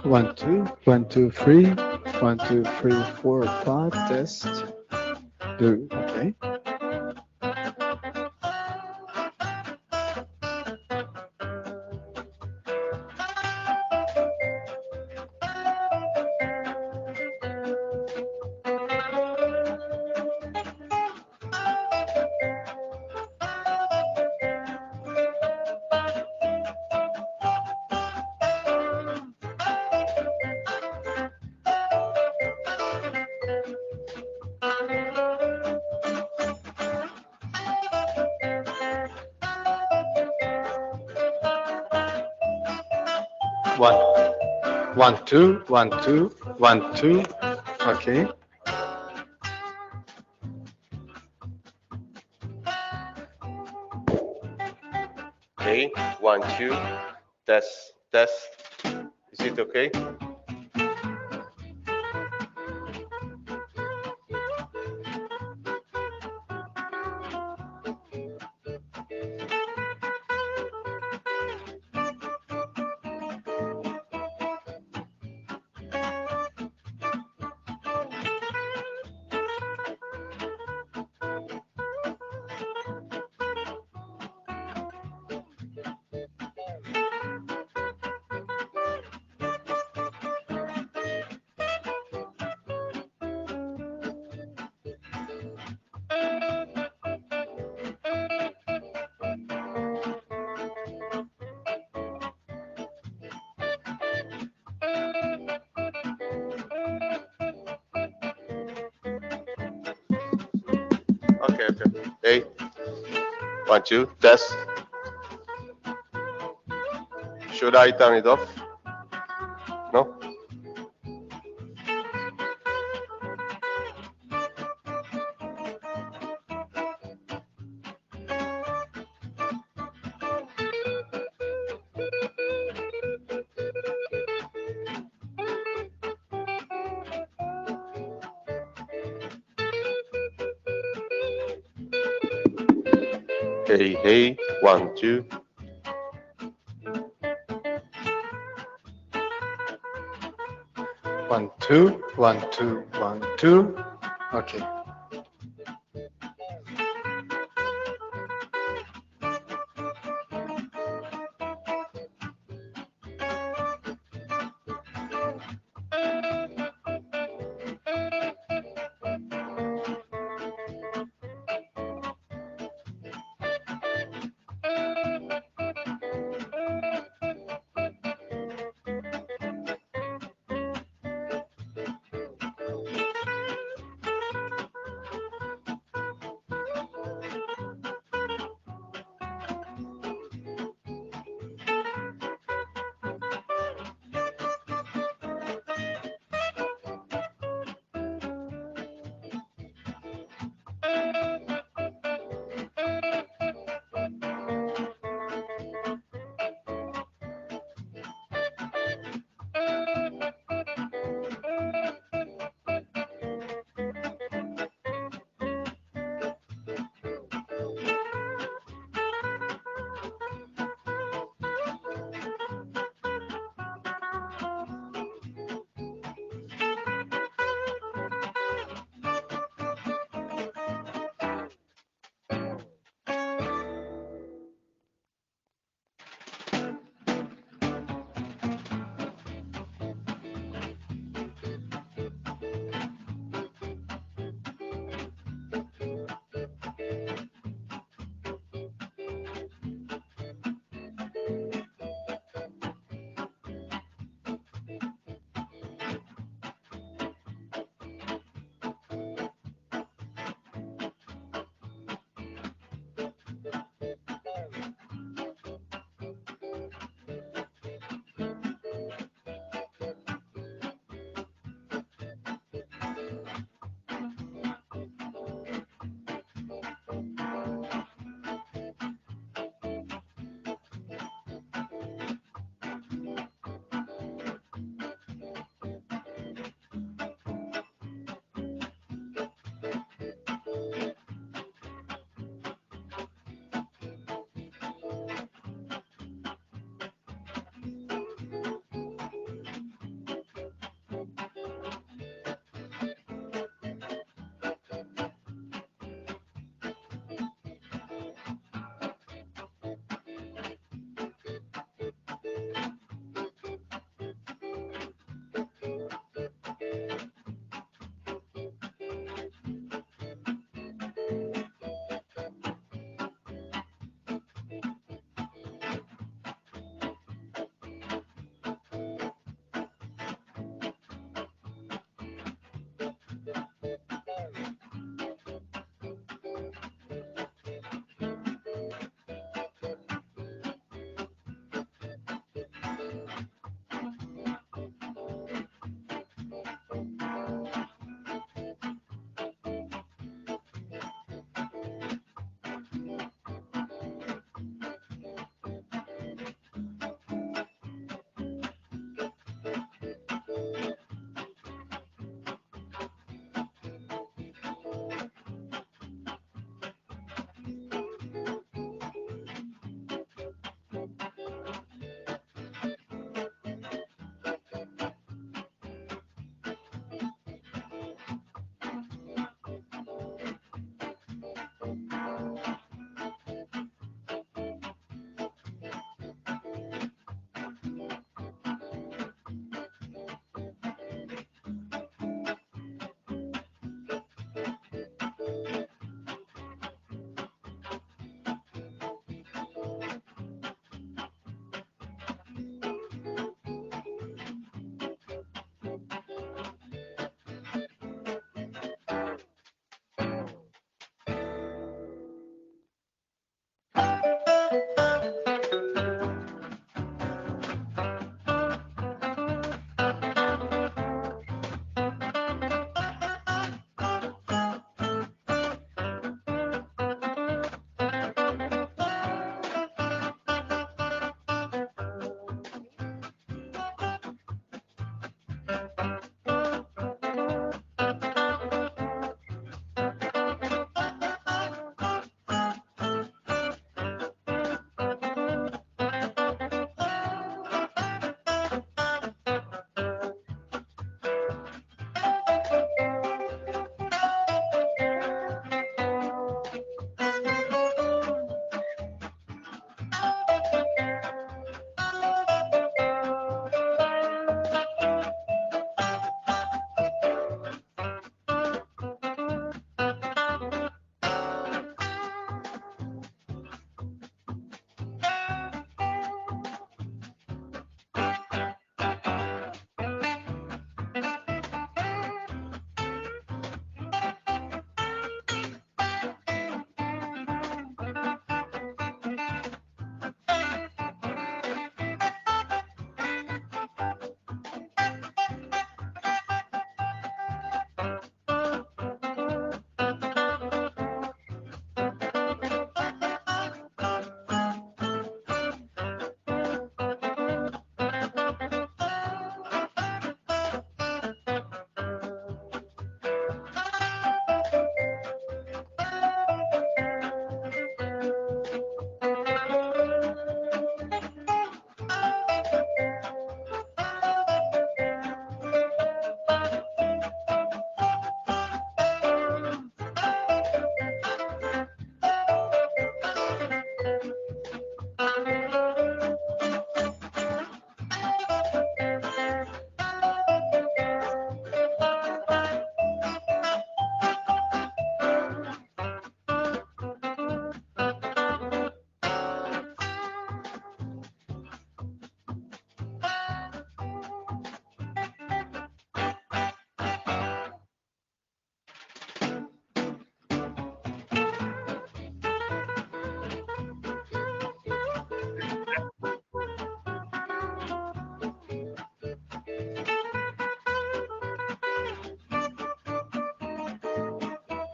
1, 2, 1, 2, 3, 1, 2, 3, 4, 5, test. Do, okay. One, 1, 2, 1, 2, 1, 2. Okay. Okay, 1, 2, test, test. Is it okay? Okay, okay. Hey, 1, 2, test. Should I turn it off? No? Hey, hey, 1, 2. One, two, 1, 2, 1, 2. Okay.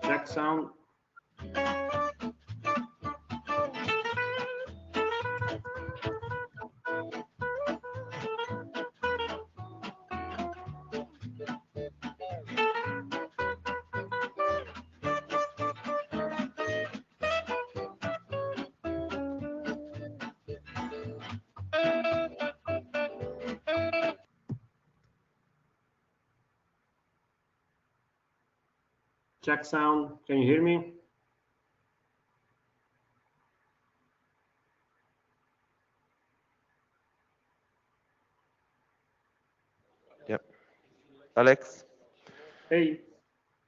Check sound. Check sound. Can you hear me? Yep. Alex, Hey.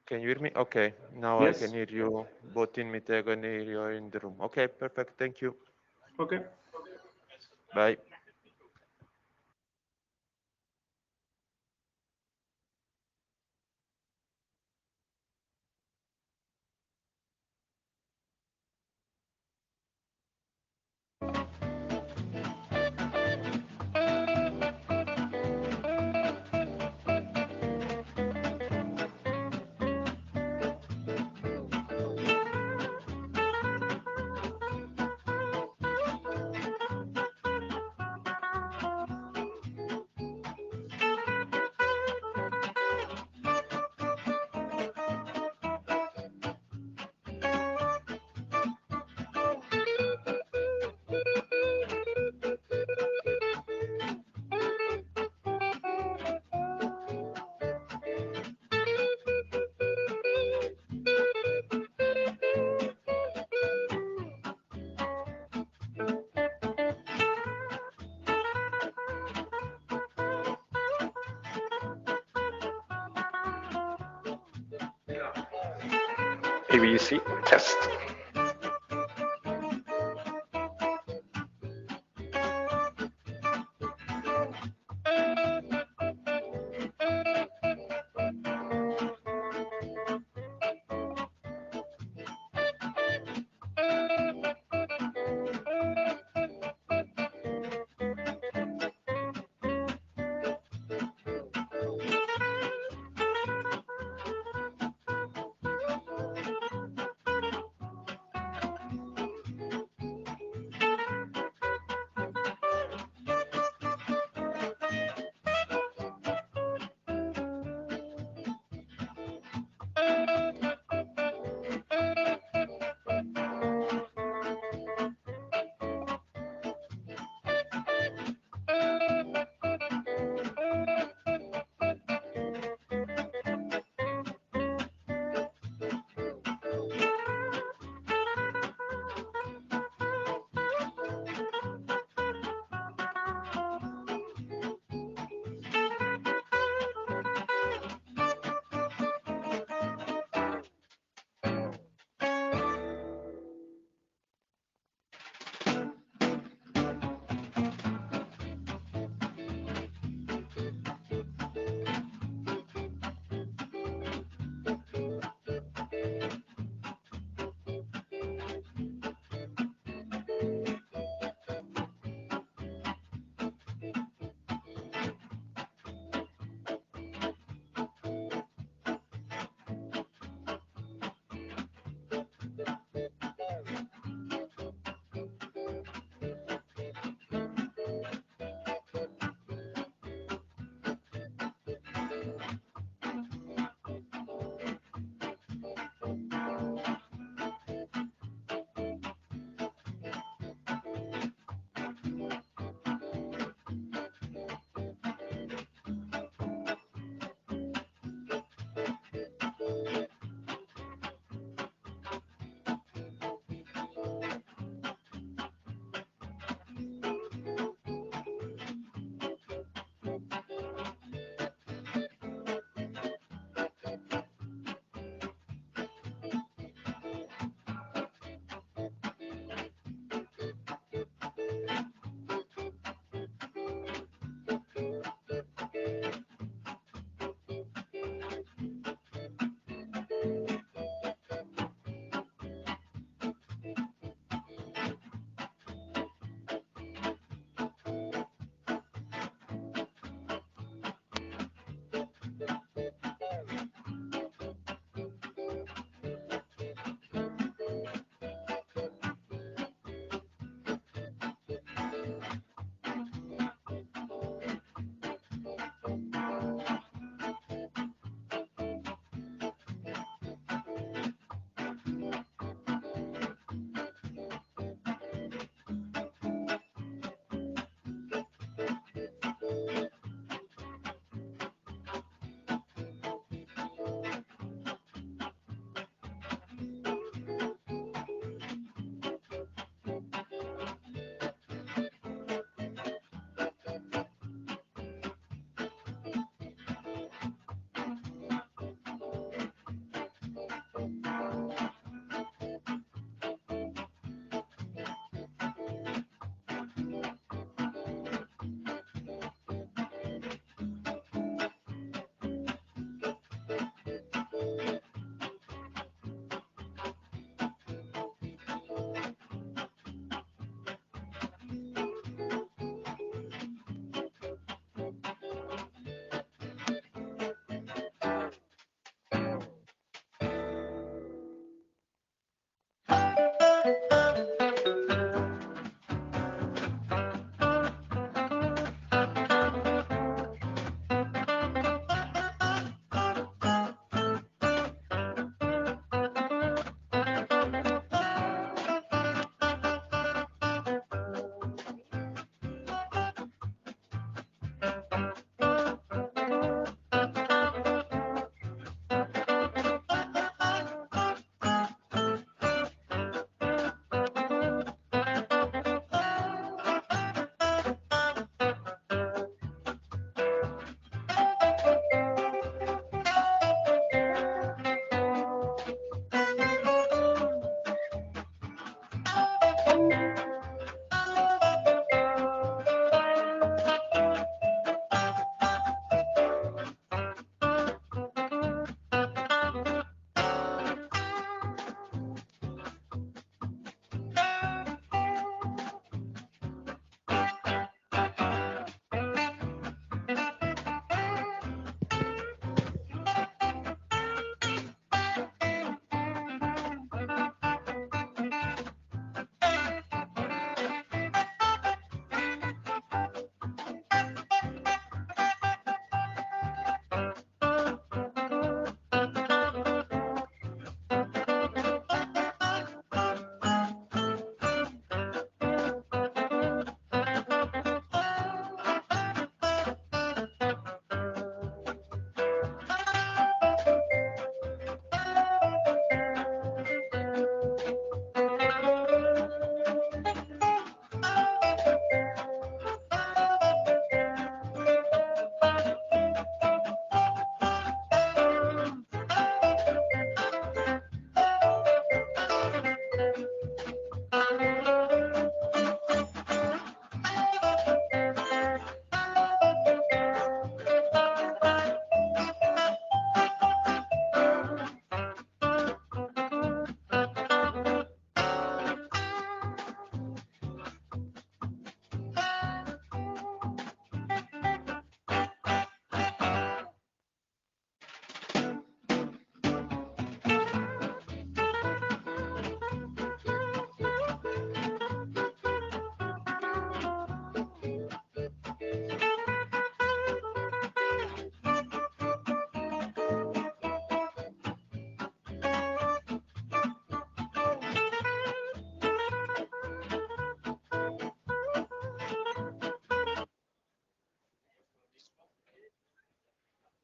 can you hear me? Okay, now Yes. I can hear you both in meet. I can hear you in the room. Okay, perfect. Thank you. Okay. Bye. ABC test.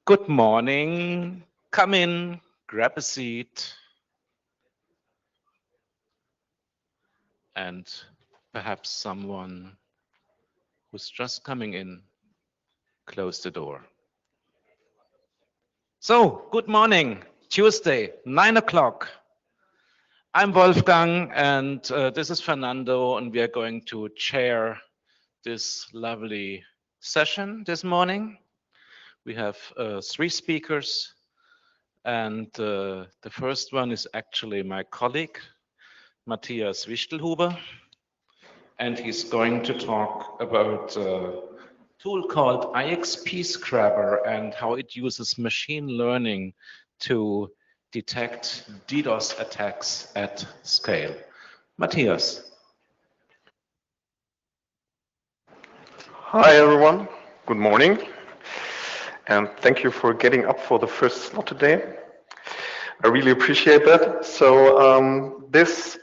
Good morning. Come in, grab a seat, and perhaps someone who's just coming in, close the door. So, good morning, Tuesday, 9 o'clock. I'm Wolfgang, and this is Fernando, and we are going to chair this lovely session this morning. We have 3 speakers, and the first one is actually my colleague, Matthias Wichtlhuber, and he's going to talk about a tool called IXP Scrapper and how it uses machine learning to detect DDoS attacks at scale. Matthias. Hi, everyone. Good morning. And thank you for getting up for the first slot today. I really appreciate that. So this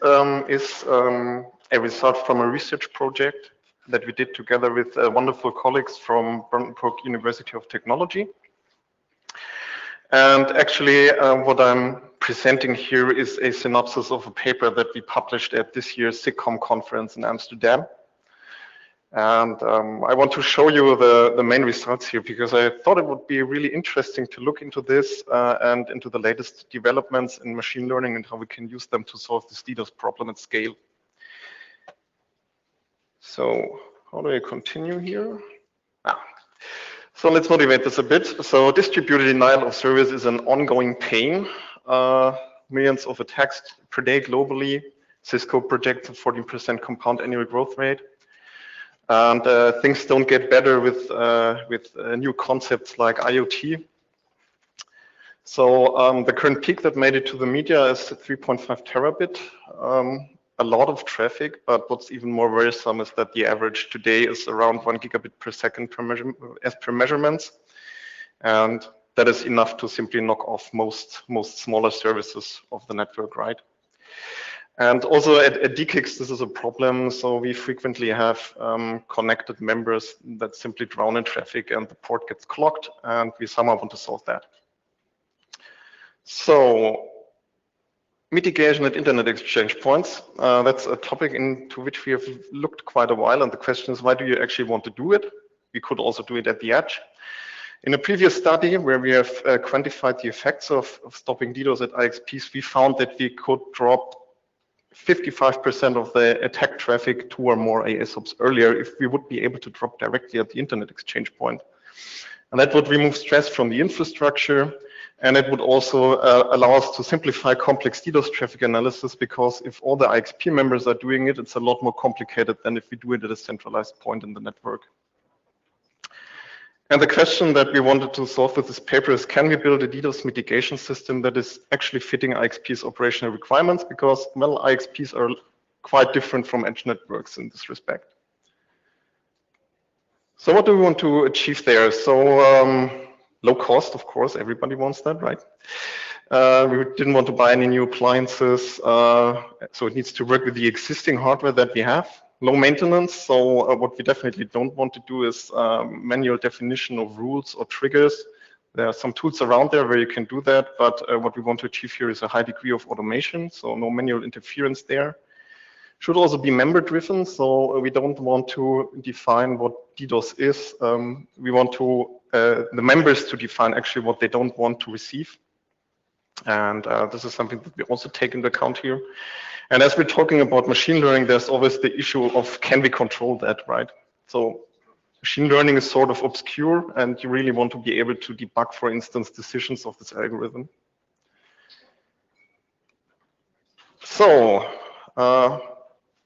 is a result from a research project that we did together with wonderful colleagues from Brandenburg University of Technology. And actually, what I'm presenting here is a synopsis of a paper that we published at this year's SIGCOMM conference in Amsterdam. And I want to show you the main results here because I thought it would be really interesting to look into this and into the latest developments in machine learning and how we can use them to solve this DDoS problem at scale. So how do I continue here? So let's motivate this a bit. So distributed denial of service is an ongoing pain. Millions of attacks per day globally. Cisco projects a 14% compound annual growth rate. And things don't get better with new concepts like IoT. So the current peak that made it to the media is 3.5 terabit. A lot of traffic, but what's even more worrisome is that the average today is around 1 gigabit per second as per measurements. And that is enough to simply knock off most smaller services of the network, right? And also at DE-CIX, this is a problem. So we frequently have connected members that simply drown in traffic and the port gets clogged, and we somehow want to solve that. So mitigation at internet exchange points, that's a topic into which we have looked quite a while. And the question is, why do you actually want to do it? We could also do it at the edge. In a previous study where we have quantified the effects of stopping DDoS at IXPs, we found that we could drop 55% of the attack traffic 2 or more ASOPs earlier if we would be able to drop directly at the internet exchange point. And that would remove stress from the infrastructure, and it would also allow us to simplify complex DDoS traffic analysis, because if all the IXP members are doing it, it's a lot more complicated than if we do it at a centralized point in the network. And the question that we wanted to solve with this paper is, can we build a DDoS mitigation system that is actually fitting IXP's operational requirements? Because, well, IXPs are quite different from edge networks in this respect. So what do we want to achieve there? So low cost, of course, everybody wants that, right? We didn't want to buy any new appliances, so it needs to work with the existing hardware that we have. Low maintenance, so what we definitely don't want to do is manual definition of rules or triggers. There are some tools around there where you can do that, but what we want to achieve here is a high degree of automation, so no manual interference there. Should also be member driven, so we don't want to define what DDoS is. We want to the members to define actually what they don't want to receive. And this is something that we also take into account here. And as we're talking about machine learning, there's always the issue of, can we control that, right? So machine learning is sort of obscure, and you really want to be able to debug, for instance, decisions of this algorithm. So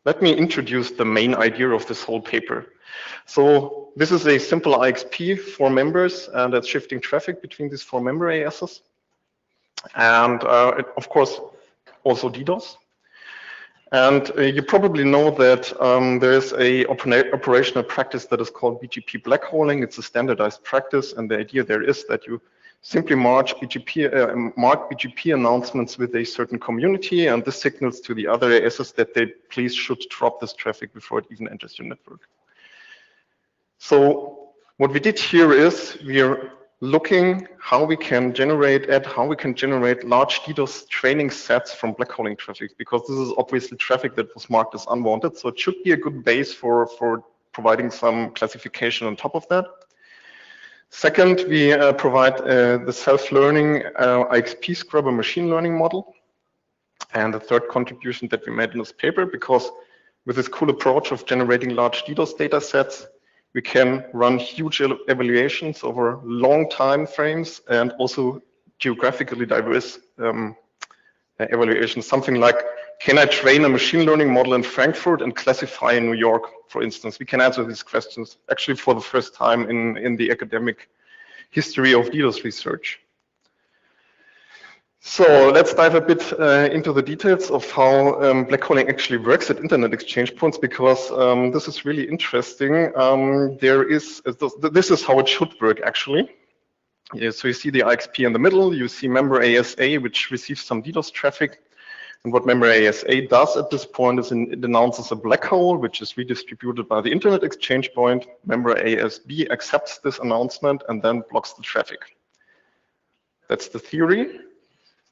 let me introduce the main idea of this whole paper. So this is a simple IXP for members, and that's shifting traffic between these 4 member ASs. And of course, also DDoS. And you probably know that there is a operational practice that is called BGP Blackholing. It's a standardized practice, and the idea there is that you simply mark BGP announcements with a certain community, and this signals to the other ASs that they please should drop this traffic before it even enters your network. So what we did here is we looking how we can generate large DDoS training sets from blackholing traffic, because this is obviously traffic that was marked as unwanted. So it should be a good base for providing some classification on top of that. Second, we provide the self-learning IXP scrubber machine learning model. And the third contribution that we made in this paper, because with this cool approach of generating large DDoS data sets, we can run huge evaluations over long time frames and also geographically diverse evaluations. Something like, can I train a machine learning model in Frankfurt and classify in New York, for instance? We can answer these questions actually for the first time in the academic history of DDoS research. So let's dive a bit into the details of how blackholing actually works at internet exchange points, because this is really interesting. This is how it should work actually. Yeah, so you see the IXP in the middle, you see member ASA, which receives some DDoS traffic. And what member ASA does at this point is it announces a black hole, which is redistributed by the internet exchange point. Member ASB accepts this announcement and then blocks the traffic. That's the theory.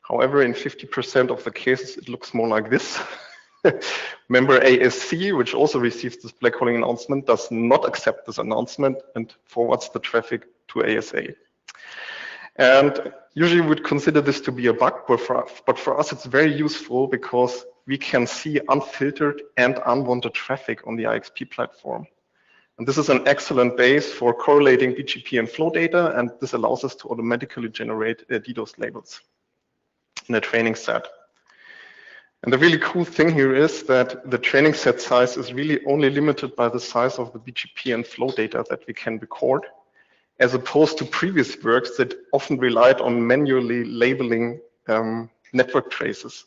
However, in 50% of the cases, it looks more like this. Member ASC, which also receives this blackholing announcement, does not accept this announcement and forwards the traffic to ASA. And usually we would consider this to be a bug, but for us it's very useful because we can see unfiltered and unwanted traffic on the IXP platform. And this is an excellent base for correlating BGP and flow data, and this allows us to automatically generate DDoS labels in a training set. And the really cool thing here is that the training set size is really only limited by the size of the BGP and flow data that we can record, as opposed to previous works that often relied on manually labeling network traces.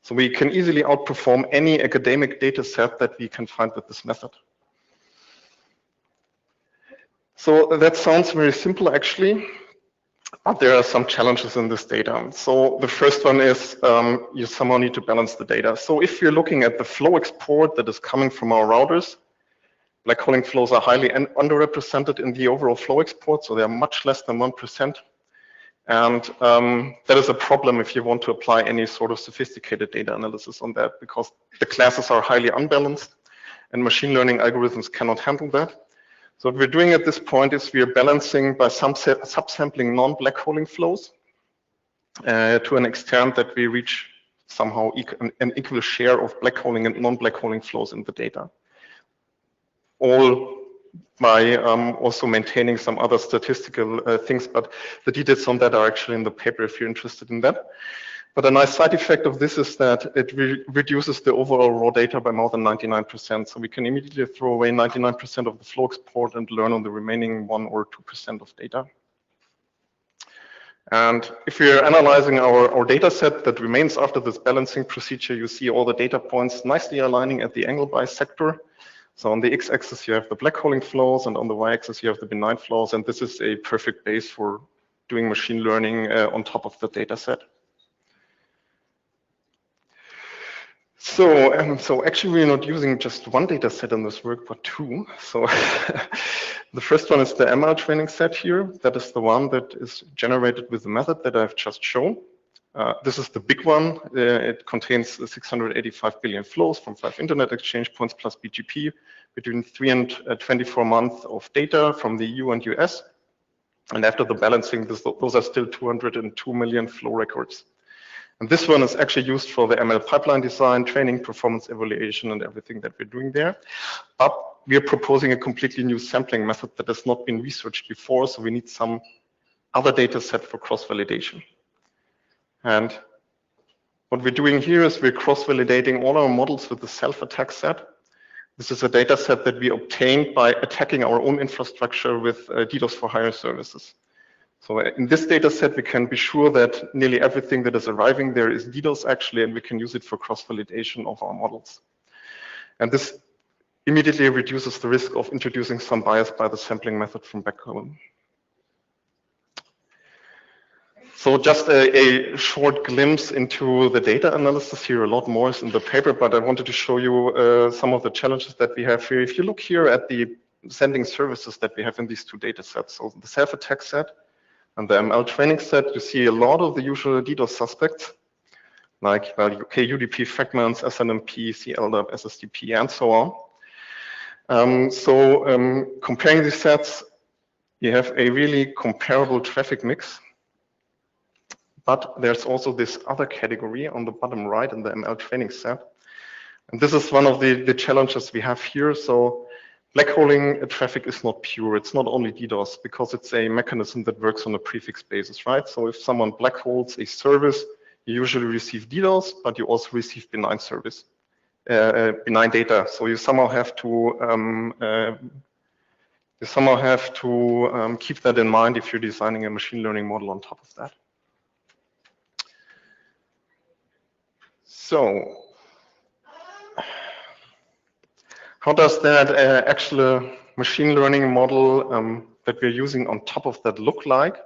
So we can easily outperform any academic data set that we can find with this method. So that sounds very simple actually, but there are some challenges in this data. So the first one is you somehow need to balance the data. So if you're looking at the flow export that is coming from our routers, blackholing flows are highly underrepresented in the overall flow export, so they are much less than 1%. And that is a problem if you want to apply any sort of sophisticated data analysis on that, because the classes are highly unbalanced and machine learning algorithms cannot handle that. So what we're doing at this point is we are balancing by subsampling non-blackholing flows to an extent that we reach somehow an equal share of blackholing and non-blackholing flows in the data. All by also maintaining some other statistical things, but the details on that are actually in the paper if you're interested in that. But a nice side effect of this is that it reduces the overall raw data by more than 99%. So we can immediately throw away 99% of the flow export and learn on the remaining 1 or 2% of data. And if we're analyzing our data set that remains after this balancing procedure, you see all the data points nicely aligning at the angle bisector. So on the x-axis, you have the blackholing flows, and on the y-axis, you have the benign flows. And this is a perfect base for doing machine learning on top of the data set. So actually, we're not using just one data set in this work, but two. So the first one is the ML training set here. That is the one that is generated with the method that I've just shown. This is the big one. It contains 685 billion flows from 5 internet exchange points plus BGP between 3 and 24 months of data from the EU and US. And after the balancing, those are still 202 million flow records. And this one is actually used for the ML pipeline design, training, performance evaluation, and everything that we're doing there. But we are proposing a completely new sampling method that has not been researched before, so we need some other data set for cross-validation. And what we're doing here is we're cross-validating all our models with the self-attack set. This is a data set that we obtained by attacking our own infrastructure with DDoS for hire services. So in this data set, we can be sure that nearly everything that is arriving there is DDoS actually, and we can use it for cross-validation of our models. And this immediately reduces the risk of introducing some bias by the sampling method from Blackholing. So just a short glimpse into the data analysis here. A lot more is in the paper, but I wanted to show you some of the challenges that we have here. If you look here at the sending services that we have in these two data sets, so the self-attack set And the ML training set, you see a lot of the usual DDoS suspects, like, well, okay, UDP fragments, SNMP, CLDAP, SSDP, and so on. Comparing these sets, you have a really comparable traffic mix. But there's also this other category on the bottom right in the ML training set. And this is one of the challenges we have here. So blackholing traffic is not pure. It's not only DDoS, because it's a mechanism that works on a prefix basis, right? So if someone blackholes a service, you usually receive DDoS, but you also receive benign service, benign data. So you somehow have to keep that in mind if you're designing a machine learning model on top of that. So how does that actual machine learning model that we're using on top of that look like?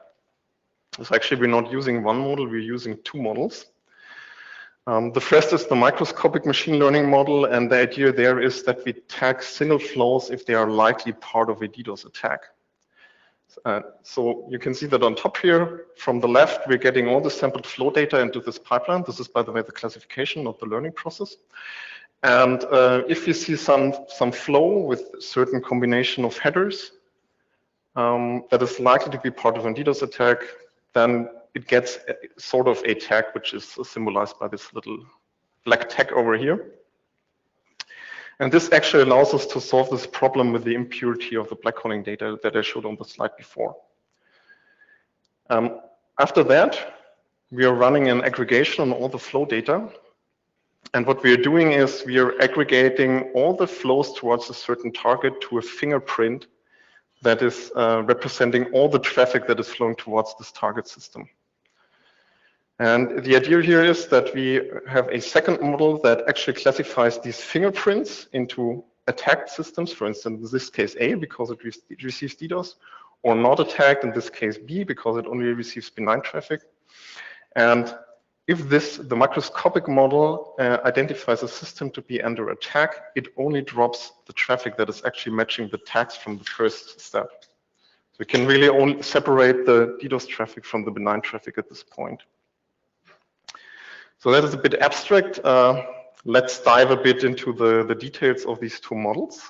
So actually, we're not using one model, we're using two models. The first is the microscopic machine learning model, and the idea there is that we tag single flows if they are likely part of a DDoS attack. So you can see that on top here, from the left, we're getting all the sampled flow data into this pipeline. This is, by the way, the classification, not the learning process. And if you see some flow with certain combination of headers that is likely to be part of a DDoS attack, then it gets sort of a tag, which is symbolized by this little black tag over here. And this actually allows us to solve this problem with the impurity of the blackholing data that I showed on the slide before. After that, we are running an aggregation on all the flow data. And what we are doing is we are aggregating all the flows towards a certain target to a fingerprint that is representing all the traffic that is flowing towards this target system. And the idea here is that we have a second model that actually classifies these fingerprints into attacked systems, for instance, in this case A, because it receives DDoS, or not attacked, in this case B, because it only receives benign traffic. And if the macroscopic model identifies a system to be under attack, it only drops the traffic that is actually matching the tags from the first step. So we can really only separate the DDoS traffic from the benign traffic at this point. So that is a bit abstract. Let's dive a bit into the details of these two models.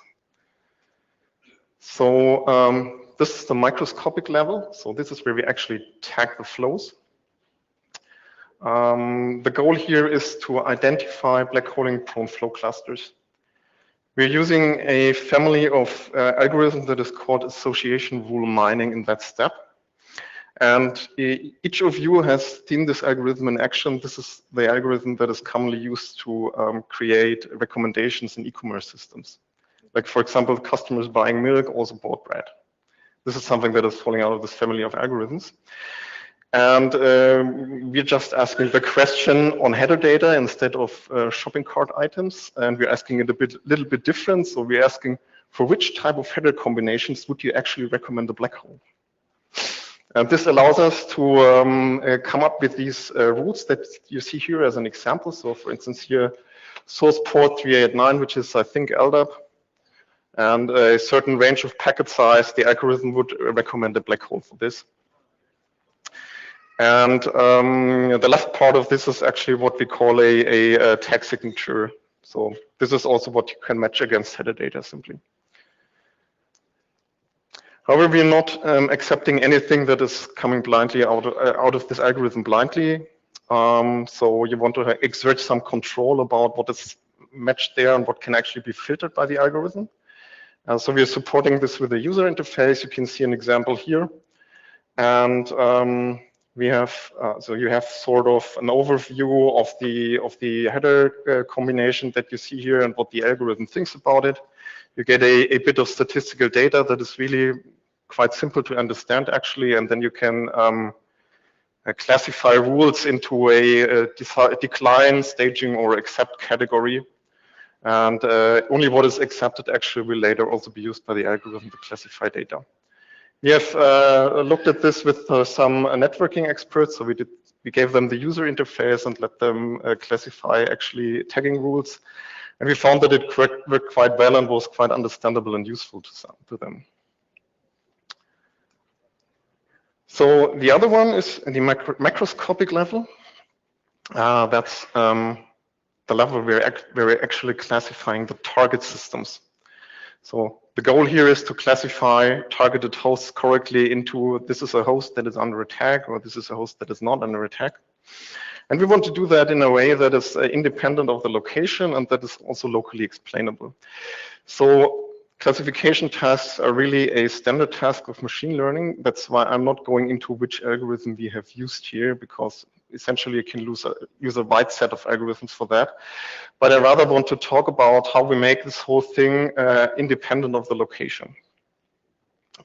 So this is the microscopic level. So this is where we actually tag the flows. The goal here is to identify blackholing prone flow clusters. We're using a family of algorithms that is called association rule mining in that step. And each of you has seen this algorithm in action. This is the algorithm that is commonly used to create recommendations in e-commerce systems. Like, for example, customers buying milk also bought bread. This is something that is falling out of this family of algorithms. And we're just asking the question on header data instead of shopping cart items. And we're asking it little bit different. So we're asking, for which type of header combinations would you actually recommend a black hole? And this allows us to come up with these rules that you see here as an example. So for instance here, source port 389, which is, I think, LDAP, and a certain range of packet size, the algorithm would recommend a black hole for this. And the last part of this is actually what we call a tag signature. So this is also what you can match against header data simply. However, we are not accepting anything that is coming blindly out of this algorithm blindly. So you want to exert some control about what is matched there and what can actually be filtered by the algorithm. So we are supporting this with a user interface. You can see an example here. And we have, so you have sort of an overview of the header combination that you see here and what the algorithm thinks about it. You get a bit of statistical data that is really quite simple to understand actually, and then you can classify rules into a decline, staging, or accept category. And only what is accepted actually will later also be used by the algorithm to classify data. We have looked at this with some networking experts. So we gave them the user interface and let them classify actually tagging rules. And we found that it worked quite well and was quite understandable and useful to them. So the other one is the macroscopic level. That's the level where we're actually classifying the target systems. So the goal here is to classify targeted hosts correctly into this is a host that is under attack, or this is a host that is not under attack. And we want to do that in a way that is independent of the location and that is also locally explainable. So classification tasks are really a standard task of machine learning. That's why I'm not going into which algorithm we have used here, because essentially you can use a wide set of algorithms for that. But I rather want to talk about how we make this whole thing independent of the location.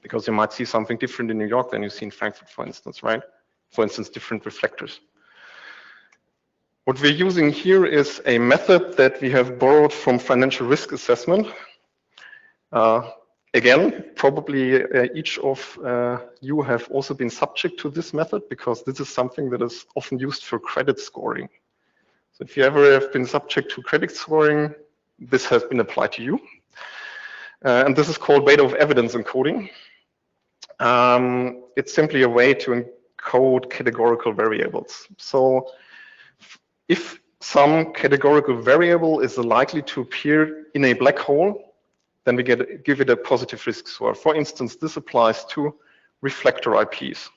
Because you might see something different in New York than you see in Frankfurt, for instance, right? For instance, different reflectors. What we're using here is a method that we have borrowed from financial risk assessment. Again, probably each of you have also been subject to this method, because this is something that is often used for credit scoring. So if you ever have been subject to credit scoring, this has been applied to you. And this is called weight of evidence encoding. It's simply a way to encode categorical variables. So if some categorical variable is likely to appear in a black hole, then we give it a positive risk score. For instance, this applies to reflector IPs.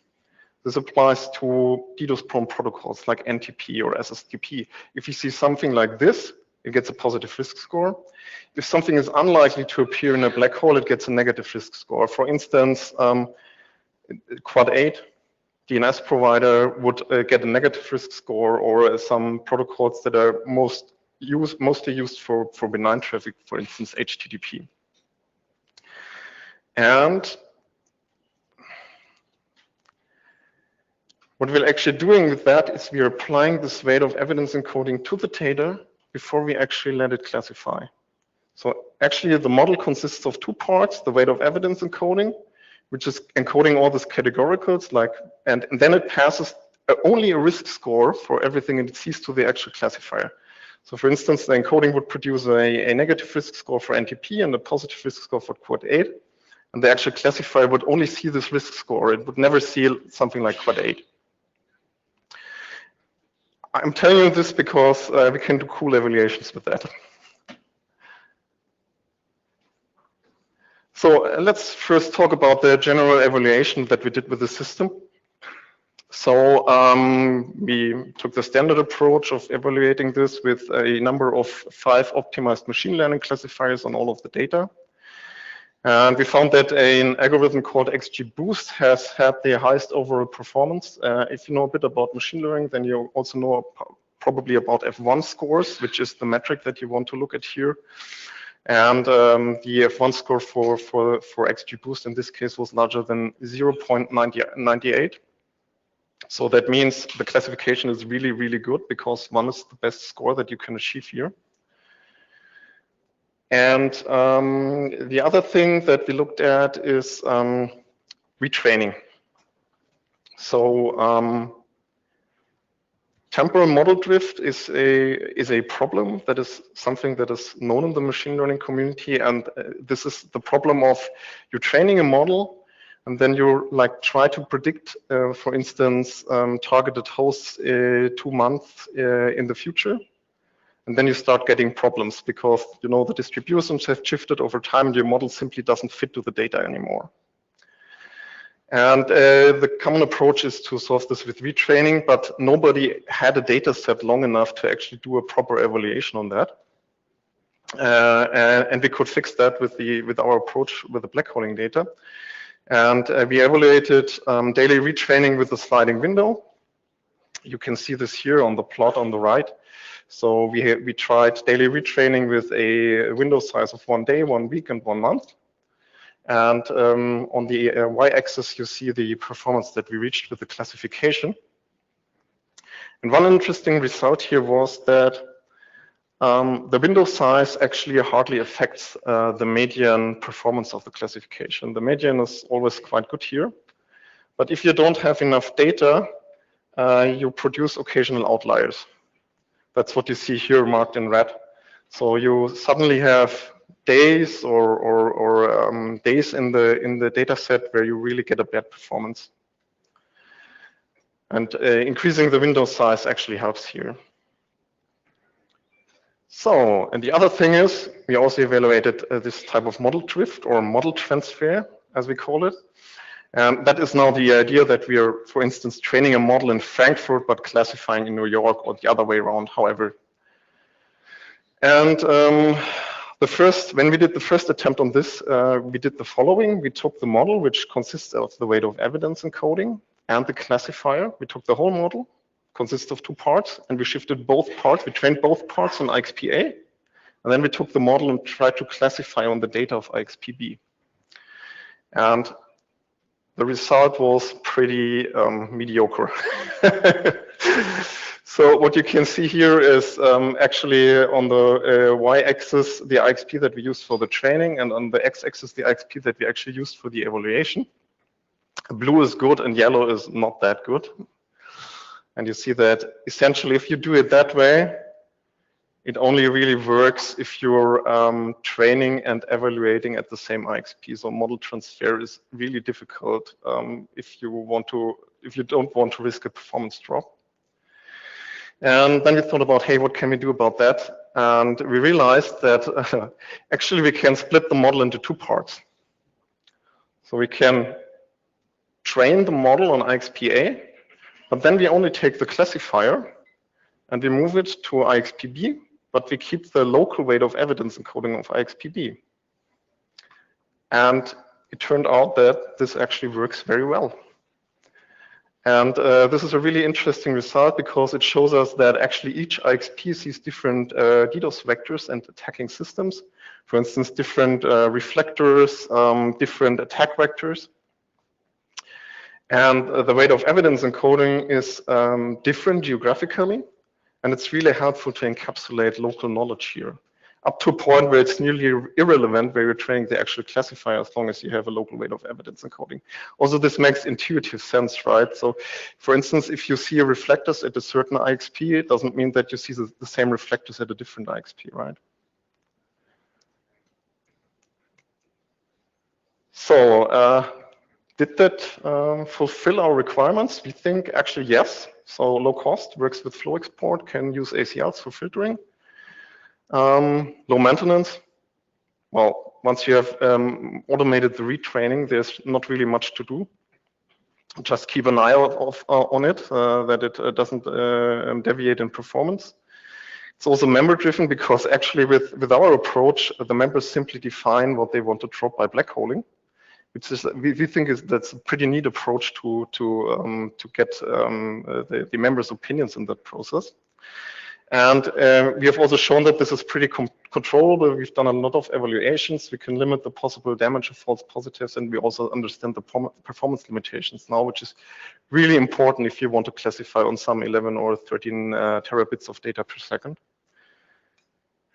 This applies to DDoS-prone protocols like NTP or SSTP. If you see something like this, it gets a positive risk score. If something is unlikely to appear in a black hole, it gets a negative risk score. For instance, Quad 8, DNS provider would get a negative risk score, or some protocols that are mostly used for benign traffic, for instance, HTTP. And what we're actually doing with that is we're applying this weight of evidence encoding to the data before we actually let it classify. So actually the model consists of two parts: the weight of evidence encoding, which is encoding all these categoricals, and then it passes only a risk score for everything and it sees to the actual classifier. So for instance, the encoding would produce a negative risk score for NTP and a positive risk score for Quad 8. And the actual classifier would only see this risk score. It would never see something like Quad 8. I'm telling you this because we can do cool evaluations with that. So let's first talk about the general evaluation that we did with the system. So we took the standard approach of evaluating this with a number of 5 optimized machine learning classifiers on all of the data. And we found that an algorithm called XGBoost has had the highest overall performance. If you know a bit about machine learning, then you also know probably about F1 scores, which is the metric that you want to look at here. And the F1 score for XGBoost in this case was larger than 0.98. So that means the classification is really, really good, because 1 is the best score that you can achieve here. And the other thing that we looked at is retraining. So temporal model drift is a problem that is something that is known in the machine learning community, and this is the problem of you're training a model and then you try to predict, for instance, targeted hosts 2 months in the future. And then you start getting problems because the distributions have shifted over time and your model simply doesn't fit to the data anymore. And the common approach is to solve this with retraining, but nobody had a data set long enough to actually do a proper evaluation on that. And we could fix that with our approach with the blackholing data. And we evaluated daily retraining with a sliding window. You can see this here on the plot on the right. So we tried daily retraining with a window size of 1 day, 1 week, and 1 month. And on the y-axis, you see the performance that we reached with the classification. And one interesting result here was that the window size actually hardly affects the median performance of the classification. The median is always quite good here. But if you don't have enough data, you produce occasional outliers. That's what you see here marked in red. So you suddenly have days or days in the data set where you really get a bad performance. And increasing the window size actually helps here. So, and the other thing is, we also evaluated this type of model drift or model transfer, as we call it. And that is now the idea that we are, for instance, training a model in Frankfurt, but classifying in New York, or the other way around, however. And when we did the first attempt on this, we did the following. We took the model, which consists of the weight of evidence encoding and the classifier. We took the whole model, consists of 2 parts, and we shifted both parts. We trained both parts on IXPA, and then we took the model and tried to classify on the data of IXPB. And the result was pretty mediocre. So what you can see here is actually on the y-axis the IXP that we used for the training, and on the x-axis the IXP that we actually used for the evaluation. Blue is good and yellow is not that good. And you see that essentially if you do it that way, it only really works if you're training and evaluating at the same IXP. So model transfer is really difficult if you don't want to risk a performance drop. And then we thought about, hey, what can we do about that? And we realized that actually we can split the model into 2 parts. So we can train the model on IXPA, but then we only take the classifier and we move it to IXPB, but we keep the local weight of evidence encoding of IXPB. And it turned out that this actually works very well. And this is a really interesting result because it shows us that actually each IXP sees different DDoS vectors and attacking systems. For instance, different reflectors, different attack vectors. And the weight of evidence encoding is different geographically, and it's really helpful to encapsulate local knowledge here, up to a point where it's nearly irrelevant where you're training the actual classifier as long as you have a local weight of evidence encoding. Also, this makes intuitive sense, right? So, for instance, if you see a reflectors at a certain IXP, it doesn't mean that you see the same reflectors at a different IXP, right? So, did that fulfill our requirements? We think actually yes. So low cost, works with flow export, can use ACLs for filtering. Low maintenance. Well, once you have automated the retraining, there's not really much to do. Just keep an eye out on it, that it doesn't deviate in performance. It's also member driven because actually with our approach, the members simply define what they want to drop by blackholing. Which is, we think that's a pretty neat approach to get the members' opinions in that process. And we have also shown that this is pretty controllable. We've done a lot of evaluations. We can limit the possible damage of false positives, and we also understand the performance limitations now, which is really important if you want to classify on some 11 or 13 terabits of data per second.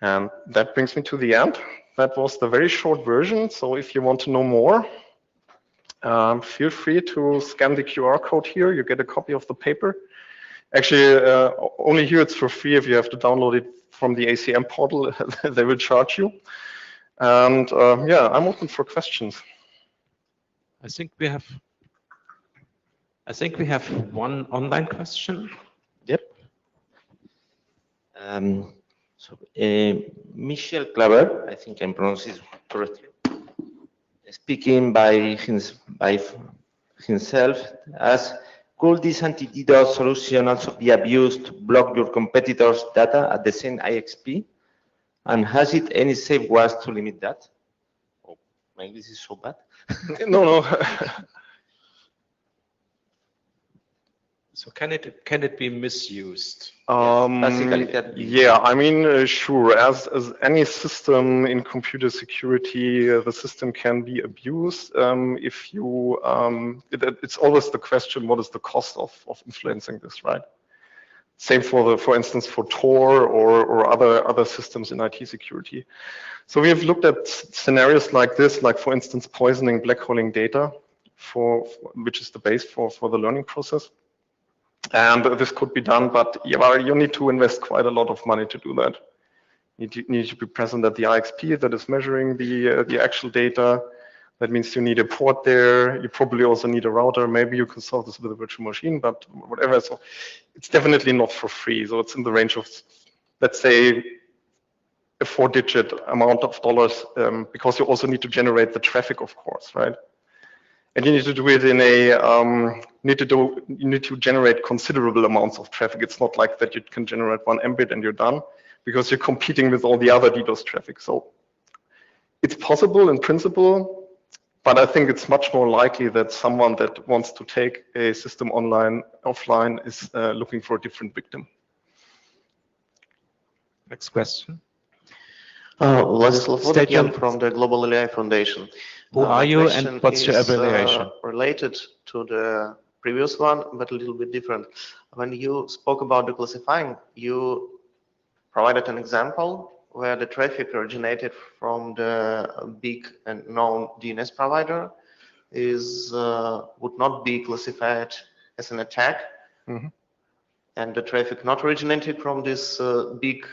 And that brings me to the end. That was the very short version. So if you want to know more, feel free to scan the QR code here. You get a copy of the paper. Actually, only here it's for free. If you have to download it from the ACM portal, they will charge you. And yeah, I'm open for questions. I think we have one online question. Yep. Michel Claver, I think I'm pronouncing it correctly, speaking by himself, as, could this anti-DDoS solution also be abused to block your competitors' data at the same IXP? And has it any safeguards to limit that? Oh, my English is so bad. No. So can it be misused? Yeah, I mean, sure. As any system in computer security, the system can be abused. If you, it's always the question: what is the cost of influencing this, right? Same for instance, for Tor or other systems in IT security. So we have looked at scenarios like this, like for instance, poisoning blackholing data, which is the base for the learning process. And this could be done, but yeah, you need to invest quite a lot of money to do that. You need to be present at the IXP that is measuring the actual data. That means you need a port there. You probably also need a router. Maybe you can solve this with a virtual machine, but whatever. So it's definitely not for free. So it's in the range of, let's say, a 4-digit amount of dollars, because you also need to generate the traffic, of course, right? And you need to do it in a, you need to generate considerable amounts of traffic. It's not like that you can generate 1 Mbit and you're done, because you're competing with all the other DDoS traffic. So it's possible in principle, but I think it's much more likely that someone that wants to take a system offline is looking for a different victim. Next question. Vladislav from the Global AI Foundation. Who are you and question what's your is, evaluation? Related to the previous one, but a little bit different. When you spoke about the classifying, you provided an example where the traffic originated from the big and known DNS provider would not be classified as an attack, and the traffic not originated from this big,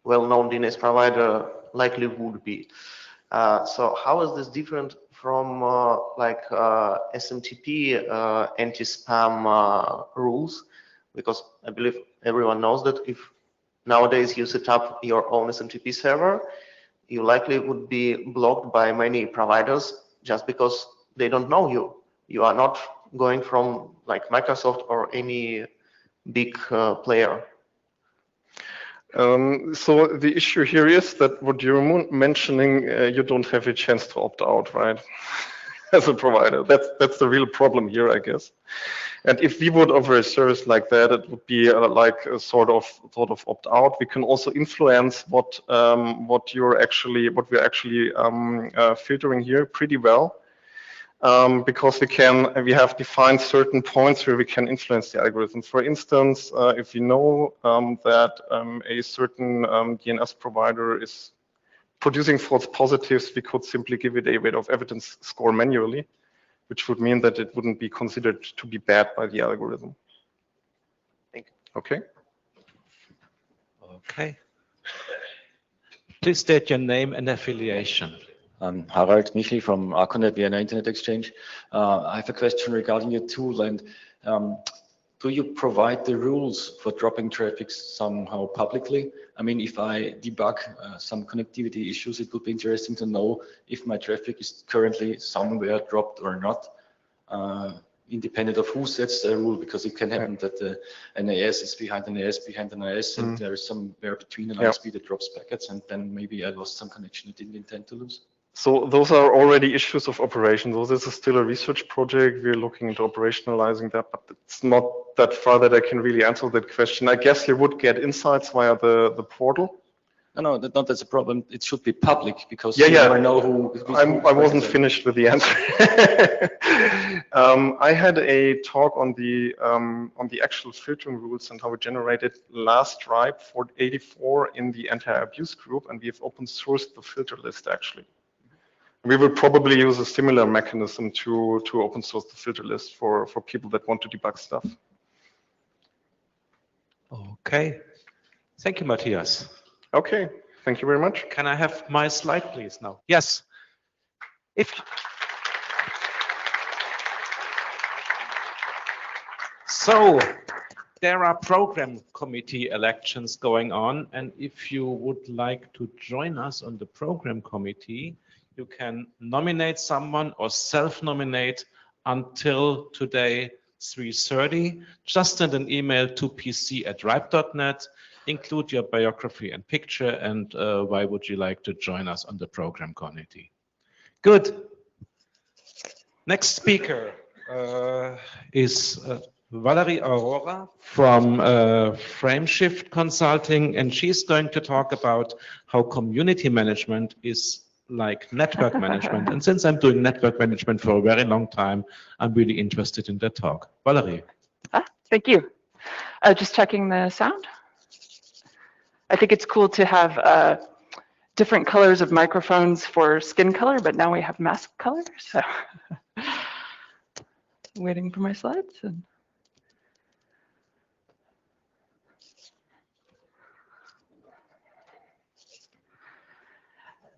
well-known DNS provider likely would be. So how is this different from SMTP anti-spam rules? Because I believe everyone knows that if nowadays you set up your own SMTP server, you likely would be blocked by many providers just because they don't know you. You are not going from like Microsoft or any big player. So the issue here is that what you're mentioning, you don't have a chance to opt out, right? As a provider, that's the real problem here, I guess. And if we would offer a service like that, it would be like a sort of opt out. We can also influence what we're actually filtering here pretty well. Because we have defined certain points where we can influence the algorithm. For instance, if we know that a certain DNS provider is producing false positives, we could simply give it a weight of evidence score manually, which would mean that it wouldn't be considered to be bad by the algorithm. Thank you. Okay. Okay. Please state your name and affiliation. Harald Michel from Arconet Vienna Internet Exchange. I have a question regarding your tool, and do you provide the rules for dropping traffic somehow publicly? I mean, if I debug some connectivity issues, it would be interesting to know if my traffic is currently somewhere dropped or not, independent of who sets the rule, because it can happen that the NAS is behind an AS behind an AS, and there is somewhere between an IXP that drops packets, and then maybe I lost some connection I didn't intend to lose. So those are already issues of operation. So this is still a research project. We're looking into operationalizing that, but it's not that far that I can really answer that question. I guess you would get insights via the portal. No, that's a problem. It should be public, because I know who. I wasn't finished with the answer. I had a talk on the actual filtering rules and how we generated last stripe for 84 in the anti-abuse group, and we have open sourced the filter list actually. We will probably use a similar mechanism to open source the filter list for people that want to debug stuff. Okay. Thank you, Matthias. Okay. Thank you very much. Can I have my slide, please, now? Yes. So, there are program committee elections going on, and if you would like to join us on the program committee, you can nominate someone or self-nominate until today, 3:30. Just send an email to pc@ripe.net, include your biography and picture, and why would you like to join us on the program committee. Good. Next speaker is Valerie Aurora from Frameshift Consulting, and she's going to talk about how community management is like network management. And since I'm doing network management for a very long time, I'm really interested in that talk. Valerie. Thank you. Just checking the sound. I think it's cool to have different colors of microphones for skin color, but now we have mask color. So waiting for my slides.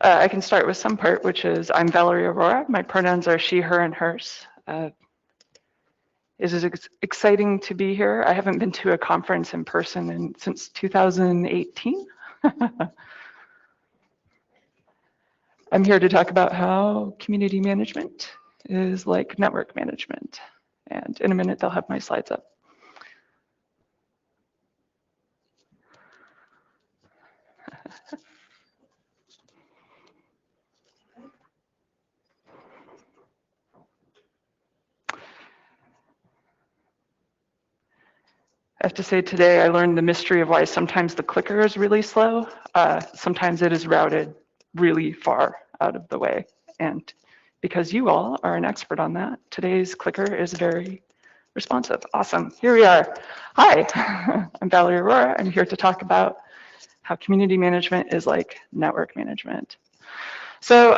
I can start with some part, which is I'm Valerie Aurora. My pronouns are she, her, and hers. It is exciting to be here. I haven't been to a conference in person since 2018. I'm here to talk about how community management is like network management. And in a minute, they'll have my slides up. I have to say today I learned the mystery of why sometimes the clicker is really slow. Sometimes it is routed really far out of the way. And because you all are an expert on that, today's clicker is very responsive. Awesome. Here we are. Hi, I'm Valerie Aurora. I'm here to talk about how community management is like network management. So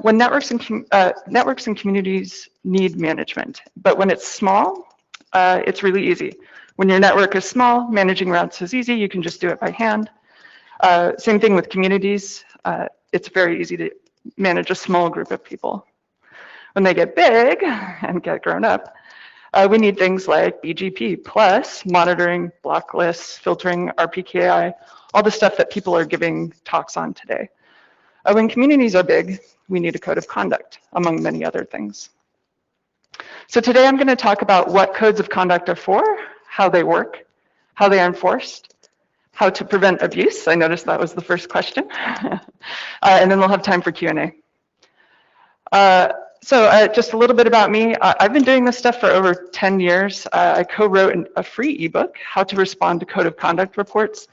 when networks and communities need management, but when it's small, it's really easy. When your network is small, managing routes is easy. You can just do it by hand. Same thing with communities. It's very easy to manage a small group of people. When they get big and get grown up, we need things like BGP plus monitoring, block lists, filtering, RPKI, all the stuff that people are giving talks on today. When communities are big, we need a code of conduct, among many other things. So today I'm going to talk about what codes of conduct are for, how they work, how they are enforced, how to prevent abuse. I noticed that was the first question. And then we'll have time for Q&A. So just a little bit about me. I've been doing this stuff for over 10 years. I co-wrote a free ebook, How to Respond to Code of Conduct Reports.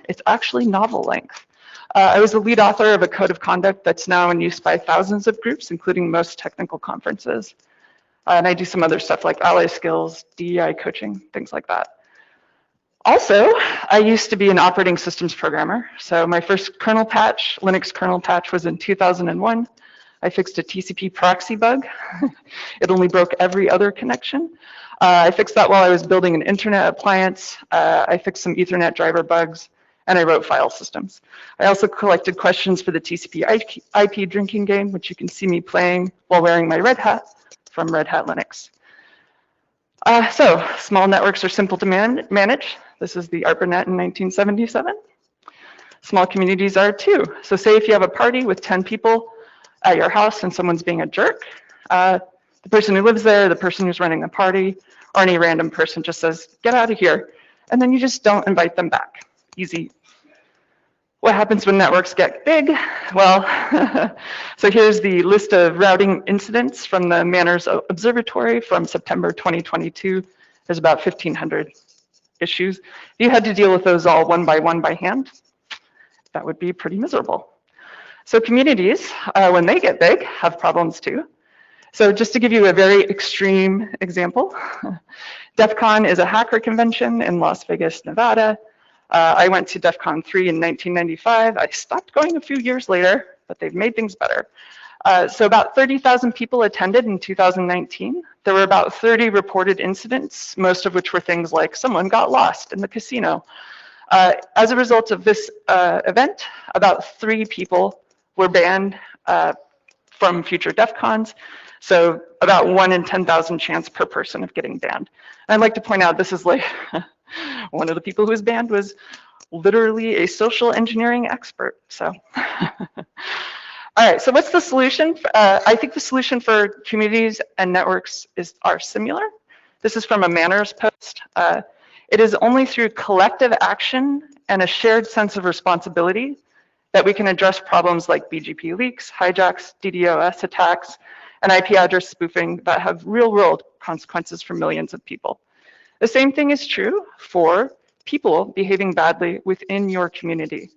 It's actually novel length. I was the lead author of a code of conduct that's now in use by thousands of groups, including most technical conferences. And I do some other stuff like ally skills, DEI coaching, things like that. Also, I used to be an operating systems programmer. So my first kernel patch, Linux kernel patch, was in 2001. I fixed a TCP proxy bug. It only broke every other connection. I fixed that while I was building an internet appliance. I fixed some Ethernet driver bugs, and I wrote file systems. I also collected questions for the TCP IP drinking game, which you can see me playing while wearing my red hat from Red Hat Linux. So small networks are simple to manage. This is the ARPANET in 1977. Small communities are too. So say if you have a party with 10 people at your house and someone's being a jerk, the person who lives there, the person who's running the party, or any random person just says, get out of here. And then you just don't invite them back. Easy. What happens when networks get big? Well, so here's the list of routing incidents from the Manners Observatory from September 2022. There's about 1,500 issues. If you had to deal with those all one by hand, that would be pretty miserable. So communities, when they get big, have problems too. So just to give you a very extreme example, DEF CON is a hacker convention in Las Vegas, Nevada. I went to DEF CON 3 in 1995. I stopped going a few years later, but they've made things better. So about 30,000 people attended in 2019. There were about 30 reported incidents, most of which were things like someone got lost in the casino. As a result of this event, about 3 people were banned from future DEF CONs. So about 1 in 10,000 chance per person of getting banned. And I'd like to point out this is like, one of the people who was banned was literally a social engineering expert. So, all right, so what's the solution? I think the solution for communities and networks are similar. This is from a Manners post. It is only through collective action and a shared sense of responsibility that we can address problems like BGP leaks, hijacks, DDoS attacks, and IP address spoofing that have real-world consequences for millions of people. The same thing is true for people behaving badly within your community.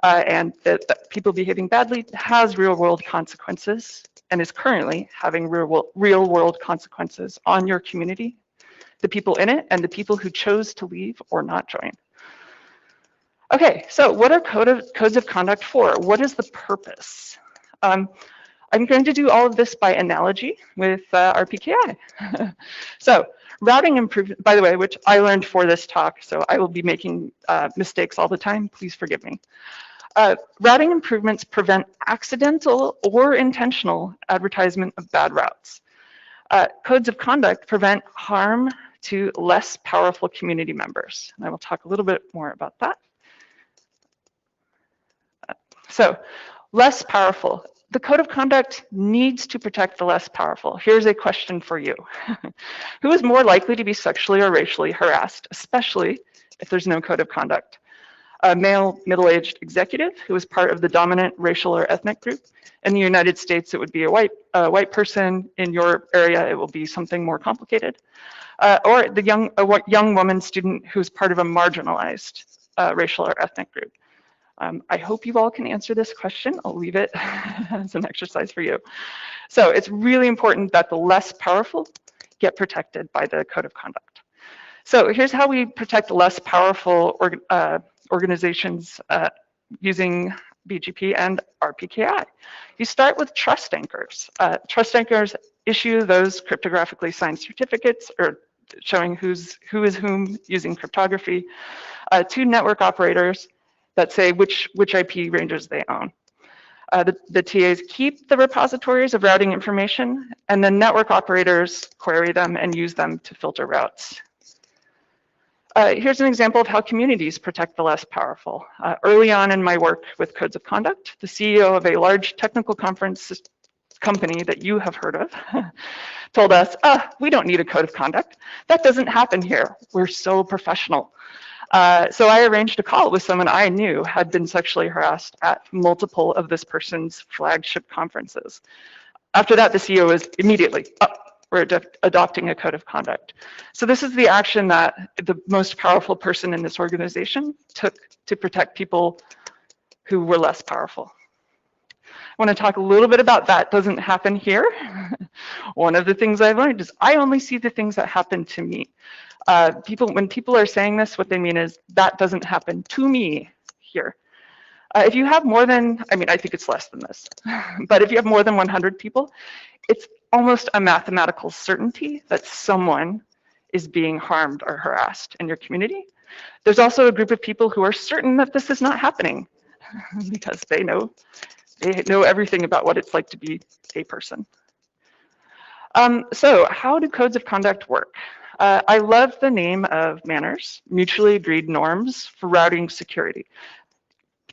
And that people behaving badly has real-world consequences and is currently having real-world consequences on your community, the people in it, and the people who chose to leave or not join. Okay, so what are codes of conduct for? What is the purpose? I'm going to do all of this by analogy with RPKI. So routing improvement, by the way, which I learned for this talk, so I will be making mistakes all the time. Please forgive me. Routing improvements prevent accidental or intentional advertisement of bad routes. Codes of conduct prevent harm to less powerful community members. And I will talk a little bit more about that. So, less powerful. The code of conduct needs to protect the less powerful. Here's a question for you. Who is more likely to be sexually or racially harassed, especially if there's no code of conduct? A male middle-aged executive who is part of the dominant racial or ethnic group. In the United States, it would be a white person. In your area, it will be something more complicated. Or a young woman student who's part of a marginalized racial or ethnic group. I hope you all can answer this question. I'll leave it as an exercise for you. So it's really important that the less powerful get protected by the code of conduct. So here's how we protect less powerful organizations using BGP and RPKI. You start with trust anchors. Trust anchors issue those cryptographically signed certificates or showing who is whom using cryptography to network operators that say which IP ranges they own. The TAs keep the repositories of routing information, and then network operators query them and use them to filter routes. Here's an example of how communities protect the less powerful. Early on in my work with codes of conduct, the CEO of a large technical conference company that you have heard of told us, we don't need a code of conduct. That doesn't happen here. We're so professional. So I arranged a call with someone I knew had been sexually harassed at multiple of this person's flagship conferences. After that, the CEO was immediately, we're adopting a code of conduct. So this is the action that the most powerful person in this organization took to protect people who were less powerful. I want to talk a little bit about that doesn't happen here. One of the things I've learned is I only see the things that happen to me. When people are saying this, what they mean is that doesn't happen to me here. If you have more than, I think it's less than this, but if you have more than 100 people, it's almost a mathematical certainty that someone is being harmed or harassed in your community. There's also a group of people who are certain that this is not happening because they know everything about what it's like to be a person. So how do codes of conduct work? I love the name of manners, mutually agreed norms for routing security.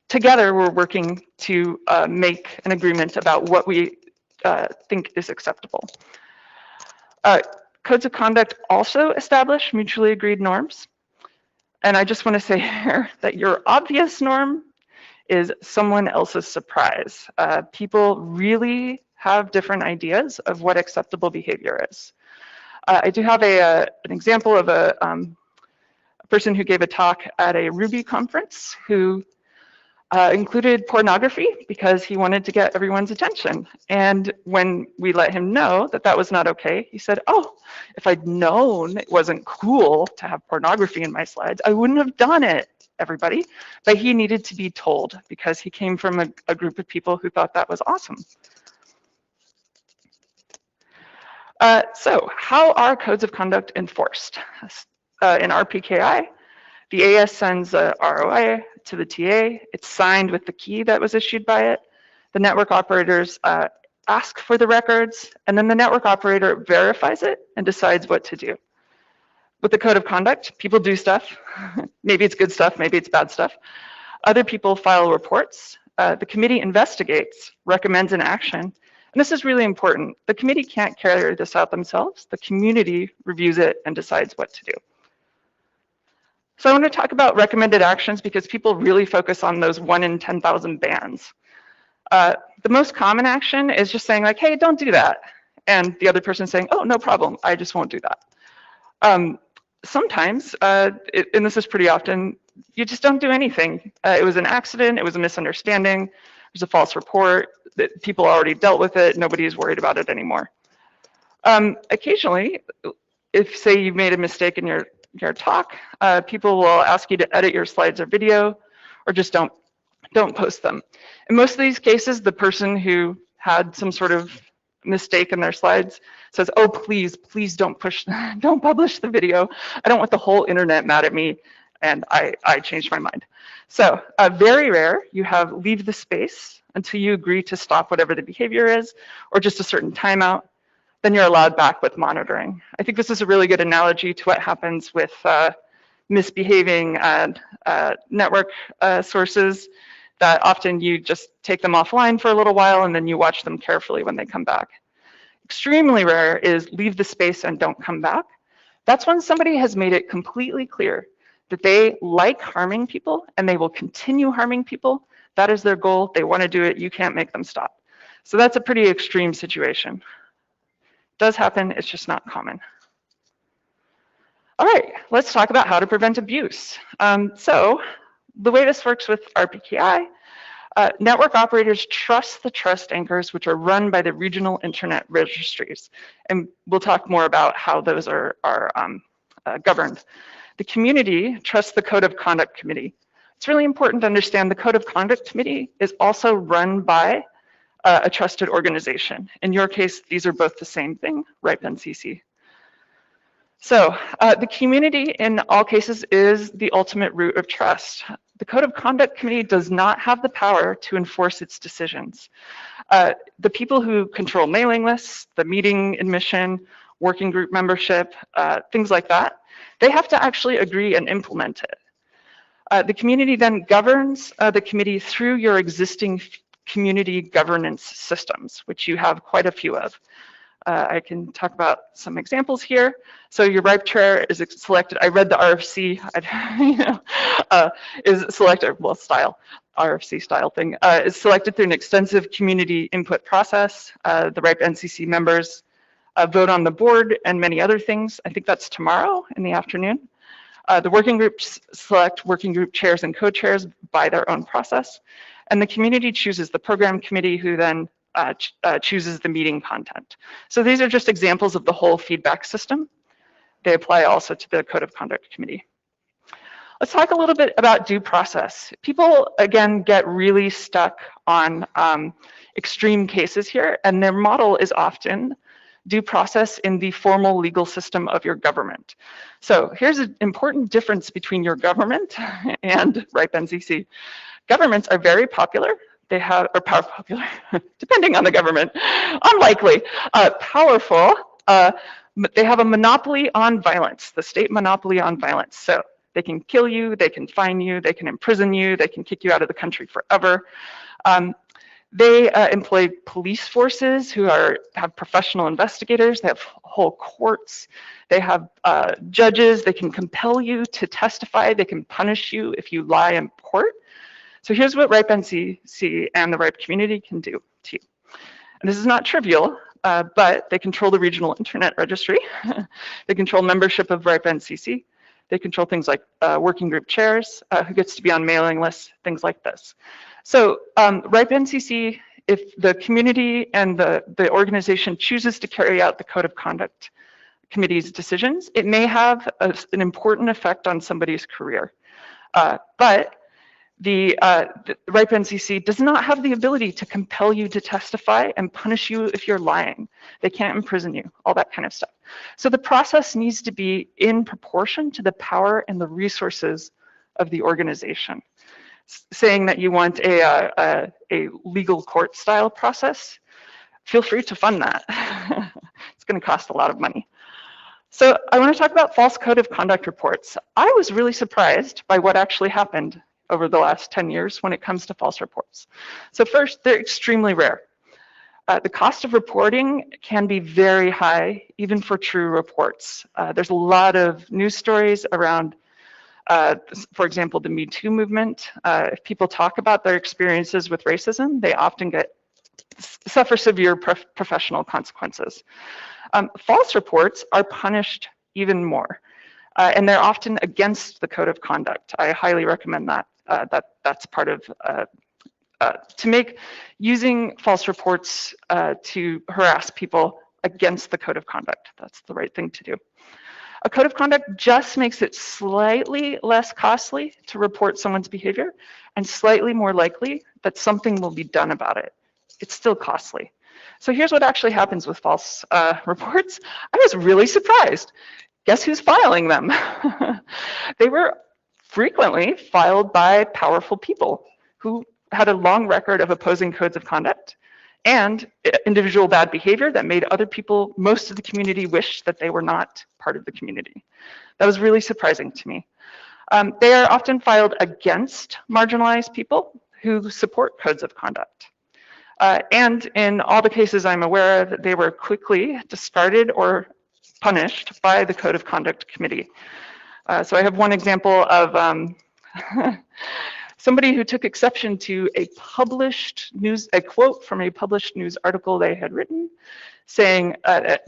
Together, we're working to make an agreement about what we think is acceptable. Codes of conduct also establish mutually agreed norms. And I just want to say here that your obvious norm is someone else's surprise. People really have different ideas of what acceptable behavior is. I do have an example of a person who gave a talk at a Ruby conference who included pornography because he wanted to get everyone's attention. And when we let him know that that was not okay, he said, oh, if I'd known it wasn't cool to have pornography in my slides, I wouldn't have done it, everybody. But he needed to be told because he came from a group of people who thought that was awesome. So how are codes of conduct enforced? In RPKI, the AS sends a ROI to the TA. It's signed with the key that was issued by it. The network operators ask for the records, and then the network operator verifies it and decides what to do. With the code of conduct, people do stuff. Maybe it's good stuff, maybe it's bad stuff. Other people file reports. The committee investigates, recommends an action. And this is really important. The committee can't carry this out themselves. The community reviews it and decides what to do. So I want to talk about recommended actions because people really focus on those 1 in 10,000 bans. The most common action is just saying like, hey, don't do that. And the other person saying, oh, no problem, I just won't do that. Sometimes, and this is pretty often, you just don't do anything. It was an accident, it was a misunderstanding, it was a false report, that people already dealt with it, nobody is worried about it anymore. Occasionally, if say you made a mistake in your talk, people will ask you to edit your slides or video, or just don't post them. In most of these cases, the person who had some sort of mistake in their slides says, oh, please don't publish the video. I don't want the whole internet mad at me. and I changed my mind. So very rare, you have leave the space until you agree to stop whatever the behavior is, or just a certain timeout, then you're allowed back with monitoring. I think this is a really good analogy to what happens with misbehaving network sources, that often you just take them offline for a little while and then you watch them carefully when they come back. Extremely rare is leave the space and don't come back. That's when somebody has made it completely clear that they like harming people and they will continue harming people. That is their goal. They want to do it. You can't make them stop. So that's a pretty extreme situation. It does happen. It's just not common. All right, let's talk about how to prevent abuse. So the way this works with RPKI, network operators trust the trust anchors, which are run by the regional internet registries. And we'll talk more about how those are governed. The community trusts the Code of Conduct Committee. It's really important to understand the Code of Conduct Committee is also run by a trusted organization. In your case, these are both the same thing, RIPE-NCC. So the community in all cases is the ultimate root of trust. The Code of Conduct Committee does not have the power to enforce its decisions. The people who control mailing lists, the meeting admission, working group membership, things like that, they have to actually agree and implement it. The community then governs the committee through your existing community governance systems, which you have quite a few of. I can talk about some examples here. So your RIPE chair is selected. I read the RFC, is selected, well, style, RFC style thing, is selected through an extensive community input process. The RIPE-NCC members vote on the board and many other things. I think that's tomorrow in the afternoon. The working groups select working group chairs and co-chairs by their own process. And the community chooses the program committee, who then chooses the meeting content. So these are just examples of the whole feedback system. They apply also to the Code of Conduct Committee. Let's talk a little bit about due process. People, again, get really stuck on extreme cases here, and their model is often due process in the formal legal system of your government. So here's an important difference between your government and RIPE-NCC. Governments are very popular. They have, or popular, depending on the government, unlikely, powerful, but they have a monopoly on violence, the state monopoly on violence. So they can kill you, they can fine you, they can imprison you, they can kick you out of the country forever. They employ police forces who have professional investigators, they have whole courts, they have judges, they can compel you to testify, they can punish you if you lie in court. So here's what RIPE-NCC and the RIPE community can do to you. And this is not trivial, but they control the regional internet registry. They control membership of RIPE-NCC. They control things like working group chairs, who gets to be on mailing lists, things like this. So RIPE-NCC, if the community and the organization chooses to carry out the Code of Conduct Committee's decisions, it may have an important effect on somebody's career. But the RIPE-NCC does not have the ability to compel you to testify and punish you if you're lying. They can't imprison you, all that kind of stuff. So the process needs to be in proportion to the power and the resources of the organization. Saying that you want a legal court style process, feel free to fund that. It's going to cost a lot of money. So I want to talk about false code of conduct reports. I was really surprised by what actually happened over the last 10 years when it comes to false reports. So first, they're extremely rare. The cost of reporting can be very high, even for true reports. There's a lot of news stories around, for example, the Me Too movement. If people talk about their experiences with racism, they often suffer severe professional consequences. False reports are punished even more, and they're often against the Code of Conduct. I highly recommend that. That's part of, to make using false reports to harass people against the Code of Conduct. That's the right thing to do. A Code of Conduct just makes it slightly less costly to report someone's behavior and slightly more likely that something will be done about it. It's still costly. So here's what actually happens with false reports. I was really surprised. Guess who's filing them? They were frequently filed by powerful people who had a long record of opposing codes of conduct and individual bad behavior that made other people, most of the community, wish that they were not part of the community. That was really surprising to me. They are often filed against marginalized people who support codes of conduct. And in all the cases I'm aware of, they were quickly discarded or punished by the Code of Conduct Committee. So I have one example of somebody who took exception to a quote from a published news article they had written, saying,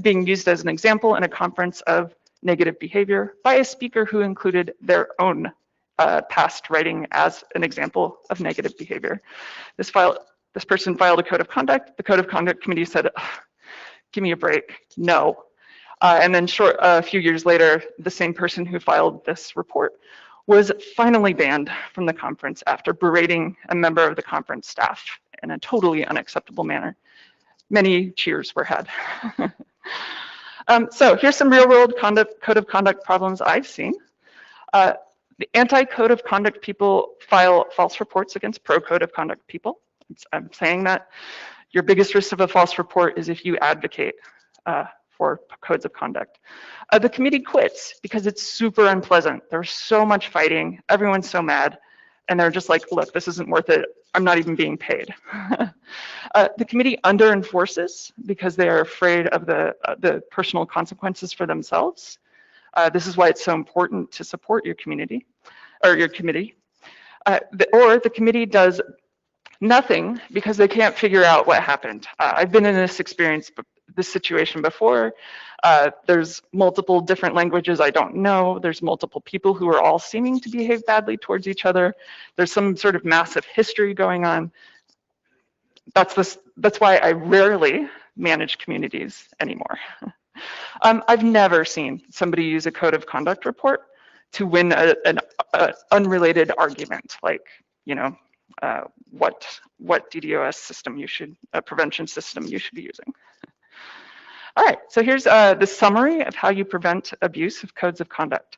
being used as an example in a conference of negative behavior by a speaker who included their own past writing as an example of negative behavior. This person filed a code of conduct. The Code of Conduct Committee said, give me a break, no. And then a few years later, the same person who filed this report was finally banned from the conference after berating a member of the conference staff in a totally unacceptable manner. Many cheers were had. So here's some real world code of conduct problems I've seen. The anti-code of conduct people file false reports against pro-code of conduct people. I'm saying that your biggest risk of a false report is if you advocate for codes of conduct. The committee quits because it's super unpleasant. There's so much fighting, everyone's so mad, and they're just like, look, this isn't worth it. I'm not even being paid. The committee under-enforces because they are afraid of the personal consequences for themselves. This is why it's so important to support your community, or your committee. Or the committee does nothing because they can't figure out what happened. I've been in this situation before. There's multiple different languages I don't know. There's multiple people who are all seeming to behave badly towards each other. There's some sort of massive history going on. That's why I rarely manage communities anymore. I've never seen somebody use a code of conduct report to win an unrelated argument, like, you know, what DDoS system prevention system you should be using. All right, so here's the summary of how you prevent abuse of codes of conduct.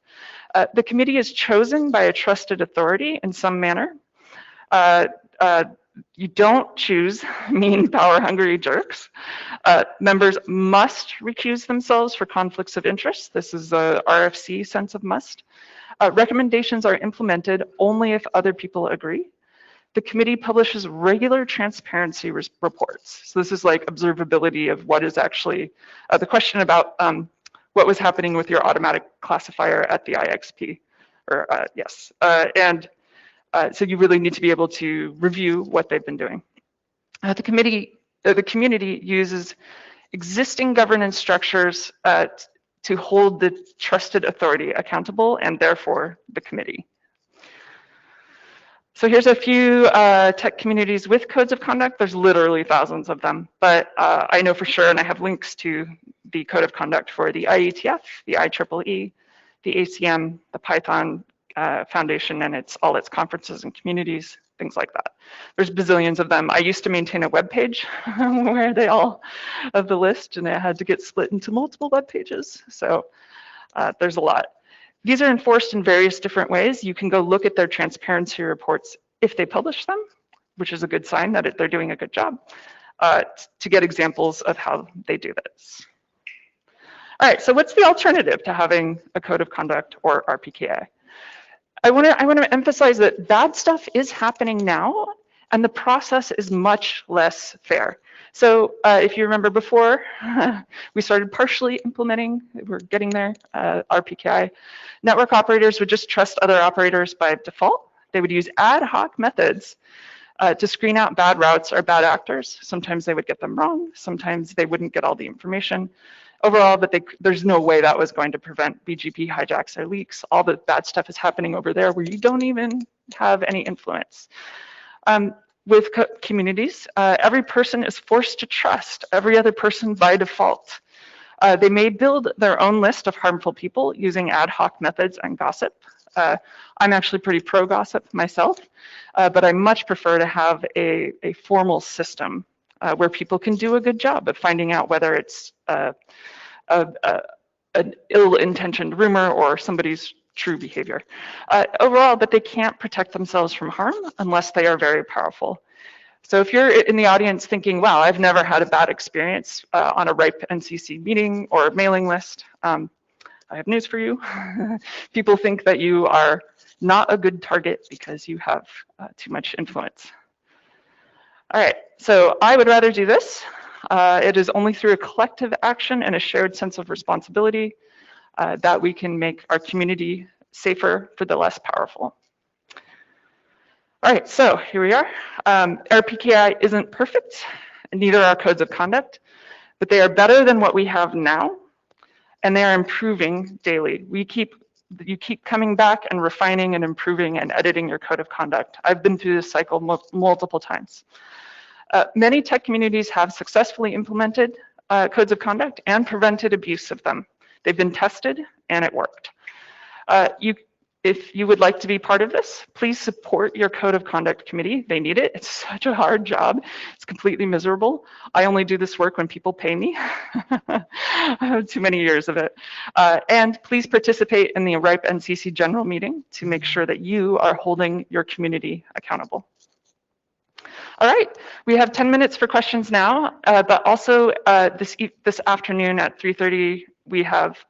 The committee is chosen by a trusted authority in some manner. You don't choose mean, power-hungry jerks. Members must recuse themselves for conflicts of interest. This is the RFC sense of must. Recommendations are implemented only if other people agree. The committee publishes regular transparency reports. So this is like observability of what is actually, the question about what was happening with your automatic classifier at the IXP, or yes. So you really need to be able to review what they've been doing. The community uses existing governance structures to hold the trusted authority accountable, and therefore the committee. So here's a few tech communities with codes of conduct. There's literally thousands of them, but I know for sure, and I have links to the code of conduct for the IETF, the IEEE, the ACM, the Python Foundation, and all its conferences and communities, things like that. There's bazillions of them. I used to maintain a web page where they all of the list, and it had to get split into multiple web pages. So there's a lot. These are enforced in various different ways. You can go look at their transparency reports if they publish them, which is a good sign that they're doing a good job, to get examples of how they do this. All right, so what's the alternative to having a code of conduct or RPKI? I want to emphasize that bad stuff is happening now, and the process is much less fair. So if you remember before, we started partially implementing, we're getting there, RPKI. Network operators would just trust other operators by default. They would use ad hoc methods to screen out bad routes or bad actors. Sometimes they would get them wrong. Sometimes they wouldn't get all the information. Overall, but there's no way that was going to prevent BGP hijacks or leaks. All the bad stuff is happening over there where you don't even have any influence. With communities, every person is forced to trust every other person by default. They may build their own list of harmful people using ad hoc methods and gossip. I'm actually pretty pro-gossip myself, but I much prefer to have a formal system where people can do a good job of finding out whether it's an ill-intentioned rumor or somebody's true behavior. Overall, but they can't protect themselves from harm unless they are very powerful. So if you're in the audience thinking, wow, I've never had a bad experience on a RIPE NCC meeting or mailing list, I have news for you. People think that you are not a good target because you have too much influence. All right, so I would rather do this. It is only through a collective action and a shared sense of responsibility that we can make our community safer for the less powerful. All right, so here we are. Our PKI isn't perfect, and neither are codes of conduct, but they are better than what we have now, and they are improving daily. You keep coming back and refining and improving and editing your code of conduct. I've been through this cycle multiple times. Many tech communities have successfully implemented codes of conduct and prevented abuse of them. They've been tested and it worked. If you would like to be part of this, please support your code of conduct committee. They need it. It's such a hard job. It's completely miserable. I only do this work when people pay me. I have too many years of it. And please participate in the RIPE NCC general meeting to make sure that you are holding your community accountable. All right, we have 10 minutes for questions now, but also this afternoon at 3:30, we have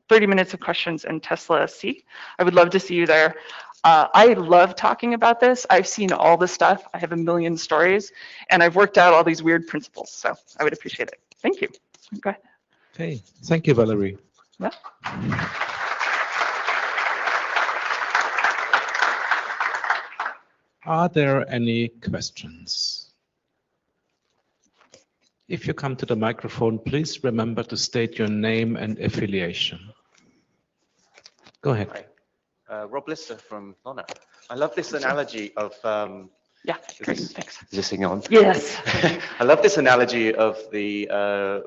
30 minutes of questions in Tesla C. I would love to see you there. I love talking about this. I've seen all the stuff. I have a million stories, and I've worked out all these weird principles, so I would appreciate it. Thank you. Go ahead. Okay, thank you, Valerie. Yeah. Are there any questions? If you come to the microphone, please remember to state your name and affiliation. Go ahead. Hi. Rob Lister from PSNC. I love this analogy of yeah, great, thanks. Is this thing on? Yes. I love this analogy of the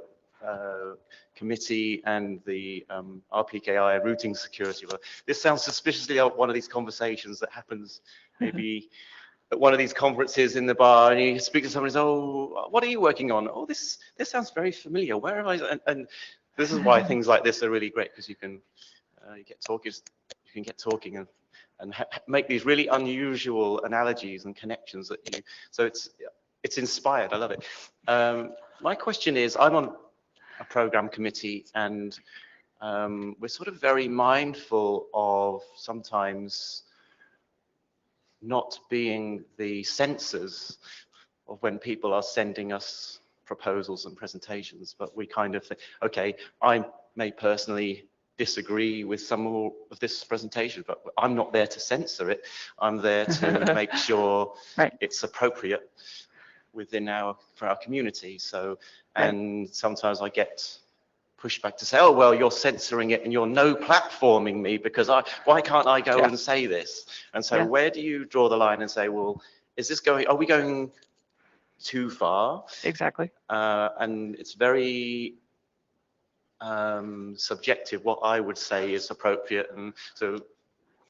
committee and the RPKI routing security. Well, this sounds suspiciously like one of these conversations that happens maybe at one of these conferences in the bar, and you speak to someone and says, oh, what are you working on? Oh, this sounds very familiar. Where have I? And this is why things like this are really great, because you can get talking and make these really unusual analogies and connections that you. So it's inspired. I love it. My question is, I'm on a program committee, and we're sort of very mindful of sometimes not being the censors of when people are sending us proposals and presentations, but we kind of think, okay, I may personally disagree with some of this presentation, but I'm not there to censor it. I'm there to make sure it's appropriate within for our community. So, and sometimes I get pushback to say, oh, well, you're censoring it and you're no platforming me because why can't I go and say this? And so where do you draw the line and say, well, are we going too far? Exactly. And it's very subjective what I would say is appropriate. And so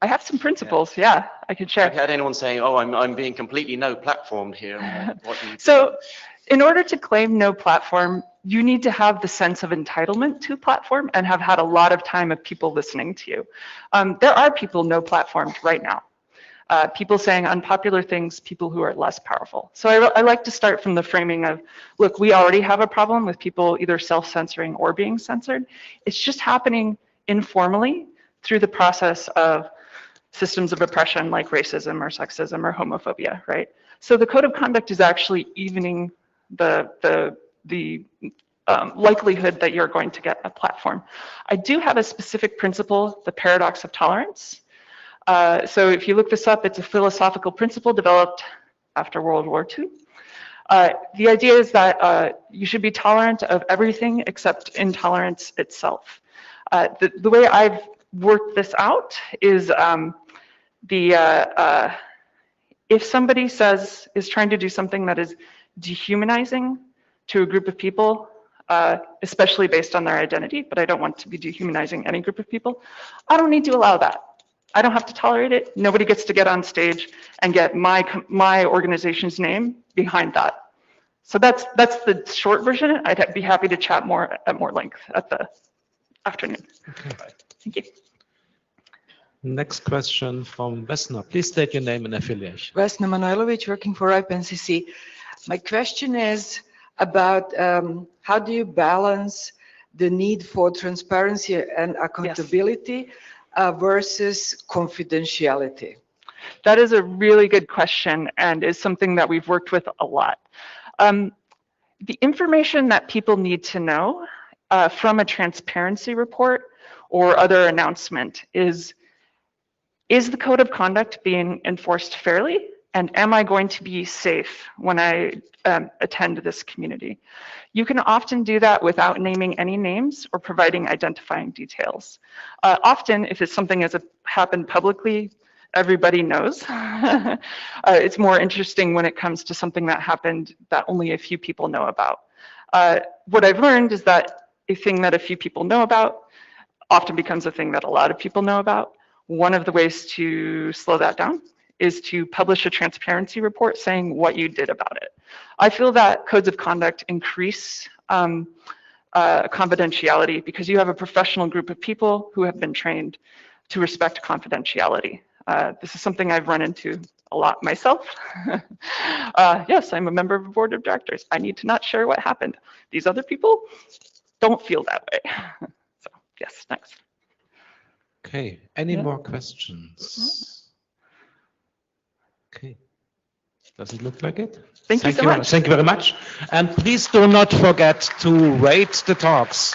I have some principles, yeah, I can share. I've had anyone saying, oh, I'm being completely no platformed here. So in order to claim no platform, you need to have the sense of entitlement to platform and have had a lot of time of people listening to you. There are people no platformed right now. People saying unpopular things, people who are less powerful. So I like to start from the framing of, look, we already have a problem with people either self-censoring or being censored. It's just happening informally through the process of systems of oppression like racism or sexism or homophobia, right? So the code of conduct is actually evening the likelihood that you're going to get a platform. I do have a specific principle, the paradox of tolerance. So if you look this up, it's a philosophical principle developed after World War II. The idea is that you should be tolerant of everything except intolerance itself. The way I've worked this out is if somebody is trying to do something that is dehumanizing to a group of people, especially based on their identity, but I don't want to be dehumanizing any group of people, I don't need to allow that. I don't have to tolerate it. Nobody gets to get on stage and get my organization's name behind that. So that's the short version. I'd be happy to chat at more length at the afternoon. Okay. Thank you. Next question from Vesna. Please state your name and affiliation. Vesna Manojlovic, working for IPNCC. My question is about how do you balance the need for transparency and accountability versus confidentiality? That is a really good question and is something that we've worked with a lot. The information that people need to know from a transparency report or other announcement is the code of conduct being enforced fairly? And am I going to be safe when I attend this community? You can often do that without naming any names or providing identifying details. Often, if it's something that's happened publicly, everybody knows. It's more interesting when it comes to something that happened that only a few people know about. What I've learned is that a thing that a few people know about often becomes a thing that a lot of people know about. One of the ways to slow that down is to publish a transparency report saying what you did about it. I feel that codes of conduct increase confidentiality because you have a professional group of people who have been trained to respect confidentiality. This is something I've run into a lot myself. Yes, I'm a member of a board of directors. I need to not share what happened. These other people don't feel that way. So yes, next. Okay, any more questions? Okay, does it look like it? Thank you so much. Thank you very much. And please do not forget to rate the talks.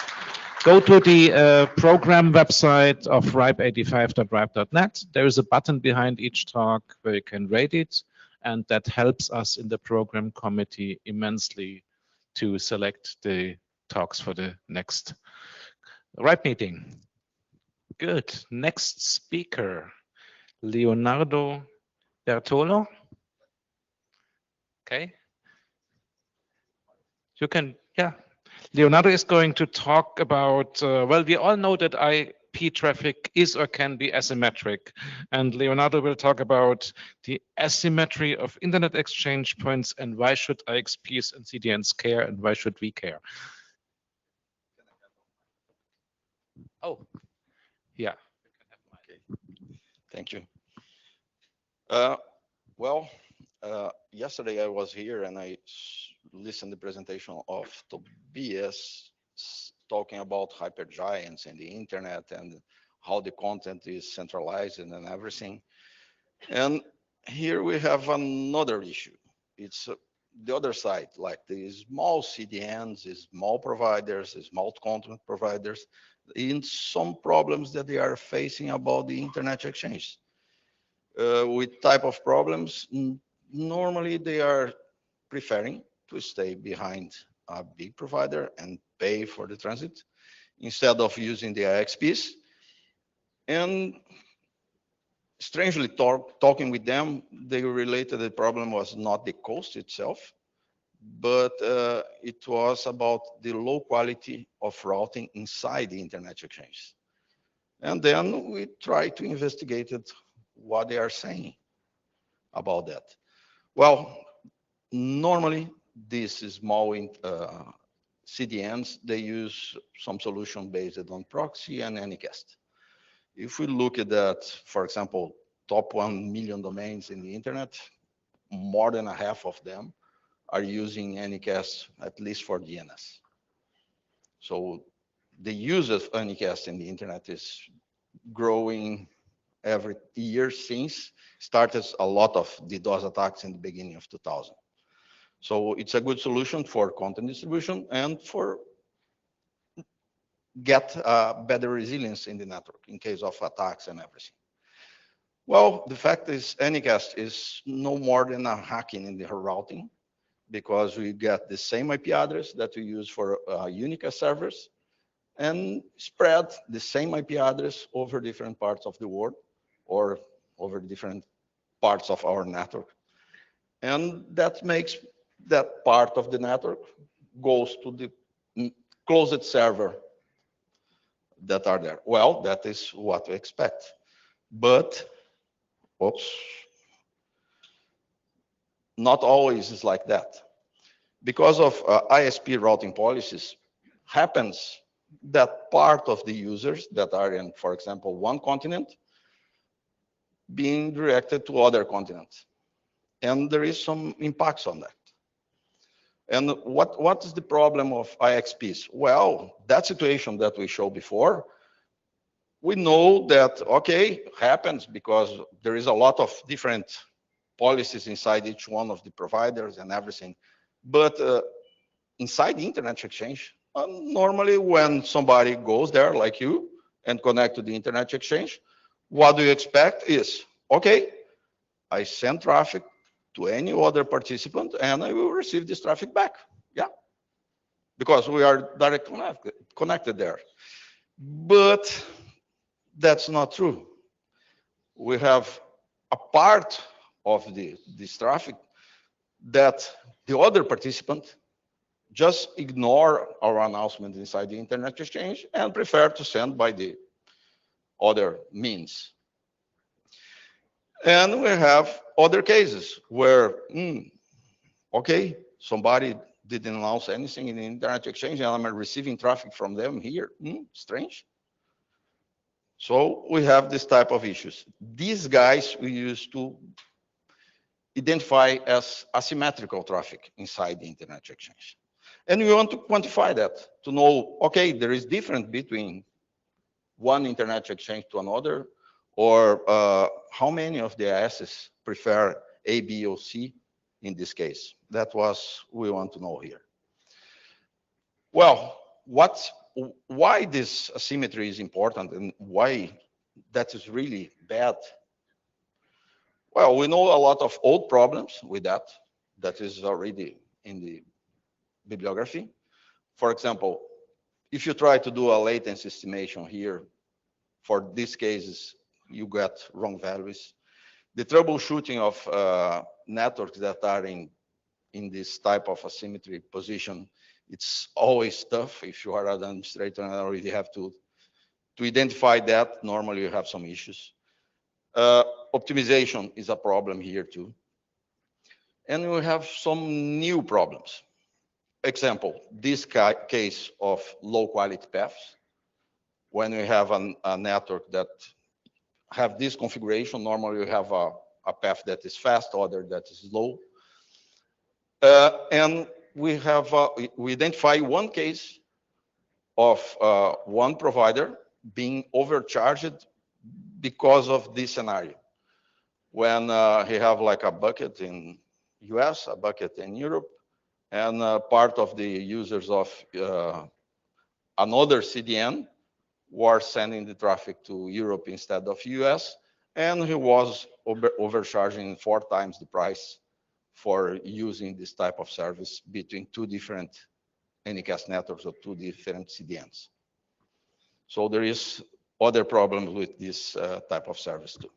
Go to the program website of ripe85.ripe.net. There is a button behind each talk where you can rate it, and that helps us in the program committee immensely to select the talks for the next RIPE meeting. Good. Next speaker, Leandro Bertholdo. Okay. You can, yeah. Leandro is going to talk about, well, we all know that IP traffic is or can be asymmetric. And Leandro will talk about the asymmetry of internet exchange points and why should IXPs and CDNs care and why should we care. Oh, yeah. Okay. Thank you. Yesterday I was here and I listened to the presentation of Tobias talking about hypergiants and the internet and how the content is centralized and everything. And here we have another issue. It's the other side, like the small CDNs, the small providers, the small content providers, in some problems that they are facing about the internet exchange. With type of problems, normally they are preferring to stay behind a big provider and pay for the transit instead of using the IXPs. And strangely, talking with them, they related the problem was not the cost itself, but it was about the low quality of routing inside the internet exchange. And then we try to investigate what they are saying about that. Well, normally these small CDNs, they use some solution based on proxy and Anycast. If we look at that, for example, top 1 million domains in the internet, more than a half of them are using Anycast, at least for DNS. So the use of Anycast in the internet is growing every year since started a lot of DDoS attacks in the beginning of 2000. So it's a good solution for content distribution and for get better resilience in the network in case of attacks and everything. Well, the fact is Anycast is no more than a hacking in the routing because we get the same IP address that we use for Unicast servers and spread the same IP address over different parts of the world or over different parts of our network. And that makes that part of the network goes to the closed server that are there. Well, that is what we expect. But, oops, not always is like that. Because of ISP routing policies, happens that part of the users that are in, for example, one continent being directed to other continents. And there is some impacts on that. And what is the problem of IXPs? Well, that situation that we showed before, we know that, okay, happens because there is a lot of different policies inside each one of the providers and everything. But inside the Internet Exchange, normally when somebody goes there like you and connect to the Internet Exchange, what do you expect is, okay, I send traffic to any other participant and I will receive this traffic back. Yeah, because we are directly connected there. But that's not true. We have a part of this traffic that the other participant just ignore our announcement inside the Internet Exchange and prefer to send by the other means. And we have other cases where, okay, somebody didn't announce anything in the Internet Exchange and I'm receiving traffic from them here. Strange. So we have this type of issues. These guys we use to identify as asymmetrical traffic inside the Internet Exchange. And we want to quantify that to know, okay, there is difference between one Internet Exchange to another, or how many of the ISs prefer A, B, or C in this case. That was we want to know here. Well, why this asymmetry is important and why that is really bad? Well, we know a lot of old problems with that. That is already in the bibliography. For example, if you try to do a latency estimation here, for these cases, you get wrong values. The troubleshooting of networks that are in this type of asymmetry position, it's always tough. If you are an administrator and already have to identify that, normally you have some issues. Optimization is a problem here too. And we have some new problems. Example, this case of low quality paths. When we have a network that have this configuration, normally we have a path that is fast, other that is slow. And we identify one case of one provider being overcharged because of this scenario. When he have like a bucket in US, a bucket in Europe, and part of the users of another CDN were sending the traffic to Europe instead of US, and he was overcharging 4 times the price for using this type of service between 2 different Anycast networks or 2 different CDNs. So there is other problems with this type of service too.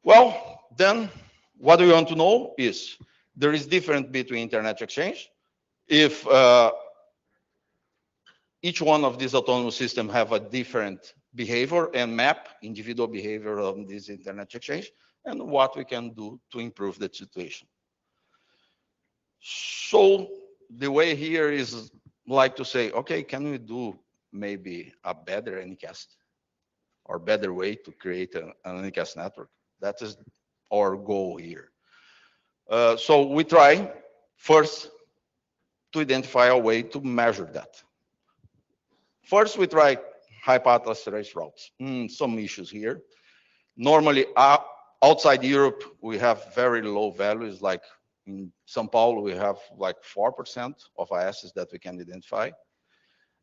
Well, then what we want to know is there is difference between Internet Exchange. If each one of these autonomous systems have a different behavior and map individual behavior on this Internet Exchange, and what we can do to improve that situation. So the way here is like to say, okay, can we do maybe a better Anycast or better way to create an Anycast network? That is our goal here. So we try first to identify a way to measure that. First, we try hyperparameter trace routes. Some issues here. Normally, outside Europe, we have very low values. Like in São Paulo, we have like 4% of ISs that we can identify.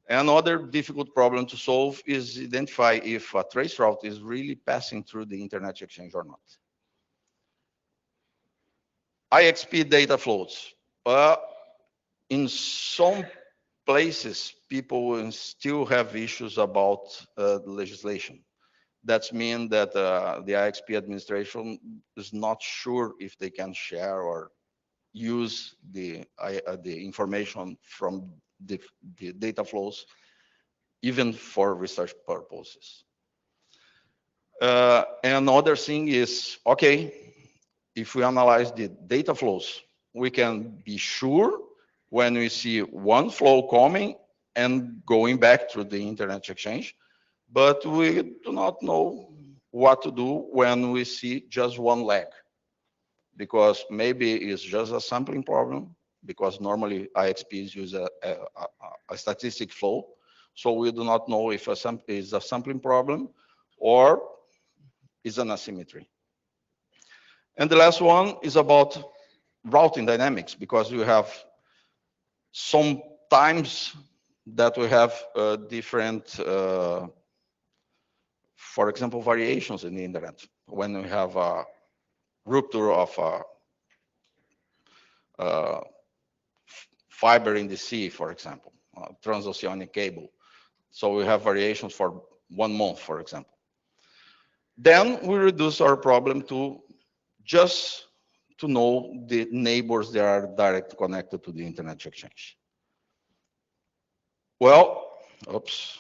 Another difficult problem to solve is identify if a trace route is really passing through the Internet Exchange or not. IXP data flows. In some places, people will still have issues about the legislation. That means that the IXP administration is not sure if they can share or use the information from the data flows, even for research purposes. Another thing is, okay, if we analyze the data flows, we can be sure when we see one flow coming and going back through the Internet Exchange, but we do not know what to do when we see just one leg, because maybe it's just a sampling problem, because normally IXPs use a statistic flow. So we do not know if it's a sampling problem or is an asymmetry. And the last one is about routing dynamics, because you have some times that we have different, for example, variations in the internet. When we have a rupture of a fiber in the sea, for example, a transoceanic cable. So we have variations for 1 month, for example. Then we reduce our problem to just to know the neighbors that are directly connected to the internet exchange. Well, oops.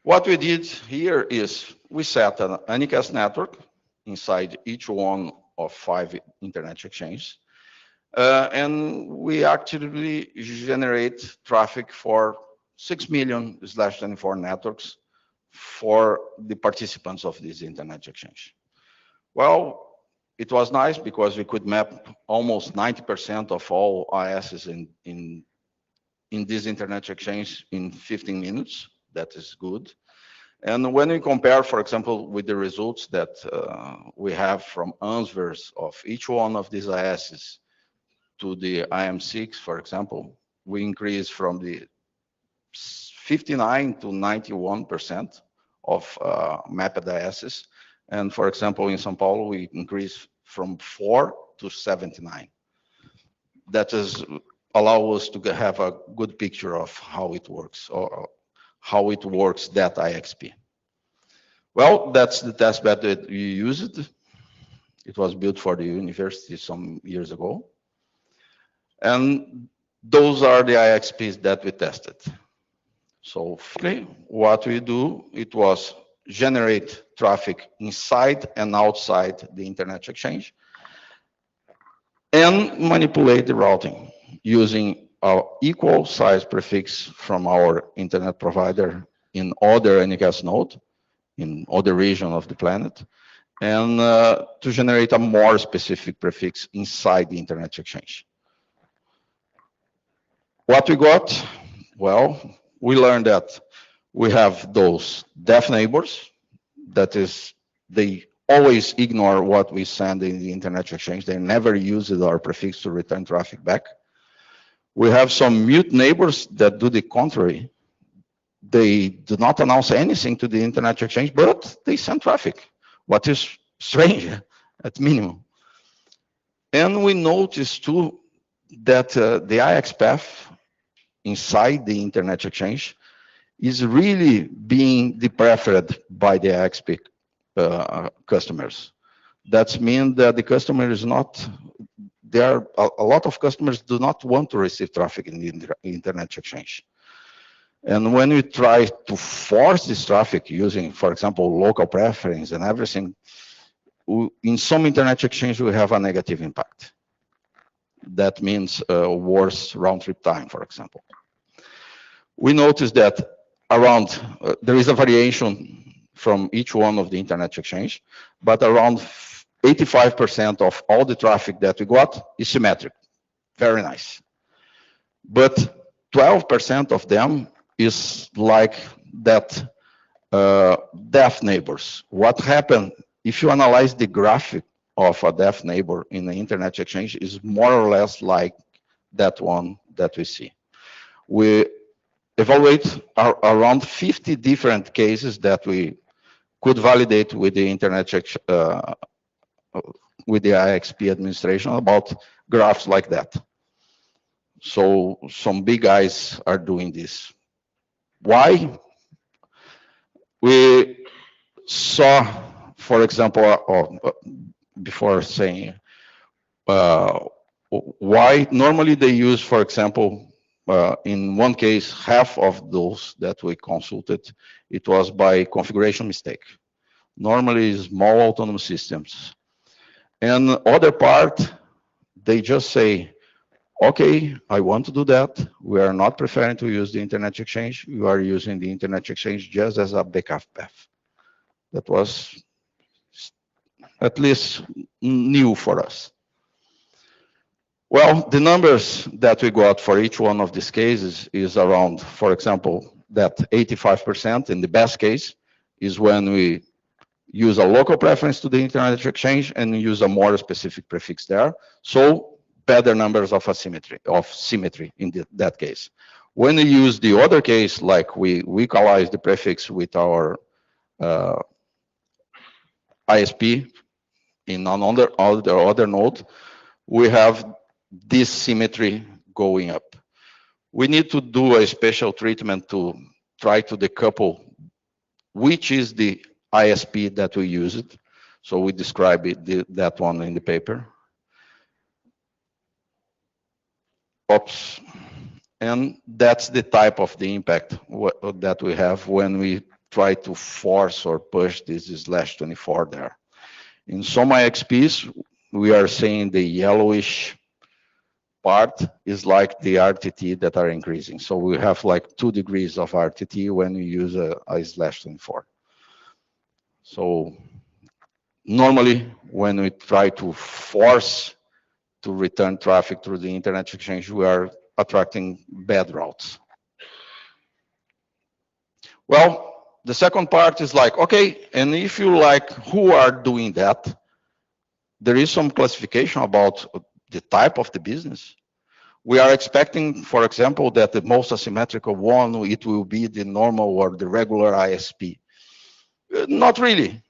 What we did here is we set an unicast network inside each one of 5 internet exchanges. And we actively generate traffic for 6 million/24 networks for the participants of this internet exchange. Well, it was nice because we could map almost 90% of all ISs in this internet exchange in 15 minutes. That is good. And when we compare, for example, with the results that we have from answers of each one of these ISs to the IM6, for example, we increase from the 59 to 91% of mapped ISs. And for example, in São Paulo, we increase from 4 to 79. That is allow us to have a good picture of how it works, or how it works, that IXP. Well, that's the testbed that we used. It was built for the university some years ago. And those are the IXPs that we tested. So what we do, it was generate traffic inside and outside the internet exchange and manipulate the routing using our equal size prefix from our internet provider in other unicast node, in other region of the planet, and to generate a more specific prefix inside the internet exchange. What we got? Well, we learned that we have those deaf neighbors, that is, they always ignore what we send in the internet exchange. They never use our prefix to return traffic back. We have some mute neighbors that do the contrary. They do not announce anything to the internet exchange, but they send traffic, what is strange at minimum. And we noticed too that the IX path inside the internet exchange is really being preferred by the IXP customers. That means that the customer is not, there are a lot of customers do not want to receive traffic in the internet exchange. And when we try to force this traffic using, for example, local preference and everything, in some internet exchange, we have a negative impact. That means worse round trip time, for example. We noticed that around, there is a variation from each one of the internet exchange, but around 85% of all the traffic that we got is symmetric. Very nice. But 12% of them is like that deaf neighbors. What happened, if you analyze the graphic of a deaf neighbor in the internet exchange, is more or less like that one that we see. We evaluate around 50 different cases that we could validate with the internet with the IXP administration about graphs like that. So some big guys are doing this. Why? We saw, for example, before saying why normally they use, for example, in one case, half of those that we consulted, it was by configuration mistake. Normally small autonomous systems. And other part, they just say, Okay, I want to do that. We are not preferring to use the internet exchange. We are using the internet exchange just as a backup path. That was at least new for us. Well, the numbers that we got for each one of these cases is around, for example, that 85% in the best case is when we use a local preference to the internet exchange and use a more specific prefix there. So better numbers of symmetry in that case. When we use the other case, like we equalize the prefix with our ISP in another other node, we have this symmetry going up. We need to do a special treatment to try to decouple which is the ISP that we used. So we describe it, that one in the paper. Oops. And that's the type of the impact that we have when we try to force or push this /24 there. In some IXPs, we are seeing the yellowish part is like the RTT that are increasing. So we have like 2 degrees of RTT when we use a /24. So normally when we try to force to return traffic through the internet exchange, we are attracting bad routes. Well, the second part is like, okay, and if you like who are doing that, there is some classification about the type of the business. We are expecting, for example, that the most asymmetrical one, it will be the normal or the regular ISP. Not really.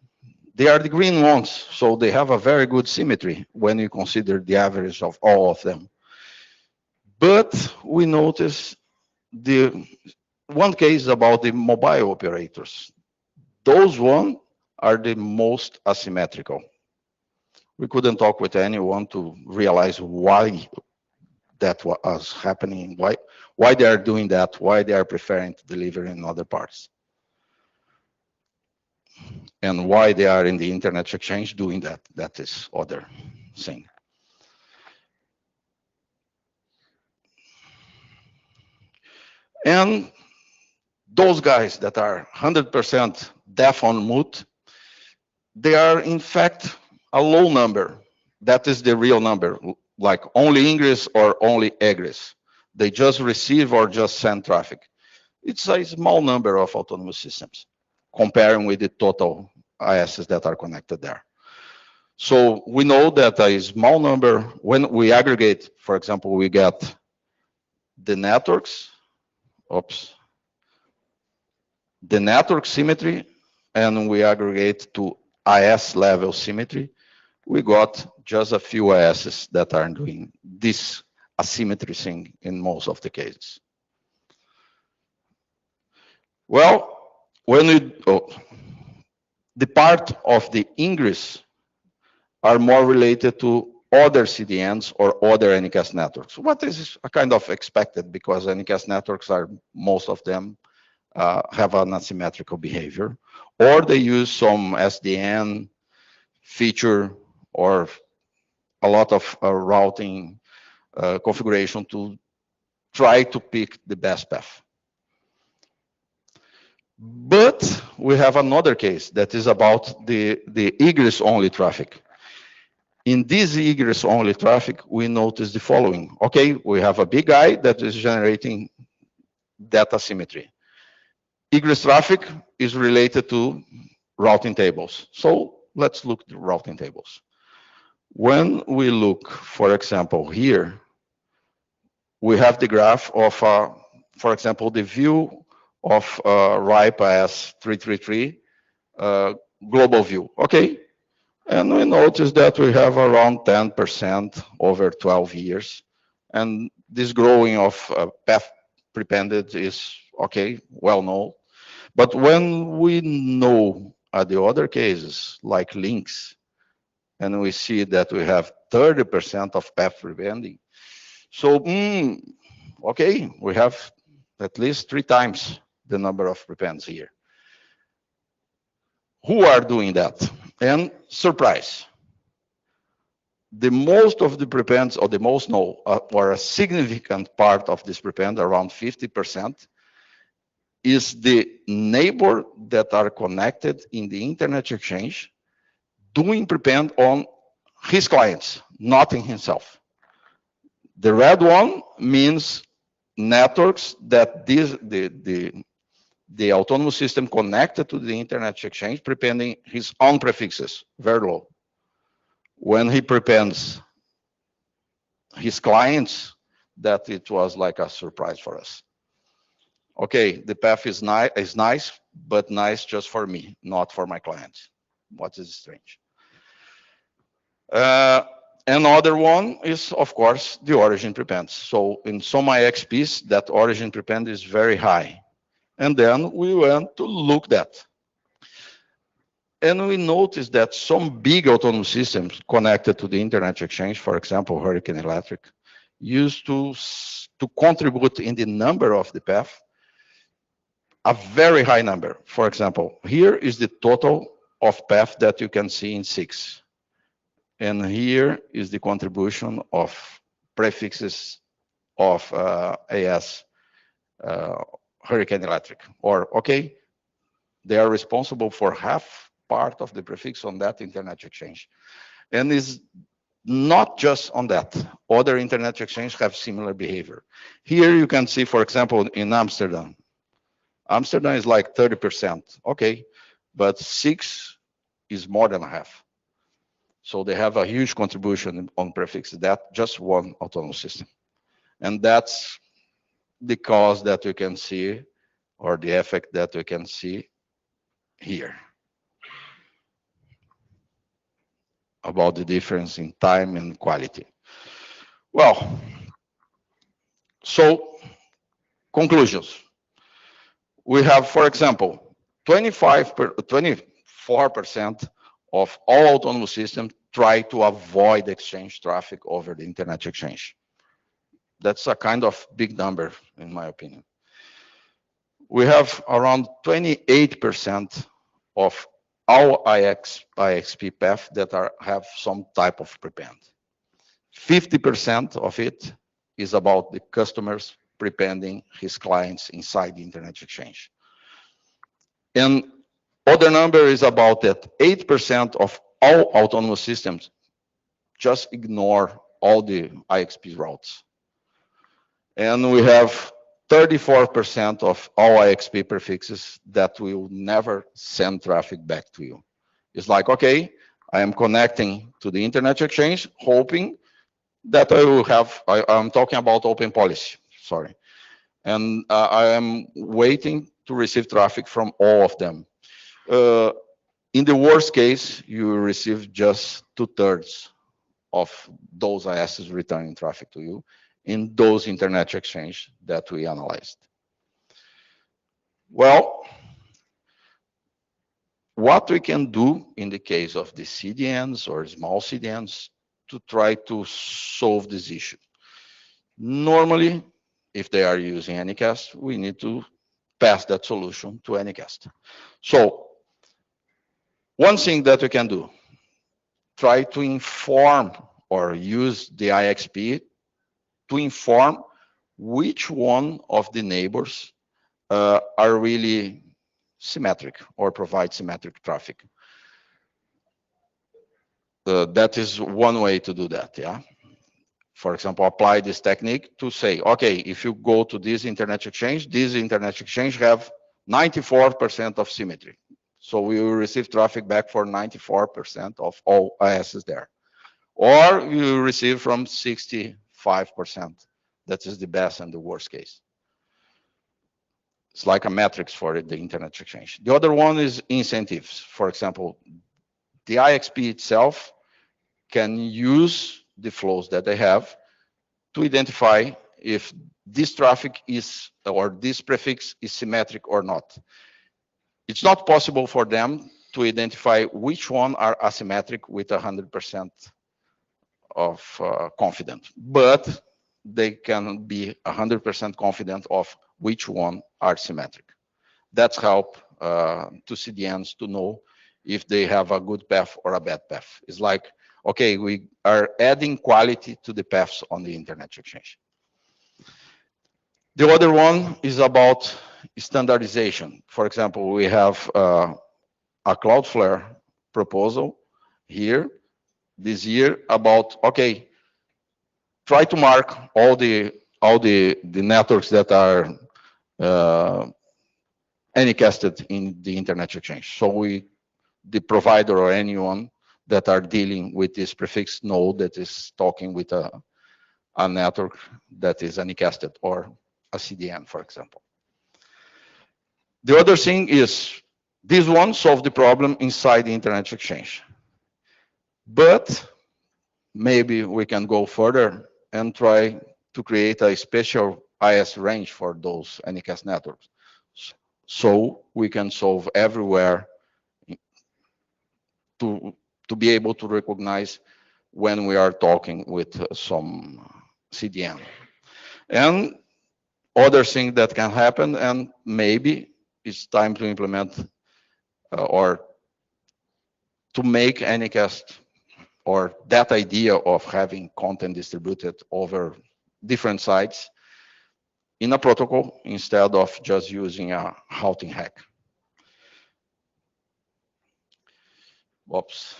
They are the green ones, so they have a very good symmetry when you consider the average of all of them. But we notice the one case about the mobile operators. Those one are the most asymmetrical. We couldn't talk with anyone to realize why that was happening, why they are doing that, why they are preferring to deliver in other parts, and why they are in the internet exchange doing that. That is other thing. And those guys that are 100% deaf on mute, they are in fact a low number. That is the real number, like only ingress or only egress. They just receive or just send traffic. It's a small number of autonomous systems comparing with the total ISs that are connected there. So we know that a small number, when we aggregate, for example, we get the networks, the network symmetry, and we aggregate to IS level symmetry, we got just a few ISs that are doing this asymmetry thing in most of the cases. Well, when we, the part of the ingress are more related to other CDNs or other NCAS networks. What is a kind of expected because NCAS networks are, most of them have an asymmetrical behavior, or they use some SDN feature or a lot of routing configuration to try to pick the best path. But we have another case that is about the egress only traffic. In this egress only traffic, we notice the following. Okay, we have a big guy that is generating data symmetry. Egress traffic is related to routing tables. So let's look at the routing tables. When we look, for example, here, we have the graph of, for example, the view of RIPE as 333 global view. Okay, and we notice that we have around 10% over 12 years. And this growing of path prepended is, okay, well known. But when we know the other cases, like links, and we see that we have 30% of path prepending, so, okay, we have at least 3 times the number of prepends here. Who are doing that? And surprise, the most of the prepends, or the most no, or a significant part of this prepend, around 50%, is the neighbor that are connected in the internet exchange doing prepend on his clients, not in himself. The red one means networks that the autonomous system connected to the internet exchange prepending his own prefixes, very low. When he prepends his clients, that it was like a surprise for us. Okay, the path is nice, but nice just for me, not for my clients. What is strange? Another one is, of course, the origin prepend. So in some IXPs, that origin prepend is very high. And then we went to look that. And we noticed that some big autonomous systems connected to the internet exchange, for example, Hurricane Electric, used to contribute in the number of the path, a very high number. For example, here is the total of path that you can see in DE-CIX. And here is the contribution of prefixes of AS Hurricane Electric. Or, okay, they are responsible for half part of the prefix on that internet exchange. And is not just on that. Other internet exchanges have similar behavior. Here you can see, for example, in Amsterdam. Amsterdam is like 30%, okay, but DE-CIX is more than half. So they have a huge contribution on prefixes, that just one autonomous system. And that's the cause that you can see, or the effect that you can see here, about the difference in time and quality. Well, so conclusions. We have, for example, 24% of all autonomous systems try to avoid exchange traffic over the internet exchange. That's a kind of big number, in my opinion. We have around 28% of all IXP paths that have some type of prepend. 50% of it is about the customers prepending his clients inside the internet exchange. And other number is about that 8% of all autonomous systems just ignore all the IXP routes. And we have 34% of all IXP prefixes that will never send traffic back to you. It's like, okay, I am connecting to the internet exchange, hoping that I will have, I'm talking about open policy, sorry. And I am waiting to receive traffic from all of them. In the worst case, you will receive just 2/3 of those ISs returning traffic to you in those internet exchange that we analyzed. Well, what we can do in the case of the CDNs or small CDNs to try to solve this issue. Normally, if they are using Anycast, we need to pass that solution to Anycast. So one thing that we can do, try to inform or use the IXP to inform which one of the neighbors are really symmetric or provide symmetric traffic. That is one way to do that, yeah? For example, apply this technique to say, okay, if you go to this internet exchange have 94% of symmetry. So we will receive traffic back for 94% of all ISs there. Or you will receive from 65%. That is the best and the worst case. It's like a matrix for the internet exchange. The other one is incentives. For example, the IXP itself can use the flows that they have to identify if this traffic is, or this prefix is symmetric or not. It's not possible for them to identify which one are asymmetric with 100% of confidence, but they can be 100% confident of which one are symmetric. That's help to CDNs to know if they have a good path or a bad path. It's like, okay, we are adding quality to the paths on the internet exchange. The other one is about standardization. For example, we have a Cloudflare proposal here this year about, okay, try to mark all the networks that are anycasted in the internet exchange. So the provider or anyone that are dealing with this prefix node that is talking with a network that is anycasted or a CDN, for example. The other thing is this one solves the problem inside the internet exchange. But maybe we can go further and try to create a special IS range for those anycast networks. So we can solve everywhere to be able to recognize when we are talking with some CDN. And other thing that can happen, and maybe it's time to implement or to make anycast or that idea of having content distributed over different sites in a protocol instead of just using a routing hack. Oops,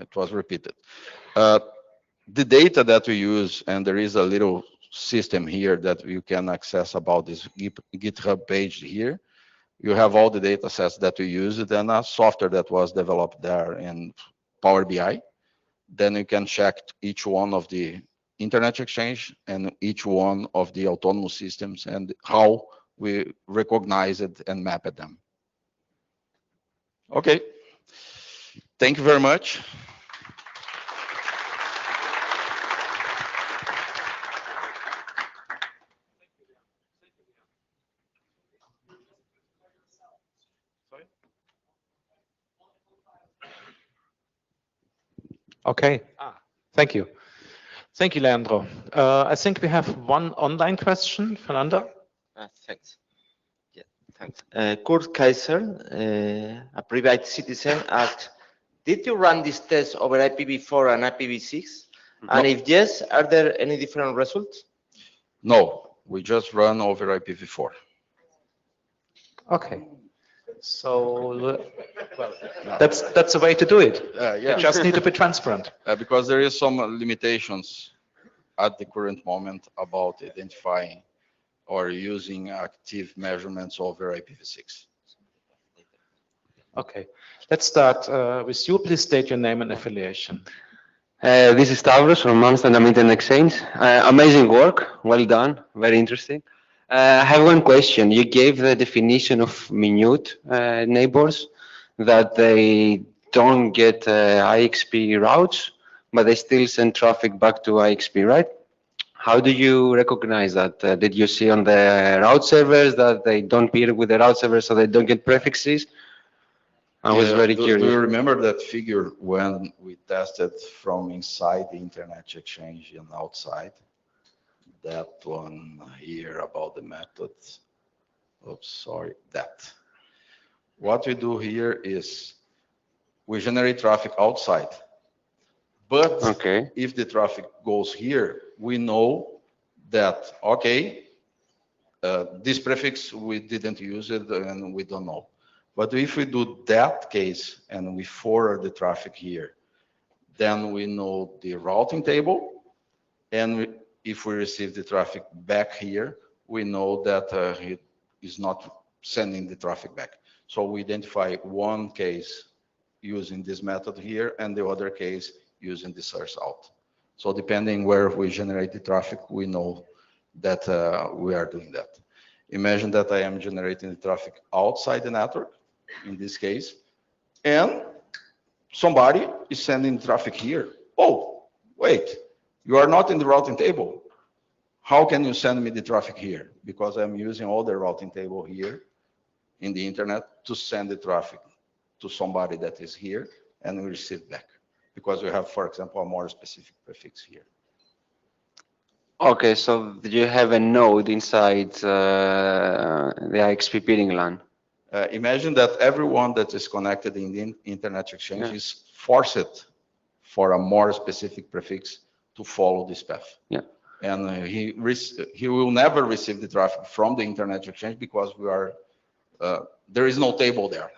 it was repeated. The data that we use, and there is a little system here that you can access about this GitHub page here. You have all the data sets that we use and a software that was developed there in Power BI. Then you can check each one of the internet exchange and each one of the autonomous systems and how we recognize it and map it them. Okay, thank you very much. Okay. Thank you. Thank you, Leandro. I think we have one online question. Fernando? Thanks. Yeah, thanks. Kurt Kaiser, a private citizen, asked, did you run this test over IPv4 and IPv6? And if yes, are there any different results? No, we just run over IPv4. Okay. So well, that's the way to do it. Yeah. You just need to be transparent. Because there is some limitations at the current moment about identifying or using active measurements over IPv6. Okay. Let's start with you. Please state your name and affiliation. This is Stavros from Amsterdam Internet Exchange. Amazing work. Well done. Very interesting. I have one question. You gave the definition of minute neighbors, that they don't get IXP routes, but they still send traffic back to IXP, right? How do you recognize that? Did you see on the route servers that they don't peer with the route servers so they don't get prefixes? I was very curious. Do you remember that figure when we tested from inside the internet exchange and outside? That one here about the methods. Oops, sorry, that. What we do here is we generate traffic outside. But okay, if the traffic goes here, we know that, okay, this prefix, we didn't use it and we don't know. But if we do that case and we forward the traffic here, then we know the routing table, and if we receive the traffic back here, we know that it is not sending the traffic back. So we identify one case using this method here and the other case using the source out. So depending where we generate the traffic, we know that we are doing that. Imagine that I am generating the traffic outside the network, in this case, and somebody is sending traffic here. Oh, wait. You are not in the routing table. How can you send me the traffic here? Because I'm using all the routing table here in the internet to send the traffic to somebody that is here and we receive back. Because we have, for example, a more specific prefix here. Okay, so you have a node inside the IXP peering LAN? Imagine that everyone that is connected in the internet exchange is forced for a more specific prefix to follow this path. Yeah. And he will never receive the traffic from the internet exchange because we are there is no table there.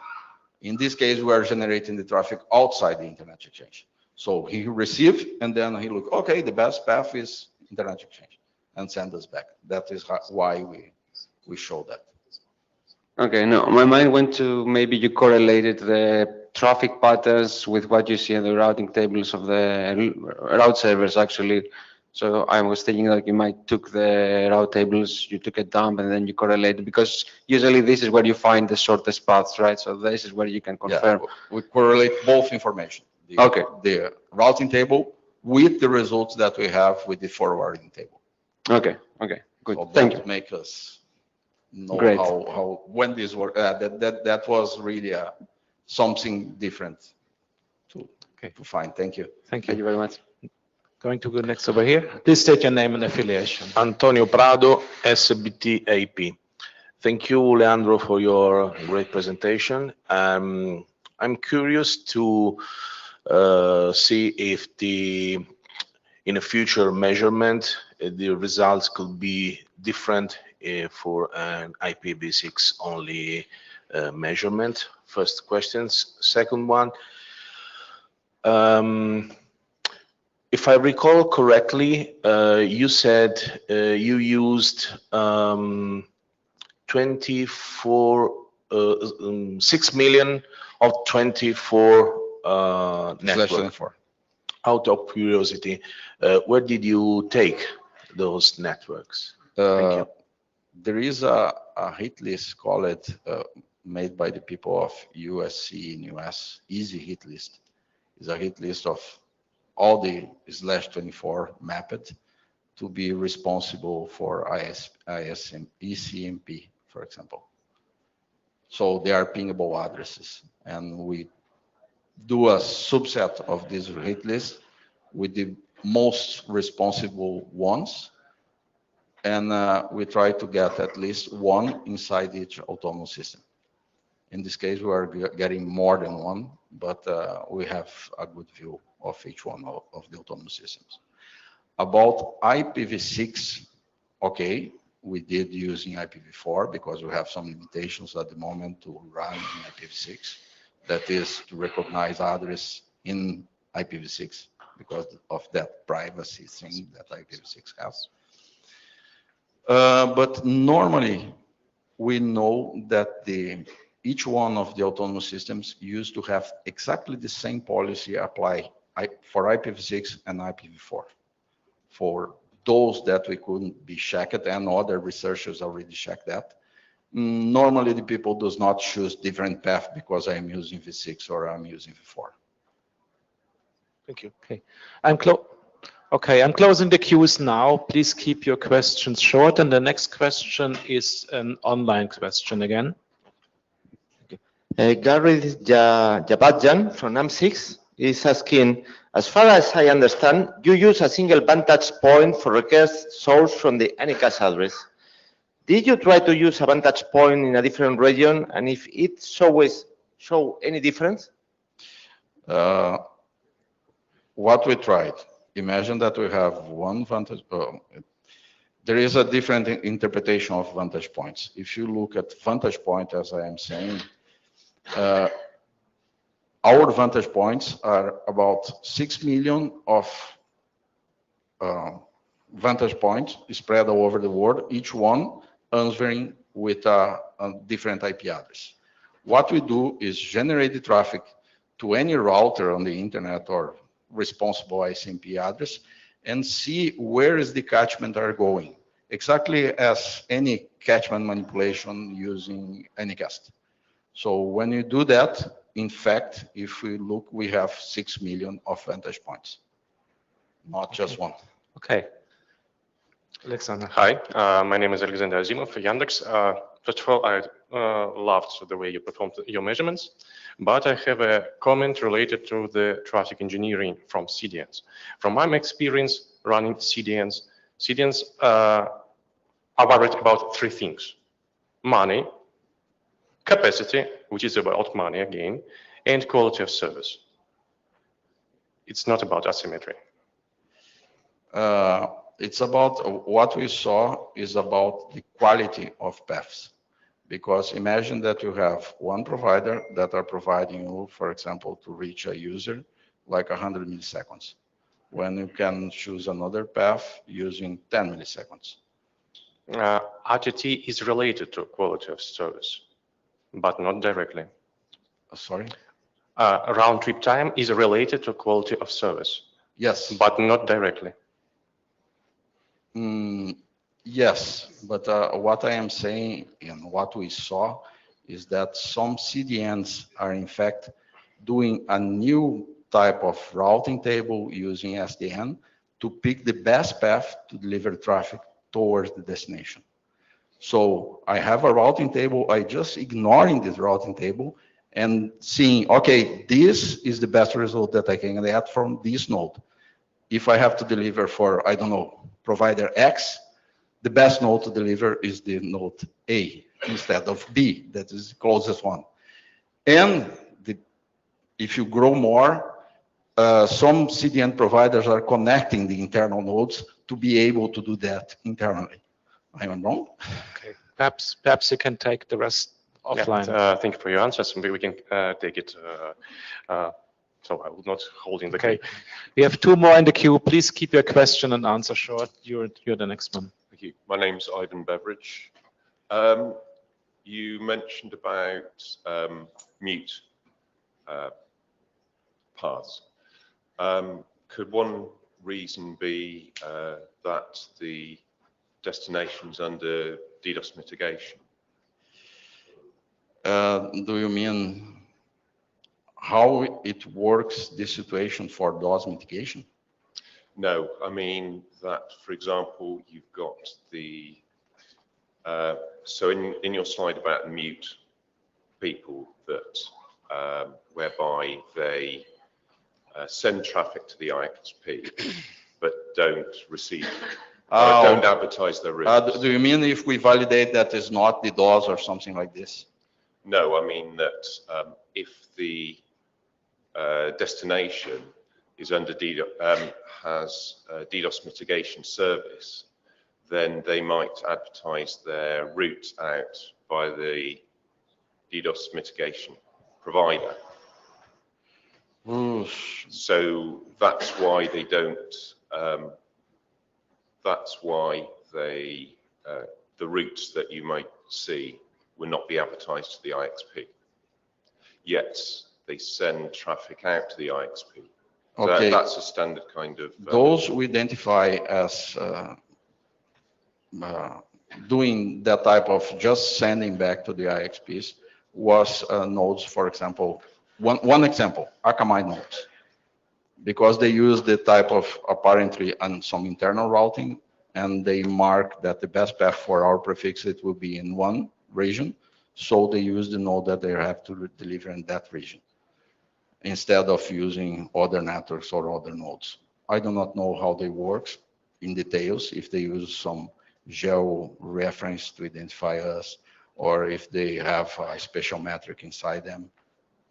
In this case, we are generating the traffic outside the internet exchange. So he receive and then he look, okay, the best path is internet exchange, and send us back. That is why we show that. Okay, no, my mind went to maybe you correlated the traffic patterns with what you see in the routing tables of the route servers actually. So I was thinking like you might took the route tables, you took a dump and then you correlated, because usually this is where you find the shortest paths, right? So this is where you can confirm. Yeah, we correlate both information. The routing table with the results that we have with the forwarding table. Okay, okay, good. So Thank you. Make us know Great. how when this work. That was really something different to find. Thank you. Thank you. Thank you very much. Going to go next over here. Please state your name and affiliation. Antonio Prado, SBT AP. Thank you, Leandro, for your great presentation. I'm curious to see if in a future measurement, the results could be different for an IPv6 only measurement. First questions. Second one, if I recall correctly, you said you used 6 million of 24 networks. Out of curiosity, where did you take those networks? There is a hit list called made by the people of USC in US, easy hit list. It's a hit list of all the /24 mapped to be responsible for ECMP, for example. So they are pingable addresses, and we do a subset of this hit list with the most responsible ones, and we try to get at least one inside each autonomous system. In this case, we are getting more than one, but we have a good view of each one of the autonomous systems. About IPv6, okay, we did using IPv4 because we have some limitations at the moment to run in IPv6. That is to recognize address in IPv6 because of that privacy thing that IPv6 has. But normally, we know that each one of the autonomous systems used to have exactly the same policy apply for IPv6 and IPv4. For those that we couldn't be checked, and other researchers already checked that, normally the people does not choose different path because I am using v6 or I'm using v4. Thank you. Okay, I'm closing the queues now. Please keep your questions short, and the next question is an online question again. Gary Jabadjan from AM6 is asking, as far as I understand, you use a single vantage point for request source from the anycast address. Did you try to use a vantage point in a different region, and if it show any difference? What we tried, imagine that we have one vantage, there is a different interpretation of vantage points. If you look at vantage point, as I am saying, our vantage points are about 6 million of vantage points spread all over the world, each one answering with a different IP address. What we do is generate the traffic to any router on the internet or responsible ICMP address and see where is the catchment are going, exactly as any catchment manipulation using anycast. So when you do that, in fact, if we look, we have 6 million of vantage points, not just one. Okay. Alexander. Hi, my name is Alexander Azimov for Yandex. First of all, I loved the way you performed your measurements, but I have a comment related to the traffic engineering from CDNs. From my experience running CDNs are worried about three things: money, capacity, which is about money again, and quality of service. It's not about asymmetry. It's about what we saw is about the quality of paths. Because imagine that you have one provider that are providing you, for example, to reach a user like 100 milliseconds, when you can choose another path using 10 milliseconds. RTT is related to quality of service, but not directly. Sorry? Round trip time is related to quality of service. Yes. But not directly. Yes, but what I am saying and what we saw is that some CDNs are in fact doing a new type of routing table using SDN to pick the best path to deliver traffic towards the destination. So I have a routing table, I just ignoring this routing table and seeing, okay, this is the best result that I can get from this node. If I have to deliver for, I don't know, provider X, the best node to deliver is the node A instead of B, that is the closest one. And if you grow more, some CDN providers are connecting the internal nodes to be able to do that internally. I am wrong? Okay. Perhaps you can take the rest offline. Yeah, thank you for your answers. We can take it. So I will not hold in the Okay. queue. We have two more in the queue. Please keep your question and answer short. You're the next one. Thank you. My name's Ivan Beveridge. You mentioned about mute paths. Could one reason be that the destination's under DDoS mitigation? Do you mean how it works, this situation for DOS mitigation? No, I mean that, for example, you've got the, so in your slide about mute people that, whereby they send traffic to the IXP, but don't receive, don't advertise their routes. Do you mean if we validate that it's not the DOS or something like this? No, I mean that if the destination is under has a DDoS mitigation service, then they might advertise their route out by the DDoS mitigation provider. So that's why they don't. That's why they the routes that you might see will not be advertised to the IXP. Yet they send traffic out to the IXP. So Okay. that's a standard kind of. Those we identify as doing that type of just sending back to the IXPs was nodes, for example, one example, Akamai nodes, because they use the type of apparently on some internal routing, and they mark that the best path for our prefix it will be in one region, so they use the node that they have to deliver in that region, instead of using other networks or other nodes. I do not know how they work in details, if they use some geo reference to identify us, or if they have a special metric inside them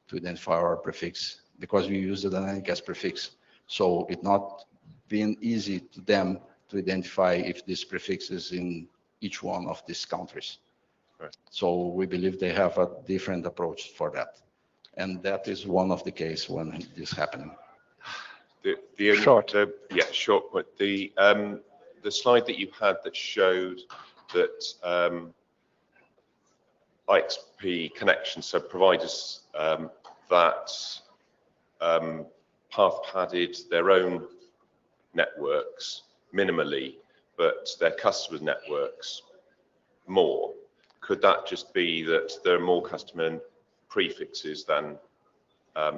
to identify our prefix, because we use the dynamic as prefix. So it's not been easy to them to identify if this prefix is in each one of these countries. Right. So we believe they have a different approach for that. And that is one of the cases when this is happening. Short. Short. But the slide that you had that showed that IXP connections, so providers that path padded their own networks minimally, but their customer networks more. Could that just be that there are more customer prefixes than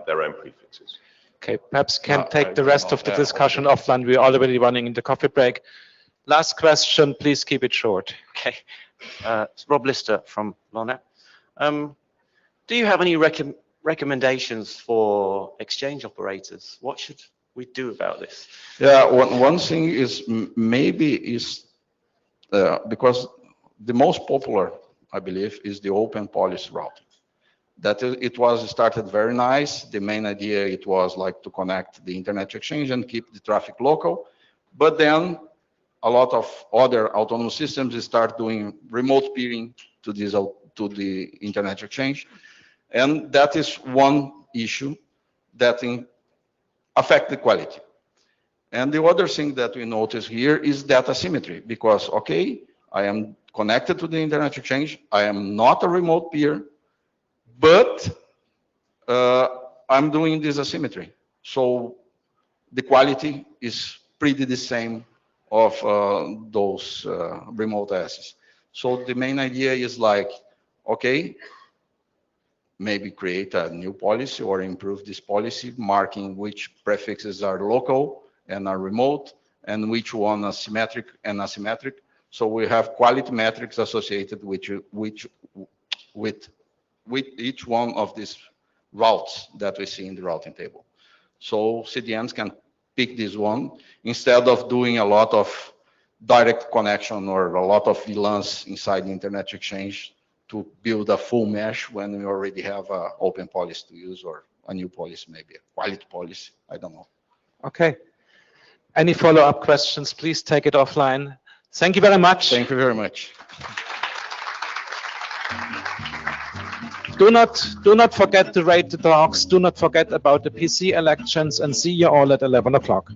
their own prefixes? Okay, perhaps can take the rest of the discussion offline. We're already running into coffee break. Last question, please keep it short. Okay, it's Rob Lister from Lonet. Do you have any recommendations for exchange operators? What should we do about this? Yeah, one thing is maybe is because the most popular, I believe, is the open policy routing. that it was started very nice. The main idea, it was like to connect the internet exchange and keep the traffic local. But then a lot of other autonomous systems start doing remote peering to the internet exchange. And that is one issue that affect the quality. And the other thing that we notice here is data asymmetry, because, okay, I am connected to the internet exchange, I am not a remote peer, but I'm doing this asymmetry. So the quality is pretty the same of those remote access. So the main idea is like, okay, maybe create a new policy or improve this policy, marking which prefixes are local and are remote, and which one are symmetric and asymmetric. So we have quality metrics associated with each one of these routes that we see in the routing table. So CDNs can pick this one instead of doing a lot of direct connection or a lot of VLANs inside the internet exchange to build a full mesh when we already have an open policy to use, or a new policy, maybe a quality policy, I don't know. Okay. Any follow-up questions, please take it offline. Thank you very much. Thank you very much. Do not forget to rate the talks. Do not forget about the PC elections, and see you all at 11 o'clock.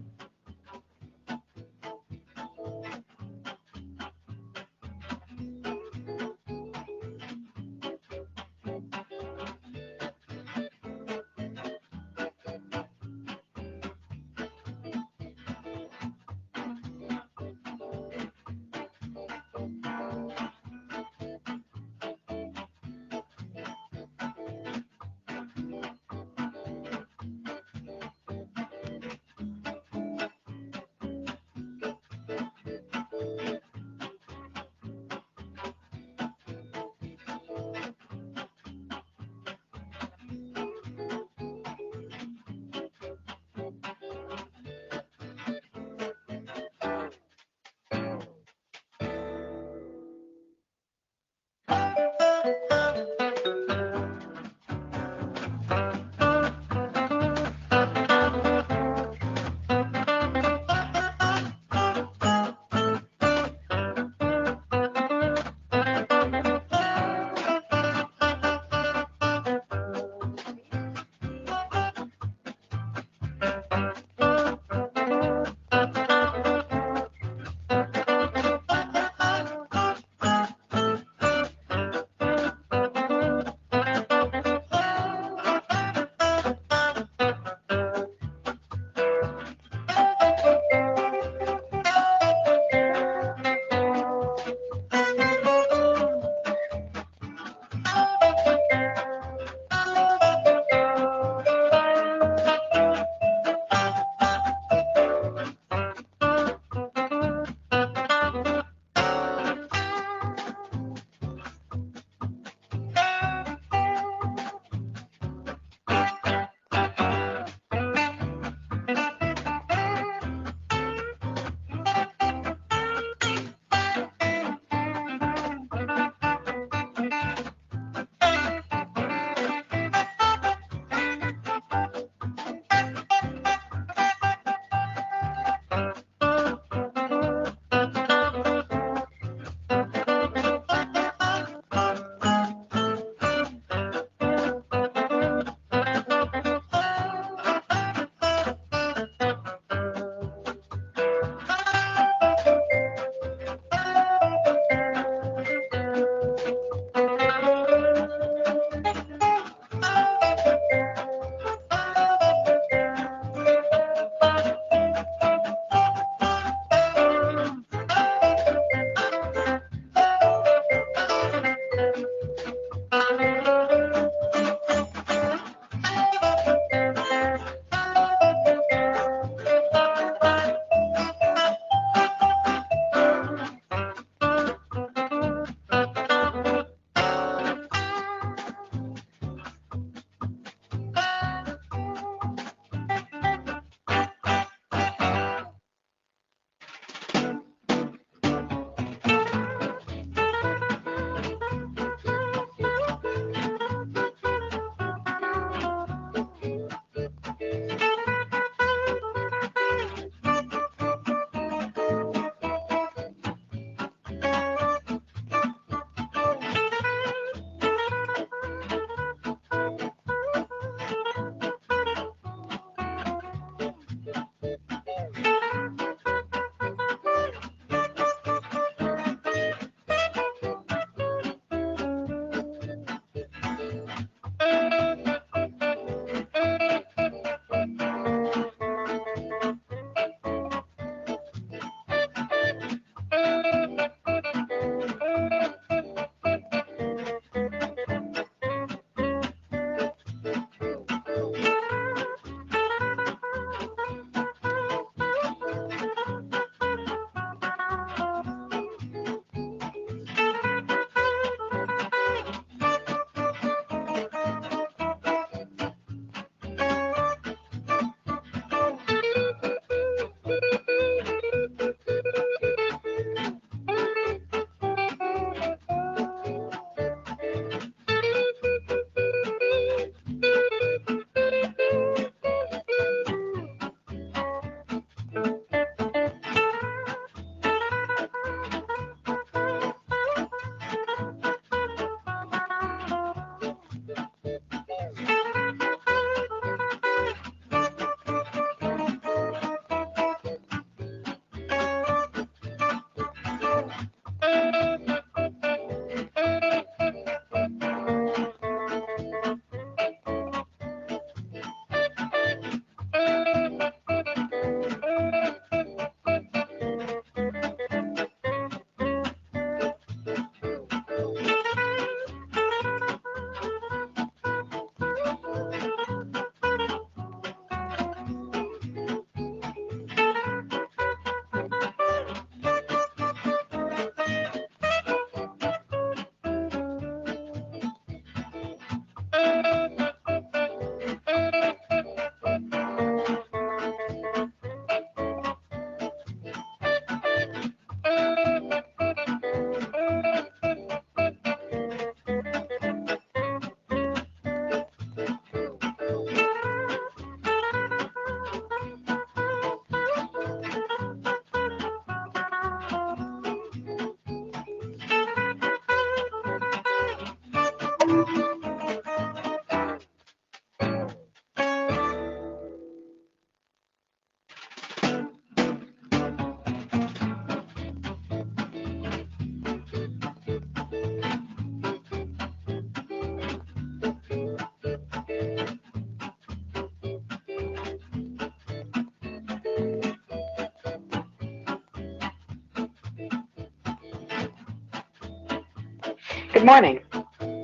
Good morning.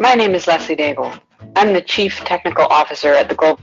My name is Leslie Daigle. I'm the Chief Technical Officer at the Golub.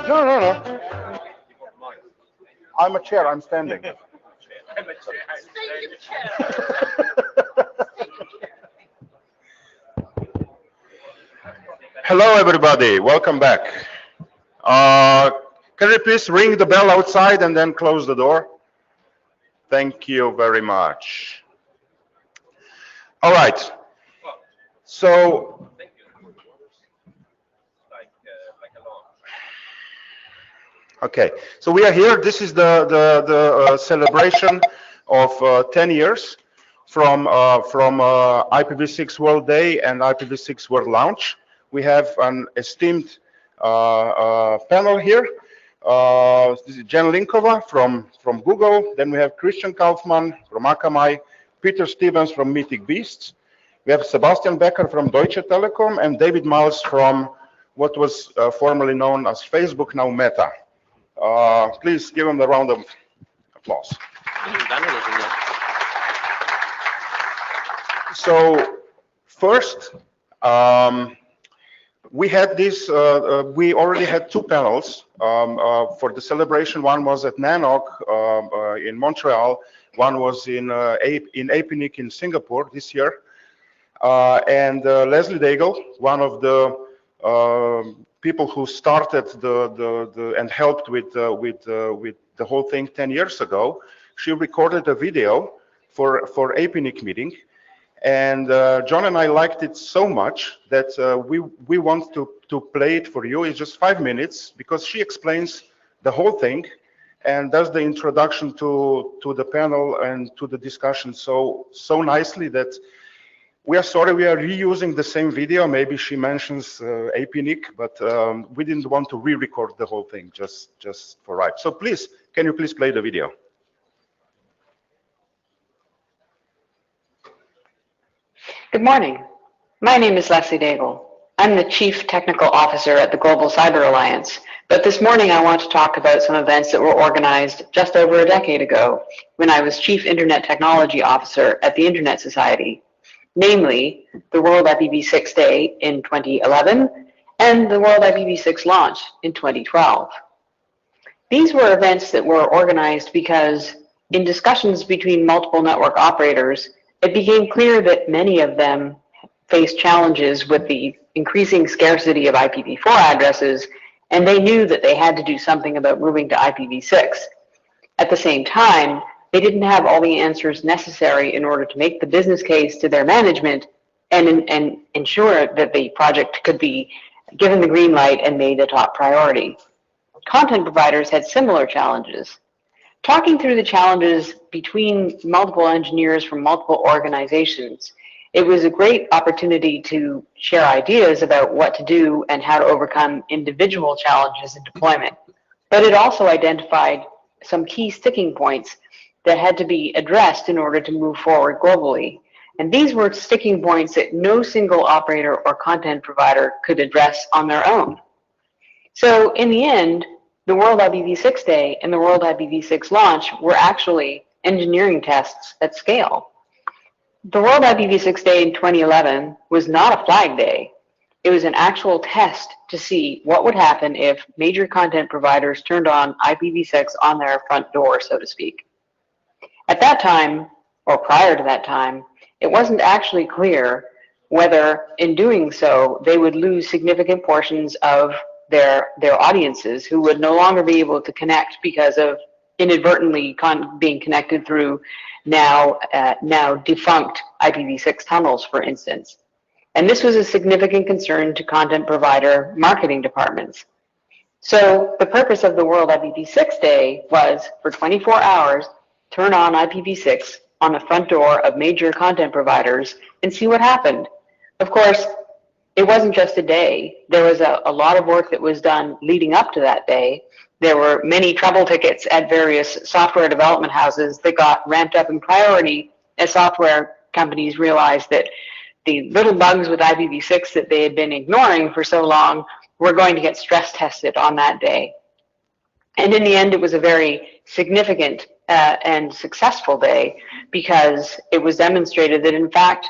No. I'm a chair, I'm standing. Hello, everybody. Welcome back. Can you please ring the bell outside and then close the door? Thank you very much. All right. So, okay. So we are here. This is the celebration of 10 years from IPv6 World Day and IPv6 World Launch. We have an esteemed panel here. This is Jen Linkova from Google. Then we have Christian Kaufmann from Akamai, Peter Stevens from Mythic Beasts. We have Sebastian Becker from Deutsche Telekom and David Miles from what was formerly known as Facebook, now Meta. Please give them a round of applause. So first, we had this, we already had two panels for the celebration. One was at NANOG in Montreal. One was in APNIC in Singapore this year. And Leslie Daigle, one of the people who started and helped with the whole thing 10 years ago, she recorded a video for APNIC meeting. And John and I liked it so much that we want to play it for you. It's just 5 minutes because she explains the whole thing and does the introduction to the panel and to the discussion so nicely that we are sorry we are reusing the same video. Maybe she mentions APNIC, but we didn't want to re-record the whole thing just for right. So please, can you please play the video? Good morning. My name is Leslie Daigle. I'm the Chief Technical Officer at the Global Cyber Alliance, but this morning I want to talk about some events that were organized just over a decade ago when I was Chief Internet Technology Officer at the Internet Society, namely the World IPv6 Day in 2011 and the World IPv6 launch in 2012. These were events that were organized because in discussions between multiple network operators, it became clear that many of them faced challenges with the increasing scarcity of IPv4 addresses, and they knew that they had to do something about moving to IPv6. At the same time, they didn't have all the answers necessary in order to make the business case to their management and ensure that the project could be given the green light and made a top priority. Content providers had similar challenges. Talking through the challenges between multiple engineers from multiple organizations, it was a great opportunity to share ideas about what to do and how to overcome individual challenges in deployment. But it also identified some key sticking points that had to be addressed in order to move forward globally. And these were sticking points that no single operator or content provider could address on their own. So in the end, the World IPv6 Day and the World IPv6 launch were actually engineering tests at scale. The World IPv6 Day in 2011 was not a flag day. It was an actual test to see what would happen if major content providers turned on IPv6 on their front door, so to speak. At that time, or prior to that time, it wasn't actually clear whether in doing so they would lose significant portions of their audiences who would no longer be able to connect because of inadvertently being connected through now defunct IPv6 tunnels, for instance. And this was a significant concern to content provider marketing departments. So the purpose of the World IPv6 Day was for 24 hours, turn on IPv6 on the front door of major content providers and see what happened. Of course, it wasn't just a day. There was a lot of work that was done leading up to that day. There were many trouble tickets at various software development houses that got ramped up in priority as software companies realized that the little bugs with IPv6 that they had been ignoring for so long were going to get stress tested on that day. And in the end, it was a very significant and successful day because it was demonstrated that, in fact,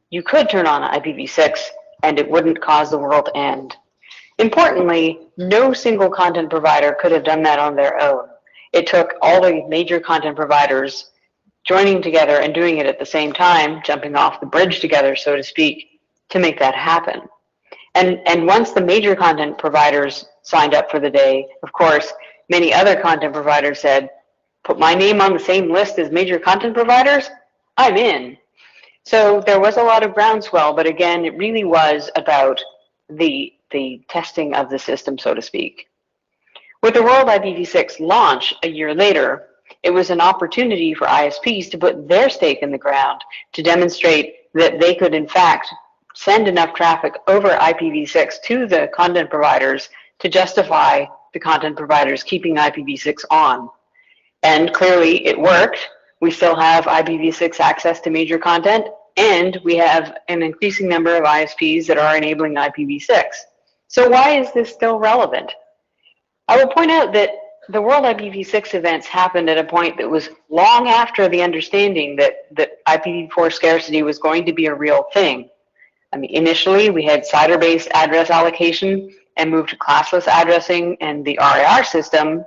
you could turn on IPv6 and it wouldn't cause the world to end. Importantly, no single content provider could have done that on their own. It took all the major content providers joining together and doing it at the same time, jumping off the bridge together, so to speak, to make that happen. And once the major content providers signed up for the day, of course, many other content providers said, put my name on the same list as major content providers, I'm in. So there was a lot of groundswell, but again, it really was about the testing of the system, so to speak. With the World IPv6 launch a year later, it was an opportunity for ISPs to put their stake in the ground to demonstrate that they could, in fact, send enough traffic over IPv6 to the content providers to justify the content providers keeping IPv6 on. And clearly it worked. We still have IPv6 access to major content, and we have an increasing number of ISPs that are enabling IPv6. So why is this still relevant? I will point out that the World IPv6 events happened at a point that was long after the understanding that IPv4 scarcity was going to be a real thing. I mean, initially we had CIDR-based address allocation and moved to classless addressing and the RAR system.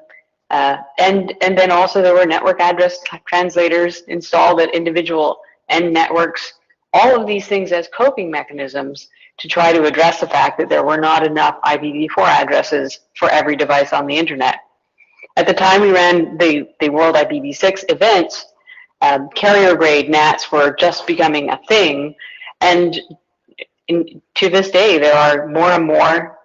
And then also there were network address translators installed at individual end networks. All of these things as coping mechanisms to try to address the fact that there were not enough IPv4 addresses for every device on the internet. At the time we ran the World IPv6 events, carrier grade NATs were just becoming a thing, and to this day there are more and more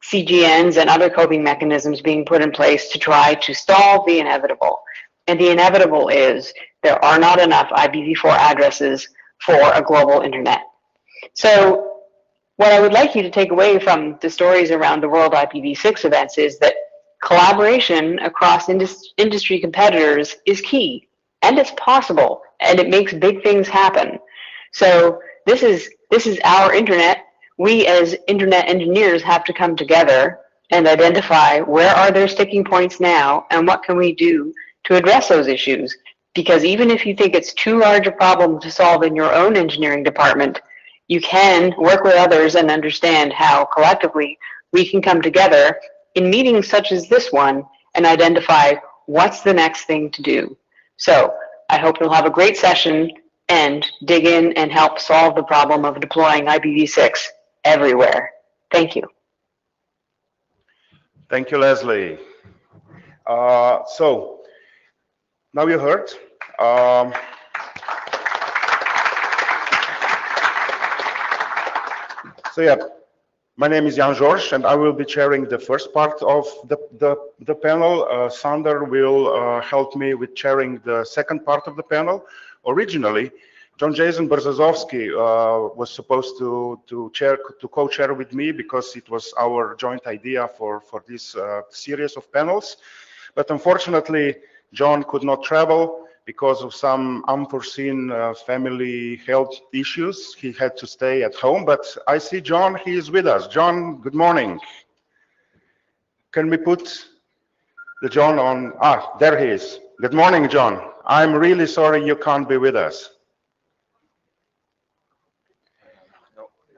CGNs and other coping mechanisms being put in place to try to solve the inevitable. And the inevitable is there are not enough IPv4 addresses for a global internet. So what I would like you to take away from the stories around the World IPv6 events is that collaboration across industry competitors is key, and it's possible, and it makes big things happen. So this is our internet. We as internet engineers have to come together and identify where are there sticking points now and what can we do to address those issues. Because even if you think it's too large a problem to solve in your own engineering department, you can work with others and understand how collectively we can come together in meetings such as this one and identify what's the next thing to do. So I hope you'll have a great session and dig in and help solve the problem of deploying IPv6 everywhere. Thank you. Thank you, Leslie. So now you heard. So yeah, my name is Žorž, and I will be chairing the first part of the panel. Sander will help me with chairing the second part of the panel. Originally, John Jason Berzazowski was supposed to co-chair with me because it was our joint idea for this series of panels. But unfortunately, John could not travel because of some unforeseen family health issues. He had to stay at home, but I see John, he is with us. John, good morning. Can we put the John on? Ah, there he is. Good morning, John. I'm really sorry you can't be with us.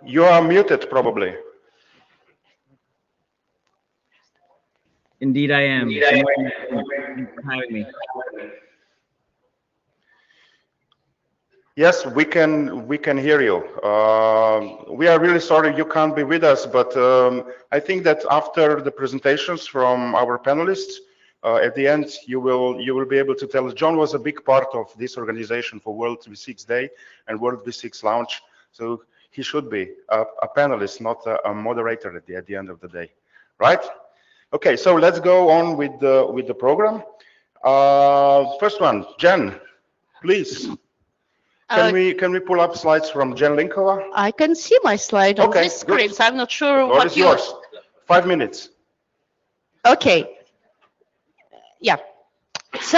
You are muted, probably. Indeed, I am. Thank you for having me. Yes, we can hear you. We are really sorry you can't be with us, but I think that after the presentations from our panelists, at the end you will be able to tell us. John was a big part of this organization for World V6 Day and World V6 launch, so he should be a panelist, not a moderator at the end of the day, right? Okay, so let's go on with the program. First one, Jen, please. Can we pull up slides from Jen Linkova? I can see my slide on this screen, so I'm not sure what is yours. 5 minutes. Okay. Yeah. So,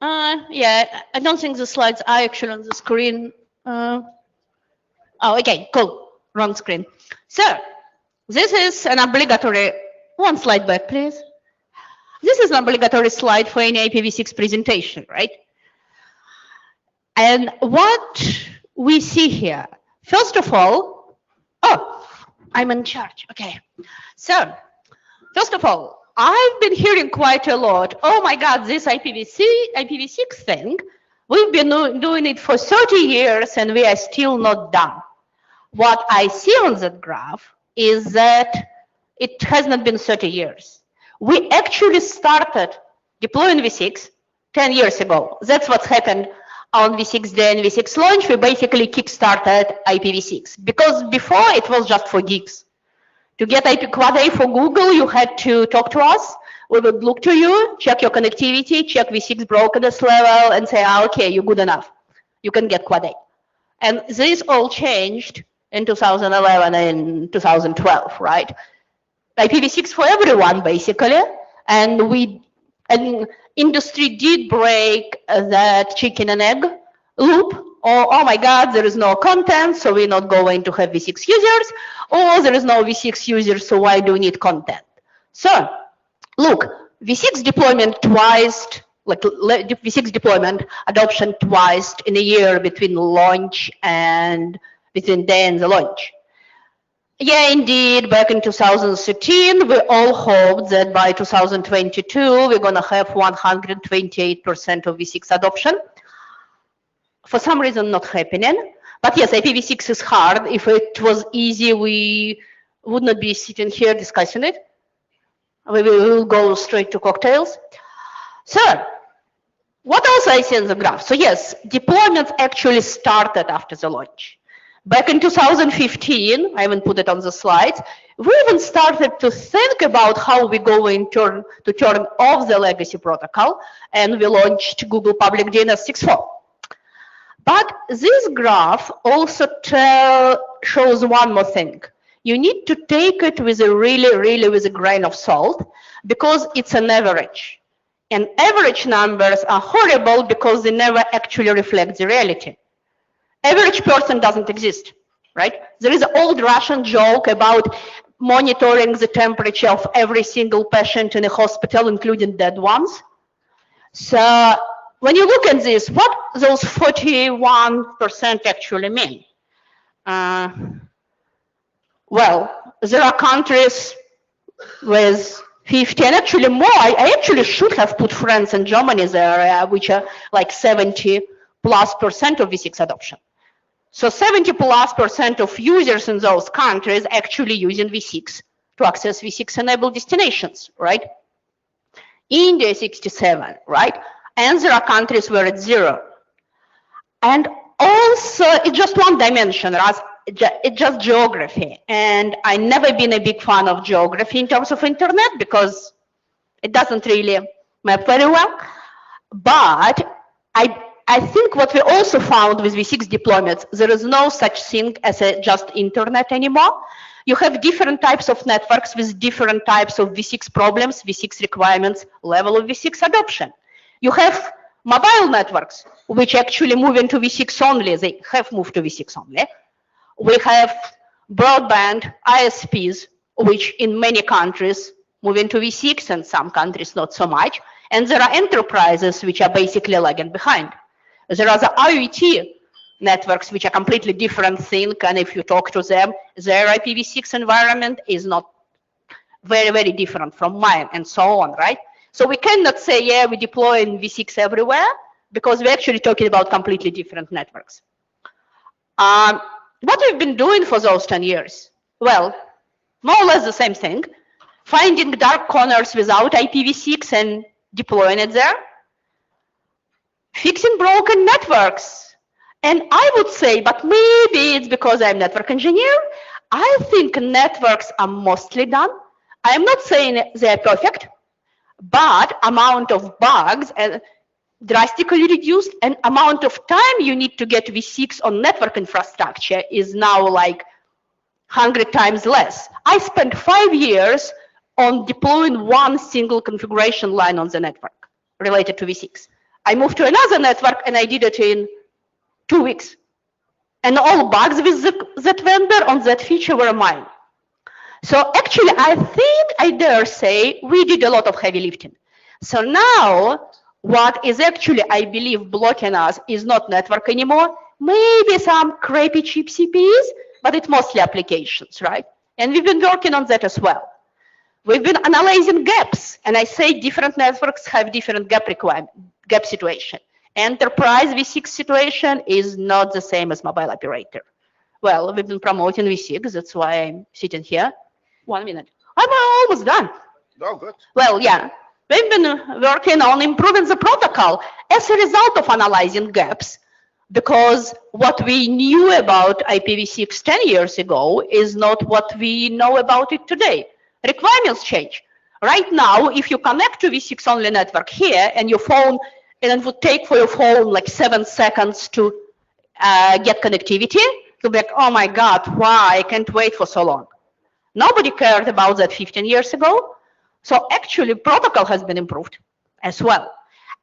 yeah, I don't think the slides are actually on the screen. Oh, okay, cool. Wrong screen. So, this is an obligatory, one slide back, please. This is an obligatory slide for any IPv6 presentation, right? And what we see here, first of all, oh, I'm in charge. Okay. So, first of all, I've been hearing quite a lot. Oh my God, this IPv6 thing, we've been doing it for 30 years and we are still not done. What I see on that graph is that it has not been 30 years. We actually started deploying V6 10 years ago. That's what's happened on V6 day and V6 launch. We basically kickstarted IPv6 because before it was just for geeks. To get IP Quad A for Google, you had to talk to us. We would look to you, check your connectivity, check V6 brokenness level, and say, okay, you're good enough. You can get Quad A. And this all changed in 2011 and 2012, right? IPv6 for everyone, basically. And industry did break that chicken and egg loop. Or, oh my God, there is no content, so we're not going to have V6 users. Or there is no V6 users, so why do we need content? So, look, V6 deployment twice, like V6 deployment adoption twice in a year between launch and between day and the launch. Yeah, indeed, back in 2013, we all hoped that by 2022, we're going to have 128% of V6 adoption. For some reason, not happening. But yes, IPv6 is hard. If it was easy, we would not be sitting here discussing it. We will go straight to cocktails. So, what else I see in the graph? So yes, deployments actually started after the launch. Back in 2015, I haven't put it on the slides, we even started to think about how we're going to turn off the legacy protocol, and we launched Google Public DNS 6.4. But this graph also shows one more thing. You need to take it with a really with a grain of salt because it's an average. And average numbers are horrible because they never actually reflect the reality. Average person doesn't exist, right? There is an old Russian joke about monitoring the temperature of every single patient in a hospital, including dead ones. So when you look at this, what those 41% actually mean? Well, there are countries with 50, and actually more. I actually should have put France and Germany there, which are like 70+% of V6 adoption. So 70+% of users in those countries actually using V6 to access V6 enabled destinations, right? India 67, right? And there are countries where it's 0. And also, it's just one dimension, right? It's just geography. And I've never been a big fan of geography in terms of internet because it doesn't really map very well. But I think what we also found with V6 deployments, there is no such thing as just internet anymore. You have different types of networks with different types of V6 problems, V6 requirements, level of V6 adoption. You have mobile networks, which actually move into V6 only. They have moved to V6 only. We have broadband ISPs, which in many countries move into V6 and some countries not so much. And there are enterprises which are basically lagging behind. There are the IoT networks, which are completely different thing. And if you talk to them, their IPv6 environment is not very different from mine and so on, right? So we cannot say, yeah, we deploy in V6 everywhere because we're actually talking about completely different networks. What we've been doing for those 10 years? Well, more or less the same thing. Finding dark corners without IPv6 and deploying it there. Fixing broken networks. And I would say, but maybe it's because I'm a network engineer, I think networks are mostly done. I'm not saying they're perfect, but amount of bugs drastically reduced, and amount of time you need to get V6 on network infrastructure is now like 100 times less. I spent 5 years on deploying one single configuration line on the network related to V6. I moved to another network and I did it in 2 weeks. And all bugs with that vendor on that feature were mine. So actually, I think I dare say we did a lot of heavy lifting. So now, what is actually, I believe, blocking us is not network anymore. Maybe some crappy cheap CPEs, but it's mostly applications, right? And we've been working on that as well. We've been analyzing gaps, and I say different networks have different gap situation. Enterprise V6 situation is not the same as mobile operator. Well, we've been promoting V6, that's why I'm sitting here. 1 minute. I'm almost done. Oh, good. Well, yeah. We've been working on improving the protocol as a result of analyzing gaps, because what we knew about IPv6 10 years ago is not what we know about it today. Requirements change. Right now, if you connect to V6 only network here and your phone, and it would take for your phone like 7 seconds to get connectivity, you'll be like, oh my God, why? I can't wait for so long. Nobody cared about that 15 years ago. So actually, protocol has been improved as well.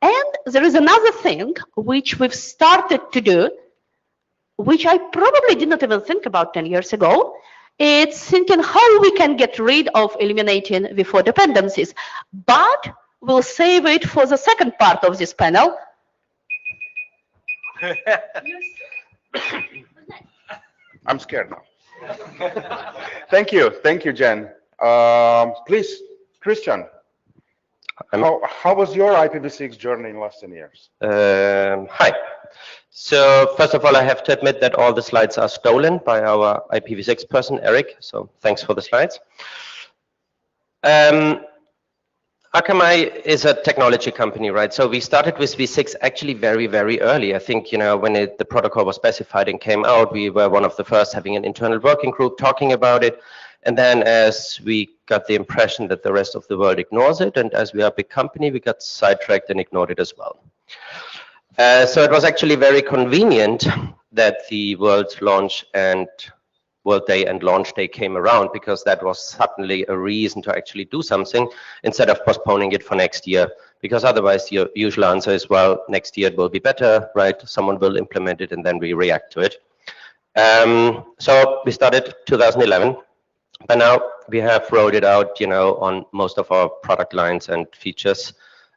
And there is another thing which we've started to do, which I probably did not even think about 10 years ago. It's thinking how we can get rid of eliminating V4 dependencies. But we'll save it for the second part of this panel. I'm scared now. Thank you, Jen. Please, Christian, how was your IPv6 journey in the last 10 years? Hi. So first of all, I have to admit that all the slides are stolen by our IPv6 person, Eric. So thanks for the slides. Akamai is a technology company, right? So we started with V6 actually very, very early. I think, you know, when the protocol was specified and came out, we were one of the first having an internal working group talking about it. And then as we got the impression that the rest of the world ignores it, and as we are a big company, we got sidetracked and ignored it as well. So it was actually very convenient that the World Day and Launch Day came around, because that was suddenly a reason to actually do something instead of postponing it for next year. Because otherwise your usual answer is, well, next year it will be better, right? Someone will implement it and then we react to it. So we started 2011. By now we have rolled it out, you know, on most of our product lines and features,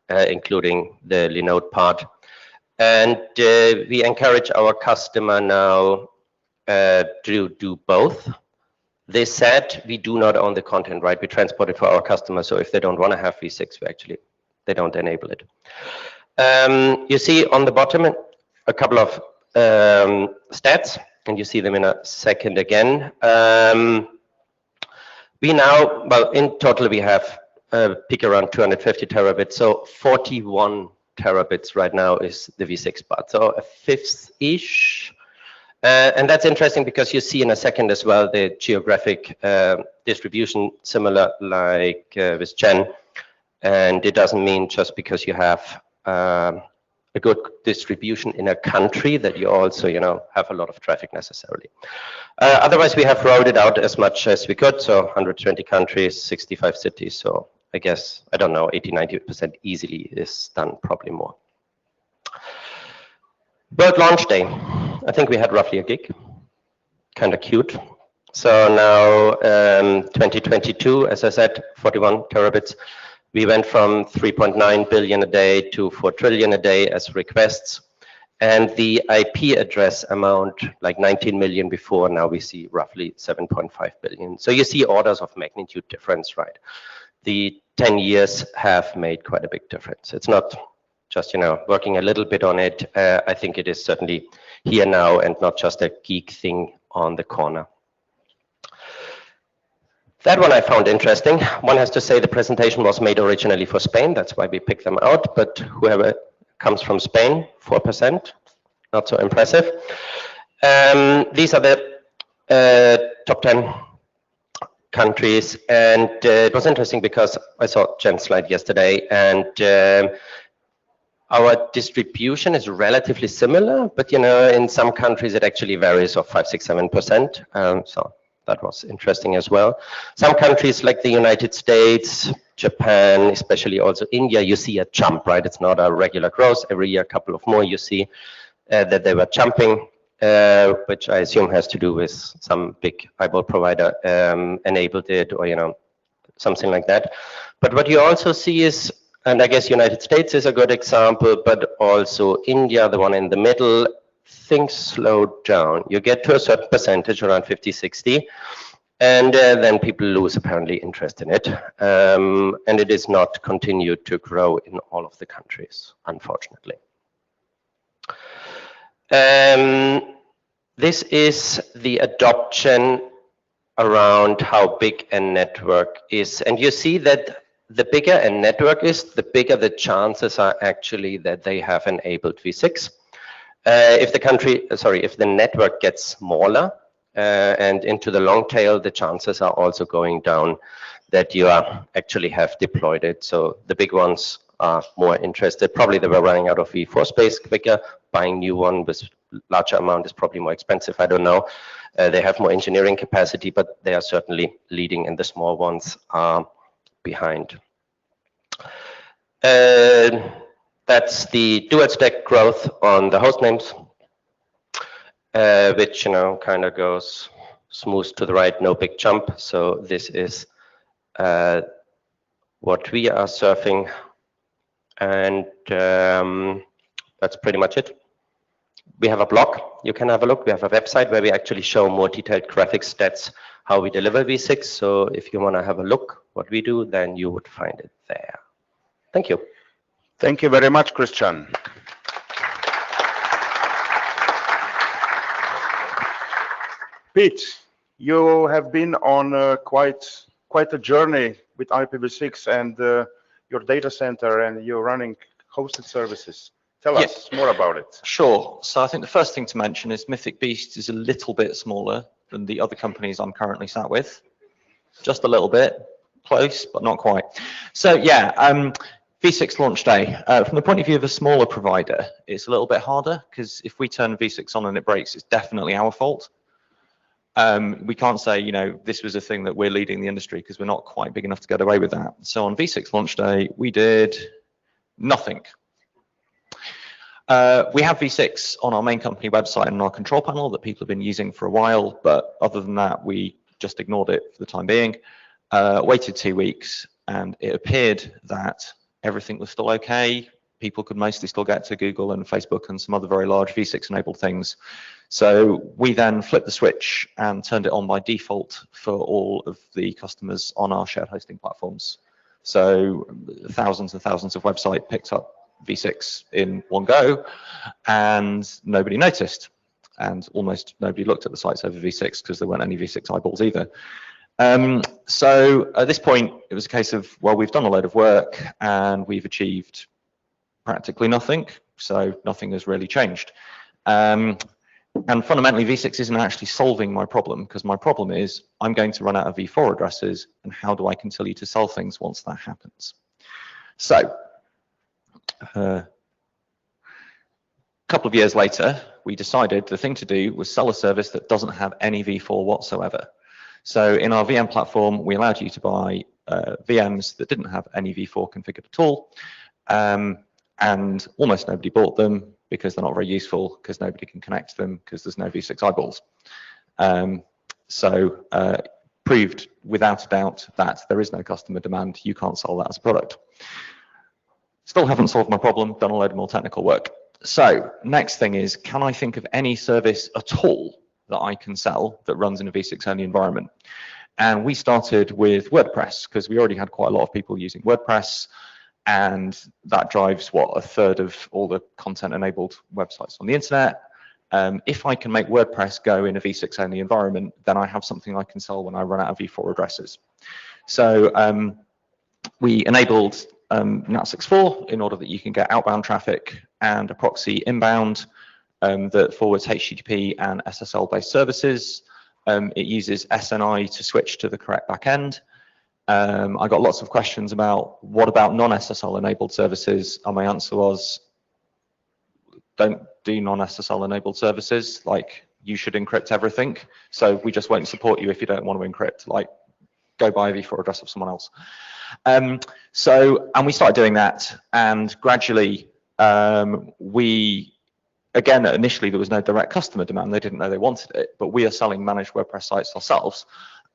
including the Linode part. And we encourage our customer now to do both. They said we do not own the content, right? We transport it for our customers. So if they don't want to have V6, they don't enable it. You see on the bottom a couple of stats, and you see them in a second again. We now, well, in total we have peak around 250 terabits. So 41 terabits right now is the V6 part. So a fifth-ish. And that's interesting because you see in a second as well the geographic distribution, similar like with Jen. And it doesn't mean just because you have a good distribution in a country that you also, you know, have a lot of traffic necessarily. Otherwise, we have rolled it out as much as we could. So 120 countries, 65 cities. So I guess, I don't know, 80–90% easily is done, probably more. World Launch Day. I think we had roughly a gig. Kind of cute. So now 2022, as I said, 41 terabits. We went from 3.9 billion a day to 4 trillion a day as requests. And the IP address amount, like 19 million before, now we see roughly 7.5 billion. So you see orders of magnitude difference, right? The 10 years have made quite a big difference. It's not just, you know, working a little bit on it. I think it is certainly here now and not just a geek thing on the corner. That one I found interesting. One has to say the presentation was made originally for Spain. That's why we picked them out. But whoever comes from Spain, 4%, not so impressive. These are the top 10 countries. And it was interesting because I saw Jen's slide yesterday, and our distribution is relatively similar, but, you know, in some countries it actually varies of 5, 6, 7%. So that was interesting as well. Some countries like the United States, Japan, especially also India, you see a jump, right? It's not a regular growth. Every year, a couple of more, you see that they were jumping, which I assume has to do with some big eyeball provider enabled it, or, you know, something like that. But what you also see is, and I guess United States is a good example, but also India, the one in the middle, things slowed down. You get to a certain percentage, around 50, 60, And then people lose apparently interest in it. And it is not continued to grow in all of the countries, unfortunately. This is the adoption around how big a network is. And you see that the bigger a network is, the bigger the chances are actually that they have enabled V6. If the network gets smaller and into the long tail, the chances are also going down that you actually have deployed it. So the big ones are more interested. Probably they were running out of V4 space quicker. Buying new one with larger amount is probably more expensive. I don't know. They have more engineering capacity, but they are certainly leading, and the small ones are behind. That's the dual stack growth on the host names, which kind of goes smooth to the right, no big jump. So this is what we are surfing, and that's pretty much it. We have a blog, you can have a look. We have a website where we actually show more detailed graphics stats, how we deliver V6. So if you want to have a look what we do, then you would find it there. Thank you. Thank you very much, Christian. Pete, you have been on quite a journey with IPv6 and your data center, and you're running hosted services. Tell us more about it. Sure. So I think the first thing to mention is Mythic Beast is a little bit smaller than the other companies I'm currently sat with. Just a little bit, close, but not quite. So yeah, V6 launch day. From the point of view of a smaller provider, it's a little bit harder because if we turn V6 on and it breaks, it's definitely our fault. We can't say, this was a thing that we're leading the industry because we're not quite big enough to get away with that. So on V6 launch day, we did nothing. We have V6 on our main company website and our control panel that people have been using for a while, but other than that, we just ignored it for the time being. Waited 2 weeks, and it appeared that everything was still okay. People could mostly still get to Google and Facebook and some other very large V6 enabled things. So we then flipped the switch and turned it on by default for all of the customers on our shared hosting platforms. So thousands and thousands of websites picked up V6 in one go, and nobody noticed, and almost nobody looked at the sites over V6 because there weren't any V6 eyeballs either. So at this point, it was a case of, well, we've done a load of work and we've achieved practically nothing, so nothing has really changed. And fundamentally, V6 isn't actually solving my problem, because my problem is I'm going to run out of V4 addresses, and how do I continue to sell things once that happens? So a couple of years later, we decided the thing to do was sell a service that doesn't have any V4 whatsoever. So in our VM platform, we allowed you to buy VMs that didn't have any V4 configured at all, and almost nobody bought them because they're not very useful, because nobody can connect to them because there's no V6 eyeballs. Proved without a doubt that there is no customer demand. You can't sell that as a product. Still haven't solved my problem, done a load more technical work. So next thing is, can I think of any service at all that I can sell that runs in a V6 only environment? And we started with WordPress, because we already had quite a lot of people using WordPress, and that drives what, a third of all the content enabled websites on the internet. If I can make WordPress go in a V6 only environment, then I have something I can sell when I run out of V4 addresses. So we enabled NAT64 in order that you can get outbound traffic and a proxy inbound that forwards HTTP and SSL based services. It uses SNI to switch to the correct backend. I got lots of questions about what about non-SSL enabled services, and my answer was, don't do non-SSL enabled services. Like, you should encrypt everything. So we just won't support you if you don't want to encrypt. Like, go buy a V4 address of someone else. And we started doing that, and gradually again, initially there was no direct customer demand. They didn't know they wanted it, but we are selling managed WordPress sites ourselves.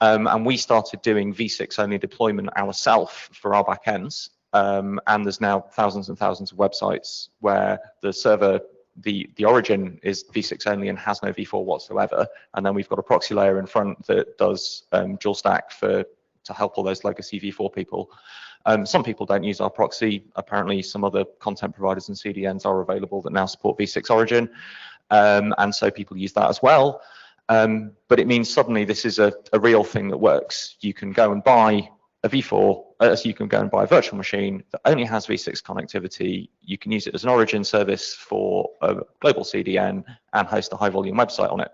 And we started doing V6 only deployment ourselves for our backends. And there's now thousands and thousands of websites where the server the origin is v6 only and has no v4 whatsoever, and then we've got a proxy layer in front that does dual stack to help all those legacy v4 people. Some people don't use our proxy. Apparently some other content providers and CDNs are available that now support v6 origin, and so people use that as well. But it means suddenly this is a real thing that works. You can go and buy a v4, so you can go and buy a virtual machine that only has v6 connectivity. You can use it as an origin service for a global CDN and host a high volume website on it.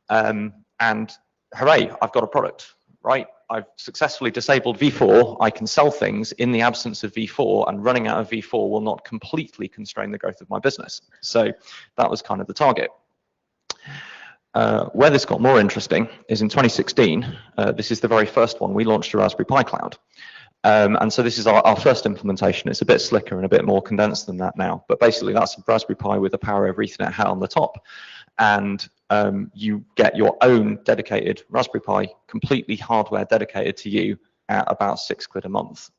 And hooray, I've got a product, right? I've successfully disabled v4. I can sell things in the absence of v4, and running out of v4 will not completely constrain the growth of my business. So that was kind of the target. Where this got more interesting is in 2016. This is the very first one. We launched a Raspberry Pi Cloud. And so this is our first implementation. It's a bit slicker and a bit more condensed than that now. But basically, that's a Raspberry Pi with a Power over Ethernet hat on the top. And you get your own dedicated Raspberry Pi, completely hardware dedicated to you, at about £6 a month,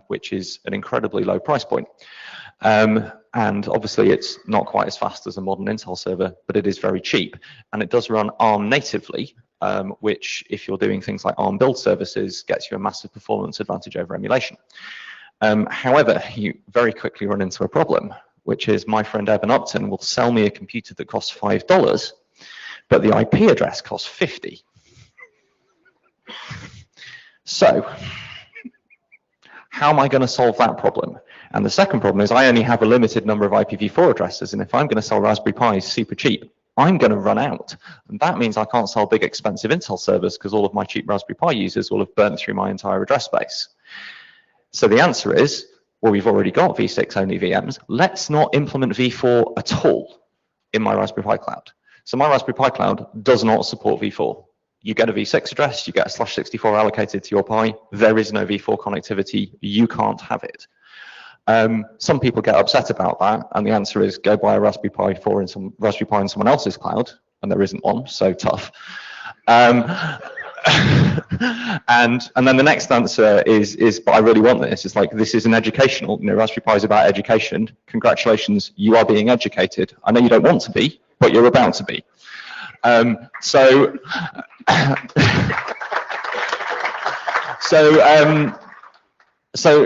which is an incredibly low price point. And obviously it's not quite as fast as a modern Intel server, but it is very cheap. And it does run ARM natively, which, if you're doing things like ARM build services, gets you a massive performance advantage over emulation. However, you very quickly run into a problem, which is my friend Evan Upton will sell me a computer that costs $5, but the IP address costs 50. So how am I going to solve that problem? And the second problem is I only have a limited number of IPv4 addresses, and if I'm going to sell Raspberry Pis super cheap, I'm going to run out. And that means I can't sell big expensive Intel servers because all of my cheap Raspberry Pi users will have burnt through my entire address space. So the answer is, well, we've already got v6 only VMs. Let's not implement v4 at all in my Raspberry Pi Cloud. So my Raspberry Pi Cloud does not support v4. You get a v6 address, you get a /64 allocated to your Pi. There is no v4 connectivity. You can't have it. Some people get upset about that, and the answer is go buy a Raspberry Pi 4 in some Raspberry Pi in someone else's cloud, and there isn't one, so tough. And then the next answer is, but I really want this. It's like, this is an educational, Raspberry Pi is about education. Congratulations, you are being educated. I know you don't want to be, but you're about to be. So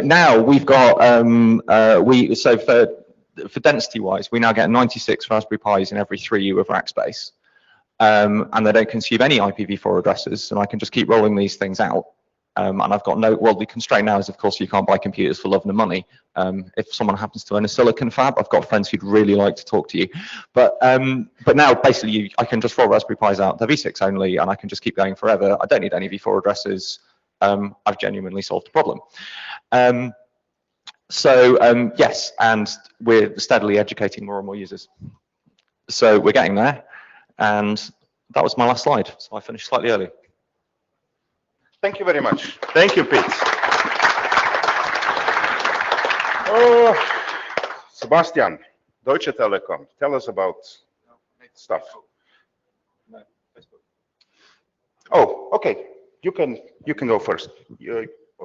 now we've got, for density wise, we now get 96 Raspberry Pis in every 3 U of rack space. And they don't consume any IPv4 addresses, and I can just keep rolling these things out. And I've got the constraint now is, of course, you can't buy computers for love nor money. If someone happens to own a silicon fab, I've got friends who'd really like to talk to you. But now, basically, I can just roll Raspberry Pis out, they're v6 only, and I can just keep going forever. I don't need any v4 addresses. I've genuinely solved the problem. Yes, and we're steadily educating more and more users. So we're getting there, and that was my last slide. So I finished slightly early. Thank you very much. Thank you, Pete. Oh, Sebastian, Deutsche Telekom, tell us about stuff. Oh, okay. You can go first.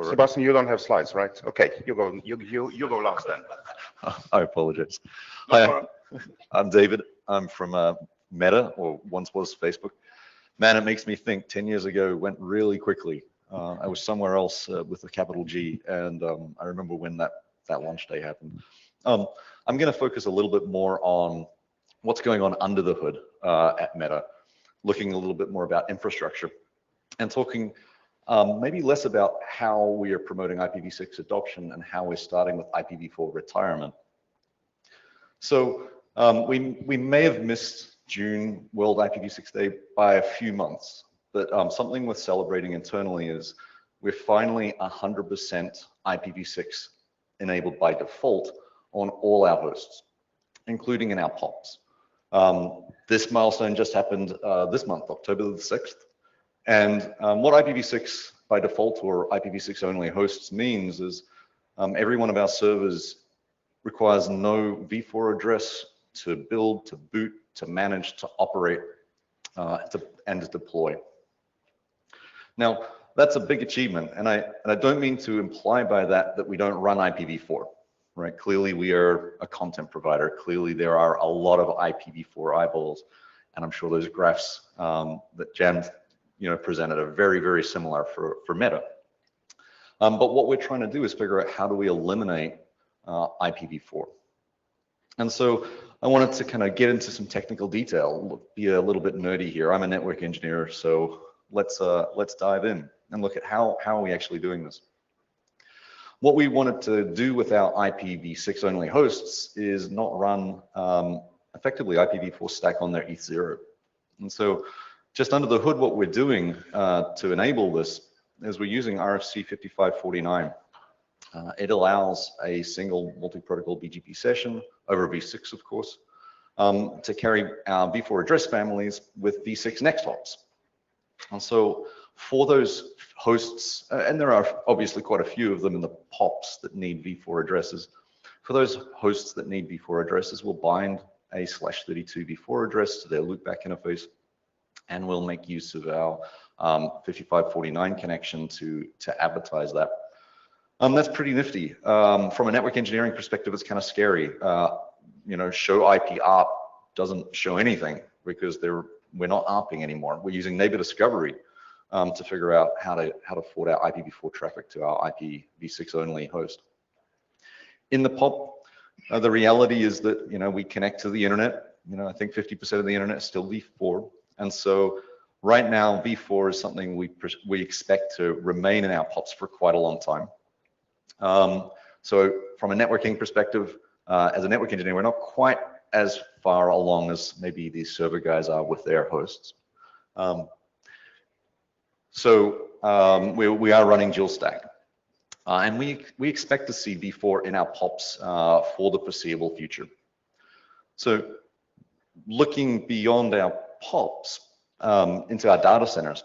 Sebastian, you don't have slides, right? Okay, you go last then. I apologize. Hi, I'm David. I'm from Meta, or once was Facebook. Man, it makes me think 10 years ago went really quickly. I was somewhere else with a capital G, and I remember when that launch day happened. I'm going to focus a little bit more on what's going on under the hood at Meta, looking a little bit more about infrastructure, and talking maybe less about how we are promoting IPv6 adoption and how we're starting with IPv4 retirement. So we may have missed June World IPv6 Day by a few months, but something worth celebrating internally is we're finally 100% IPv6 enabled by default on all our hosts, including in our POPs. This milestone just happened this month, October the 6th. And what IPv6 by default or IPv6 only hosts means is every one of our servers requires no v4 address to build, to boot, to manage, to operate, and to deploy. Now, that's a big achievement, and I don't mean to imply by that we don't run IPv4. right? Clearly we are a content provider. Clearly there are a lot of IPv4 eyeballs, and I'm sure those graphs that Jan presented are very, very similar for Meta. But what we're trying to do is figure out how do we eliminate IPv4. And so I wanted to kind of get into some technical detail, be a little bit nerdy here. I'm a network engineer, so let's dive in and look at how are we actually doing this. What we wanted to do with our IPv6 only hosts is not run effectively IPv4 stack on their ETH0. And so just under the hood, what we're doing to enable this is we're using RFC 5549. It allows a single multi-protocol BGP session over v6, of course, to carry our v4 address families with v6 next hops. And so for those hosts, and there are obviously quite a few of them in the POPs that need v4 addresses, for those hosts that need v4 addresses, we'll bind a /32 v4 address to their loopback interface, and we'll make use of our 5549 connection to advertise that. That's pretty nifty. From a network engineering perspective, it's kind of scary. Show IP ARP doesn't show anything because we're not ARPing anymore. We're using neighbor discovery to figure out how to forward our IPv4 traffic to our IPv6 only host. In the POP, the reality is that we connect to the internet. I think 50% of the internet is still v4, and so right now v4 is something we expect to remain in our POPs for quite a long time. So from a networking perspective, as a network engineer, we're not quite as far along as maybe these server guys are with their hosts. We are running dual stack, and we expect to see v4 in our POPs for the foreseeable future. So looking beyond our POPs into our data centers,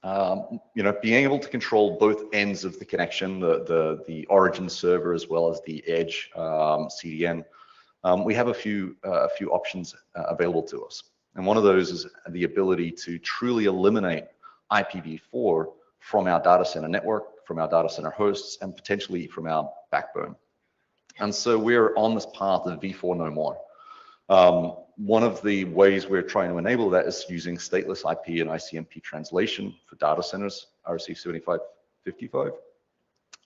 being able to control both ends of the connection, the origin server as well as the edge CDN, we have a few options available to us. And one of those is the ability to truly eliminate IPv4 from our data center network, from our data center hosts, and potentially from our backbone. And so we're on this path of v4 no more. One of the ways we're trying to enable that is using stateless IP and ICMP translation for data centers, RFC 7555.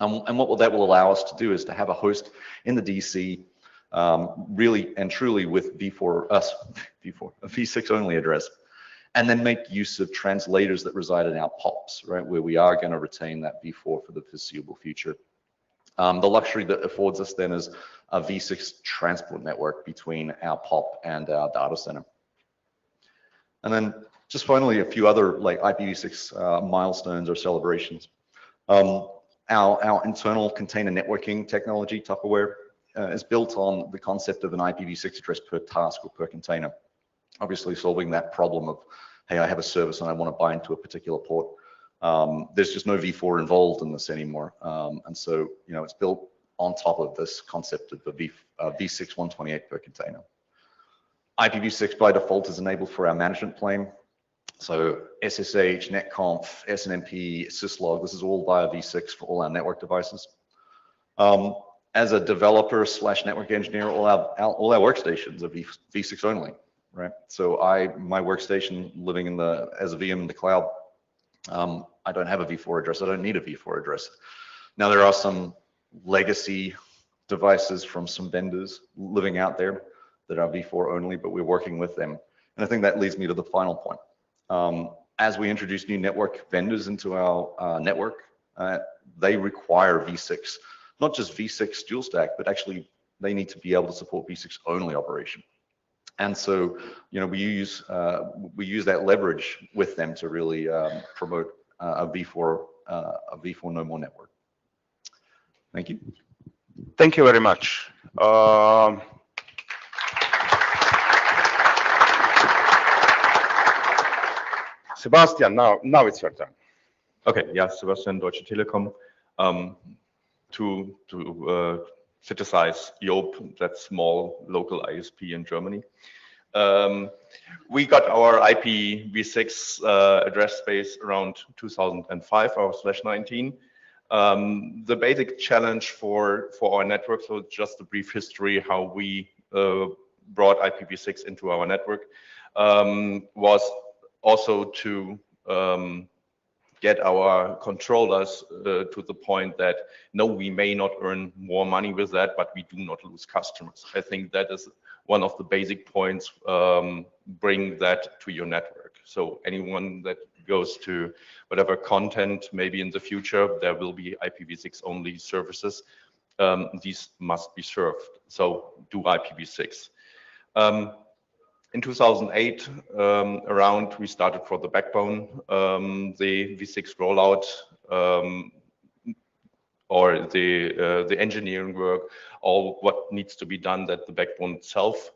And what that will allow us to do is to have a host in the DC really and truly with a v6 only address, and then make use of translators that reside in our POPs, right, where we are going to retain that v4 for the foreseeable future. The luxury that affords us then is a v6 transport network between our POP and our data center. And then just finally, a few other like IPv6 milestones or celebrations. Our internal container networking technology, Tupperware, is built on the concept of an IPv6 address per task or per container. Obviously solving that problem of, hey, I have a service and I want to bind to a particular port. There's just no v4 involved in this anymore. And so, it's built on top of this concept of the v6 128 per container. IPv6 by default is enabled for our management plane. So SSH, netconf, SNMP, syslog, this is all via v6 for all our network devices. As a developer / network engineer, all our workstations are v6 only, right? So my workstation living as a VM in the cloud, I don't have a v4 address. I don't need a v4 address. Now there are some legacy devices from some vendors living out there that are v4 only, but we're working with them. And I think that leads me to the final point. As we introduce new network vendors into our network, they require v6, not just v6 dual stack, but actually they need to be able to support v6 only operation. And so, we use that leverage with them to really promote a v4 no more network. Thank you. Thank you very much. Sebastian, now it's your turn. Okay, yeah, Sebastian, Deutsche Telekom. To synthesize Job, that small local ISP in Germany. We got our IPv6 address space around 2005 or /19. The basic challenge for our network, so just a brief history how we brought IPv6 into our network, was also to get our controllers to the point that no, we may not earn more money with that, but we do not lose customers. I think that is one of the basic points. Bring that to your network. So anyone that goes to whatever content, maybe in the future, there will be IPv6 only services. These must be served. So do IPv6. In 2008, around, we started for the backbone, the V6 rollout, or the engineering work, all what needs to be done that the backbone itself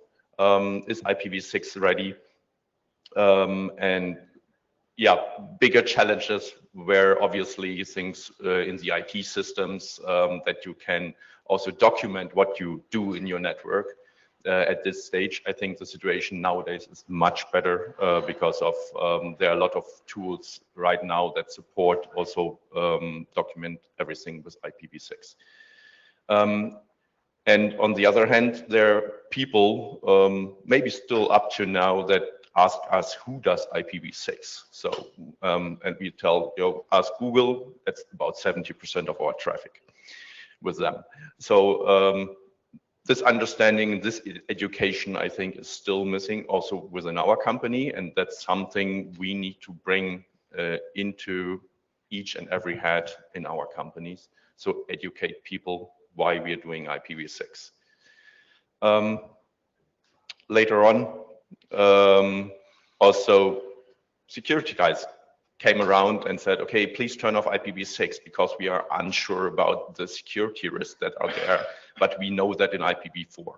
is IPv6 ready. And yeah, bigger challenges were obviously things in the IT systems that you can also document what you do in your network. At this stage, I think the situation nowadays is much better because of there are a lot of tools right now that support also document everything with IPv6. And on the other hand, there are people maybe still up to now that ask us who does IPv6. So and we tell, you know, ask Google. That's about 70% of our traffic with them. So this understanding, this education, I think, is still missing also within our company, and that's something we need to bring into each and every head in our companies. So educate people why we are doing IPv6. Later on, also security guys came around and said, okay, please turn off IPv6 because we are unsure about the security risks that are there, but we know that in IPv4.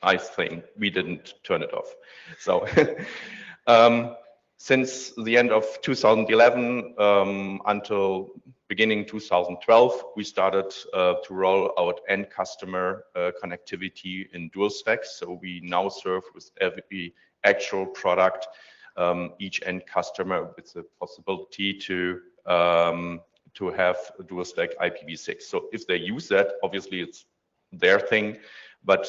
I think we didn't turn it off. So since the end of 2011 until beginning 2012, we started to roll out end customer connectivity in dual stacks. So we now serve with every actual product each end customer with the possibility to have a dual stack IPv6. So if they use that, obviously it's their thing, but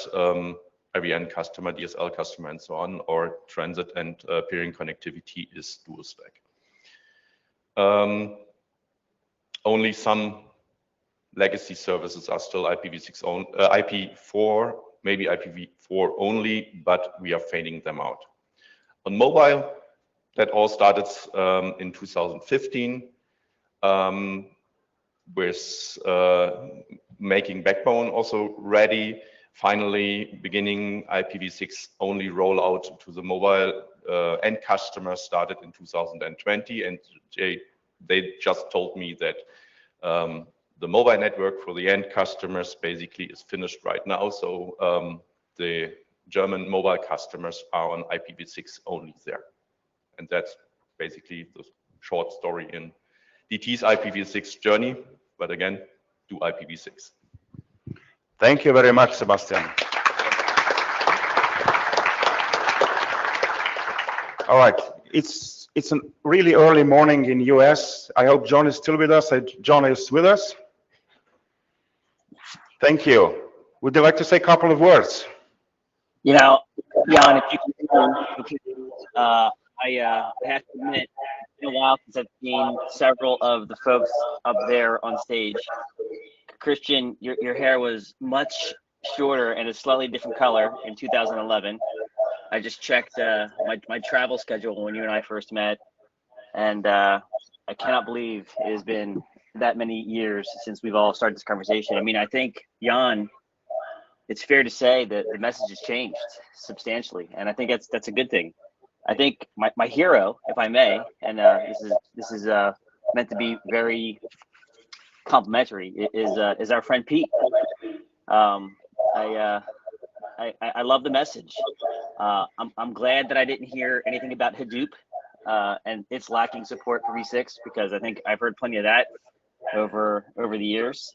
every end customer, DSL customer and so on, or transit and peering connectivity is dual stack. Only some legacy services are still IPv6 on IP4, maybe IPv4 only, but we are fading them out. On mobile, that all started in 2015 with making backbone also ready. Finally, beginning IPv6 only rollout to the mobile end customer started in 2020, and they just told me that the mobile network for the end customers basically is finished right now. So the German mobile customers are on IPv6 only there. And that's basically the short story in DT's IPv6 journey. But again, do IPv6. Thank you very much, Sebastian. All right, it's a really early morning in US. I hope John is still with us. John is with us. Thank you. Would you like to say a couple of words? You know, Jan, if you can, I have to admit, it's been a while since I've seen several of the folks up there on stage. Christian, your hair was much shorter and a slightly different color in 2011. I just checked my travel schedule when you and I first met, and I cannot believe it has been that many years since we've all started this conversation. I mean, I think, Jan, it's fair to say that the message has changed substantially, and I think that's a good thing. I think my hero, if I may, and this is meant to be very complimentary, is our friend Pete. I love the message. I'm glad that I didn't hear anything about Hadoop and its lacking support for V6, because I think I've heard plenty of that over the years.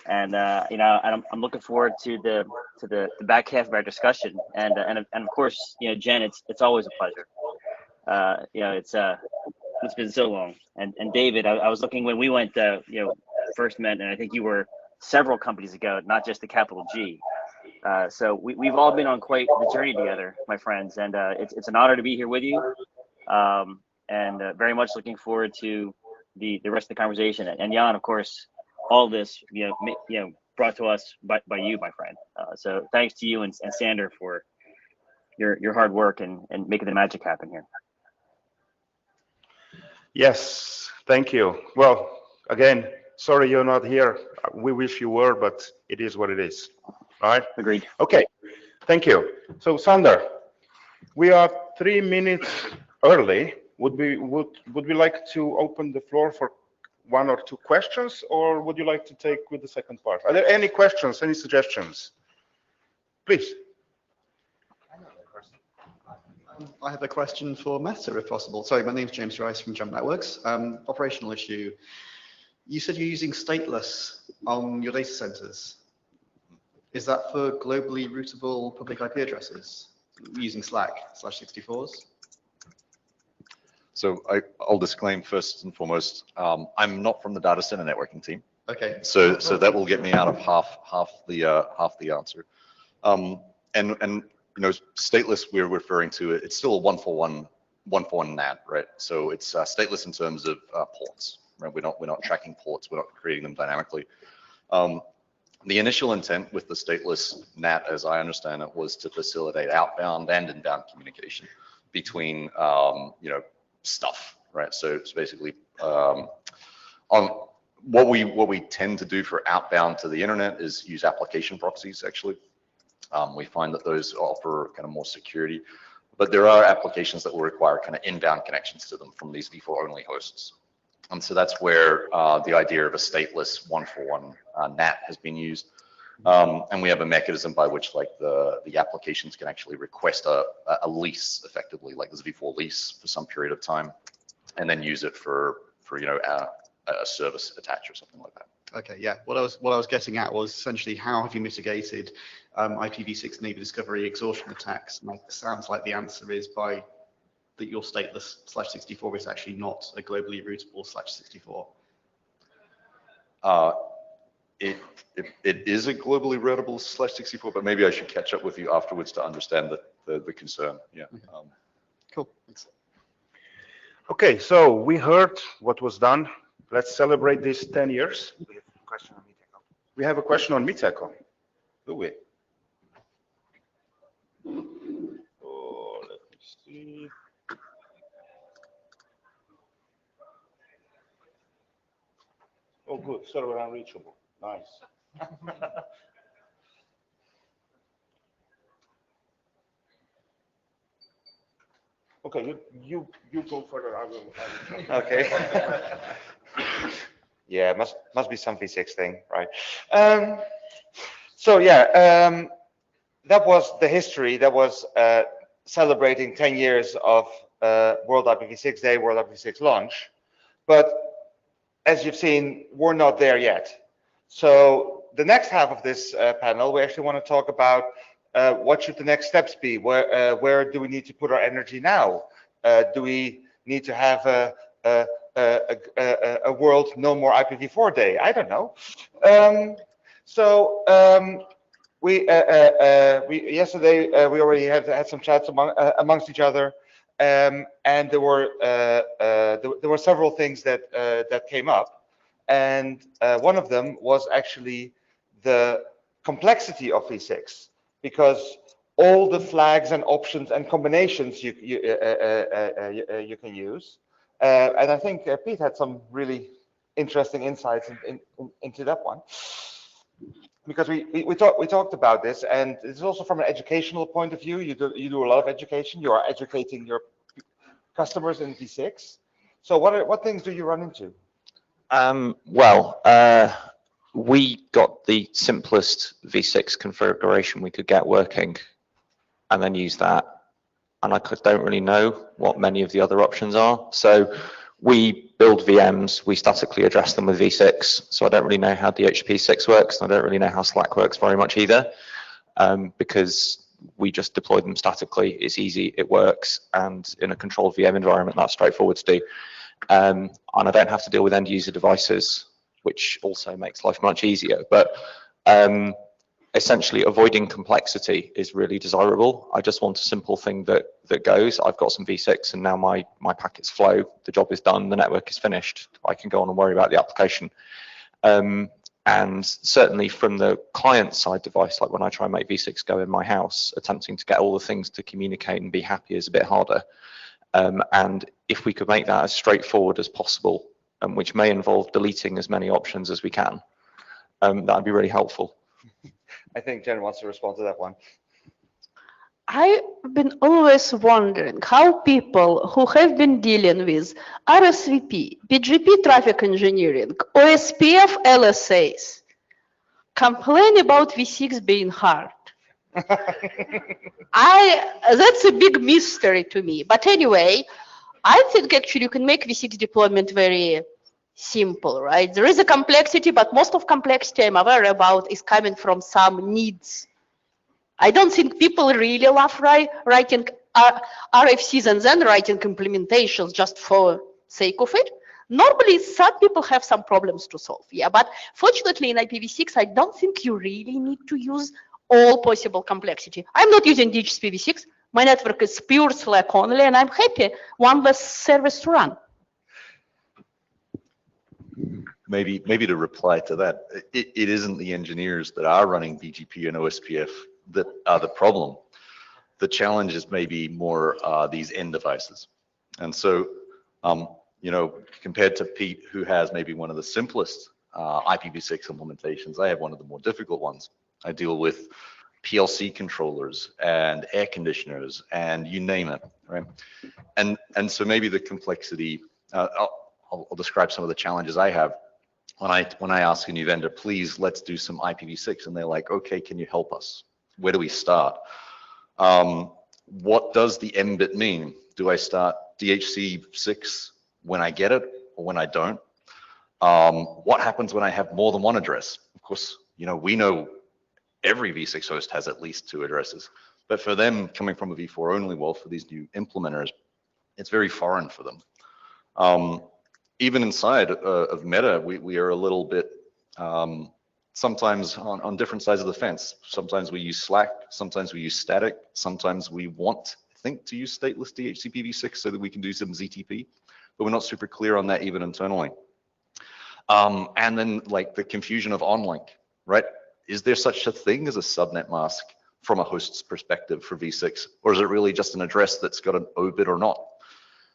And you know, and I'm looking forward to the back half of our discussion. And of course, you know, Jen, it's always a pleasure. You know, it's It's been so long. And David, I was looking when we went, first met, and I think you were several companies ago, not just the capital G. So we've all been on quite the journey together, my friends, and it's an honor to be here with you, and very much looking forward to the rest of the conversation. And Jan, of course, all this brought to us by you, my friend. So thanks to you and Sander for your hard work and making the magic happen here. Yes, thank you. Well, again, sorry you're not here. We wish you were, but it is what it is. All right? Agreed. Okay, thank you. So, Sander, we are 3 minutes early. Would we like to open the floor for 1 or 2 questions, or would you like to take with the second part? Are there any questions, any suggestions? Please. I have a question for Meta, if possible. Sorry, my name's James Rice from Jump Networks. Operational issue. You said you're using stateless on your data centers. Is that for globally routable public IP addresses using /64s? So I'll disclaim first and foremost, I'm not from the data center networking team. Okay. So that will get me out of half the answer. And stateless we're referring to, it's still a one-for-one NAT, right? So it's stateless in terms of ports, right? We're not tracking ports, we're not creating them dynamically. The initial intent with the stateless NAT, as I understand it, was to facilitate outbound and inbound communication between stuff, right? So it's basically on what we tend to do for outbound to the internet is use application proxies actually. We find that those offer kind of more security, but there are applications that will require kind of inbound connections to them from these v4 only hosts. And so that's where the idea of a stateless one-for-one NAT has been used. And we have a mechanism by which like the applications can actually request a lease effectively, like this v4 lease for some period of time, and then use it for a service attach or something like that. Okay, yeah. What I was getting at was essentially how have you mitigated IPv6 neighbor discovery exhaustion attacks? And it sounds like the answer is that your stateless /64 is actually not a globally routable /64. It is a globally routable /64, but maybe I should catch up with you afterwards to understand the concern. Yeah. Cool. Thanks. Okay, so we heard what was done. Let's celebrate this 10 years. We have a question on Miteco. Do we? Oh, let me see. Oh, good. Server unreachable. Nice. Okay, you go further. I will. Okay. Yeah, must be some v6 thing, right? So yeah, that was the history. That was celebrating 10 years of World IPv6 Day, World IPv6 launch. But as you've seen, we're not there yet. So the next half of this panel, we actually want to talk about what should the next steps be? Where do we need to put our energy now? Do we need to have a world no more IPv4 day? I don't know. We yesterday we already had some chats amongst each other, and there were several things that came up, and one of them was actually the complexity of v6, because all the flags and options and combinations you can use. And I think Pete had some really interesting insights into that one, because we talked about this, and it's also from an educational point of view. You do a lot of education. You are educating your customers in v6. So what things do you run into? We got the simplest v6 configuration we could get working, and then use that. And I don't really know what many of the other options are. So we build VMs, we statically address them with v6. So I don't really know how DHCP6 works, and I don't really know how Slack works very much either, because we just deploy them statically. It's easy, it works, and in a controlled VM environment, that's straightforward to do. and I don't have to deal with end user devices, which also makes life much easier. But essentially, avoiding complexity is really desirable. I just want a simple thing that goes. I've got some v6, and now my packets flow. The job is done. The network is finished. I can go on and worry about the application. And certainly from the client side device, like when I try and make v6 go in my house, attempting to get all the things to communicate and be happy is a bit harder. And if we could make that as straightforward as possible, which may involve deleting as many options as we can, that would be really helpful. I think Jen wants to respond to that one. I've been always wondering how people who have been dealing with RSVP, BGP traffic engineering, OSPF LSAs complain about v6 being hard. That's a big mystery to me. But anyway, I think actually you can make v6 deployment very simple, right? There is a complexity, but most of complexity I'm aware about is coming from some needs. I don't think people really love writing RFCs and then writing implementations just for sake of it. Normally, some people have some problems to solve, yeah. But fortunately, in IPv6, I don't think you really need to use all possible complexity. I'm not using DHCP-v6. My network is pure Slack only, and I'm happy. One less service to run. Maybe to reply to that, it isn't the engineers that are running BGP and OSPF that are the problem. The challenge is maybe more these end devices. And so, you know, compared to Pete, who has maybe one of the simplest IPv6 implementations, I have one of the more difficult ones. I deal with PLC controllers and air conditioners and you name it, right? And so maybe the complexity, I'll describe some of the challenges I have when I ask a new vendor, please, let's do some IPv6, and they're like, okay, can you help us? Where do we start? What does the mbit mean? Do I start DHC6 when I get it or when I don't? What happens when I have more than one address? Of course, you know, we know every v6 host has at least 2 addresses, but for them coming from a v4 only world, for these new implementers, it's very foreign for them. Even inside of Meta, we are a little bit sometimes on different sides of the fence. Sometimes we use Slack, sometimes we use static, sometimes we want, I think, to use stateless DHCP-v6 so that we can do some ZTP, but we're not super clear on that even internally. And then like the confusion of onlink, right? Is there such a thing as a subnet mask from a host's perspective for v6, or is it really just an address that's got an O-bit or not?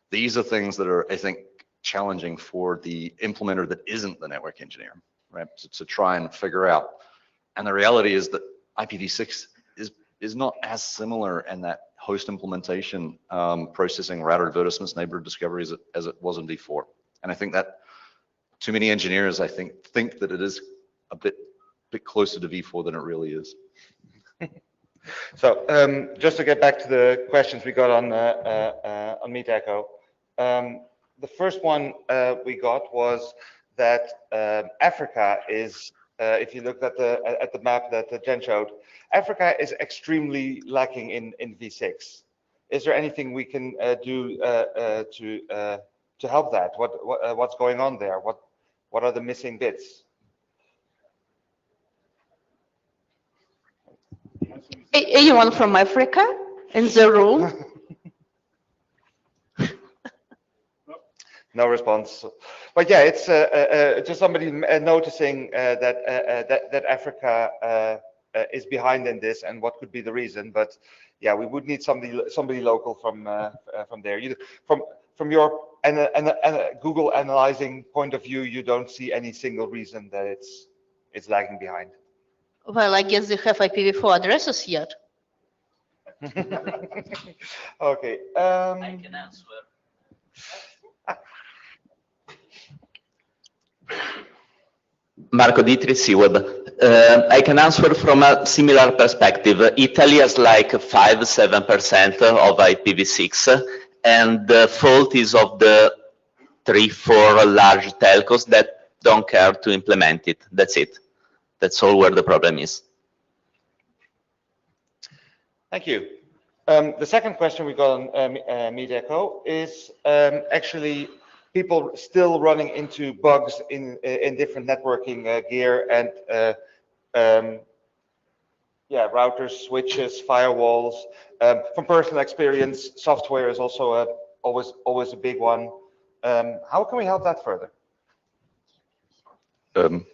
These are things that are, I think, challenging for the implementer that isn't the network engineer, right? To try and figure out. And the reality is that IPv6 is not as similar in that host implementation, processing router advertisements, neighbor discovery as it was in v4. And I think that too many engineers, I think that it is a bit closer to v4 than it really is. So just to get back to the questions we got on Meet Echo. The first one we got was that Africa is, if you looked at the map that Jen showed, Africa is extremely lacking in v6. Is there anything we can do to help that? What's going on there? What are the missing bits? Anyone from Africa in the room? No response. But yeah, it's just somebody noticing that Africa is behind in this, and what could be the reason. But yeah, we would need somebody local from there. From your Google analyzing point of view, you don't see any single reason that it's lagging behind. Well, I guess they have IPv4 addresses yet. Okay. I can answer. Marco Ditri, CWeb. I can answer from a similar perspective. Italy has like 5-7% of IPv6, and the fault is of the 3-4 large telcos that don't care to implement it. That's it. That's all where the problem is. Thank you. The second question we got on Meet Echo is actually people still running into bugs in different networking gear and yeah, routers, switches, firewalls. From personal experience, software is also always a big one. How can we help that further?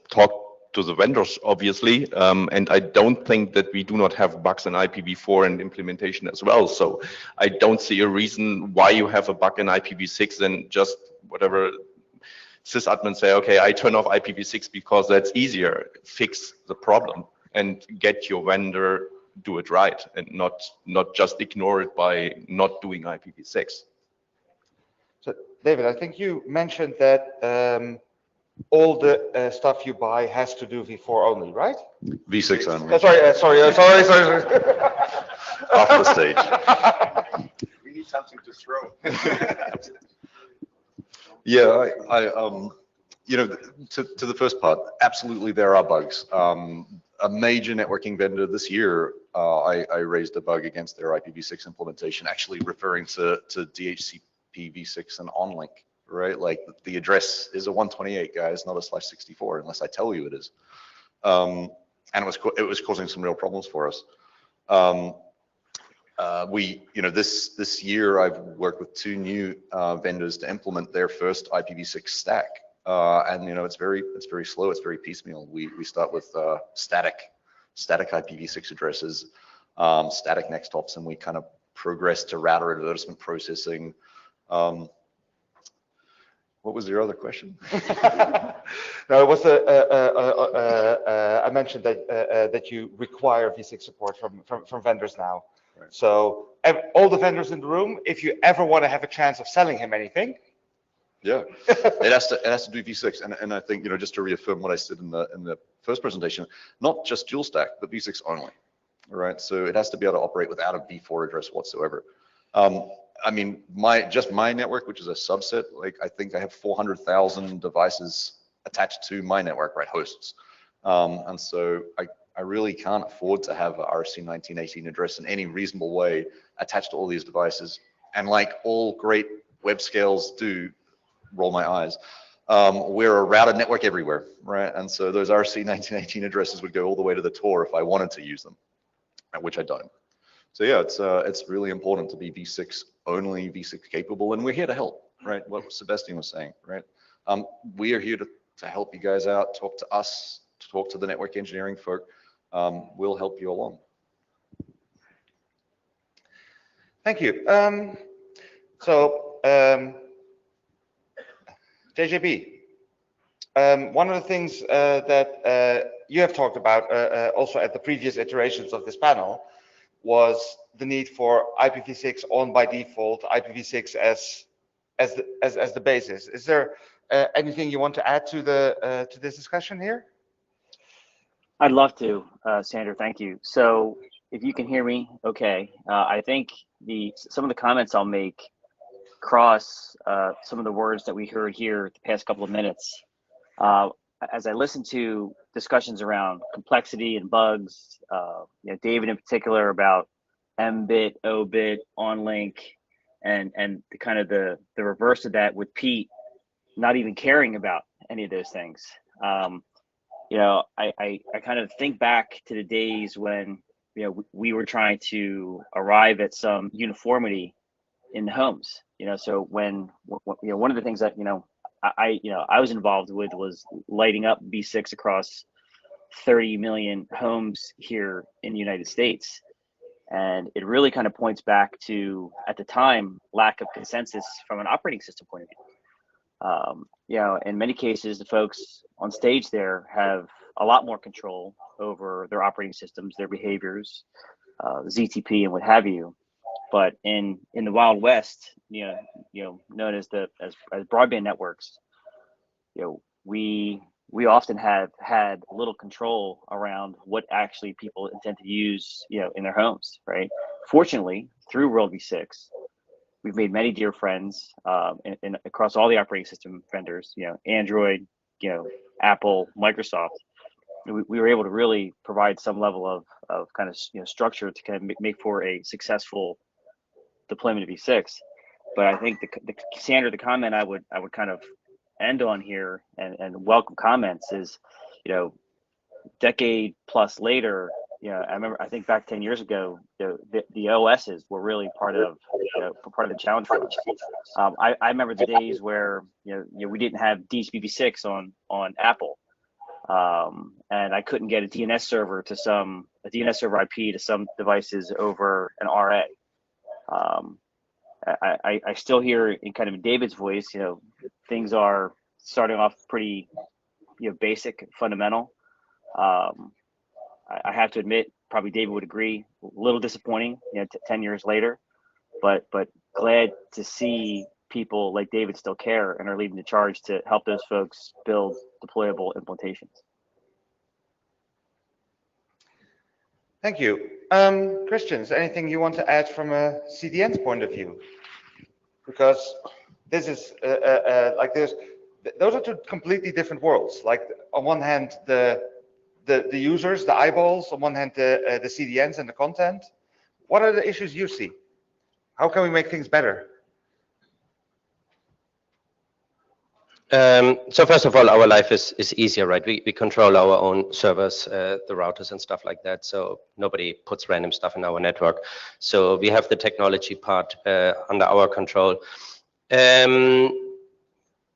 Talk to the vendors, obviously, and I don't think that we do not have bugs in IPv4 and implementation as well. So I don't see a reason why you have a bug in IPv6 and just whatever sysadmins say, okay, I turn off IPv6 because that's easier. Fix the problem and get your vendor do it right and not just ignore it by not doing IPv6. So David, I think you mentioned that all the stuff you buy has to do v4 only, right? V6 only. Sorry. Off the stage. We need something to throw. Yeah, you know, to the first part, absolutely there are bugs. A major networking vendor this year, I raised a bug against their IPv6 implementation, actually referring to DHCP v6 and onlink, right? Like the address is a 128, guys, not a /64, unless I tell you it is. And it was causing some real problems for us. You know, this year I've worked with 2 new vendors to implement their first IPv6 stack. And you know, it's very slow, it's very piecemeal. We start with static IPv6 addresses, static next hops, and we kind of progress to router advertisement processing. What was your other question? No, it was I mentioned that you require v6 support from vendors now. Right. So all the vendors in the room, if you ever want to have a chance of selling him anything. Yeah, it has to do v6, and I think, you know, just to reaffirm what I said in the first presentation, not just dual stack, but v6 only. Right, so it has to be able to operate without a v4 address whatsoever. I mean, just my network, which is a subset, like I think I have 400,000 devices attached to my network, right, hosts. And so I really can't afford to have a RFC1918 address in any reasonable way attached to all these devices. And like all great web scales do, roll my eyes, we're a routed network everywhere, right? And so those RFC1918 addresses would go all the way to the Tor if I wanted to use them, which I don't. So yeah, it's really important to be v6 only, v6 capable, and we're here to help, right? What Sebastian was saying, right? We are here to help you guys out, talk to us, talk to the network engineering folk. We'll help you along. Thank you. JJB, one of the things that you have talked about also at the previous iterations of this panel was the need for IPv6 on by default, IPv6 as the basis. Is there anything you want to add to this discussion here? I'd love to, Sandra. Thank you. So if you can hear me, okay. I think some of the comments I'll make cross some of the words that we heard here the past couple of minutes. As I listen to discussions around complexity and bugs, you know, David in particular about M-bit, O-bit, on-link, and the kind of the reverse of that with Pete not even caring about any of those things. You know, I kind of think back to the days when, you know, we were trying to arrive at some uniformity in the homes. You know, so when you know, one of the things that, you know, I was involved with was lighting up v6 across 30 million homes here in the United States. And it really kind of points back to, at the time, lack of consensus from an operating system point of view. You know, in many cases, the folks on stage there have a lot more control over their operating systems, their behaviors, ZTP and what have you. But in the Wild West, you know, known as broadband networks, you know, we often have had little control around what actually people intend to use, you know, in their homes, right? Fortunately, through World v6, we've made many dear friends across all the operating system vendors, you know, Android, you know, Apple, Microsoft. We were able to really provide some level of kind of, you know, structure to kind of make for a successful deployment of v6. But I think Sandra, the comment I would kind of end on here and welcome comments is, decade plus later, I think back 10 years ago, the OSs were really part of the challenge for us. I remember the days where we didn't have DE-CIX on Apple, and I couldn't get a DNS server IP to some devices over an RA. I still hear in kind of David's voice, things are starting off pretty basic, fundamental. I have to admit, probably David would agree, a little disappointing, 10 years later, but glad to see people like David still care and are leading the charge to help those folks build deployable implementations. Thank you. Christian, is there anything you want to add from a CDN's point of view? Because this is those are two completely different worlds. Like on one hand, the users, the eyeballs, on one hand, the CDNs and the content. What are the issues you see? How can we make things better? So first of all, our life is easier, right? We control our own servers, the routers and stuff like that. So nobody puts random stuff in our network. So we have the technology part under our control.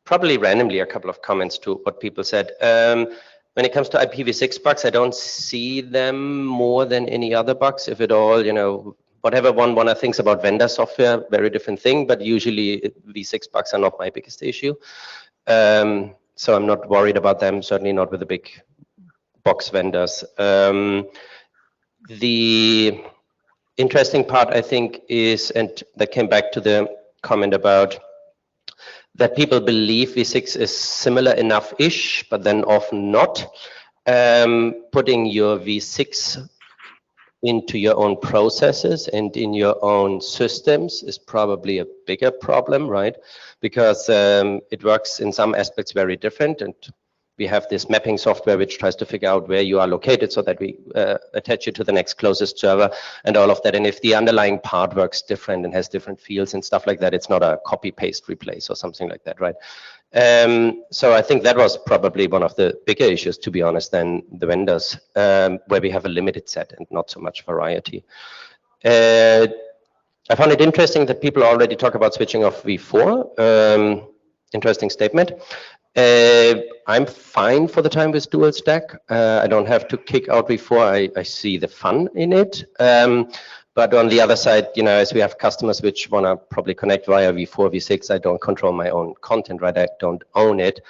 Probably randomly, a couple of comments to what people said. When it comes to IPv6 bugs, I don't see them more than any other bugs, if at all. Whatever one thinks about vendor software, very different thing. But usually, v6 bugs are not my biggest issue. So I'm not worried about them, certainly not with the big box vendors. The interesting part, I think, is, and that came back to the comment about that people believe v6 is similar enough-ish, but then often not. Putting your v6 into your own processes and in your own systems is probably a bigger problem, right? Because it works in some aspects very different, and we have this mapping software which tries to figure out where you are located so that we attach you to the next closest server and all of that. And if the underlying part works different and has different fields and stuff like that, it's not a copy, paste, replace or something like that, right? So I think that was probably one of the bigger issues, to be honest, than the vendors, where we have a limited set and not so much variety. I found it interesting that people already talk about switching off v4. Interesting statement. I'm fine for the time with dual stack. I don't have to kick out v4. I see the fun in it. But on the other side, as we have customers which want to probably connect via v4, v6, I don't control my own content, right? I don't own it.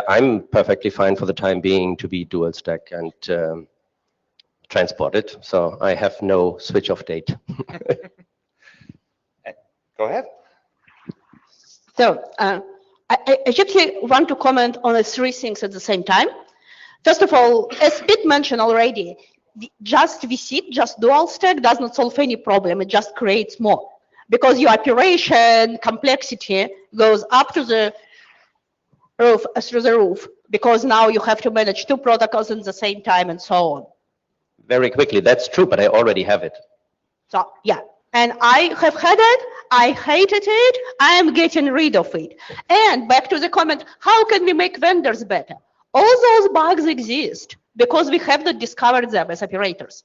I'm perfectly fine for the time being to be dual stack and transport it. So I have no switch off date. Go ahead. So I actually want to comment on the three things at the same time. First of all, as Pete mentioned already, just v6, just dual stack does not solve any problem. It just creates more because your operation complexity goes up to the roof, through the roof, because now you have to manage two protocols at the same time and so on. Very quickly, that's true, but I already have it. So yeah, and I have had it. I hated it. I am getting rid of it. And back to the comment, how can we make vendors better? All those bugs exist because we have not discovered them as operators.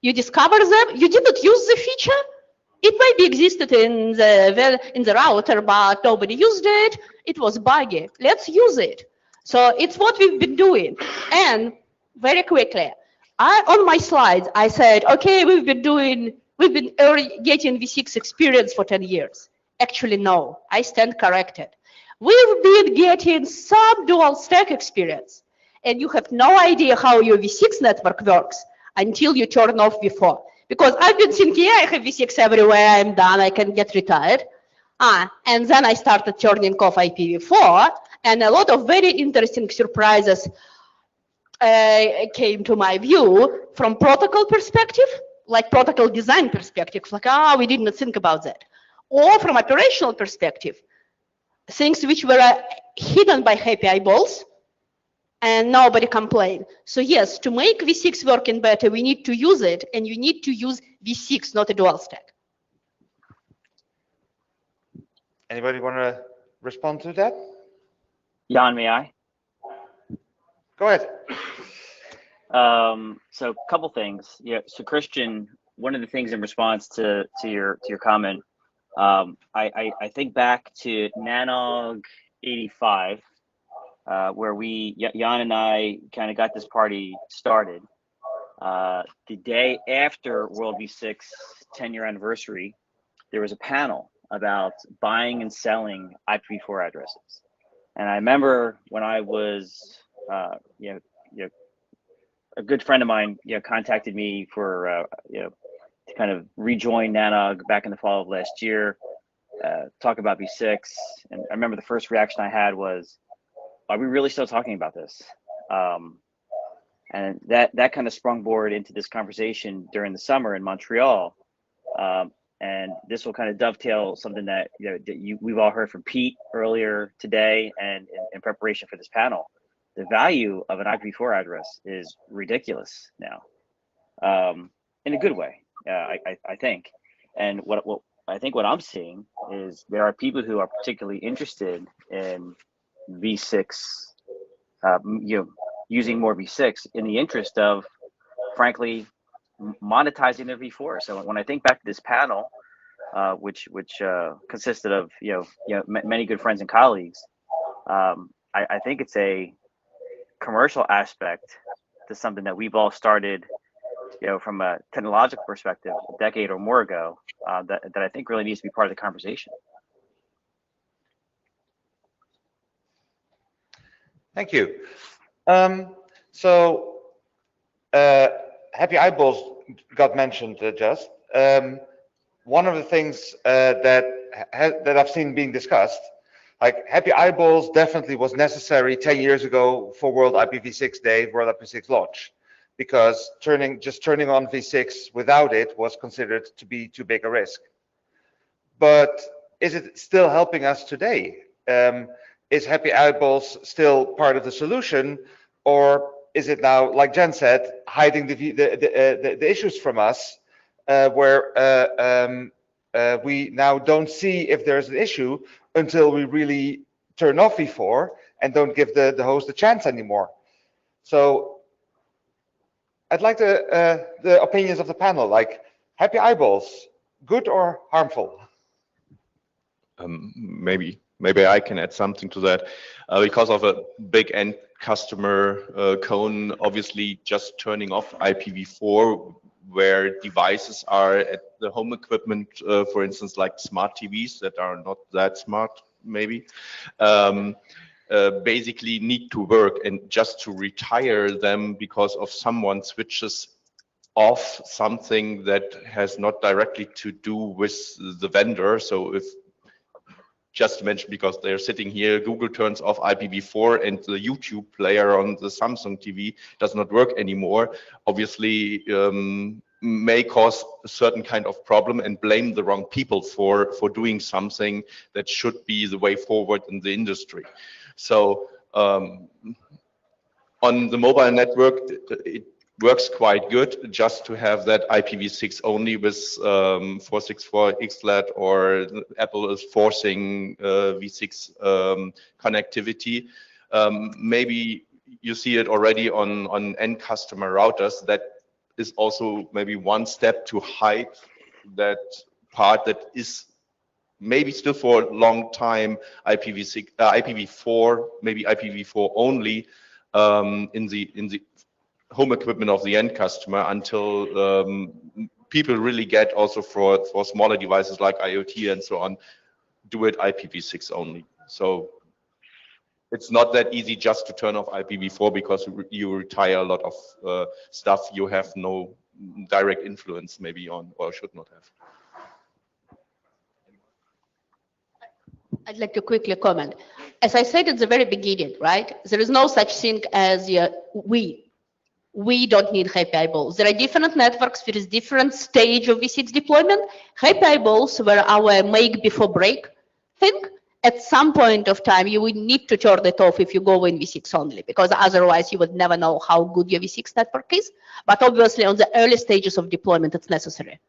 You discover them, you did not use the feature. It maybe existed in the router, but nobody used it. It was buggy. Let's use it. So it's what we've been doing. And very quickly, on my slides, I said, okay, we've been getting v6 experience for 10 years. Actually, no, I stand corrected. We've been getting some dual stack experience, and you have no idea how your v6 network works until you turn off v4. Because I've been thinking, yeah, I have v6 everywhere, I'm done, I can get retired. And then I started turning off IPv4, and a lot of very interesting surprises came to my view from protocol perspective, like protocol design perspective, like, we did not think about that. Or from operational perspective, things which were hidden by happy eyeballs and nobody complained. So yes, to make v6 working better, we need to use it, and you need to use v6, not a dual stack. Anybody want to respond to that? Jan, may I? Go ahead. So a couple things. Yeah. So Christian, one of the things in response to your comment, I think back to NANOG 85, where Jan and I kind of got this party started. The day after World V6 10-year anniversary, there was a panel about buying and selling IPv4 addresses. And I remember when I was, a good friend of mine, contacted me for, to kind of rejoin NANOG back in the fall of last year, talk about V6. And I remember the first reaction I had was, are we really still talking about this? And that kind of sprung board into this conversation during the summer in Montreal. And this will kind of dovetail something that, we've all heard from Pete earlier today and in preparation for this panel. The value of an IPv4 address is ridiculous now, in a good way, I think. And what I'm seeing is there are people who are particularly interested in V6, using more V6 in the interest of, frankly, monetizing their V4. So when I think back to this panel, which consisted of many good friends and colleagues, I think it's a commercial aspect to something that we've all started, from a technological perspective, a decade or more ago, that I think really needs to be part of the conversation. Thank you. So Happy Eyeballs got mentioned just. One of the things that I've seen being discussed, like Happy Eyeballs definitely was necessary 10 years ago for World IPv6 Day, World IPv6 launch, because just turning on V6 without it was considered to be too big a risk. But is it still helping us today? Is Happy Eyeballs still part of the solution, or is it now, like Jen said, hiding the issues from us, where we now don't see if there's an issue until we really turn off V4 and don't give the host a chance anymore? So I'd like the opinions of the panel, like Happy Eyeballs, good or harmful? Maybe I can add something to that. Because of a big end customer cone, obviously just turning off IPv4 where devices are at the home equipment, for instance, like smart TVs that are not that smart, maybe, basically need to work, and just to retire them because of someone switches off something that has not directly to do with the vendor. So if, just to mention, because they're sitting here, Google turns off IPv4 and the YouTube player on the Samsung TV does not work anymore, obviously may cause a certain kind of problem and blame the wrong people for doing something that should be the way forward in the industry. So on the mobile network, it works quite good just to have that IPv6 only with 464 XLAT, or Apple is forcing V6 connectivity. Maybe you see it already on end customer routers. That is also maybe one step to hide that part that is maybe still for a long time IPv6, IPv4, maybe IPv4 only in the home equipment of the end customer, until people really get also for smaller devices like IoT and so on, do it IPv6 only. So it's not that easy just to turn off IPv4, because you retire a lot of stuff you have no direct influence maybe on, or should not have. I'd like to quickly comment. As I said at the very beginning, right, there is no such thing as we don't need Happy Eyeballs. There are different networks, there is different stage of V6 deployment. Happy Eyeballs were our make before break thing. At some point of time, you would need to turn it off if you go in V6 only, because otherwise you would never know how good your V6 network is. But obviously on the early stages of deployment, it's necessary.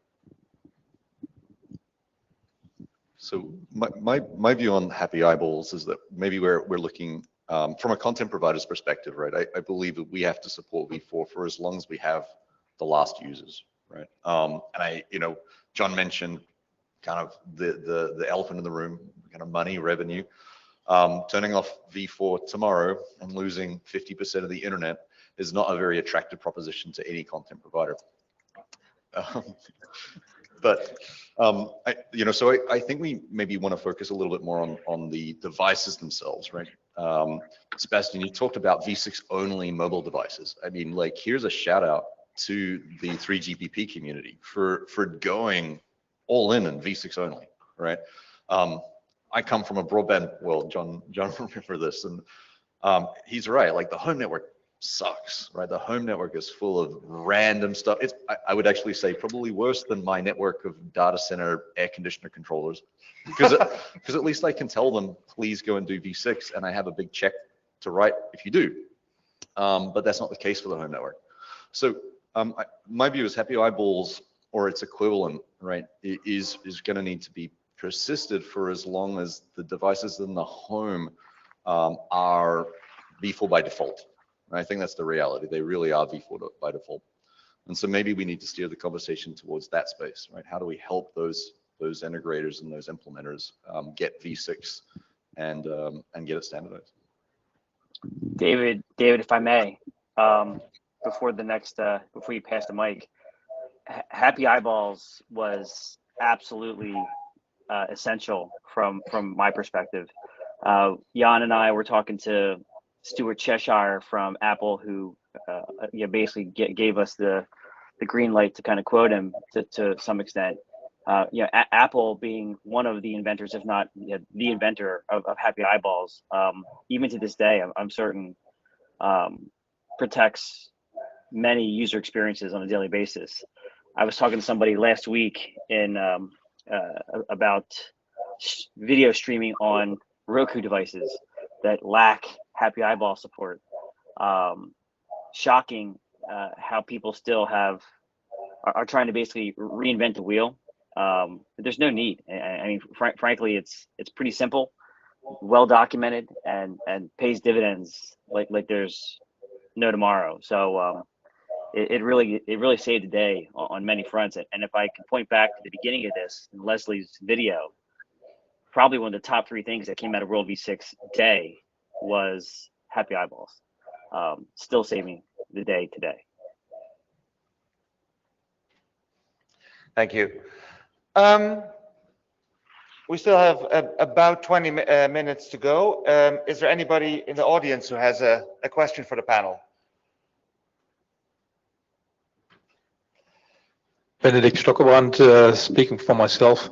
So my view on happy eyeballs is that maybe we're looking from a content provider's perspective, right? I believe that we have to support v4 for as long as we have the last users, right? And John mentioned kind of the elephant in the room, kind of money, revenue. Turning off v4 tomorrow and losing 50% of the internet is not a very attractive proposition to any content provider. So I think we maybe want to focus a little bit more on the devices themselves, right? Sebastian, you talked about v6 only mobile devices. I mean, like, here's a shout out to the 3GPP community for going all in v6 only, right? I come from a broadband world. John remember this, and he's right. Like, the home network sucks, right? The home network is full of random stuff. I would actually say probably worse than my network of data center air conditioner controllers, because at least I can tell them, please go and do v6, and I have a big check to write if you do. But that's not the case for the home network. So my view is happy eyeballs, or its equivalent, right, is going to need to be persisted for as long as the devices in the home are v4 by default. And I think that's the reality. They really are v4 by default. And so maybe we need to steer the conversation towards that space, right? How do we help those integrators and those implementers get v6 and get it standardized? David, if I may, before you pass the mic, happy eyeballs was absolutely essential from my perspective. Jan and I were talking to Stuart Cheshire from Apple, who basically gave us the green light to kind of quote him to some extent. Apple being one of the inventors, if not the inventor of happy eyeballs, even to this day, I'm certain protects many user experiences on a daily basis. I was talking to somebody last week about video streaming on Roku devices that lack happy eyeball support. Shocking how people still are trying to basically reinvent the wheel. There's no need. I mean, frankly, it's pretty simple, well documented, and pays dividends like there's no tomorrow. So it really saved the day on many fronts. And if I can point back to the beginning of this, in Leslie's video, probably one of the top 3 things that came out of World v6 day was happy eyeballs. Still saving the day today. Thank you. We still have about 20 minutes to go. Is there anybody in the audience who has a question for the panel? Benedict Stockerbrand, speaking for myself.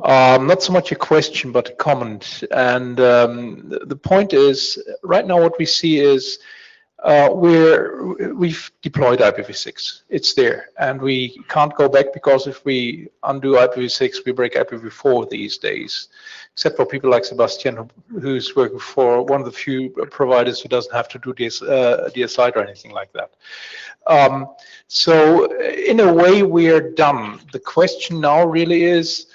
Not so much a question, but a comment. And the point is, right now what we see is we've deployed IPv6. It's there, and we can't go back, because if we undo IPv6, we break IPv4 these days, except for people like Sebastian, who's working for one of the few providers who doesn't have to do DSI or anything like that. So in a way, we are done. The question now really is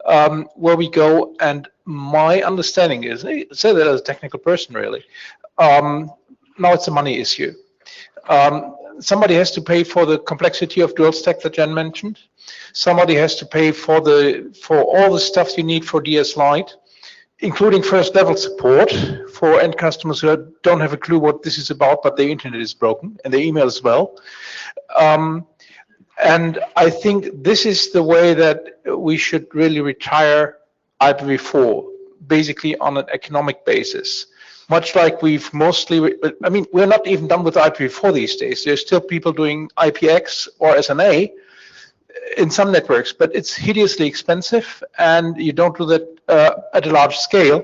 where we go, and my understanding is, I say that as a technical person really, now it's a money issue. Somebody has to pay for the complexity of dual stack that Jen mentioned. Somebody has to pay for all the stuff you need for DS Lite, including first level support for end customers who don't have a clue what this is about, but their internet is broken and their email as well. And I think this is the way that we should really retire IPv4, basically on an economic basis. Much like we've mostly, I mean, we're not even done with IPv4 these days. There's still people doing IPX or SNA in some networks, but it's hideously expensive, and you don't do that at a large scale.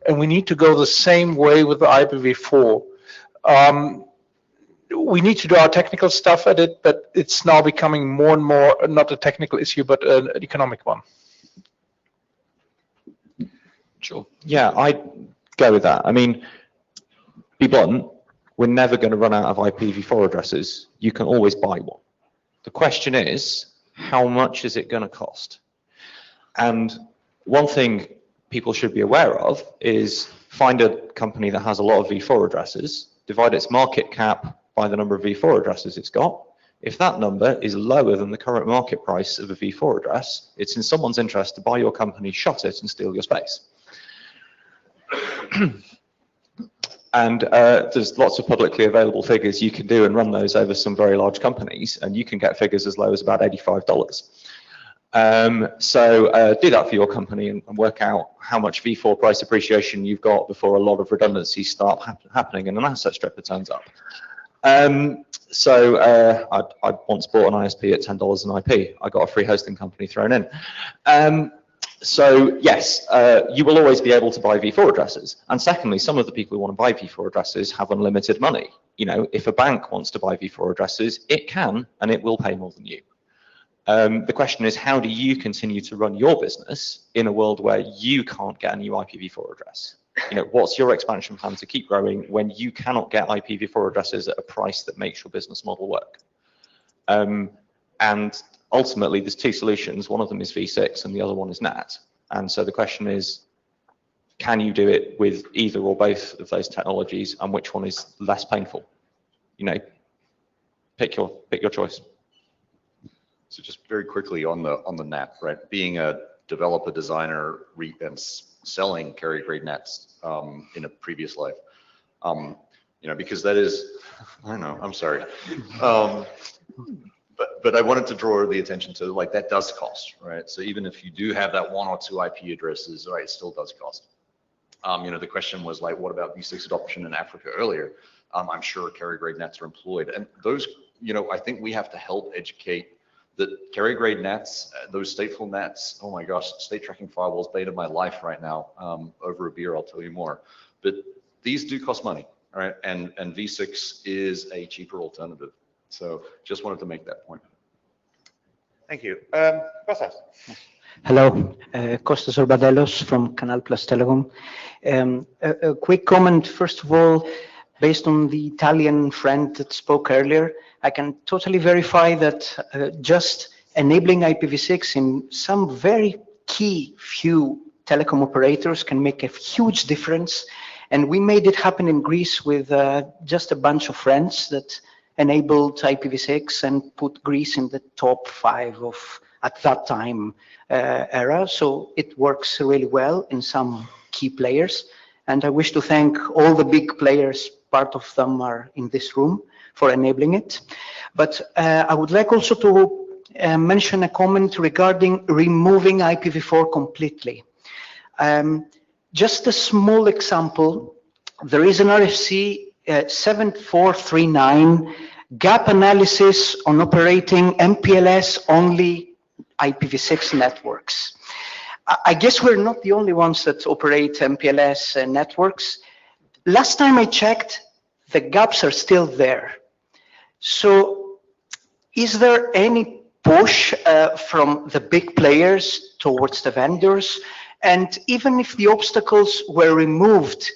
And we need to go the same way with the IPv4. We need to do our technical stuff at it, but it's now becoming more and more not a technical issue, but an economic one. Sure. Yeah, I go with that. I mean, be blunt, we're never going to run out of IPv4 addresses. You can always buy one. The question is, how much is it going to cost? And one thing people should be aware of is find a company that has a lot of v4 addresses, divide its market cap by the number of v4 addresses it's got. If that number is lower than the current market price of a v4 address, it's in someone's interest to buy your company, shut it, and steal your space. And there's lots of publicly available figures you can do and run those over some very large companies, and you can get figures as low as about $85. So do that for your company and work out how much V4 price appreciation you've got before a lot of redundancies start happening and an asset stripper turns up. I once bought an ISP at $10 an IP. I got a free hosting company thrown in. So yes, you will always be able to buy V4 addresses. And secondly, some of the people who want to buy V4 addresses have unlimited money. You know, if a bank wants to buy V4 addresses, it can, and it will pay more than you. The question is, how do you continue to run your business in a world where you can't get a new IPv4 address? You know, what's your expansion plan to keep growing when you cannot get IPv4 addresses at a price that makes your business model work? And ultimately, there's two solutions. One of them is V6 and the other one is NAT. And so the question is, can you do it with either or both of those technologies, and which one is less painful? You know, pick your choice. So just very quickly on the NAT, right? Being a developer, designer, and selling carrier grade NATs in a previous life, you know, because that is, I don't know, I'm sorry. But I wanted to draw the attention to, like, that does cost, right? So even if you do have that one or two IP addresses, right, it still does cost. You know, the question was like, what about V6 adoption in Africa earlier? I'm sure carrier grade NATs are employed, and those, you know, I think we have to help educate that carrier grade NATs, those stateful NATs. Oh my gosh, state tracking firewalls, bane of my life right now. Over a beer, I'll tell you more. But these do cost money, right? And V6 is a cheaper alternative. So just wanted to make that point. Thank you. Kostas. Hello, Kostas Orbadelos from Canal Plus Telecom. A quick comment, first of all, based on the Italian friend that spoke earlier, I can totally verify that just enabling IPv6 in some very key few telecom operators can make a huge difference. And we made it happen in Greece with just a bunch of friends that enabled IPv6 and put Greece in the top 5 of, at that time, era. So it works really well in some key players. And I wish to thank all the big players, part of them are in this room, for enabling it. But I would like also to mention a comment regarding removing IPv4 completely. Just a small example, there is an RFC 7439 gap analysis on operating MPLS only IPv6 networks. I guess we're not the only ones that operate MPLS networks. Last time I checked, the gaps are still there. So is there any push from the big players towards the vendors? And even if the obstacles were removed,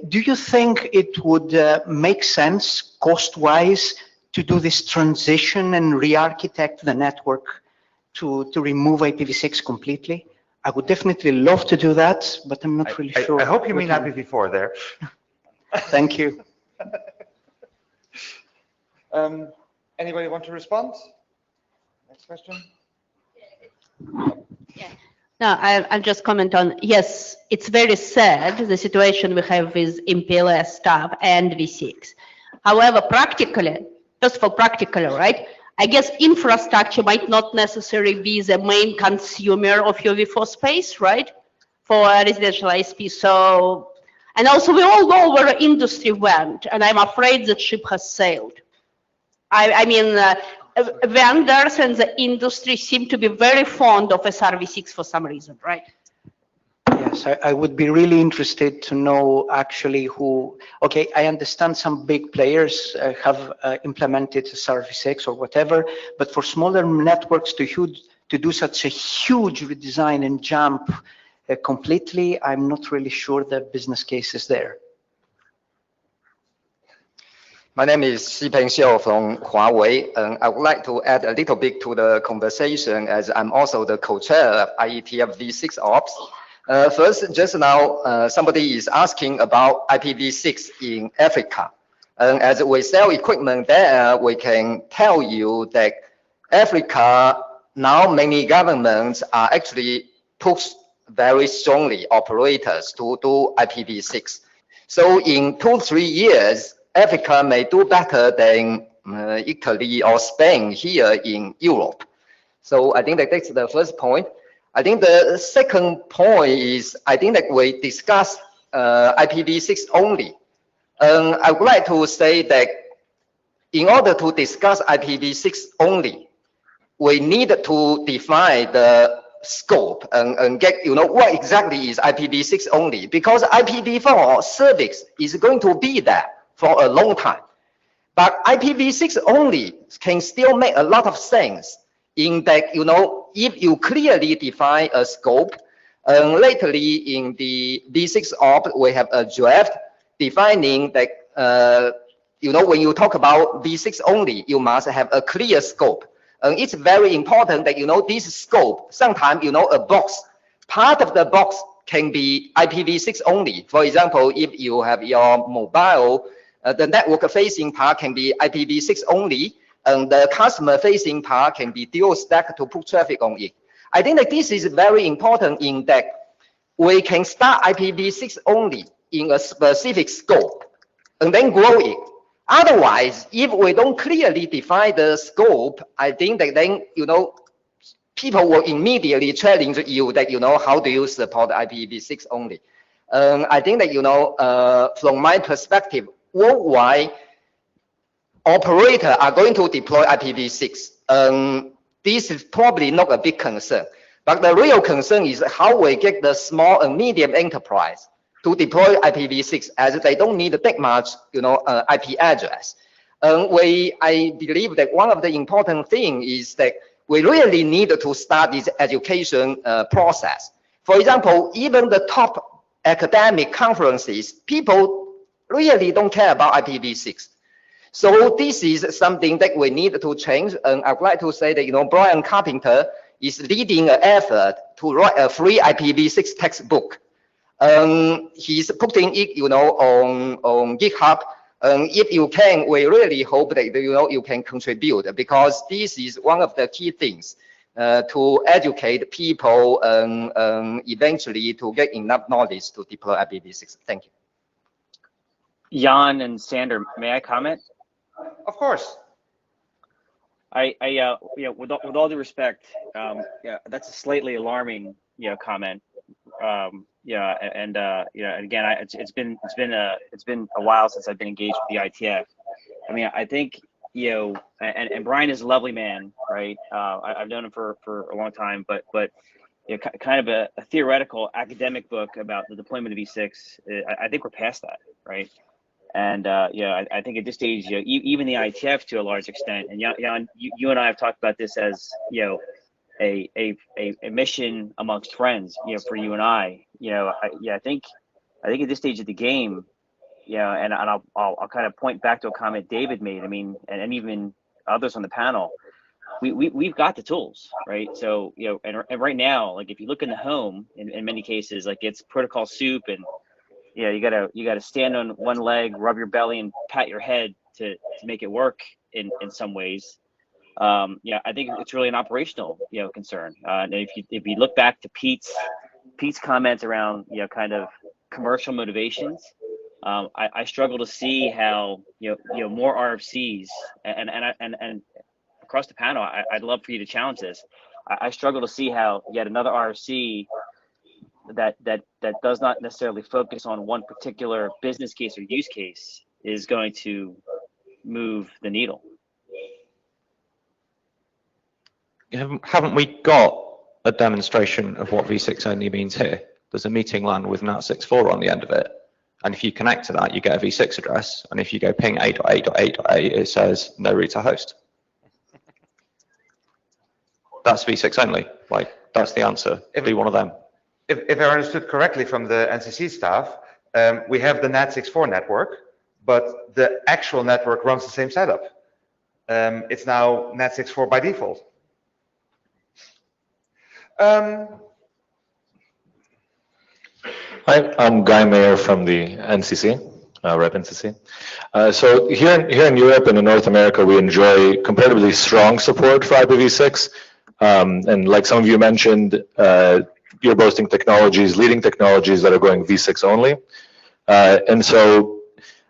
do you think it would make sense cost-wise to do this transition and re-architect the network to remove IPv6 completely? I would definitely love to do that, but I'm not really sure. I hope you mean IPv4 there. Thank you. Anybody want to respond? Next question. No, I'll just comment on, yes, it's very sad, the situation we have with MPLS stuff and V6. However, practically, just for practical, right, I guess infrastructure might not necessarily be the main consumer of your V4 space, right, for a residential ISP. So, and also we all know where industry went, and I'm afraid the ship has sailed. I mean, vendors and the industry seem to be very fond of SRv6 for some reason, right? Yes, I would be really interested to know actually who, okay, I understand some big players have implemented SRv6 or whatever, but for smaller networks to do such a huge redesign and jump completely, I'm not really sure the business case is there. My name is Xipeng Xiu from Huawei, and I would like to add a little bit to the conversation as I'm also the co-chair of IETF V6 Ops. First, just now, somebody is asking about IPv6 in Africa. And as we sell equipment there, we can tell you that Africa, now many governments are actually push very strongly operators to do IPv6. So in 2-3 years, Africa may do better than Italy or Spain here in Europe. So I think that that's the first point. I think the second point is, I think that we discuss IPv6 only. I would like to say that in order to discuss IPv6 only, we need to define the scope and get, what exactly is IPv6 only, because IPv4 service is going to be there for a long time. But IPv6 only can still make a lot of sense in that, if you clearly define a scope, lately in the V6 Op, we have a draft defining that, when you talk about V6 only, you must have a clear scope. And it's very important that, this scope, sometimes, a box, part of the box can be IPv6 only. For example, if you have your mobile, the network facing part can be IPv6 only, and the customer facing part can be dual stack to put traffic on it. I think that this is very important in that we can start IPv6 only in a specific scope and then grow it. Otherwise, if we don't clearly define the scope, I think that then, people will immediately challenge you that, how do you support IPv6 only? I think that, from my perspective, worldwide, operators are going to deploy IPv6. This is probably not a big concern. But the real concern is how we get the small and medium enterprise to deploy IPv6, as they don't need that much, IP address. I believe that one of the important things is that we really need to start this education process. For example, even the top academic conferences, people really don't care about IPv6. So this is something that we need to change. And I'd like to say that, Brian Carpenter is leading an effort to write a free IPv6 textbook. He's putting it, on GitHub. If you can, we really hope that, you can contribute, because this is one of the key things to educate people and eventually to get enough knowledge to deploy IPv6. Thank you. Jan and Sander, may I comment? Of course. With all due respect, that's a slightly alarming, comment. And again, it's been a while since I've been engaged with the ITF. I mean, I think, and Brian is a lovely man, right? I've known him for a long time, but kind of a theoretical academic book about the deployment of V6. I think we're past that, right? And I think at this stage, even the ITF to a large extent, and Jan, you and I have talked about this as a mission amongst friends, for you and I. I think at this stage of the game, and I'll kind of point back to a comment David made. I mean, and even others on the panel, we've got the tools, right? So and right now, like if you look in the home, in many cases, like it's protocol soup, and you gotta stand on one leg, rub your belly, and pat your head to make it work in some ways. I think it's really an operational concern. And if you look back to Pete's comments around kind of commercial motivations, I struggle to see how more RFCs and across the panel, I'd love for you to challenge this. I struggle to see how yet another RFC that does not necessarily focus on one particular business case or use case is going to move the needle. Haven't we got a demonstration of what V6 only means here? There's a meeting LAN with NAT64 on the end of it. And if you connect to that, you get a V6 address. And if you go ping 8.8.8.8, it says no route to host. That's V6 only. Like, that's the answer. Be one of them. If I understood correctly from the NCC staff, we have the NAT64 network, but the actual network runs the same setup. It's now NAT64 by default. Hi, I'm Guy Mayer from the NCC, REP NCC. So here in Europe and in North America, we enjoy comparatively strong support for IPv6. And like some of you mentioned, you're boasting technologies, leading technologies that are going v6 only. And so,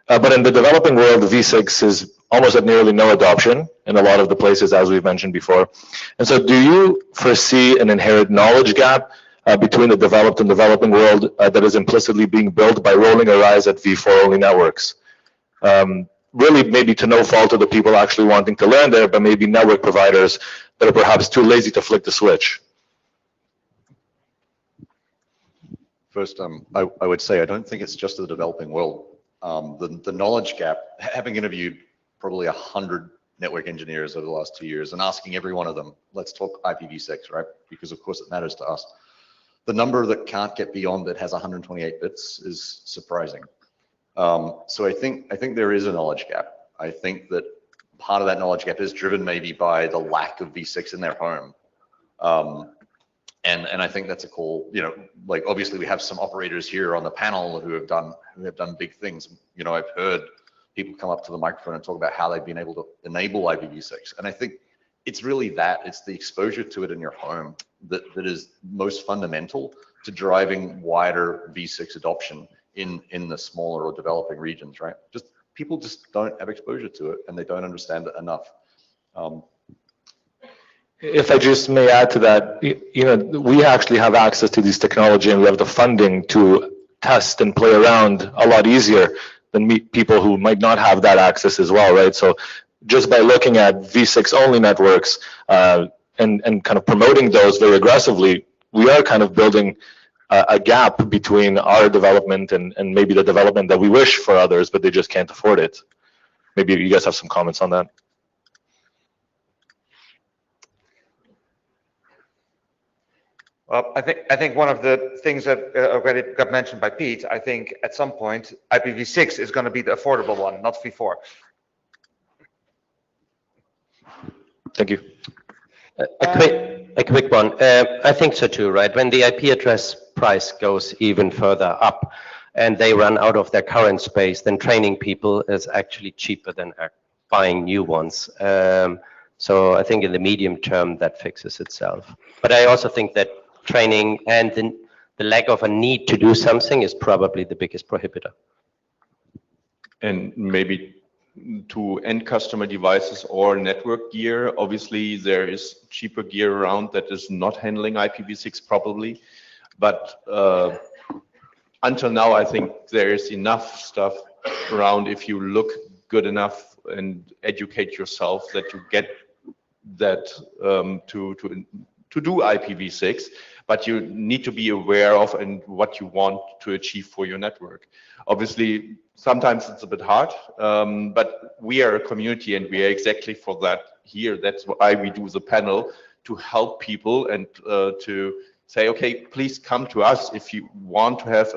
but in the developing world, V6 is almost at nearly no adoption in a lot of the places, as we've mentioned before. And so do you foresee an inherent knowledge gap between the developed and developing world that is implicitly being built by rolling our eyes at v4 only networks? Really maybe to no fault of the people actually wanting to learn there, but maybe network providers that are perhaps too lazy to flick the switch. First, I would say I don't think it's just the developing world. The knowledge gap, having interviewed probably 100 network engineers over the last 2 years and asking every one of them, let's talk IPv6, right? Because of course it matters to us. The number that can't get beyond that has 128 bits is surprising. So I think there is a knowledge gap. I think that part of that knowledge gap is driven maybe by the lack of v6 in their home. And I think that's a call, you know, like obviously we have some operators here on the panel who have done big things. You know, I've heard people come up to the microphone and talk about how they've been able to enable IPv6. And I think it's really that, it's the exposure to it in your home that is most fundamental to driving wider v6 adoption in the smaller or developing regions, right? People just don't have exposure to it and they don't understand it enough. If I just may add to that, you know, we actually have access to this technology and we have the funding to test and play around a lot easier than people who might not have that access as well, right? So just by looking at v6 only networks and kind of promoting those very aggressively, we are kind of building a gap between our development and maybe the development that we wish for others, but they just can't afford it. Maybe you guys have some comments on that. Well, I think one of the things that already got mentioned by Pete, I think at some point IPv6 is going to be the affordable one, not v4. Thank you. A quick one. I think so too, right? When the IP address price goes even further up and they run out of their current space, then training people is actually cheaper than buying new ones. So I think in the medium term that fixes itself. But I also think that training and the lack of a need to do something is probably the biggest prohibitor. And maybe to end customer devices or network gear, obviously there is cheaper gear around that is not handling IPv6 properly. But until now, I think there is enough stuff around if you look good enough and educate yourself that you get that to do IPv6, but you need to be aware of and what you want to achieve for your network. Obviously, sometimes it's a bit hard, but we are a community and we are exactly for that here. That's why we do the panel, to help people and to say, okay, please come to us if you want to have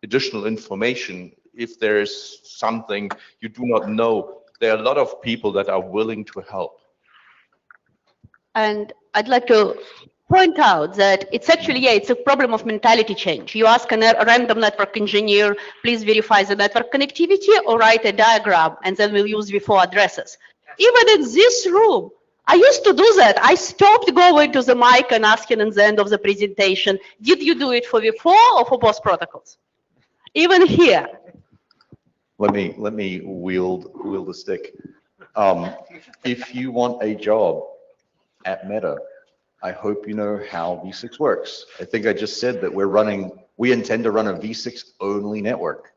additional information. If there is something you do not know, there are a lot of people that are willing to help. And I'd like to point out that it's actually, it's a problem of mentality change. You ask a random network engineer, please verify the network connectivity or write a diagram, and then we'll use v4 addresses. Even in this room, I used to do that. I stopped going to the mic and asking at the end of the presentation, did you do it for v4 or for both protocols? Even here. Let me wield the stick. If you want a job at Meta, I hope you know how v6 works. I think I just said that we intend to run a v6 only network,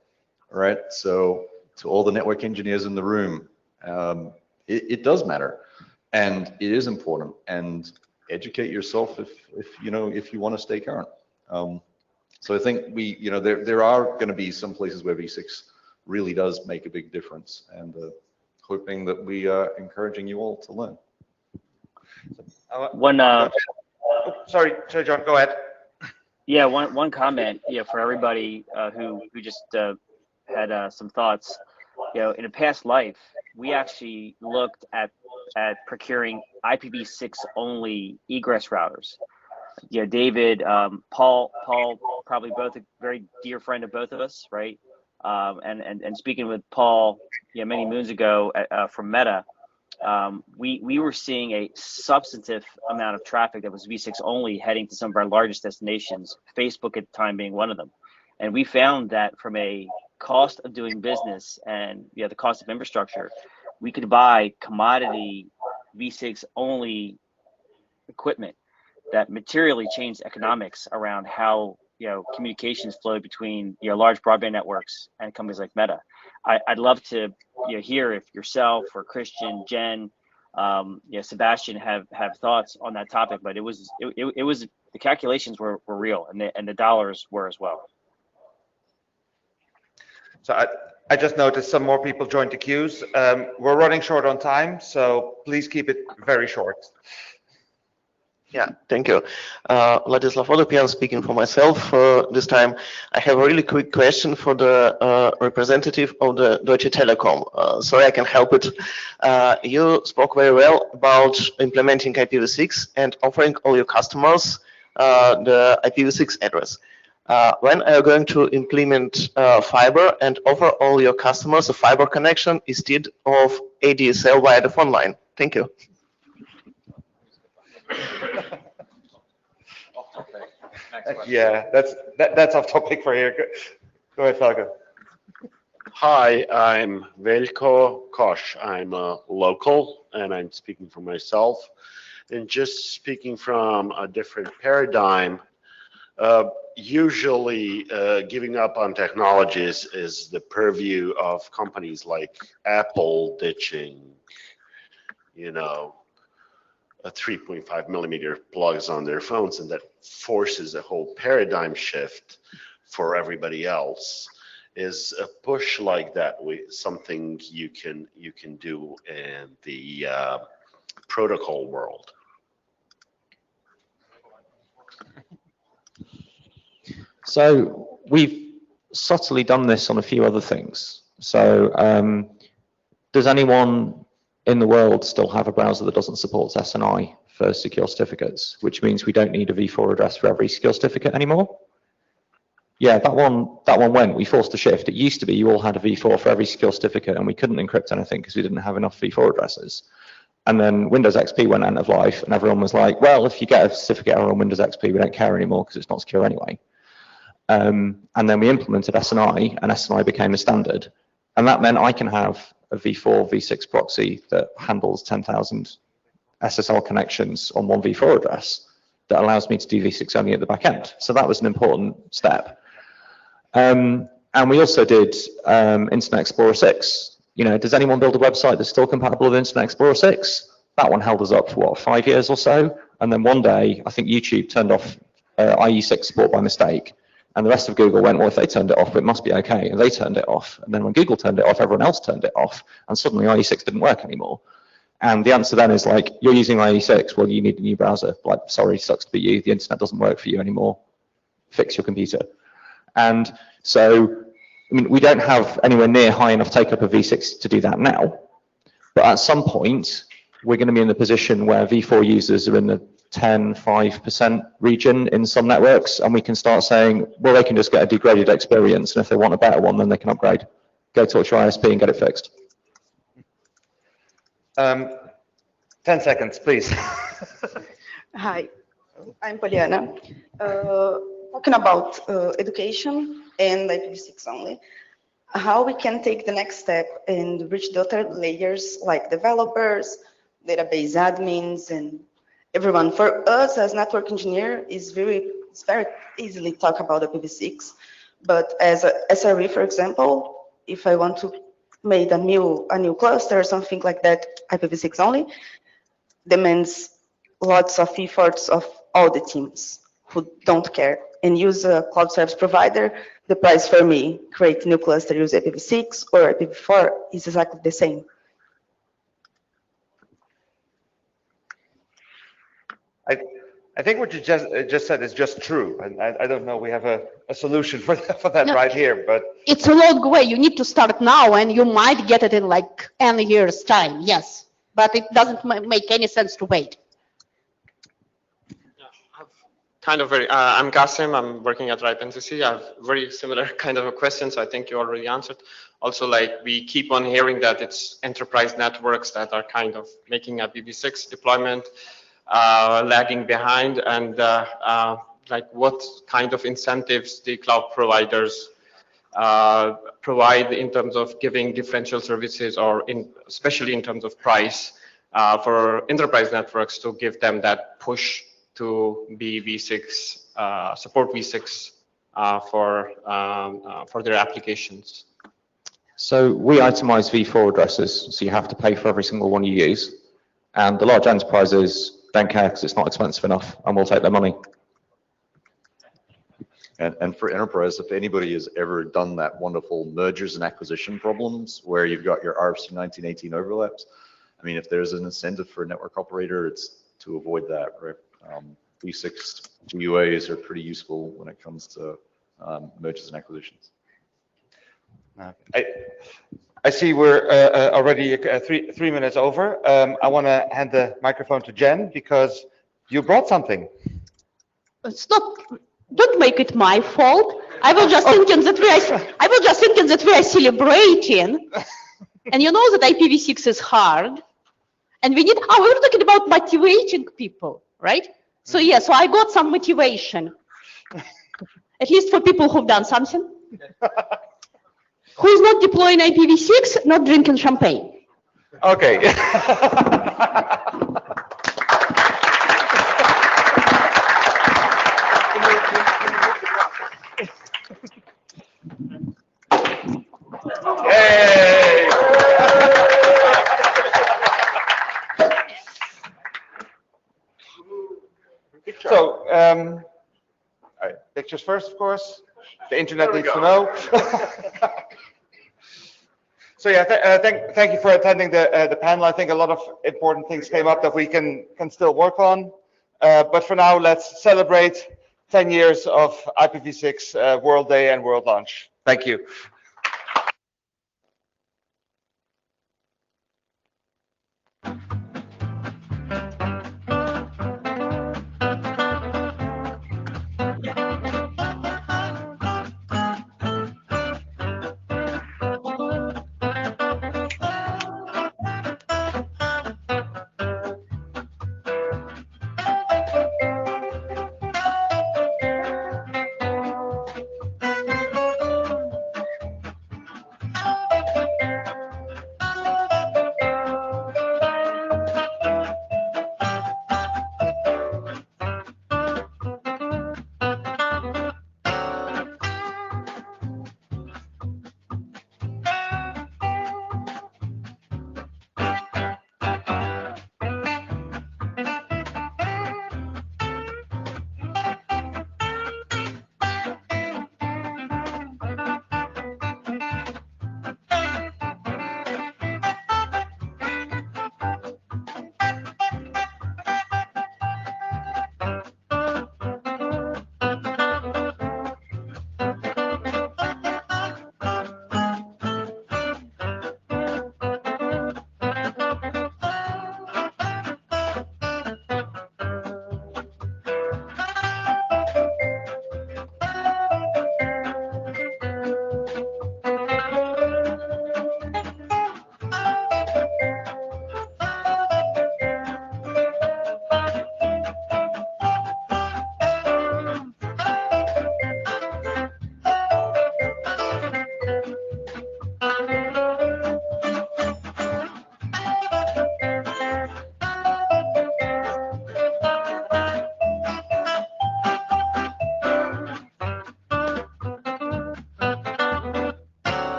right? So to all the network engineers in the room, it does matter and it is important, and educate yourself if you want to stay current. So I think there are going to be some places where v6 really does make a big difference, and hoping that we are encouraging you all to learn. Sorry, John, go ahead. Yeah, one comment, for everybody who just had some thoughts. in a past life, we actually looked at procuring IPv6 only egress routers. David, Paul, probably both a very dear friend of both of us, right? And speaking with Paul, many moons ago from Meta, we were seeing a substantive amount of traffic that was V6 only heading to some of our largest destinations, Facebook at the time being one of them. And we found that from a cost of doing business and the cost of infrastructure, we could buy commodity V6 only equipment that materially changed economics around how communications flow between large broadband networks and companies like Meta. I'd love to hear if yourself or Christian, Jen, Sebastian have thoughts on that topic. But it was the calculations were real, and the dollars were as well. So I just noticed some more people joined the queues. We're running short on time, so please keep it very short. Yeah, thank you. Ladislav Vodopian speaking for myself this time. I have a really quick question for the representative of the Deutsche Telekom. Sorry, I can help it. You spoke very well about implementing IPv6 and offering all your customers the IPv6 address. When are you going to implement fiber and offer all your customers a fiber connection instead of ADSL via the phone line? Thank you. Yeah, that's off topic for here. Go ahead, Falco. Hi, I'm Veljko Kosh. I'm a local, and I'm speaking for myself. And just speaking from a different paradigm, usually giving up on technologies is the purview of companies like Apple ditching, a 3.5 millimeter plugs on their phones, and that forces a whole paradigm shift for everybody else. Is a push like that something you can do in the protocol world? So we've subtly done this on a few other things. So does anyone in the world still have a browser that doesn't support SNI for secure certificates, which means we don't need a v4 address for every secure certificate anymore? Yeah, that one went. We forced a shift. It used to be you all had a v4 for every secure certificate, and we couldn't encrypt anything because we didn't have enough v4 addresses. And then Windows XP went end of life, and everyone was like, well, if you get a certificate error on Windows XP, we don't care anymore because it's not secure anyway. And then we implemented SNI, and SNI became a standard. And that meant I can have a v4, v6 proxy that handles 10,000 SSL connections on one v4 address that allows me to do v6 only at the back end. So that was an important step. And we also did Internet Explorer 6. Does anyone build a website that's still compatible with Internet Explorer 6? That one held us up for, what, 5 years or so? And then one day, I think YouTube turned off IE6 support by mistake. And the rest of Google went, well, if they turned it off, it must be okay. And they turned it off. And then when Google turned it off, everyone else turned it off. And suddenly IE6 didn't work anymore. And the answer then is like, you're using IE6, well, you need a new browser. Like, sorry, sucks to be you. The internet doesn't work for you anymore. Fix your computer. And so, we don't have anywhere near high enough take-up of v6 to do that now. But at some point, we're going to be in the position where v4 users are in the 10–5% region in some networks, and we can start saying, well, they can just get a degraded experience, and if they want a better one, then they can upgrade. Go talk to your ISP and get it fixed. 10 seconds, please. Hi, I'm Poliana. Talking about education and IPv6 only, how we can take the next step and reach the other layers like developers, database admins, and everyone. For us as network engineer, it's very easily talk about IPv6, but as a SRE, for example, if I want to make a new cluster or something like that, IPv6 only, demands lots of efforts of all the teams who don't care and use a cloud service provider. The price for me, create new cluster, use IPv6 or IPv4 is exactly the same. I think what you just said is just true, and I don't know we have a solution for that No, right here, but it's a long way. You need to start now, and you might get it in like N years' time. Yes, but it doesn't make any sense to wait. Kind of very, I'm Qasim, I'm working at RIPE NCC. I have very similar kind of a question, so I think you already answered. Also, like, we keep on hearing that it's enterprise networks that are kind of making IPv6 deployment lagging behind, and like, what kind of incentives the cloud providers provide in terms of giving differential services, or especially in terms of price for enterprise networks to give them that push to be V6, support V6 for their applications. So we itemize V4 addresses, so you have to pay for every single one you use. And the large enterprises don't care because it's not expensive enough, and we'll take their money. And for enterprise, if anybody has ever done that wonderful mergers and acquisition problems where you've got your RFC 1918 overlaps, I mean, if there's an incentive for a network operator, it's to avoid that, right? V6 GUAs are pretty useful when it comes to mergers and acquisitions. I see we're already 3 minutes over. I want to hand the microphone to Jen because you brought something. It's not. Don't make it my fault. I was just thinking that we are celebrating, and you know that IPv6 is hard, and we need. Oh, we were talking about motivating people, right? So yeah, so I got some motivation, at least for people who've done something. Who is not deploying IPv6, not drinking champagne. Okay. Hey. So, all right, pictures first, of course. The internet needs to know. So yeah, thank you for attending the panel. I think a lot of important things came up that we can still work on. But for now, let's celebrate 10 years of IPv6 World Day and World Launch. Thank you.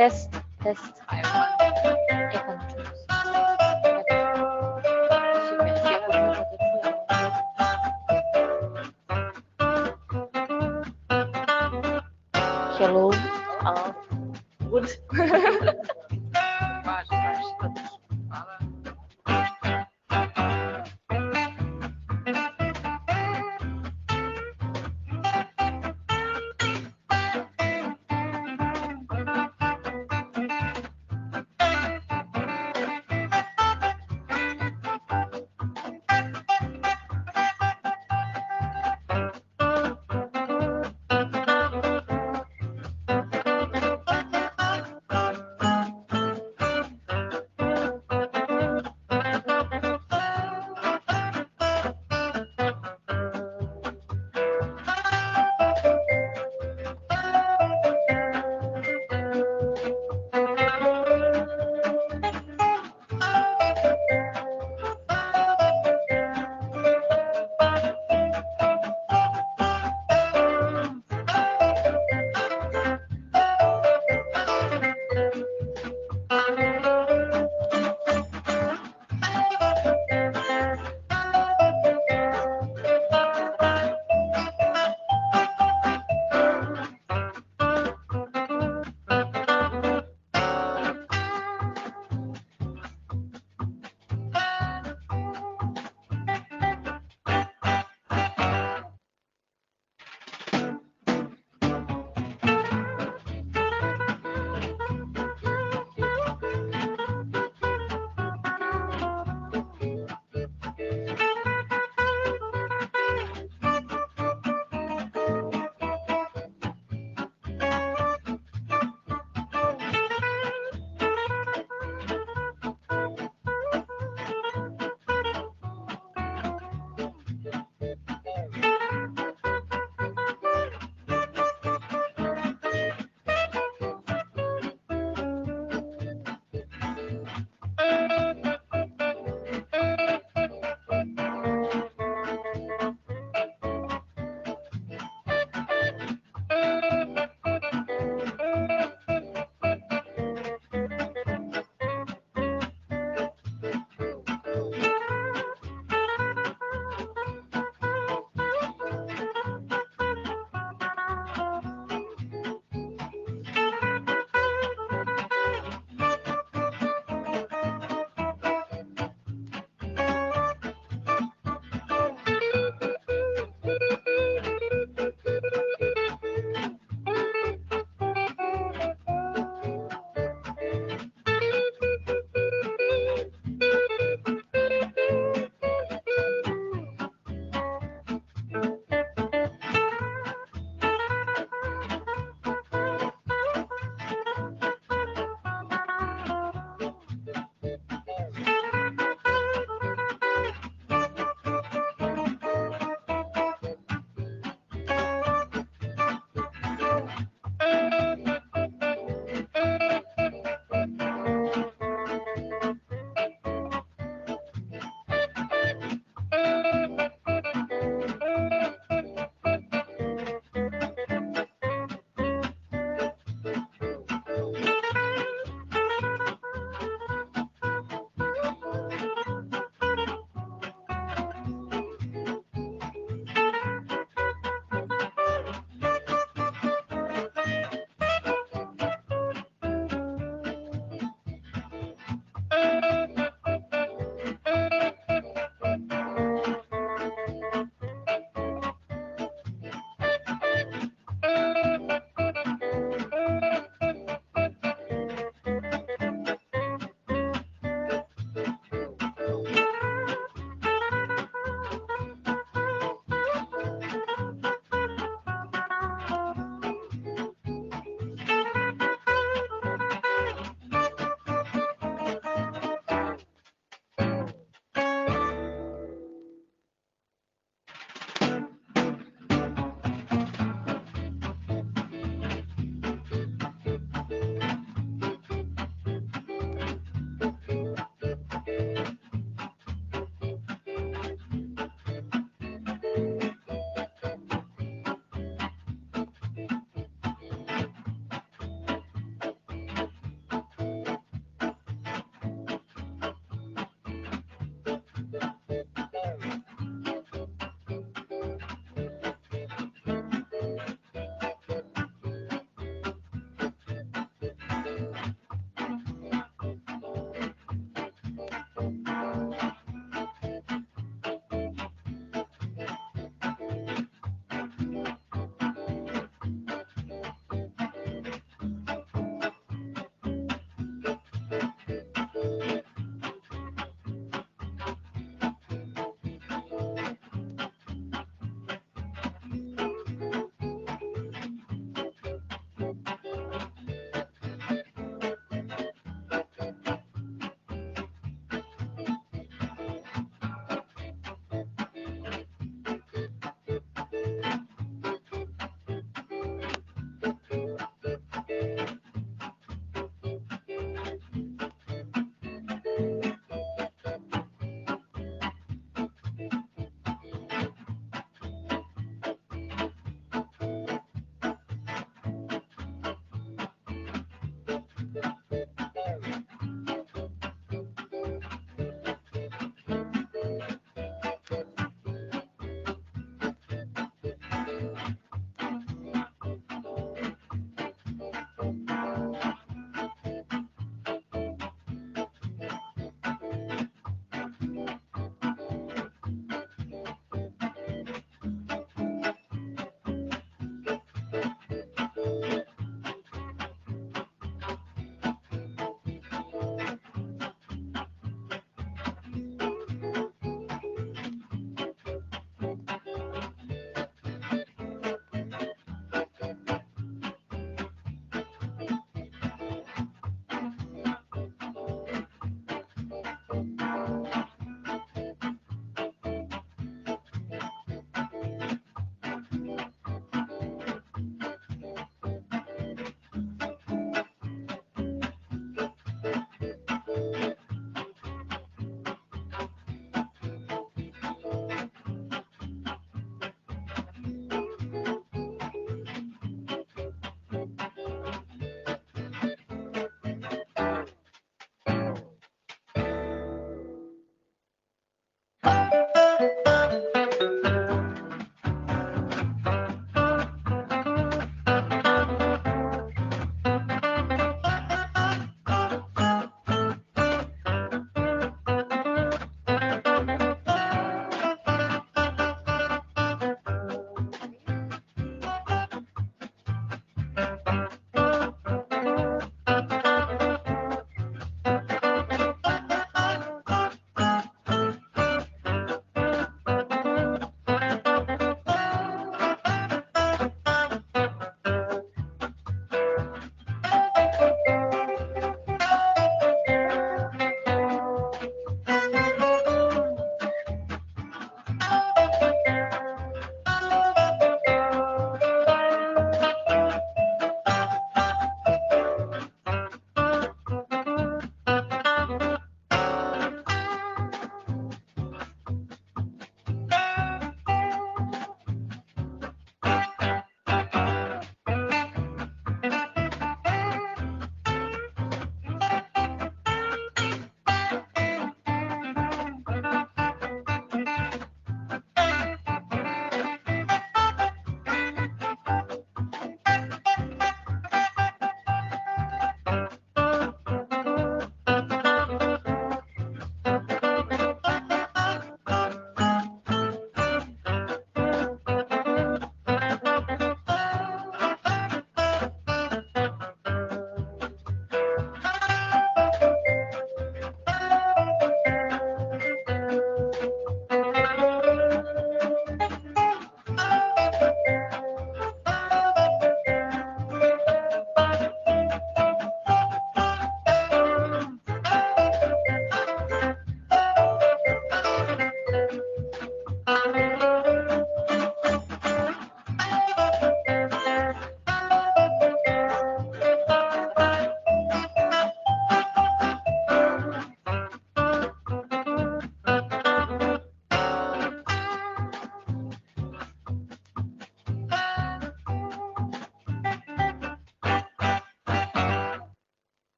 Test. Hello. Good.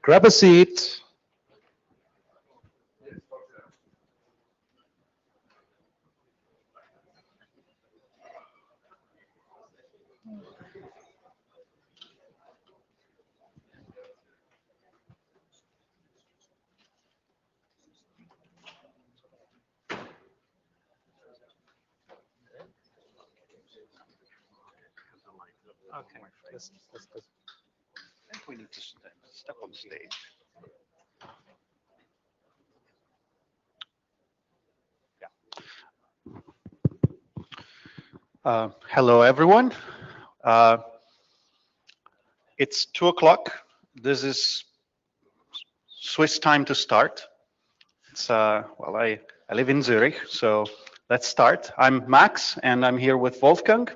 Grab a seat. Okay. Let's I think we need to step on stage. Hello, everyone. It's 2 o'clock. This is Swiss time to start. It's well, I live in Zurich, so let's start. I'm Max, and I'm here with Wolfgang.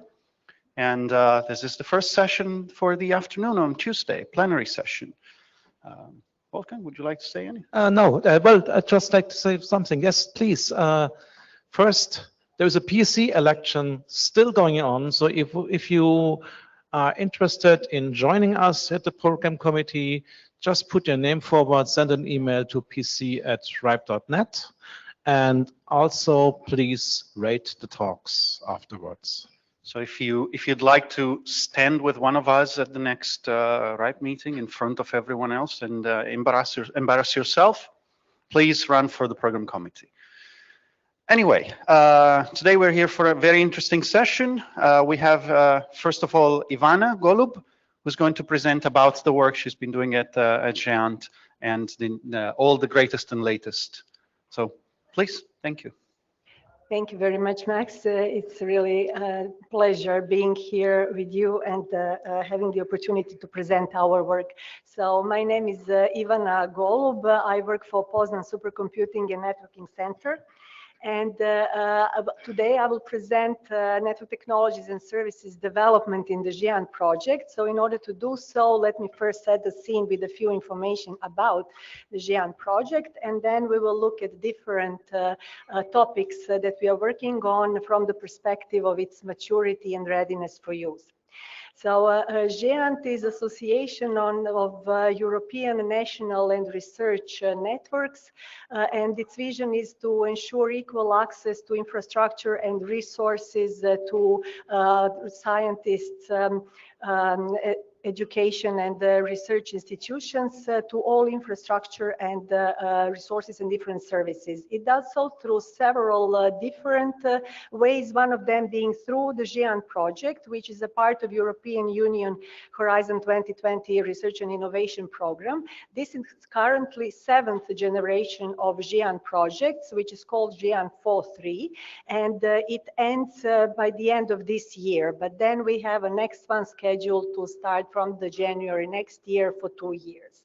And this is the first session for the afternoon on Tuesday, plenary session. Wolfgang, would you like to say anything? No, well, I'd just like to say something. Yes, please. First, there's a PSC election still going on. So if you are interested in joining us at the program committee, just put your name forward, send an email to pc@ripe.net. And also, please rate the talks afterwards. So if you'd like to stand with one of us at the next RIPE meeting in front of everyone else and embarrass yourself, please run for the program committee. Anyway, today we're here for a very interesting session. We have, first of all, Ivana Golub, who's going to present about the work she's been doing at GÉANT and all the greatest and latest. So please, thank you. Thank you very much, Max. It's really a pleasure being here with you and having the opportunity to present our work. So my name is Ivana Golub. I work for Poznan Supercomputing and Networking Center. And today I will present network technologies and services development in the GÉANT project. So in order to do so, let me first set the scene with a few information about the GÉANT project, and then we will look at different topics that we are working on from the perspective of its maturity and readiness for use. So GÉANT is association of European national and research networks, and its vision is to ensure equal access to infrastructure and resources to scientists, education and research institutions, to all infrastructure and resources and different services. It does so through several different ways, one of them being through the GÉANT project, which is a part of European Union Horizon 2020 Research and Innovation Program. This is currently 7th generation of GÉANT projects, which is called GÉANT 4.3, and it ends by the end of this year. But then we have a next one scheduled to start from the January next year for 2 years.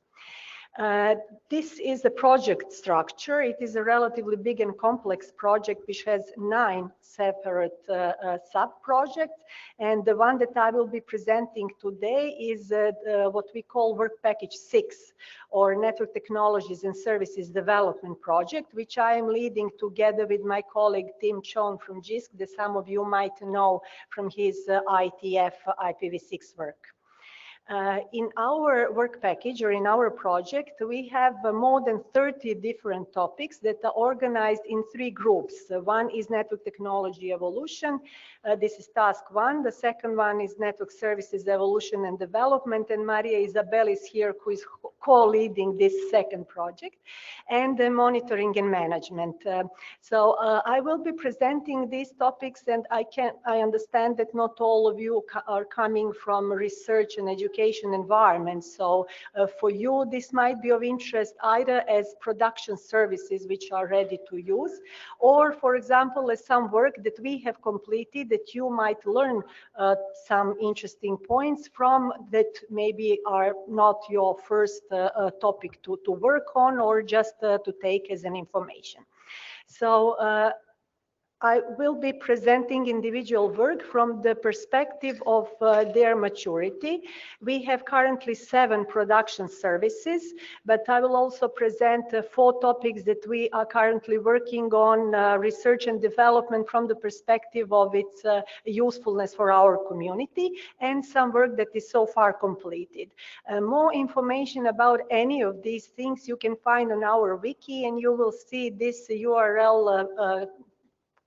This is the project structure. It is a relatively big and complex project which has 9 separate sub-projects, and the one that I will be presenting today is what we call Work Package 6, or Network Technologies and Services Development Project, which I am leading together with my colleague Tim Chon from GISC, that some of you might know from his IETF IPv6 work. In our work package, or in our project, we have more than 30 different topics that are organized in 3 groups. One is network technology evolution. This is task 1. The second one is network services evolution and development, and Maria Isabel is here, who is co-leading this second project, and monitoring and management. So I will be presenting these topics, and I understand that not all of you are coming from research and education environment. So for you, this might be of interest either as production services which are ready to use, or for example, as some work that we have completed that you might learn some interesting points from, that maybe are not your first topic to work on, or just to take as an information. So I will be presenting individual work from the perspective of their maturity. We have currently 7 production services, but I will also present 4 topics that we are currently working on, research and development from the perspective of its usefulness for our community, and some work that is so far completed. More information about any of these things you can find on our wiki, and you will see this URL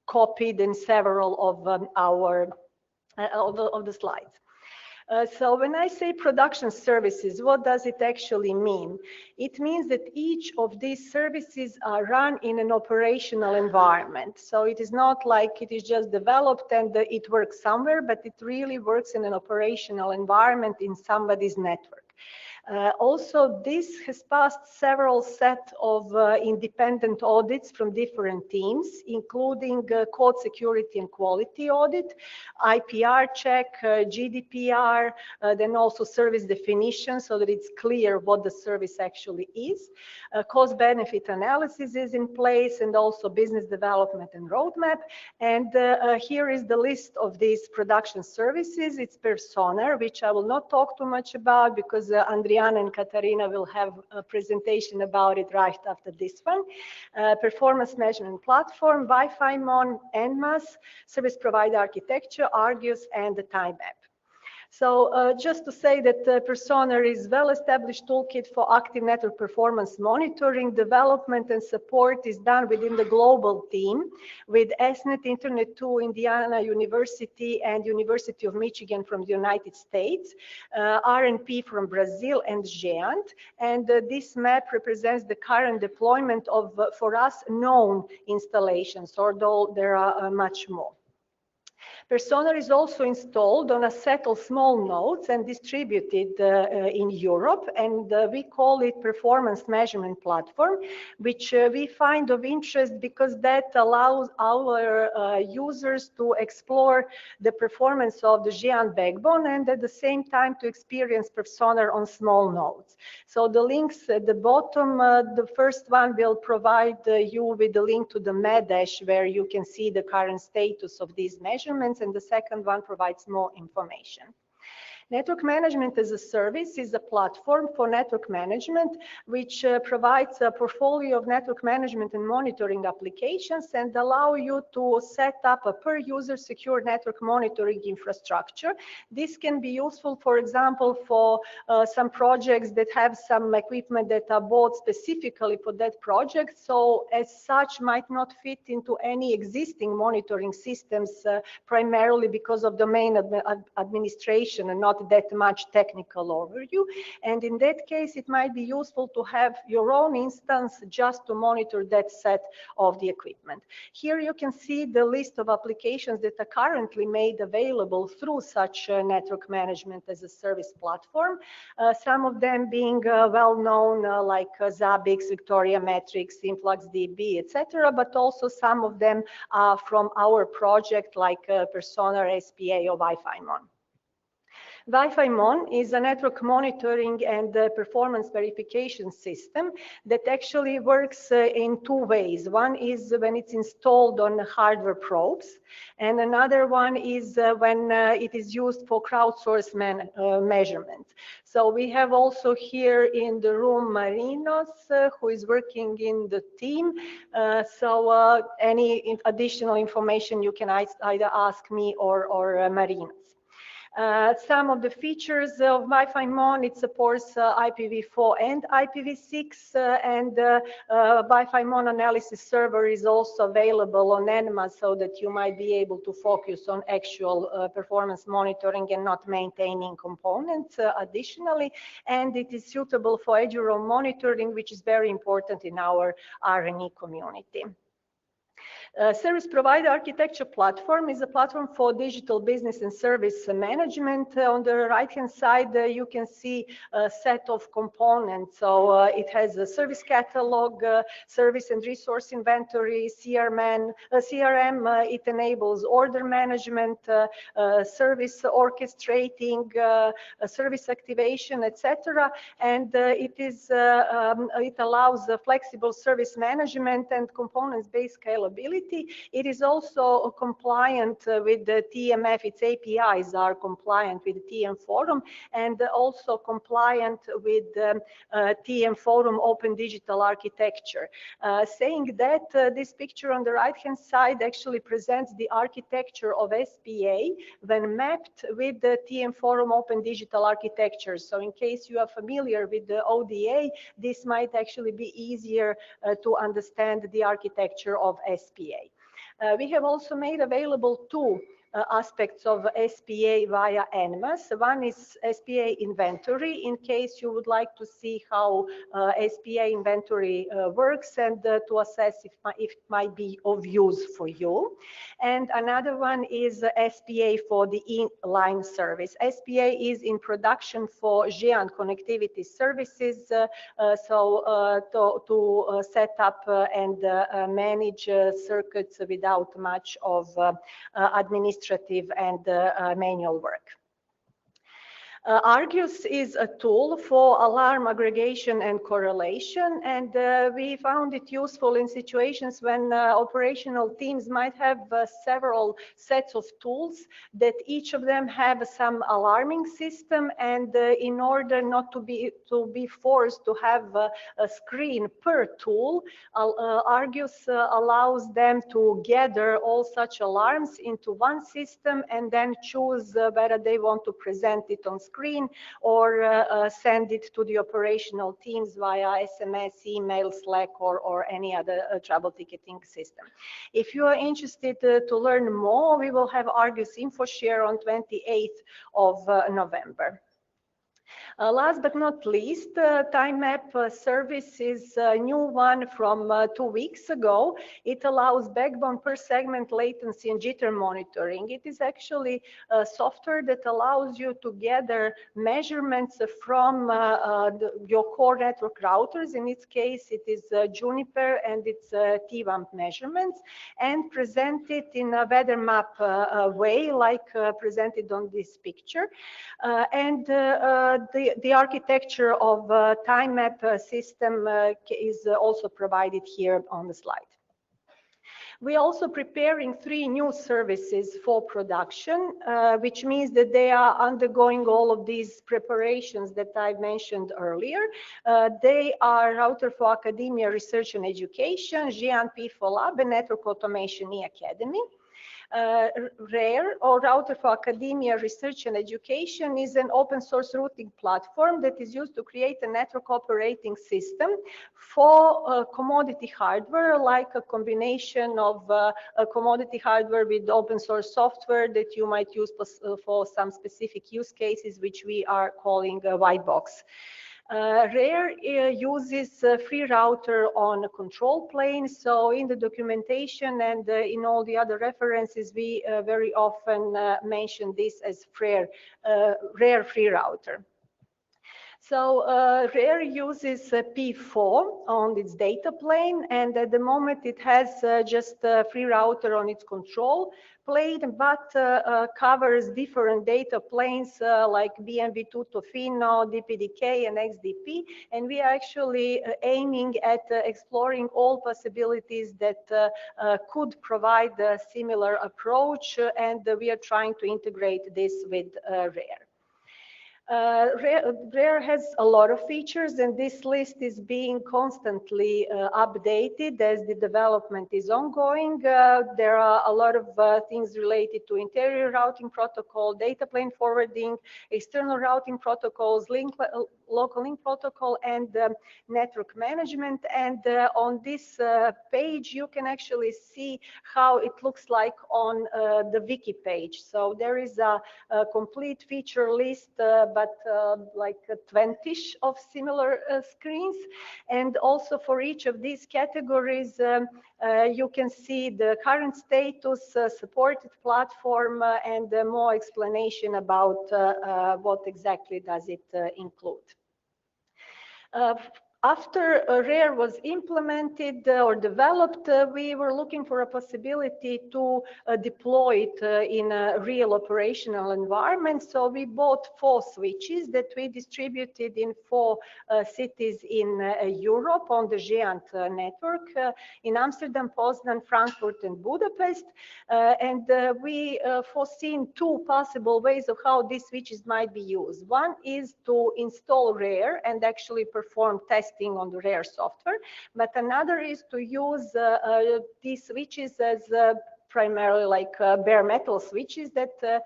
copied in several of the slides. So when I say production services, what does it actually mean? It means that each of these services are run in an operational environment. So it is not like it is just developed and it works somewhere, but it really works in an operational environment in somebody's network. Also, this has passed several sets of independent audits from different teams, including code security and quality audit, IPR check, GDPR, then also service definition so that it's clear what the service actually is. Cost-benefit analysis is in place, and also business development and roadmap. And here is the list of these production services. It's perfSONAR, which I will not talk too much about because Andrijana and Katarina will have a presentation about it right after this one. Performance measurement platform, Wi-Fi MON, NMAS, service provider architecture, Argus, and the time map. So just to say that perfSONAR is well-established toolkit for active network performance monitoring, development, and support is done within the global team with SNET, Internet 2, Indiana University, and University of Michigan from the United States, RNP from Brazil, and GÉANT. And this map represents the current deployment of, for us, known installations, although there are much more. perfSONAR is also installed on a set of small nodes and distributed in Europe, and we call it performance measurement platform, which we find of interest because that allows our users to explore the performance of the GÉANT backbone and at the same time to experience perfSONAR on small nodes. So the links at the bottom, the first one will provide you with the link to the MEDASH where you can see the current status of these measurements, and the second one provides more information. Network management as a service is a platform for network management, which provides a portfolio of network management and monitoring applications and allow you to set up a per-user secure network monitoring infrastructure. This can be useful, for example, for some projects that have some equipment that are bought specifically for that project, so as such might not fit into any existing monitoring systems, primarily because of domain administration and not that much technical overview. And in that case, it might be useful to have your own instance just to monitor that set of the equipment. Here you can see the list of applications that are currently made available through such network management as a service platform. Some of them being well known like Zabbix, Victoria Metrics, InfluxDB, etc. But also some of them are from our project like perfSONAR, SPA, or Wi-Fi MON. Wi-Fi MON is a network monitoring and performance verification system that actually works in 2 ways. One is when it's installed on hardware probes, and another one is when it is used for crowdsourced measurement. So we have also here in the room Marinos, who is working in the team. So any additional information you can either ask me or Marinos. Some of the features of Wi-Fi MON, it supports IPv4 and IPv6, and Wi-Fi MON analysis server is also available on NMAS so that you might be able to focus on actual performance monitoring and not maintaining components additionally. And it is suitable for edge monitoring, which is very important in our R&E community. Service provider architecture platform is a platform for digital business and service management. On the right-hand side, you can see a set of components. So it has a service catalog, service and resource inventory, CRM. It enables order management, service orchestrating, service activation, etc. And it allows flexible service management and components-based scalability. connectivity. It is also compliant with the TMF. Its APIs are compliant with the TM Forum and also compliant with TM Forum Open Digital Architecture. Saying that, this picture on the right-hand side actually presents the architecture of SPA when mapped with the TM Forum Open Digital Architecture. So in case you are familiar with the ODA, this might actually be easier to understand the architecture of SPA. We have also made available two aspects of SPA via AMRES. One is SPA inventory, in case you would like to see how SPA inventory works and to assess if it might be of use for you. And another one is SPA for the inline service. SPA is in production for GÉANT connectivity services, to set up and manage circuits without much of administrative and manual work. Argus is a tool for alarm aggregation and correlation, and we found it useful in situations when operational teams might have several sets of tools that each of them have some alarming system, and in order not to be forced to have a screen per tool, Argus allows them to gather all such alarms into one system and then choose whether they want to present it on screen or send it to the operational teams via SMS, email, Slack, or any other trouble ticketing system. If you are interested to learn more, we will have Argus InfoShare on 28th of November. Last but not least, Time Map service is a new one from 2 weeks ago. It allows backbone per segment latency and jitter monitoring. It is actually a software that allows you to gather measurements from your core network routers. In its case, it is Juniper and its TWAMP measurements, and present it in a weather map way, like presented on this picture. The architecture of time map system is also provided here on the slide. We are also preparing 3 new services for production, which means that they are undergoing all of these preparations that I mentioned earlier. They are Router for Academia Research and Education, GÉANT P4 Lab, and Network Automation e-Academy. RARE, or Router for Academia Research and Education, is an open source routing platform that is used to create a network operating system for commodity hardware, like a combination of a commodity hardware with open source software that you might use for some specific use cases, which we are calling a white box. RARE uses free router on a control plane, so in the documentation and in all the other references, we very often mention this as RARE free router. So RARE uses P4 on its data plane, and at the moment it has just a free router on its control plane, but covers different data planes like BMV2 Tofino, DPDK, and XDP. And we are actually aiming at exploring all possibilities that could provide a similar approach, and we are trying to integrate this with RARE. RARE has a lot of features, and this list is being constantly updated as the development is ongoing. There are a lot of things related to interior routing protocol, data plane forwarding, external routing protocols, local link protocol, and network management. And on this page, you can actually see how it looks like on the wiki page. So there is a complete feature list, but like 20-ish of similar screens. And also for each of these categories, you can see the current status, supported platform, and more explanation about what exactly does it include. After RARE was implemented or developed, we were looking for a possibility to deploy it in a real operational environment. So we bought 4 switches that we distributed in 4 cities in Europe on the GÉANT network, in Amsterdam, Poznan, Frankfurt, and Budapest. And we foreseen 2 possible ways of how these switches might be used. One is to install RARE and actually perform testing on the RARE software, but another is to use these switches as primarily like bare metal switches that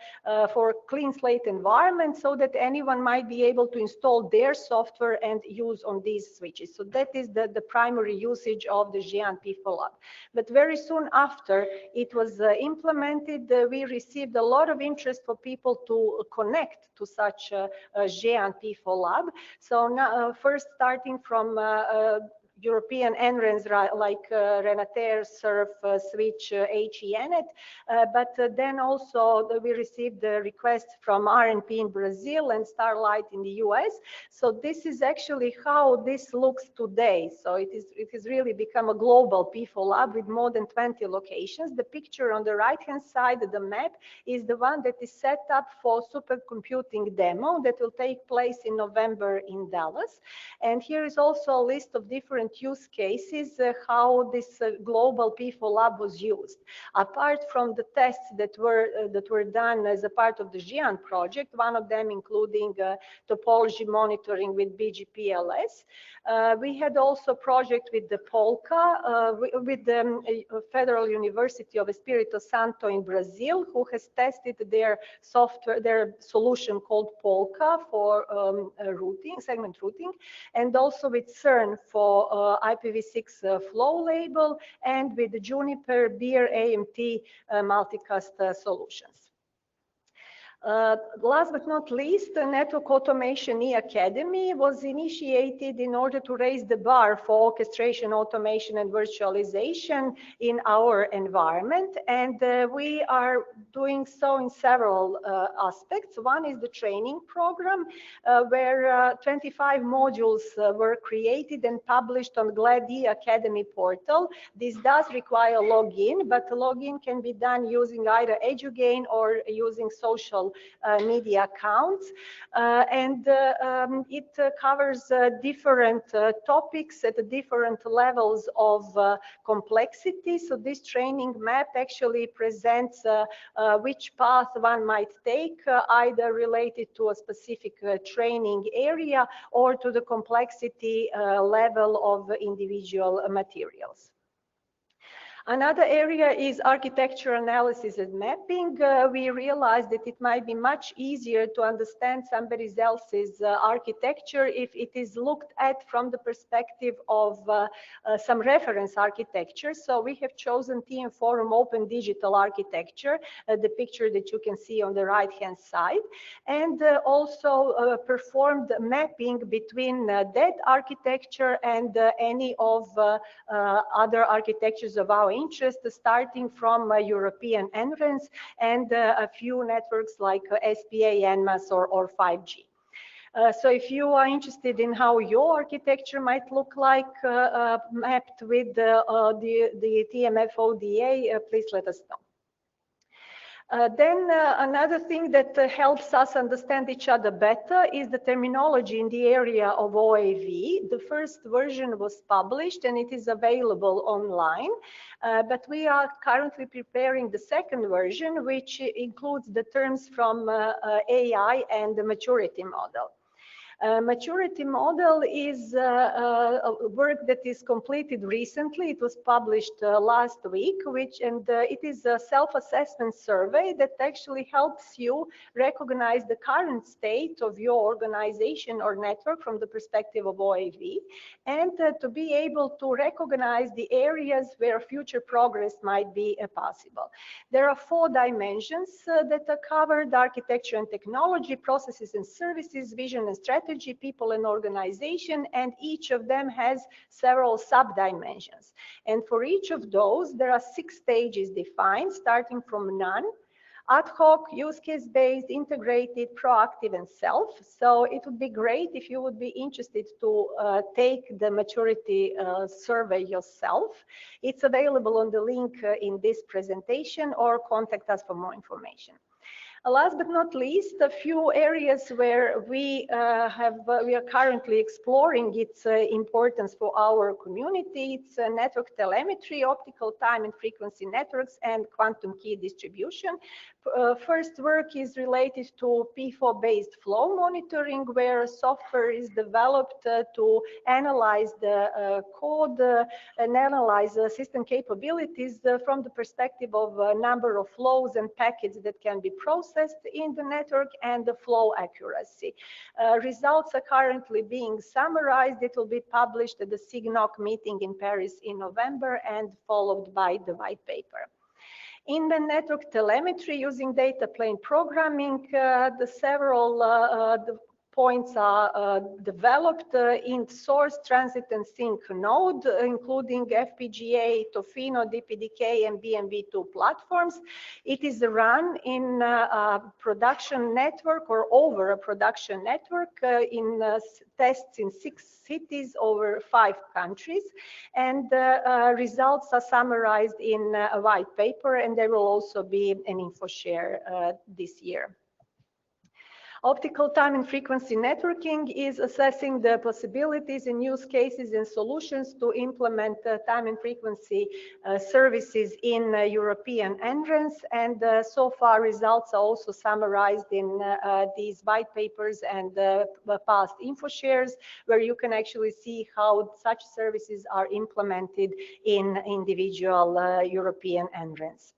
for clean slate environment, so that anyone might be able to install their software and use on these switches. So that is the primary usage of the GÉANT PFOL Lab. But very soon after it was implemented, we received a lot of interest for people to connect to such a GÉANT PFOL Lab. So now, first starting from European NRENs like Renater, Surf, Switch, HENET, but then also we received the request from RNP in Brazil and Starlight in the US. So this is actually how this looks today. So it has really become a global PFOL lab with more than 20 locations. The picture on the right-hand side of the map is the one that is set up for supercomputing demo that will take place in November in Dallas. And here is also a list of different use cases, how this global PFOL lab was used. Apart from the tests that were done as a part of the GÉANT project, one of them including topology monitoring with BGP-LS. We had also a project with the Polka, with the Federal University of Espírito Santo in Brazil, who has tested their software, their solution called Polka for routing, segment routing, and also with CERN for IPv6 flow label, and with the Juniper Beer AMT multicast solutions. Last but not least, the Network Automation E-Academy was initiated in order to raise the bar for orchestration, automation, and virtualization in our environment. And we are doing so in several aspects. One is the training program, where 25 modules were created and published on GLAD E-Academy portal. This does require login, but login can be done using either EduGain or using social media accounts, and it covers different topics at different levels of complexity. So this training map actually presents which path one might take, either related to a specific training area or to the complexity level of individual materials. Another area is architecture analysis and mapping. We realized that it might be much easier to understand somebody else's architecture if it is looked at from the perspective of some reference architecture. So we have chosen TM Forum Open Digital Architecture, the picture that you can see on the right-hand side, and also performed mapping between that architecture and any of other architectures of our interest, starting from European NRENs and a few networks like SPA, NMAS, or 5G. So if you are interested in how your architecture might look like mapped with the TMF ODA, please let us know. Then another thing that helps us understand each other better is the terminology in the area of OAV. The first version was published and it is available online, but we are currently preparing the second version, which includes the terms from AI and the maturity model. Maturity model is work that is completed recently. It was published last week, it is a self-assessment survey that actually helps you recognize the current state of your organization or network from the perspective of OAV, and to be able to recognize the areas where future progress might be possible. There are 4 dimensions that are covered: architecture and technology, processes and services, vision and strategy, people and organization, and each of them has several sub-dimensions. And for each of those, there are 6 stages defined, starting from none, ad hoc, use case based, integrated, proactive, and self. So it would be great if you would be interested to take the maturity survey yourself. It's available on the link in this presentation, or contact us for more information. Last but not least, a few areas where we are currently exploring its importance for our community. It's network telemetry, optical time and frequency networks, and quantum key distribution. First work is related to P4-based flow monitoring, where software is developed to analyze the code and analyze system capabilities from the perspective of a number of flows and packets that can be processed in the network and the flow accuracy. Results are currently being summarized. It will be published at the SIGNOC meeting in Paris in November and followed by the white paper. In the network telemetry using data plane programming, the several points are developed in source, transit, and sync node, including FPGA, Tofino, DPDK, and BMV2 platforms. It is run in a production network or over a production network in tests in 6 cities over 5 countries. And results are summarized in a white paper, and there will also be an info share this year. Optical time and frequency networking is assessing the possibilities and use cases and solutions to implement time and frequency services in European NRENs. And so far, results are also summarized in these white papers and past info shares, where you can actually see how such services are implemented in individual European NRENs.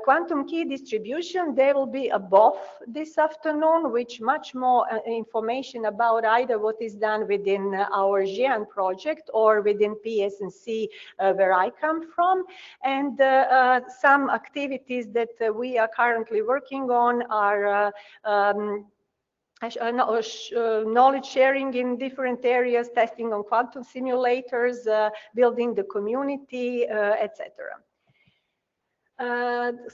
Quantum key distribution, they will be above this afternoon, which much more information about either what is done within our GÉANT project or within PSNC, where I come from. And some activities that we are currently working on are knowledge sharing in different areas, testing on quantum simulators, building the community, etc.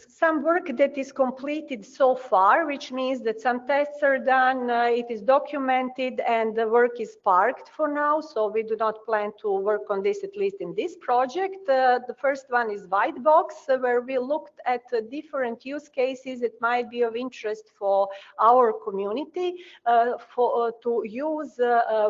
Some work that is completed so far, which means that some tests are done, it is documented, and the work is parked for now, so we do not plan to work on this, at least in this project. The first one is white box, where we looked at different use cases that might be of interest for our community, to use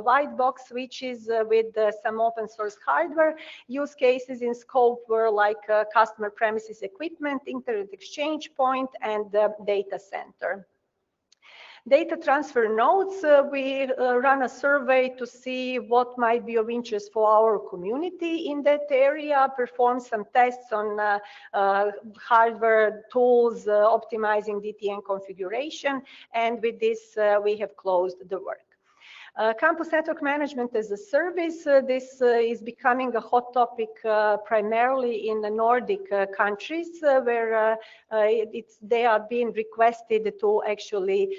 white box switches with some open source hardware. Use cases in scope were like customer premises equipment, internet exchange point, and data center. Data transfer nodes, we run a survey to see what might be of interest for our community in that area, perform some tests on hardware tools, optimizing DTN configuration, and with this we have closed the work. Campus network management as a service, this is becoming a hot topic primarily in the Nordic countries, where they are being requested to actually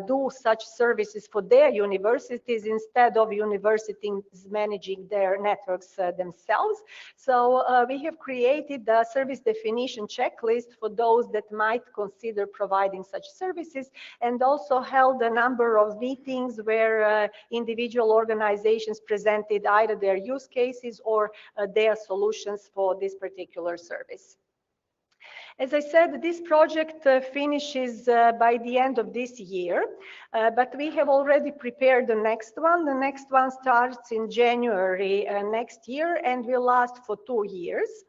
do such services for their universities instead of universities managing their networks themselves. So we have created a service definition checklist for those that might consider providing such services, and also held a number of meetings where individual organizations presented either their use cases or their solutions for this particular service. As I said, this project finishes by the end of this year, but we have already prepared the next one. The next one starts in January next year and will last for 2 years.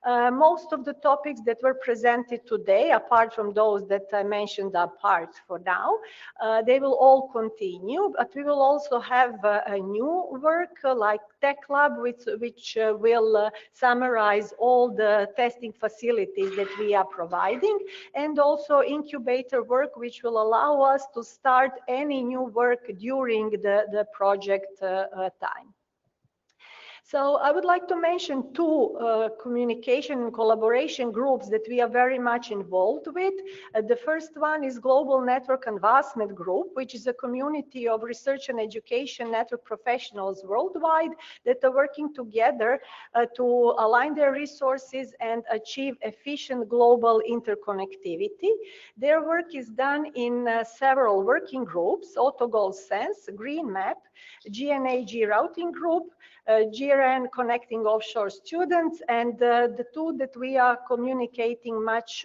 Most of the topics that were presented today, apart from those that I mentioned apart for now, they will all continue, but we will also have a new work like Tech Lab, which will summarize all the testing facilities that we are providing, and also incubator work, which will allow us to start any new work during the project time. So I would like to mention two communication and collaboration groups that we are very much involved with. The first one is Global Network Advancement Group, which is a community of research and education network professionals worldwide that are working together to align their resources and achieve efficient global interconnectivity. Their work is done in several working groups: AutoGoal Sense, Green Map, GNAG Routing Group, GRN Connecting Offshore Students, and the two that we are communicating much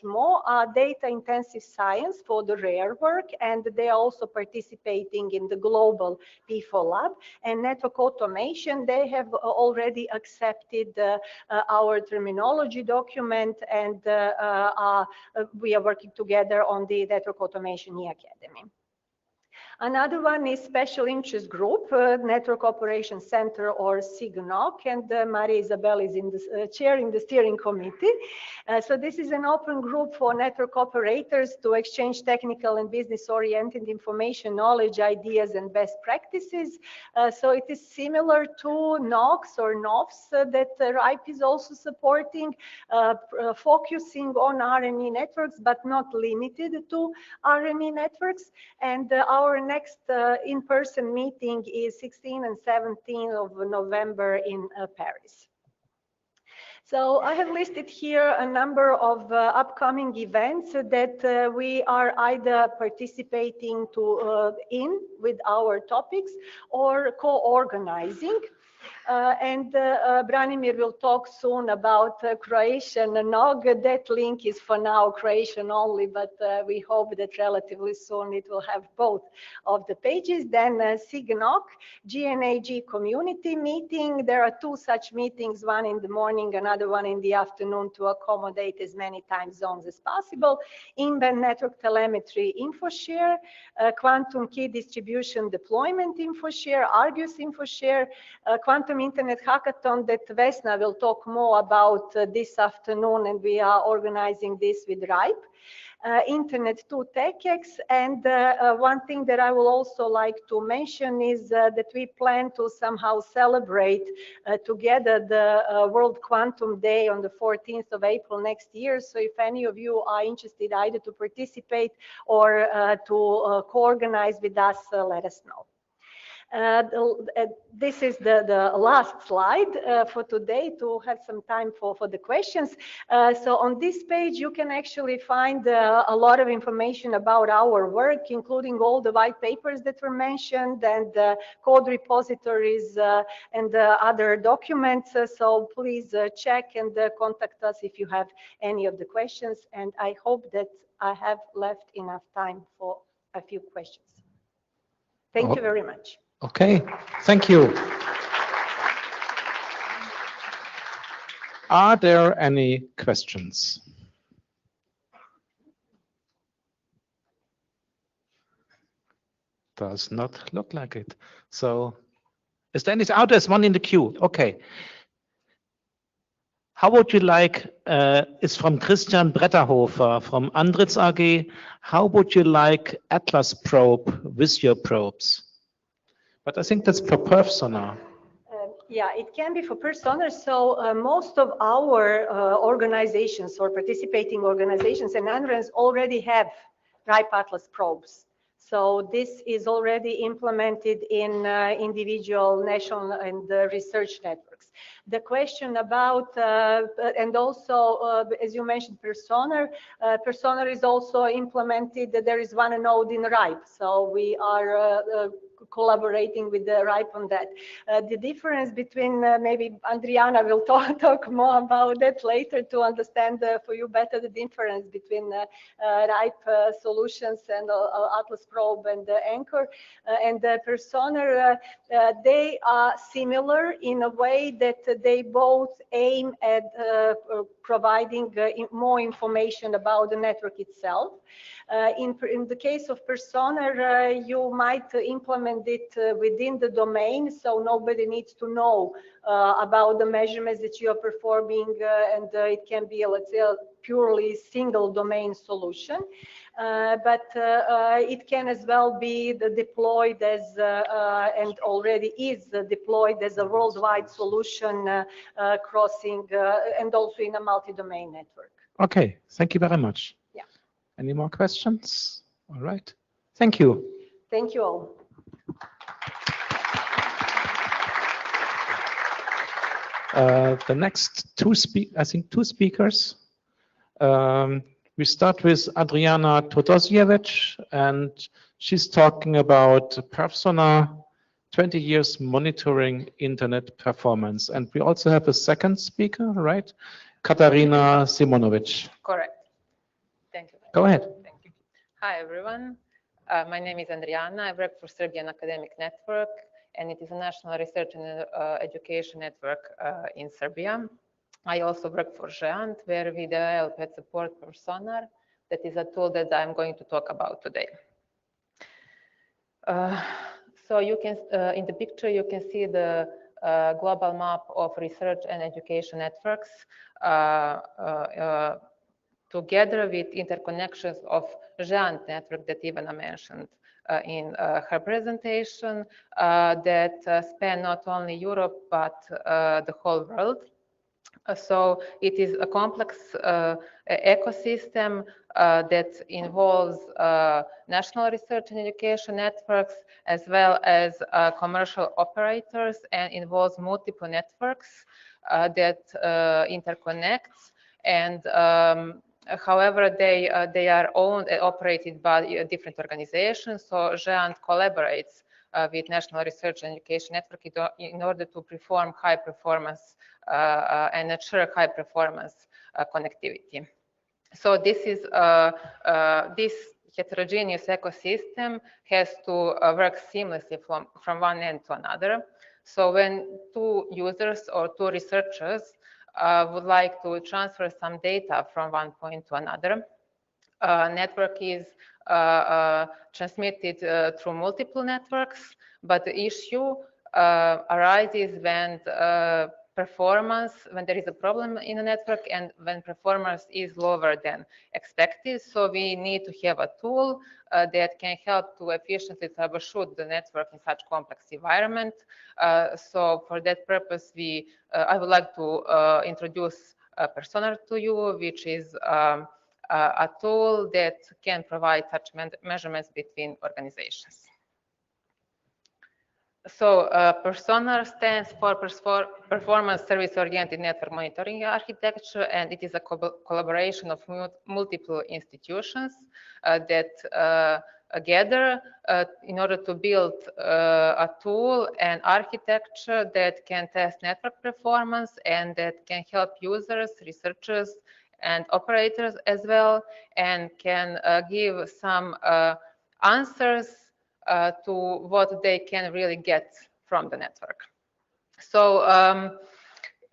more are Data Intensive Science for the rare work, and they are also participating in the global P4 Lab, and Network Automation. They have already accepted our terminology document, and we are working together on the Network Automation E-Academy. Another one is Special Interest Group, Network Operations Center, or SIGNOC, and Maria Isabel is chairing the steering committee. So this is an open group for network operators to exchange technical and business-oriented information, knowledge, ideas, and best practices. So it is similar to NOGs or NOFs that RIPE is also supporting, focusing on RNE networks, but not limited to RNE networks. And our next in-person meeting is 16 and 17 of November in Paris. So I have listed here a number of upcoming events that we are either participating in with our topics or co-organizing. And Branimir will talk soon about Croatian NOG. That link is for now Croatian only, but we hope that relatively soon it will have both of the pages. Then SIGNOC, GNAG community meeting. There are two such meetings, one in the morning, another one in the afternoon, to accommodate as many time zones as possible. InBand Network Telemetry InfoShare, Quantum Key Distribution Deployment InfoShare, Argus InfoShare, Quantum Internet Hackathon that Vesna will talk more about this afternoon, and we are organizing this with RIPE. Internet 2 TechX, and one thing that I will also like to mention is that we plan to somehow celebrate together the World Quantum Day on the 14th of April next year. So if any of you are interested either to participate or to co-organize with us, let us know. This is the last slide for today to have some time for the questions. So on this page, you can actually find a lot of information about our work, including all the white papers that were mentioned and code repositories and other documents. So please check and contact us if you have any of the questions. And I hope that I have left enough time for a few questions. Thank you very much. Okay, thank you. Are there any questions? Does not look like it. So, is there any? Oh, there's one in the queue. Okay. How would you like? It's from Christian Bretterhofer from Andritz AG. How would you like Atlas probe with your probes? But I think that's for perfSONAR. Yeah, it can be for perfSONAR. So most of our organizations or participating organizations and AMRES already have RIPE Atlas probes. So this is already implemented in individual national and research networks. The question about, and also, as you mentioned, perfSONAR, perfSONAR is also implemented. There is one node in RIPE. So we are collaborating with the RIPE on that. The difference between, maybe Andrijana will talk more about that later to understand for you better the difference between RIPE solutions and Atlas probe and Anchor. And perfSONAR, they are similar in a way that they both aim at providing more information about the network itself. In the case of perfSONAR, you might implement implement it within the domain, so nobody needs to know about the measurements that you are performing, and it can be, let's say, a purely single domain solution. But it can as well be deployed as, and already is deployed as a worldwide solution crossing and also in a multi-domain network. Okay, thank you very much. Yeah. Any more questions? All right. Thank you. Thank you all. The next two speakers. We start with Andrijana Todosijevic, and she's talking about perfSONAR 20 years monitoring internet performance. And we also have a second speaker, right? Katarina Simonovic. Correct. Thank you. Go ahead. Thank you. Hi, everyone. My name is Andrijana. I work for Serbian Academic Network, and it is a national research and education network in Serbia. I also work for GÉANT, where we develop and support perfSONAR. That is a tool that I'm going to talk about today. So you can, in the picture, you can see the global map of research and education networks together with interconnections of GÉANT network that Ivana mentioned in her presentation that span not only Europe, but the whole world. So it is a complex ecosystem that involves national research and education networks as well as commercial operators, and involves multiple networks that interconnect, and however they are owned and operated by different organizations. So GÉANT collaborates with National Research and Education Network in order to perform high performance and ensure high performance connectivity. So this is this heterogeneous ecosystem has to work seamlessly from one end to another. So when two users or two researchers would like to transfer some data from one point to another, network is transmitted through multiple networks, but the issue arises when when there is a problem in a network and when performance is lower than expected. So we need to have a tool that can help to efficiently troubleshoot the network in such complex environment. So for that purpose, I would like to introduce perfSONAR to you, which is a tool that can provide such measurements between organizations. So perfSONAR stands for Performance Service-Oriented Network Monitoring Architecture, and it is a collaboration of multiple institutions that gather in order to build a tool and architecture that can test network performance and that can help users, researchers, and operators as well, and can give some answers to what they can really get from the network. So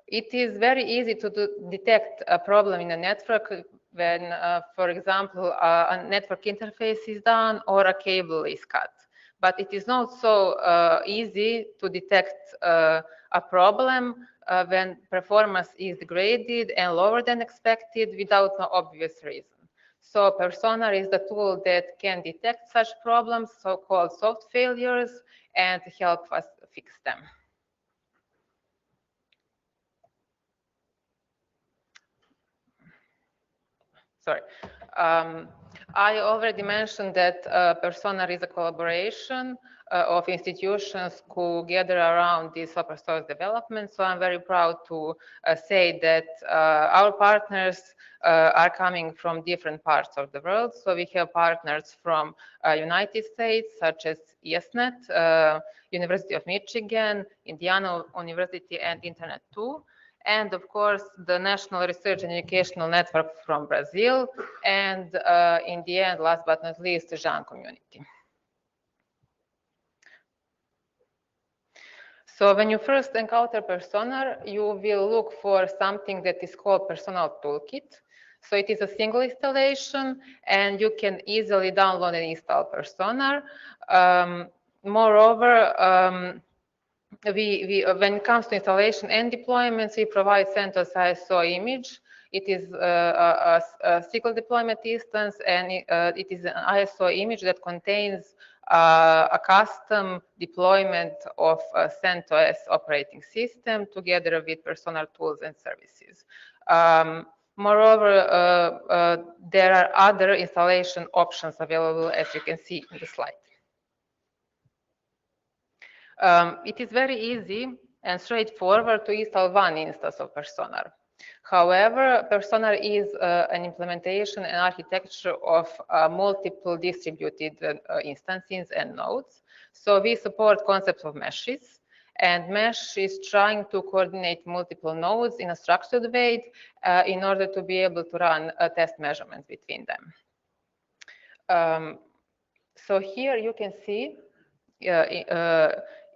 it is very easy to detect a problem in a network when, for example, a network interface is down or a cable is cut. But it is not so easy to detect a problem when performance is degraded and lower than expected without no obvious reason. So perfSONAR is the tool that can detect such problems, so-called soft failures, and help us fix them. Sorry. I already mentioned that perfSONAR is a collaboration of institutions who gather around this open source development. So I'm very proud to say that our partners are coming from different parts of the world. So we have partners from United States, such as ISNet, University of Michigan, Indiana University, and Internet2. And of course, the National Research and Educational Network from Brazil, and in the end, last but not least, the GÉANT community. So when you first encounter perfSONAR, you will look for something that is called perfSONAR Toolkit. So it is a single installation, and you can easily download and install perfSONAR. Moreover, when it comes to installation and deployments, we provide CentOS ISO image. It is a SQL deployment instance, and it is an ISO image that contains a custom deployment of CentOS operating system together with perfSONAR tools and services. Moreover, there are other installation options available, as you can see in the slide. It is very easy and straightforward to install one instance of perfSONAR. However, perfSONAR is an implementation and architecture of multiple distributed instances and nodes. So we support concepts of meshes, and mesh is trying to coordinate multiple nodes in a structured way in order to be able to run test measurements between them. So here you can see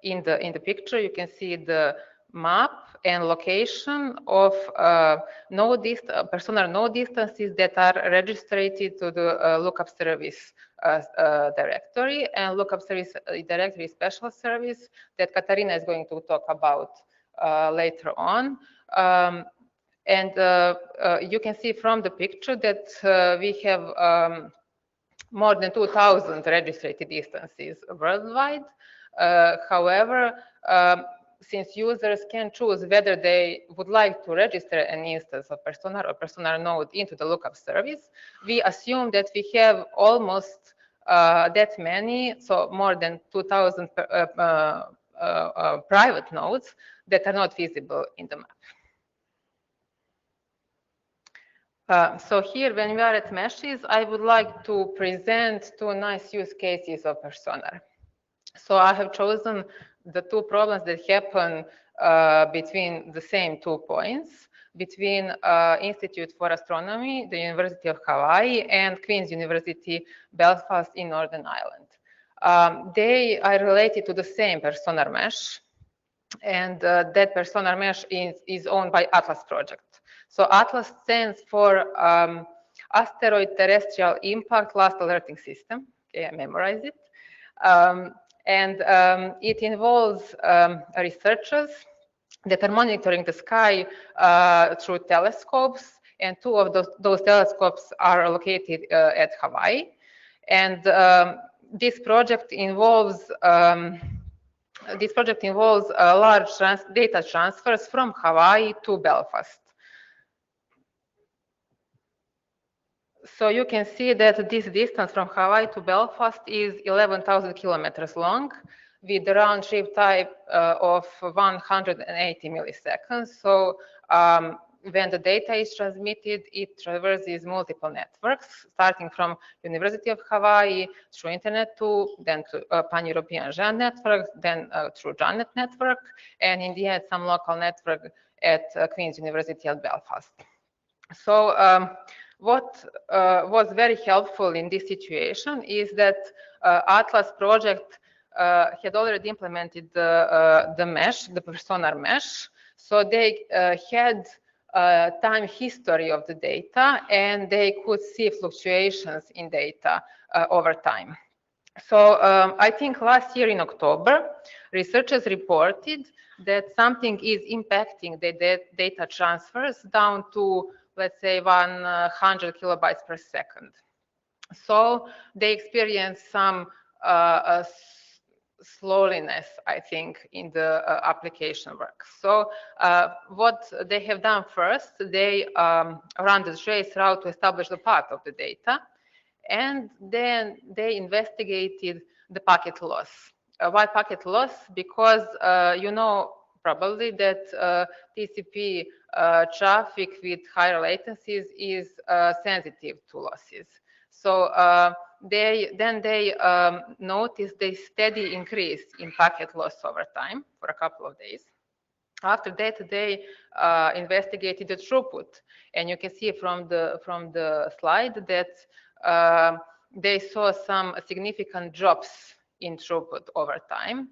in the picture, you can see the map and location of perfSONAR node distances that are registered to the lookup service directory, and lookup service directory special service that Katarina is going to talk about later on. You can see from the picture that we have more than 2,000 registered instances worldwide. However, since users can choose whether they would like to register an instance of perfSONAR or perfSONAR node into the lookup service, we assume that we have almost that many, so more than 2,000 private nodes that are not visible in the map. So here, when we are at meshes, I would like to present two nice use cases of perfSONAR. So I have chosen the two problems that happen between the same 2 points, between Institute for Astronomy, the University of Hawaii, and Queen's University, Belfast in Northern Ireland. They are related to the same perfSONAR mesh, and that perfSONAR mesh is owned by Atlas project. So Atlas stands for Asteroid Terrestrial Impact Last Alerting System. Okay, I memorized it. It involves researchers that are monitoring the sky through telescopes, and two of those telescopes are located at Hawaii. And this project involves large data transfers from Hawaii to Belfast. So you can see that this distance from Hawaii to Belfast is 11,000 kilometers long, with a round trip time of 180 milliseconds. So when the data is transmitted, it traverses multiple networks, starting from University of Hawaii through Internet 2, then to Pan-European GÉANT network, then through GÉANT network, and in the end, some local network at Queen's University at Belfast. So what was very helpful in this situation is that Atlas project had already implemented the mesh, the perfSONAR mesh. So they had time history of the data, and they could see fluctuations in data over time. So I think last year in October, researchers reported that something is impacting the data transfers down to, let's say, 100 kilobytes per second. So they experienced some slowness, I think, in the application work. So what they have done first, they ran the trace route to establish the path of the data, and then they investigated the packet loss. Why packet loss? Because you know probably that TCP traffic with higher latencies is sensitive to losses. So they noticed a steady increase in packet loss over time for a couple of days. After that, they investigated the throughput, and you can see from the slide that they saw some significant drops in throughput over time.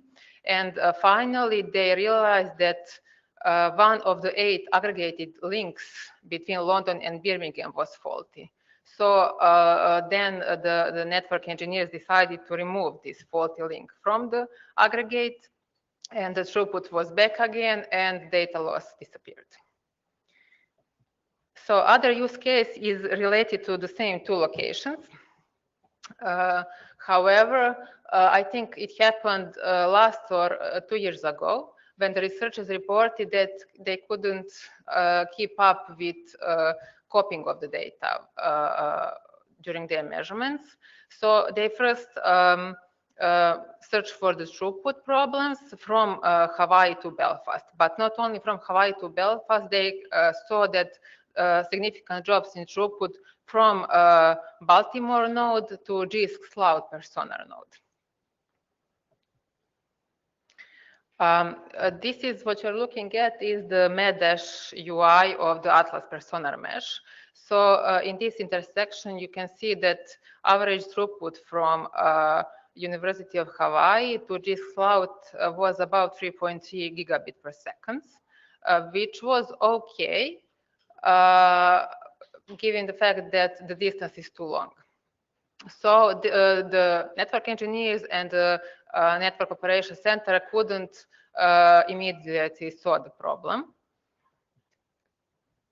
And finally, they realized that one of the 8 aggregated links between London and Birmingham was faulty. So then the network engineers decided to remove this faulty link from the aggregate, and the throughput was back again, and data loss disappeared. So other use case is related to the same two locations. However, I think it happened last or 2 years ago, when the researchers reported that they couldn't keep up with copying of the data during their measurements. So they first searched for the throughput problems from Hawaii to Belfast, but not only from Hawaii to Belfast, they saw that significant drops in throughput from Baltimore node to GÉANT cloud perfSONAR node. This is what you're looking at is the MED-dash UI of the Atlas perfSONAR mesh. So in this intersection, you can see that average throughput from University of Hawaii to GÉANT cloud was about 3.3 gigabit per second, which was okay, given the fact that the distance is too long. So the network engineers and the network operations center couldn't immediately solve the problem.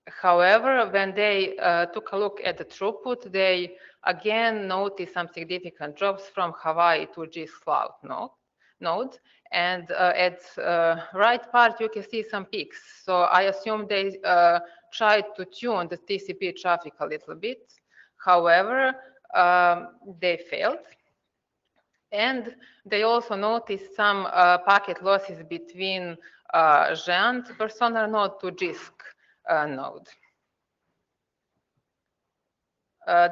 However, when they took a look at the throughput, they again noticed some significant drops from Hawaii to GÉANT cloud node. And at right part, you can see some peaks. So I assume they tried to tune the TCP traffic a little bit. However, they failed. And they also noticed some packet losses between GÉANT perfSONAR node to GÉANT node.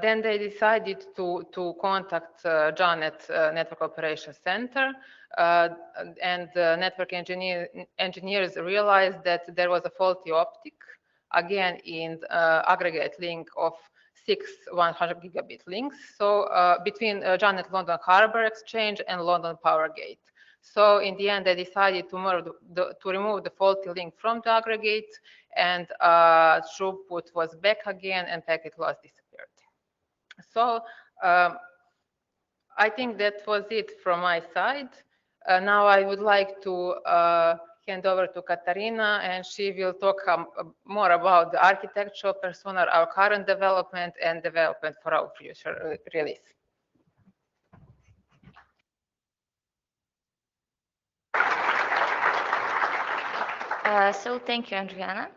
Then they decided to contact GÉANT Network Operations Center, and the network engineers realized that there was a faulty optic, again in aggregate link of 6 100 gigabit links, so between GÉANT London Harbor Exchange and London Power Gate. So in the end, they decided to remove the faulty link from the aggregate, and throughput was back again, and packet loss disappeared. So I think that was it from my side. Now I would like to hand over to Katarina, and she will talk more about the architecture of perfSONAR, our current development, and development for our future release. So thank you, Andrijana.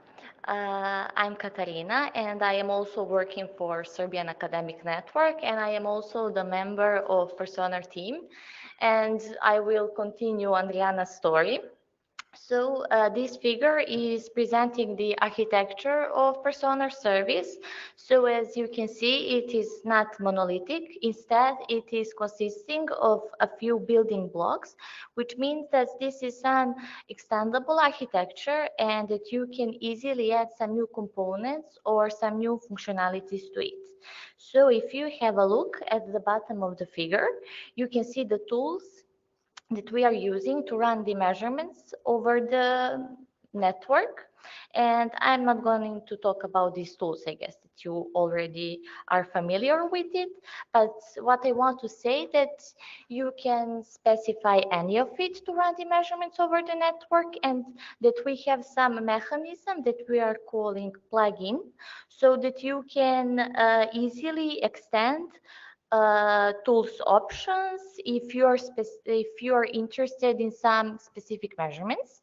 I'm Katarina, and I am also working for Serbian Academic Network, and I am also the member of perfSONAR team. And I will continue Andrijana's story. So this figure is presenting the architecture of perfSONAR service. So as you can see, it is not monolithic. Instead, it is consisting of a few building blocks, which means that this is an extendable architecture and that you can easily add some new components or some new functionalities to it. So if you have a look at the bottom of the figure, you can see the tools that we are using to run the measurements over the network. And I'm not going to talk about these tools. I guess that you already are familiar with it. But what I want to say that you can specify any of it to run the measurements over the network, and that we have some mechanism that we are calling plugin, so that you can easily extend tools options if you're interested in some specific measurements.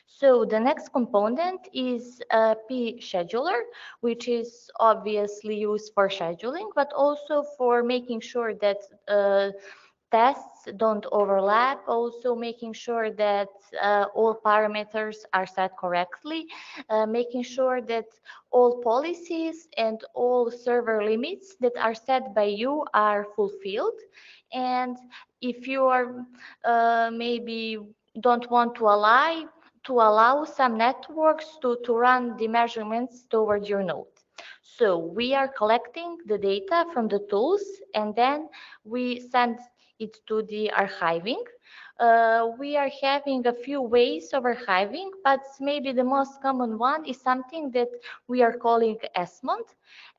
So the next component is a P scheduler, which is obviously used for scheduling, but also for making sure that tests don't overlap, also making sure that all parameters are set correctly, making sure that all policies and all server limits that are set by you are fulfilled. And if you are maybe don't want to allow some networks to run the measurements toward your node. So we are collecting the data from the tools, and then we send it to the archiving. we are having a few ways of archiving, but maybe the most common one is something that we are calling Esmond.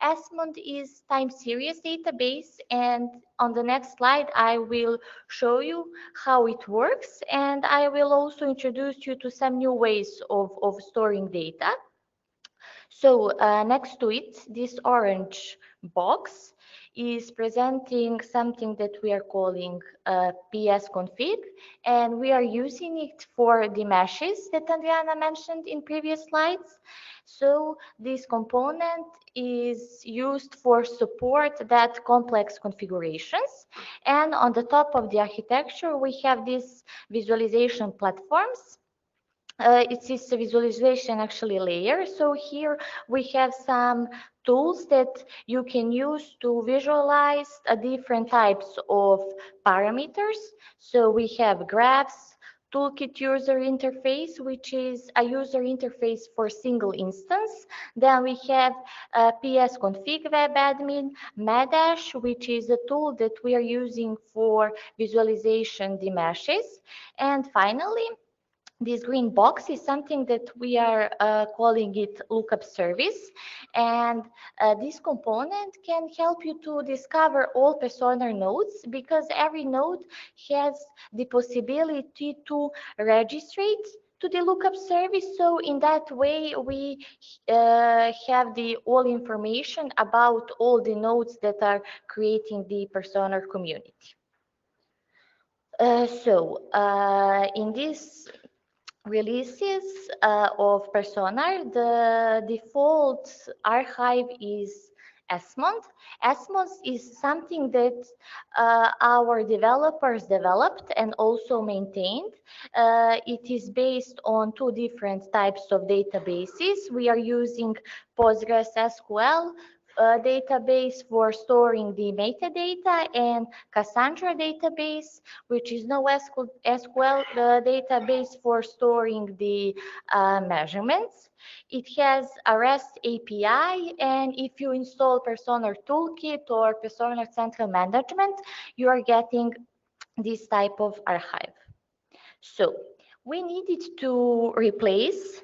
Esmond is time series database, and on the next slide I will show you how it works, and I will also introduce you to some new ways of storing data. So next to it, this orange box is presenting something that we are calling PSConfig, and we are using it for the meshes that Andrijana mentioned in previous slides. So this component is used for support that complex configurations, and on the top of the architecture we have these visualization platforms. It is a visualization actually layer. So here we have some tools that you can use to visualize different types of parameters. So we have graphs, toolkit user interface, which is a user interface for single instance. Then we have PSConfig web admin, Medash, which is a tool that we are using for visualization the meshes. And finally, this green box is something that we are calling it lookup service, and this component can help you to discover all PSNC nodes, because every node has the possibility to register to the lookup service. So in that way we have the all information about all the nodes that are creating the PSNC community. In this releases of PSNC, the default archive is Esmond. Esmond is something that our developers developed and also maintained. It is based on two different types of databases. We are using PostgreSQL database for storing the metadata, and Cassandra database, which is NoSQL database for storing the measurements. It has a REST API, and if you install PSNC Toolkit or PSNC Central Management, you are getting this type of archive. So we needed to replace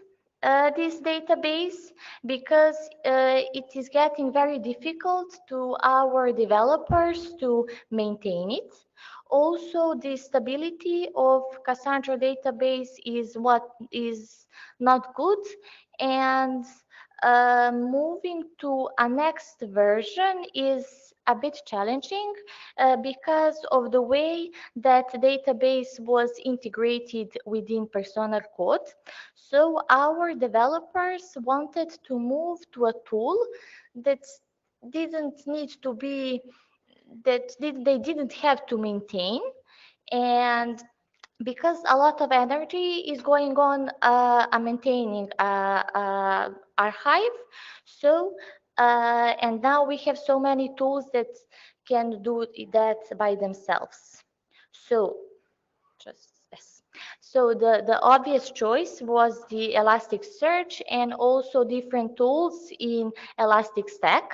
this database because it is getting very difficult to our developers to maintain it. Also, the stability of Cassandra database is what is not good, and moving to a next version is a bit challenging because of the way that database was integrated within PSNC code. So our developers wanted to move to a tool that didn't need to be, they didn't have to maintain, and because a lot of energy is going on maintaining archive. So and now we have so many tools that can do that by themselves. So so the obvious choice was the Elasticsearch and also different tools in ElasticStack.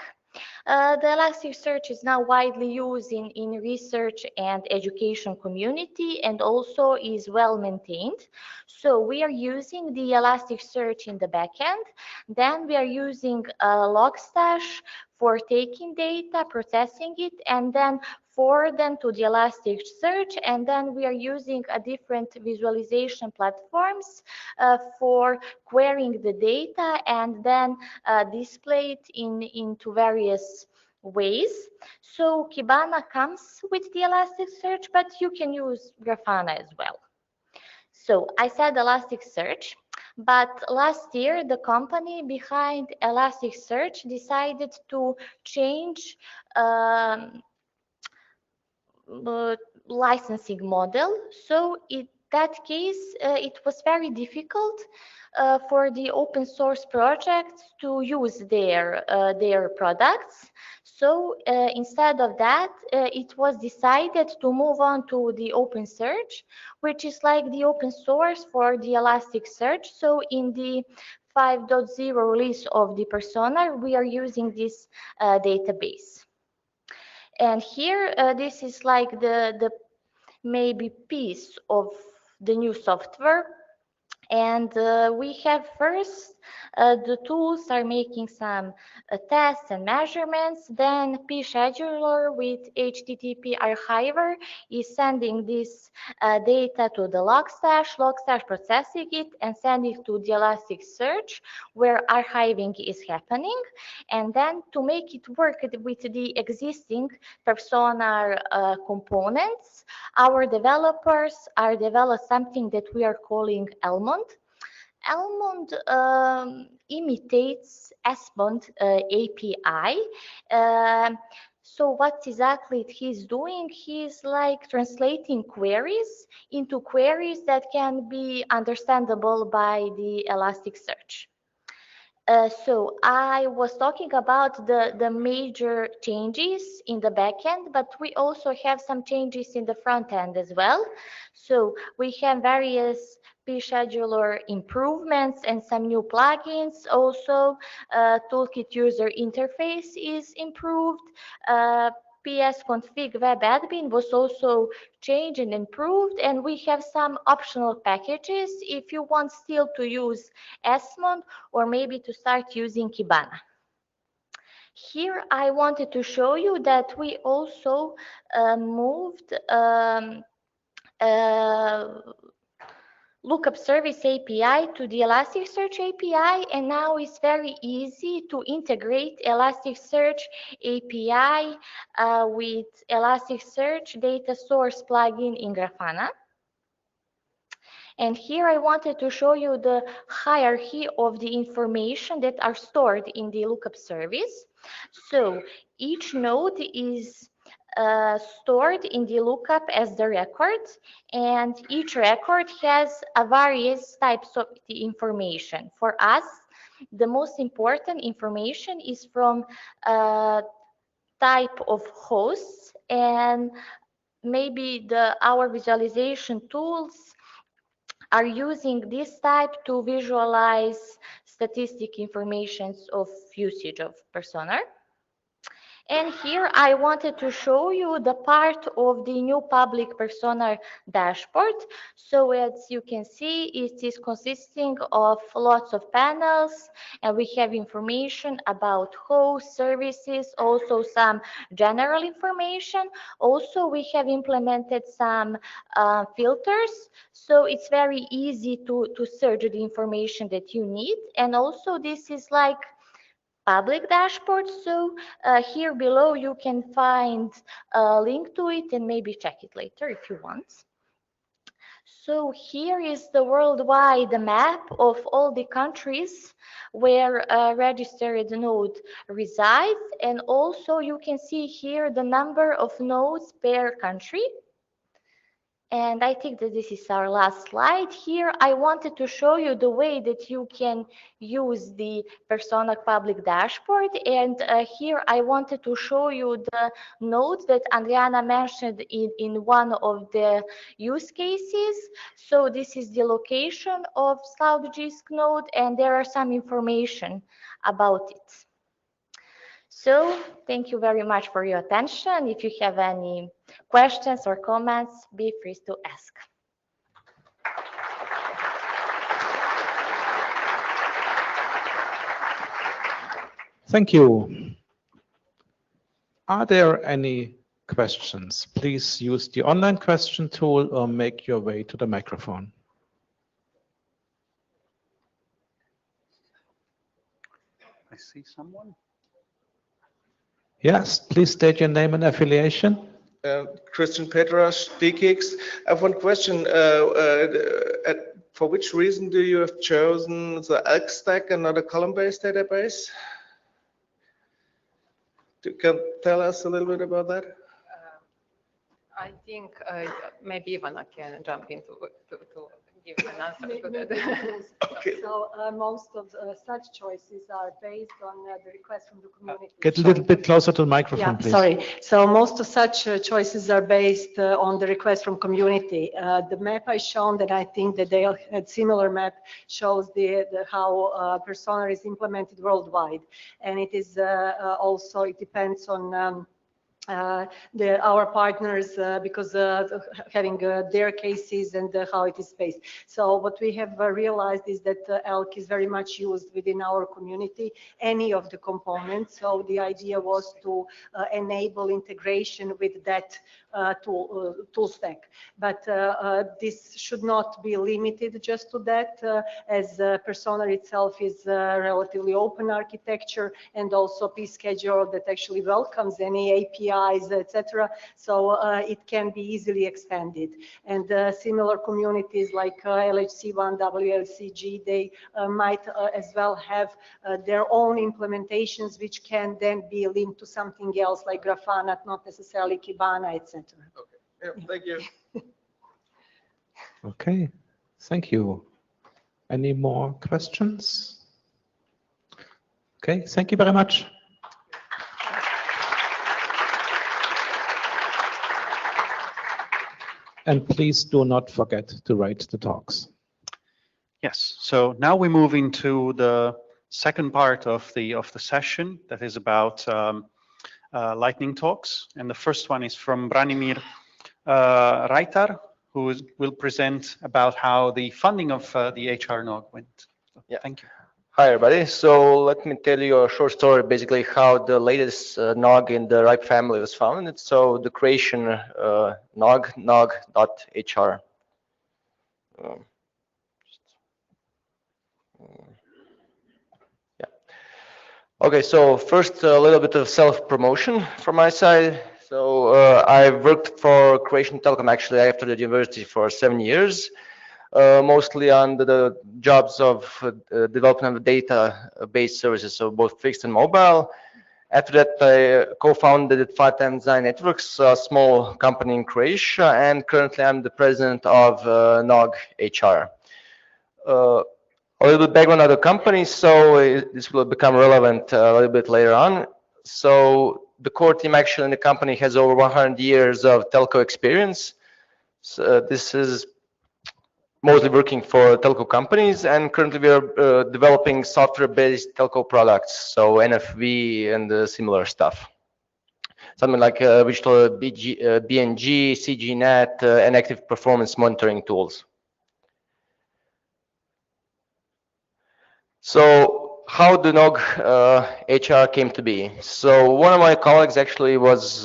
The Elasticsearch is now widely used in research and education community, and also is well maintained. So we are using the Elasticsearch in the backend. Then we are using Logstash for taking data, processing it, and then forward them to the Elasticsearch, and then we are using a different visualization platforms for querying the data and then display it into various ways. So Kibana comes with the Elasticsearch, but you can use Grafana as well. So I said Elasticsearch, but last year the company behind Elasticsearch decided to change licensing model. So in that case, it was very difficult for the open source projects to use their products. So instead of that, it was decided to move on to the OpenSearch, which is like the open source for the Elasticsearch. So in the 5.0 release of the PSNC, we are using this database. And here, this is like the maybe piece of the new software. And we have first, the tools are making some tests and measurements. Then p-scheduler with HTTP archiver is sending this data to the Logstash processing it and sending it to the Elasticsearch where archiving is happening. And then to make it work with the existing perfSONAR components, our developers are developing something that we are calling Almond. Almond imitates Asymmetry API. So what exactly he's doing? He's like translating queries into queries that can be understandable by the Elasticsearch. So I was talking about the major changes in the backend, but we also have some changes in the front end as well. So we have various p-scheduler improvements and some new plugins. Also, toolkit user interface is improved. PS-config web admin was also changed and improved, and we have some optional packages if you want still to use Asymmetry or maybe to start using Ivana. Here I wanted to show you that we also moved lookup service API to the Elasticsearch API, and now it's very easy to integrate Elasticsearch API with Elasticsearch data source plugin in Grafana. And here I wanted to show you the hierarchy of the information that are stored in the lookup service. So each node is stored in the lookup as the record, and each record has various types of the information. For us, the most important information is from type of hosts, and maybe our visualization tools are using this type to visualize statistic informations of usage of perfSONAR. And here I wanted to show you the part of the new public perfSONAR dashboard. So as you can see, it is consisting of lots of panels, and we have information about hosts, services, also some general information. Also, we have implemented some filters, so it's very easy to search the information that you need. And also, this is like public dashboard, so here below you can find a link to it and maybe check it later if you want. So here is the worldwide map of all the countries where a registered node resides, and also you can see here the number of nodes per country. And I think that this is our last slide. Here I wanted to show you the way that you can use the perfSONAR public dashboard. And here I wanted to show you the nodes that Andrijana mentioned in one of the use cases. So this is the location of SloutGISC node, and there are some information about it. So thank you very much for your attention. If you have any questions or comments, be free to ask. Thank you. Are there any questions? Please use the online question tool or make your way to the microphone. I see someone. Yes, please state your name and affiliation. Christian Petras, DE-CIX. I have one question. For which reason do you have chosen the ELK stack and not a column-based database? You can tell us a little bit about that? I think maybe Ivana can jump in to give an answer to that. Okay. So most of such choices are based on the request from the community. Get a little bit closer to the microphone, please. Sorry. So most of such choices are based on the request from community. The map I shown that I think that they had similar map shows how perfSONAR is implemented worldwide, and it is also it depends on our partners because having their cases and how it is based. So what we have realized is that ELK is very much used within our community, any of the components. So the idea was to enable integration with that tool stack. But this should not be limited just to that, as perfSONAR itself is a relatively open architecture and also pschedule that actually welcomes any APIs, etc. So it can be easily expanded. And similar communities like LHC1, WLCG, they might as well have their own implementations, which can then be linked to something else like Grafana, not necessarily Kibana, etc. Okay. Yeah, thank you. Okay, thank you. Any more questions? Okay, thank you very much. And please do not forget to write the talks. Yes, so now we move into the second part of the session that is about lightning talks. And the first one is from Branimir Rajtar, who will present about how the funding of the HR NOG went. Yeah. Thank you. Hi, everybody. So let me tell you a short story, basically how the latest NOG in the RIPE family was founded. So the creation NOG, NOG.HR. Yeah. Okay, so first a little bit of self-promotion from my side. So I worked for Croatian Telecom actually after the university for 7 years. Mostly on the jobs of development of database services, so both fixed and mobile. After that, I co-founded 5x Design Networks, a small company in Croatia, and currently I'm the president of NOG.HR. A little bit background of the company, so this will become relevant a little bit later on. So the core team actually in the company has over 100 years of telco experience. So this is mostly working for telco companies, and currently we are developing software-based telco products, so NFV and similar stuff. Something like Wichtlhuber, BNG, CGNet, and active performance monitoring tools. So how the NOG.HR came to be? So one of my colleagues actually was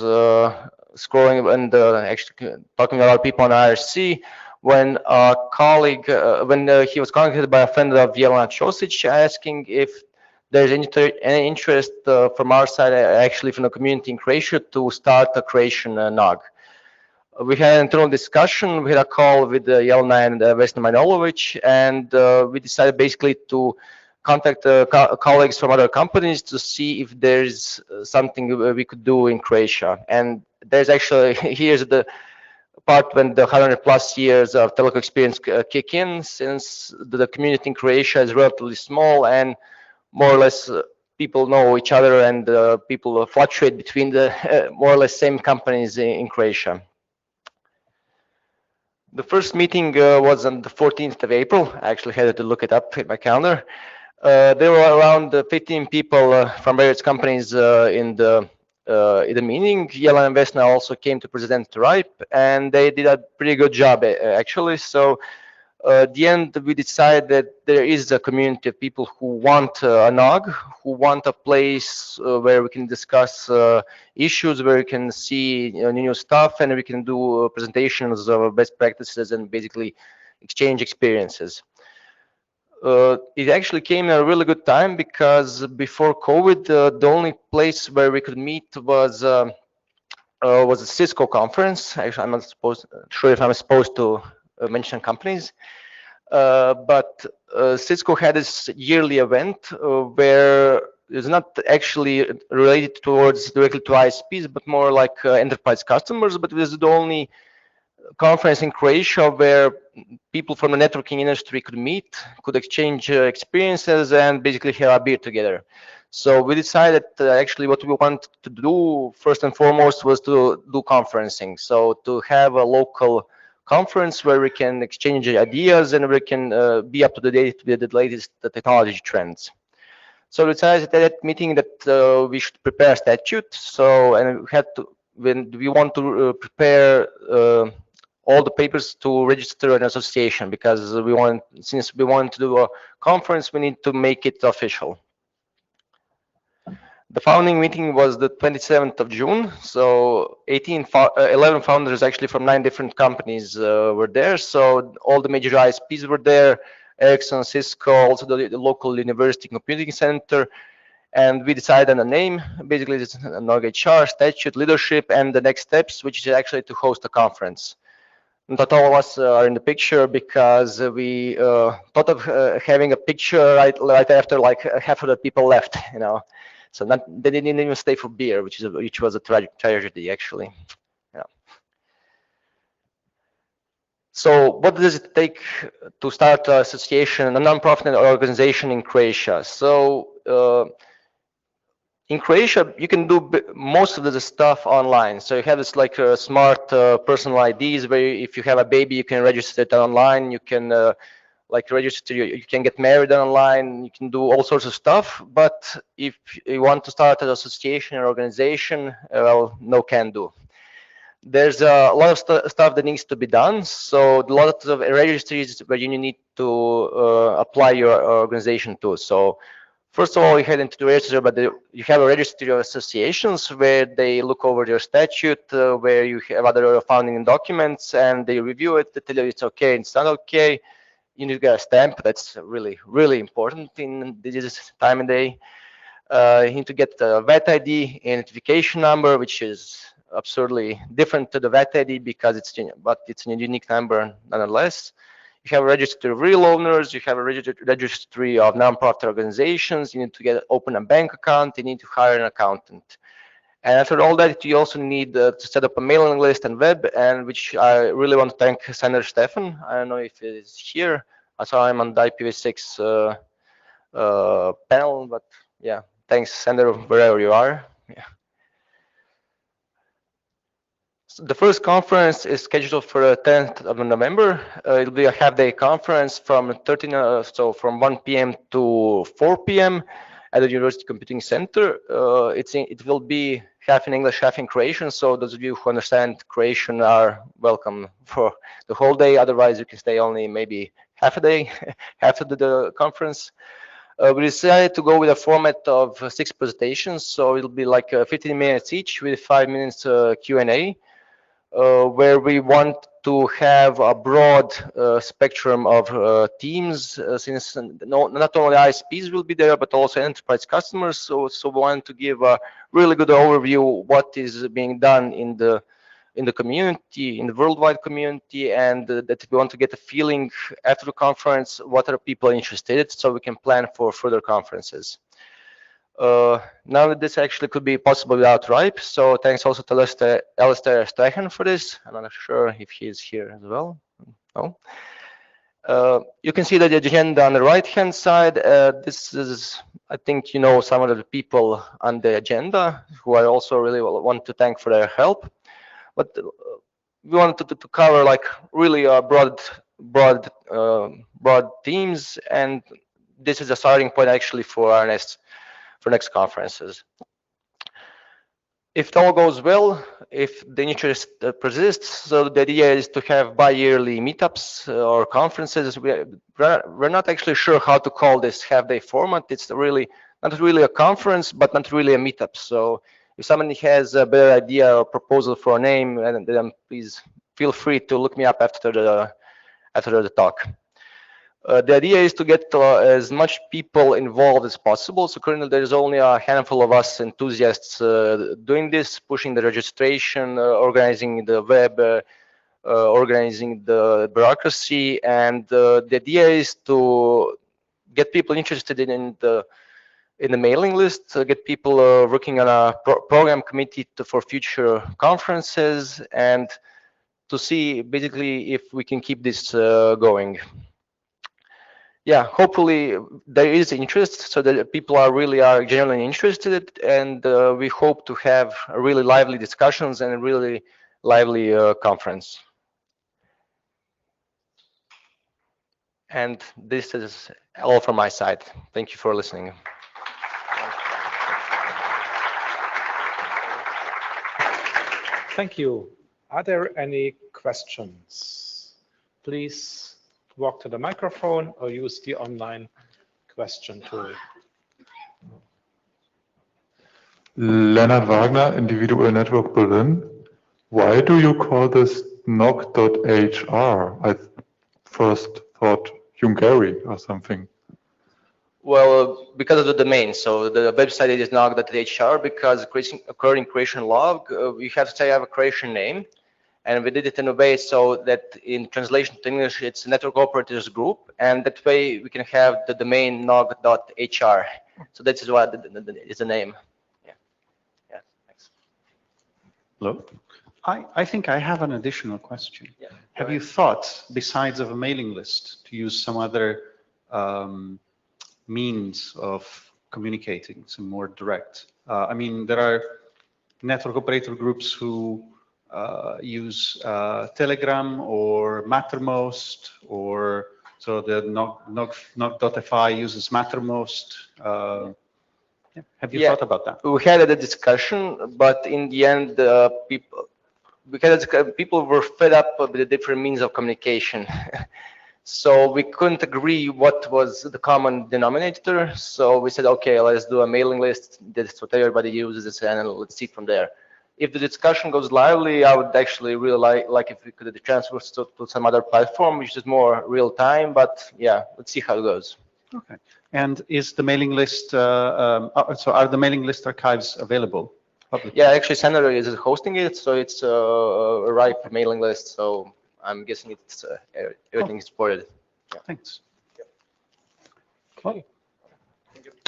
scrolling and actually talking to a lot of people on IRC, when a colleague, he was contacted by a friend of Jelena Ćosić, asking if there's any interest from our side, actually from the community in Croatia, to start a Croatian NOG. We had an internal discussion, we had a call with Jelena and Vesna Manojlović, and we decided basically to contact colleagues from other companies to see if there's something we could do in Croatia. And there's actually, here's the part when the 100+ years of telco experience kick in, since the community in Croatia is relatively small and more or less people know each other, and people fluctuate between the more or less same companies in Croatia. The first meeting was on the 14th of April. I actually had to look it up in my calendar. There were around 15 people from various companies in the meeting. Jelena and Vesna also came to present to RIPE, and they did a pretty good job actually. So at the end, we decided that there is a community of people who want a NOG, who want a place where we can discuss issues, where we can see new stuff, and we can do presentations of best practices and basically exchange experiences. It actually came at a really good time, because before COVID, the only place where we could meet was a Cisco conference. Actually, I'm not sure if I'm supposed to mention companies, but Cisco had this yearly event where it's not actually related directly to ISPs, but more like enterprise customers. But it was the only conference in Croatia where people from the networking industry could meet, could exchange experiences, and basically have a beer together. So we decided actually what we want to do first and foremost was to do conferencing. So to have a local conference where we can exchange ideas and we can be up to date with the latest technology trends. So we decided at that meeting that we should prepare a statute. So, and we had to when we want to prepare all the papers to register an association, because since we want to do a conference, we need to make it official. The founding meeting was the 27th of June, so 11 founders actually from 9 different companies were there. So all the major ISPs were there, Ericsson, Cisco, also the local university computing center. And we decided on a name. Basically, it's a NOG.HR, statute, leadership, and the next steps, which is actually to host a conference. Not all of us are in the picture because we thought of having a picture right after like half of the people left, you know. So they didn't even stay for beer, which was a tragedy actually. Yeah. So what does it take to start an association, a non-profit organization in Croatia? So in Croatia, you can do most of the stuff online. So you have this like smart personal IDs where if you have a baby, you can register it online. You can like register, you can get married online. You can do all sorts of stuff. But if you want to start an association or organization, well, no can do. There's a lot of stuff that needs to be done. So a lot of registries where you need to apply your organization to. So first of all, you head into the register, but you have a registry of associations where they look over your statute, where you have other founding documents, and they review it, they tell you it's okay, it's not okay. You need to get a stamp. That's really, really important in this time of day. You need to get the VAT ID identification number, which is absurdly different to the VAT ID because it's a unique number nonetheless. You have a registry of real owners, you have a registry of non-profit organizations, you need to open a bank account, you need to hire an accountant. And after all that, you also need to set up a mailing list and web, and which I really want to thank Senator Steffann. I don't know if he's here. I saw him on the IPv6 panel, but yeah, thanks, Senator, wherever you are. Yeah. So the first conference is scheduled for the 10th of November. It'll be a half-day conference from 1 p.m. to 4 p.m. at the University Computing Center. It will be half in English, half in Croatian. So those of you who understand Croatian are welcome for the whole day. Otherwise, you can stay only maybe half a day after the conference. We decided to go with a format of 6 presentations. So it'll be like 15 minutes each with 5 minutes Q&A. Where we want to have a broad spectrum of teams, since not only ISPs will be there, but also enterprise customers. So we want to give a really good overview what is being done in the community, in the worldwide community, and that we want to get a feeling after the conference what are people interested in, so we can plan for further conferences. None of this actually could be possible without RIPE, so thanks also to Alistair Steffann for this. I'm not sure if he's here as well. No. You can see the agenda on the right-hand side. This is, I think, you know, some of the people on the agenda who I also really want to thank for their help. But we wanted to cover like really broad themes, and this is a starting point actually for our next conferences. If it all goes well, if the interest persists, so the idea is to have bi-yearly meetups or conferences. We're not actually sure how to call this half-day format. It's really not really a conference, but not really a meetup. So if somebody has a better idea or proposal for a name, then please feel free to look me up after the talk. The idea is to get as much people involved as possible. So currently there's only a handful of us enthusiasts doing this, pushing the registration, organizing the web, organizing the bureaucracy. And the idea is to get people interested in the mailing list, get people working on a program committee for future conferences, and to see basically if we can keep this going. Yeah, hopefully there is interest, so that people are genuinely interested, and we hope to have really lively discussions and a really lively conference. And this is all from my side. Thank you for listening. Thank you. Are there any questions? Please walk to the microphone or use the online question tool. Leonard Wagner, Individual Network Berlin. Why do you call this NOG.HR? I first thought Hungary or something. Well, because of the domain. So the website is NOG.HR because according creation log, we have to say I have a creation name. And we did it in a way so that in translation to English, it's network operators group. And that way we can have the domain NOG.HR. So that is why it's a name. Yeah, thanks. Hello? I think I have an additional question. Yeah, have you thought, besides of a mailing list, to use some other means of communicating, some more direct? I mean, there are network operator groups who use Telegram or Mattermost, or so the NOG.FI uses Mattermost. Have you thought about that? We had a discussion, but in the end, people were fed up with the different means of communication. So we couldn't agree what was the common denominator. So we said, okay, let's do a mailing list. That's what everybody uses, and let's see from there. If the discussion goes lively, I would actually really like if we could transfer to some other platform, which is more real time. But yeah, let's see how it goes. Okay. And is the mailing list? So are the mailing list archives available publicly? Yeah, actually, Plenary is hosting it, so it's a ripe mailing list. So I'm guessing it's everything is supported. Yeah. Thanks. Okay.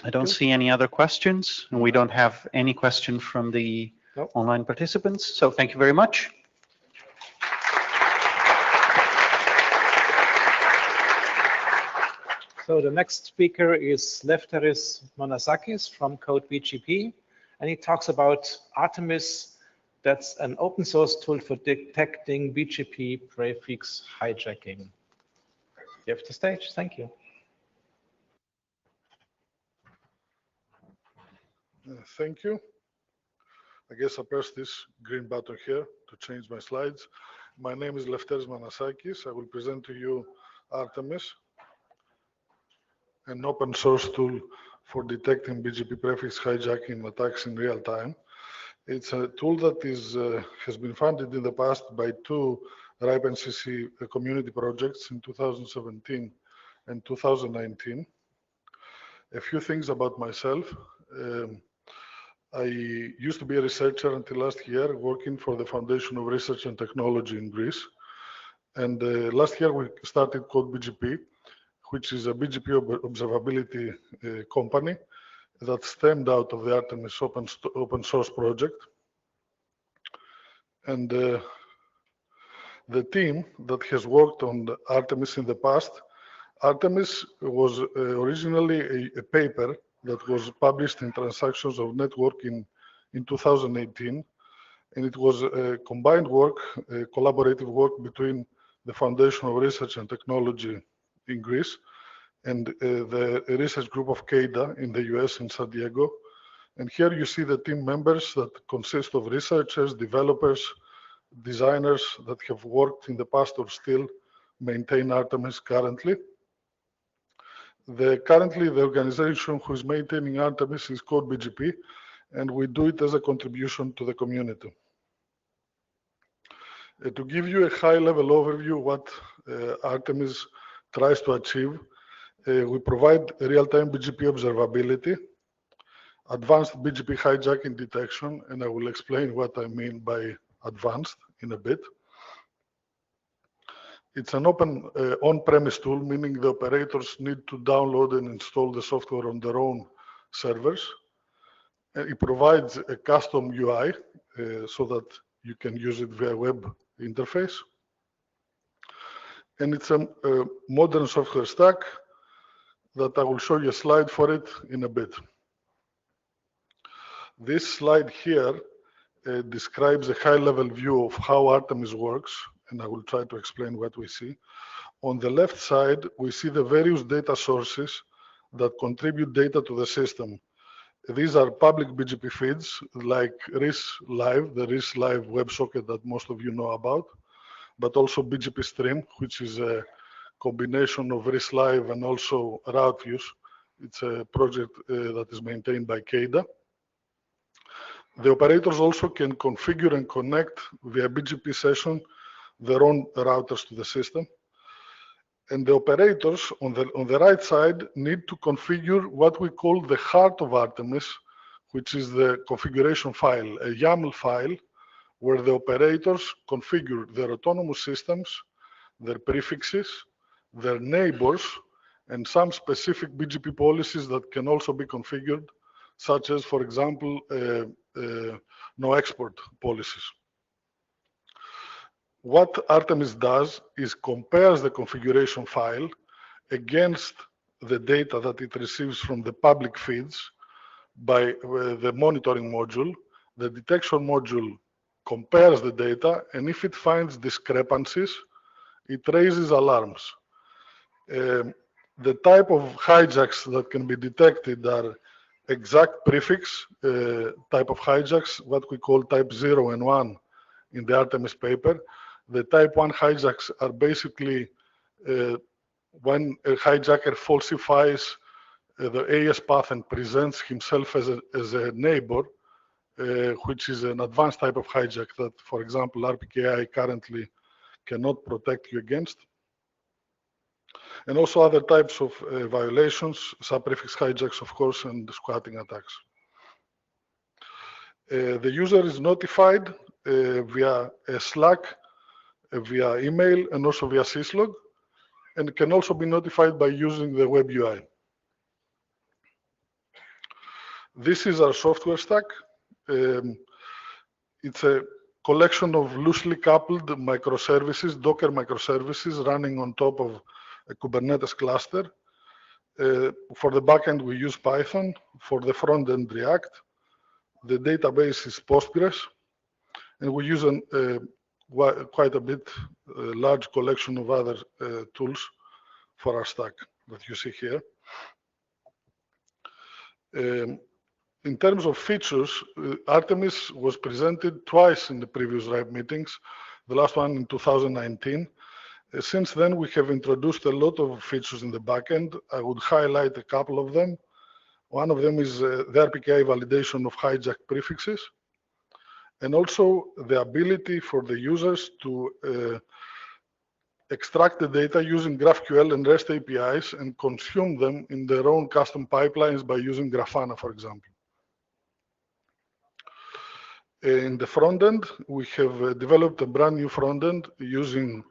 I don't see any other questions, and we don't have any question from the online participants. So thank you very much. So the next speaker is Lefteris Monasakis from Code BGP, and he talks about Artemis. That's an open source tool for detecting BGP prefix hijacking. You have the stage. Thank you. Thank you. I guess I press this green button here to change my slides. My name is Lefteris Monasakis. I will present to you Artemis, an open source tool for detecting BGP prefix hijacking attacks in real time. It's a tool that has been funded in the past by two RIPE-NCC community projects in 2017 and 2019. A few things about myself. I used to be a researcher until last year, working for the Foundation of Research and Technology in Greece. And last year we started Code BGP, which is a BGP observability company that stemmed out of the Artemis open source project. And the team that has worked on the Artemis in the past, Artemis was originally a paper that was published in Transactions of Networking in 2018. And it was a combined work, a collaborative work between the Foundation of Research and Technology in Greece and the research group of CADA in the US in San Diego. And here you see the team members that consist of researchers, developers, designers that have worked in the past or still maintain Artemis currently. Currently, the organization who is maintaining Artemis is Code BGP, and we do it as a contribution to the community. To give you a high-level overview of what Artemis tries to achieve, we provide real-time BGP observability, advanced BGP hijacking detection, and I will explain what I mean by advanced in a bit. It's an open on-premise tool, meaning the operators need to download and install the software on their own servers. It provides a custom UI so that you can use it via web interface. And it's a modern software stack that I will show you a slide for it in a bit. This slide here describes a high-level view of how Artemis works, and I will try to explain what we see. On the left side, we see the various data sources that contribute data to the system. These are public BGP feeds like RIS Live, the RIS Live WebSocket that most of you know about, but also BGP Stream, which is a combination of RIS Live and also route views. It's a project that is maintained by CADA. The operators also can configure and connect via BGP session their own routers to the system. And the operators on the right side need to configure what we call the heart of Artemis, which is the configuration file, a YAML file, where the operators configure their autonomous systems, their prefixes, their neighbors, and some specific BGP policies that can also be configured, such as, for example, no export policies. What Artemis does is compares the configuration file against the data that it receives from the public feeds by the monitoring module. The detection module compares the data, and if it finds discrepancies, it raises alarms. The type of hijacks that can be detected are exact prefix type of hijacks, what we call type 0 and 1 in the Artemis paper. The type 1 hijacks are basically when a hijacker falsifies the AS path and presents himself as a neighbor, which is an advanced type of hijack that, for example, RPKI currently cannot protect you against. And also other types of violations, subprefix hijacks, of course, and squatting attacks. The user is notified via a Slack, via email, and also via syslog, and can also be notified by using the web UI. This is our software stack. It's a collection of loosely coupled microservices, Docker microservices running on top of a Kubernetes cluster. For the backend, we use Python. For the front end, React. The database is Postgres. And we use quite a bit, large collection of other tools for our stack that you see here. In terms of features, Artemis was presented twice in the previous RIPE meetings, the last one in 2019. Since then, we have introduced a lot of features in the backend. I would highlight a couple of them. One of them is the RPKI validation of hijacked prefixes, and also the ability for the users to extract the data using GraphQL and REST APIs and consume them in their own custom pipelines by using Grafana, for example. In the front end, we have developed a brand new front end using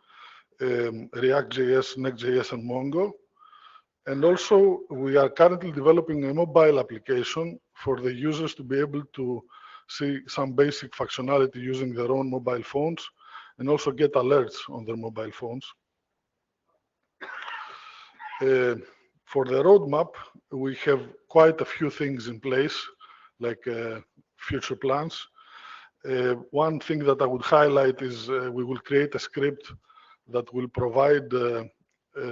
React.js, Next.js, and Mongo. And also, we are currently developing a mobile application for the users to be able to see some basic functionality using their own mobile phones and also get alerts on their mobile phones. For the roadmap, we have quite a few things in place, like future plans. One thing that I would highlight is we will create a script that will provide the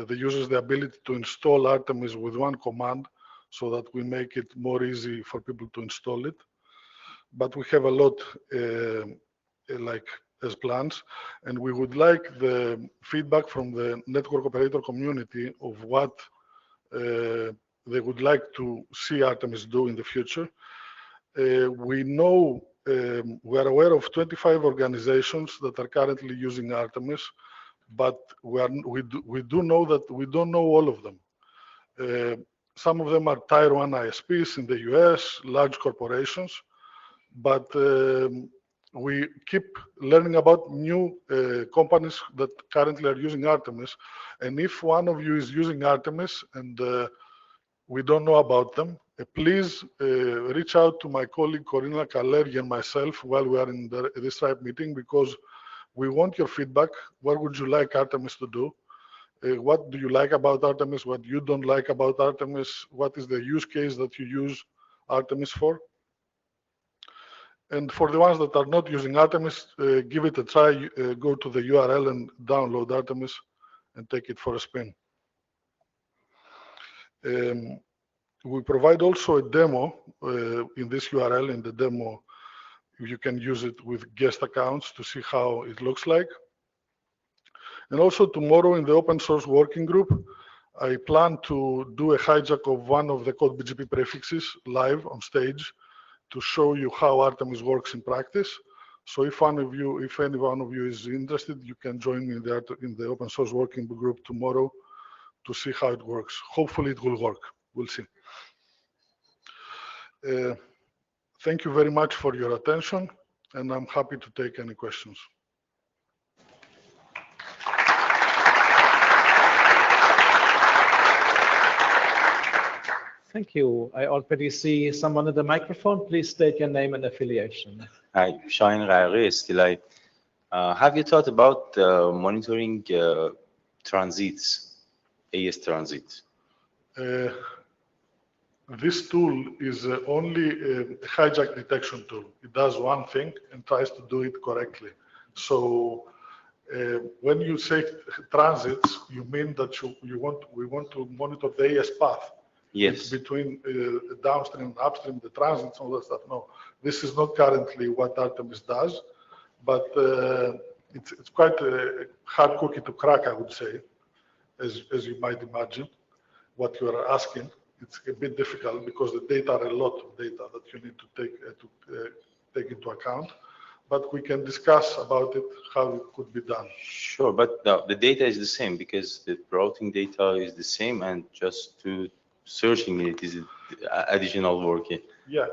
users the ability to install Artemis with one command so that we make it more easy for people to install it. But we have a lot like as plans, and we would like the feedback from the network operator community of what they would like to see Artemis do in the future. We know, we are aware of 25 organizations that are currently using Artemis, but we do know that we don't know all of them. Some of them are Tier 1 ISPs in the US, large corporations, but we keep learning about new companies that currently are using Artemis. And if one of you is using Artemis and we don't know about them, please reach out to my colleague Corina Kaleri and myself while we are in this RIPE meeting, because we want your feedback. What would you like Artemis to do? What do you like about Artemis? What you don't like about Artemis? What is the use case that you use Artemis for? And for the ones that are not using Artemis, give it a try. Go to the URL and download Artemis and take it for a spin. We provide also a demo in this URL. In the demo, you can use it with guest accounts to see how it looks like. And also tomorrow in the open source working group, I plan to do a hijack of one of the code BGP prefixes live on stage to show you how Artemis works in practice. So if any one of you is interested, you can join me in the open source working group tomorrow to see how it works. Hopefully it will work. We'll see. Thank you very much for your attention, and I'm happy to take any questions. Thank you. I already see someone at the microphone. Please state your name and affiliation. Hi, Shine Rari, STLI. Have you thought about monitoring transits, AS transits? This tool is only a hijack detection tool. It does one thing and tries to do it correctly. So when you say transits, you mean that we want to monitor the AS path. Yes. Between downstream and upstream, the transits, all that stuff. No, this is not currently what Artemis does, but it's quite a hard cookie to crack, I would say, as you might imagine. What you are asking, it's a bit difficult because the data are a lot of data that you need to take into account. But we can discuss about it, how it could be done. Sure, but the data is the same because the routing data is the same, and just to searching it is additional work. Yeah,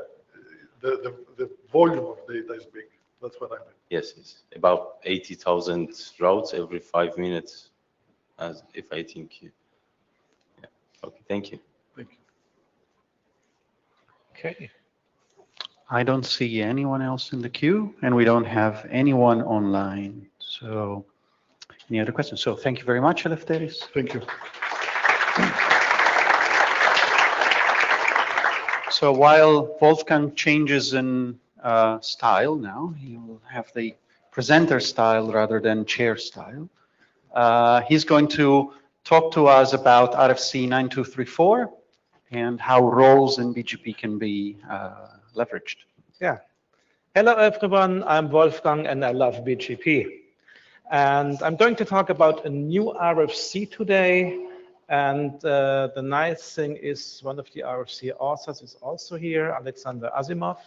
the volume of data is big. That's what I mean. Yes, it's about 80,000 routes every 5 minutes, as if I think. Yeah. Okay, thank you. Thank you. Okay. I don't see anyone else in the queue, and we don't have anyone online. So, any other questions? So, thank you very much, Eleftheris. Thank you. So while Wolfgang changes in style now, he will have the presenter style rather than chair style. He's going to talk to us about RFC 9234 and how roles in BGP can be leveraged. Yeah. Hello, everyone. I'm Wolfgang, and I love BGP. And I'm going to talk about a new RFC today. And the nice thing is one of the RFC authors is also here, Alexander Asimov.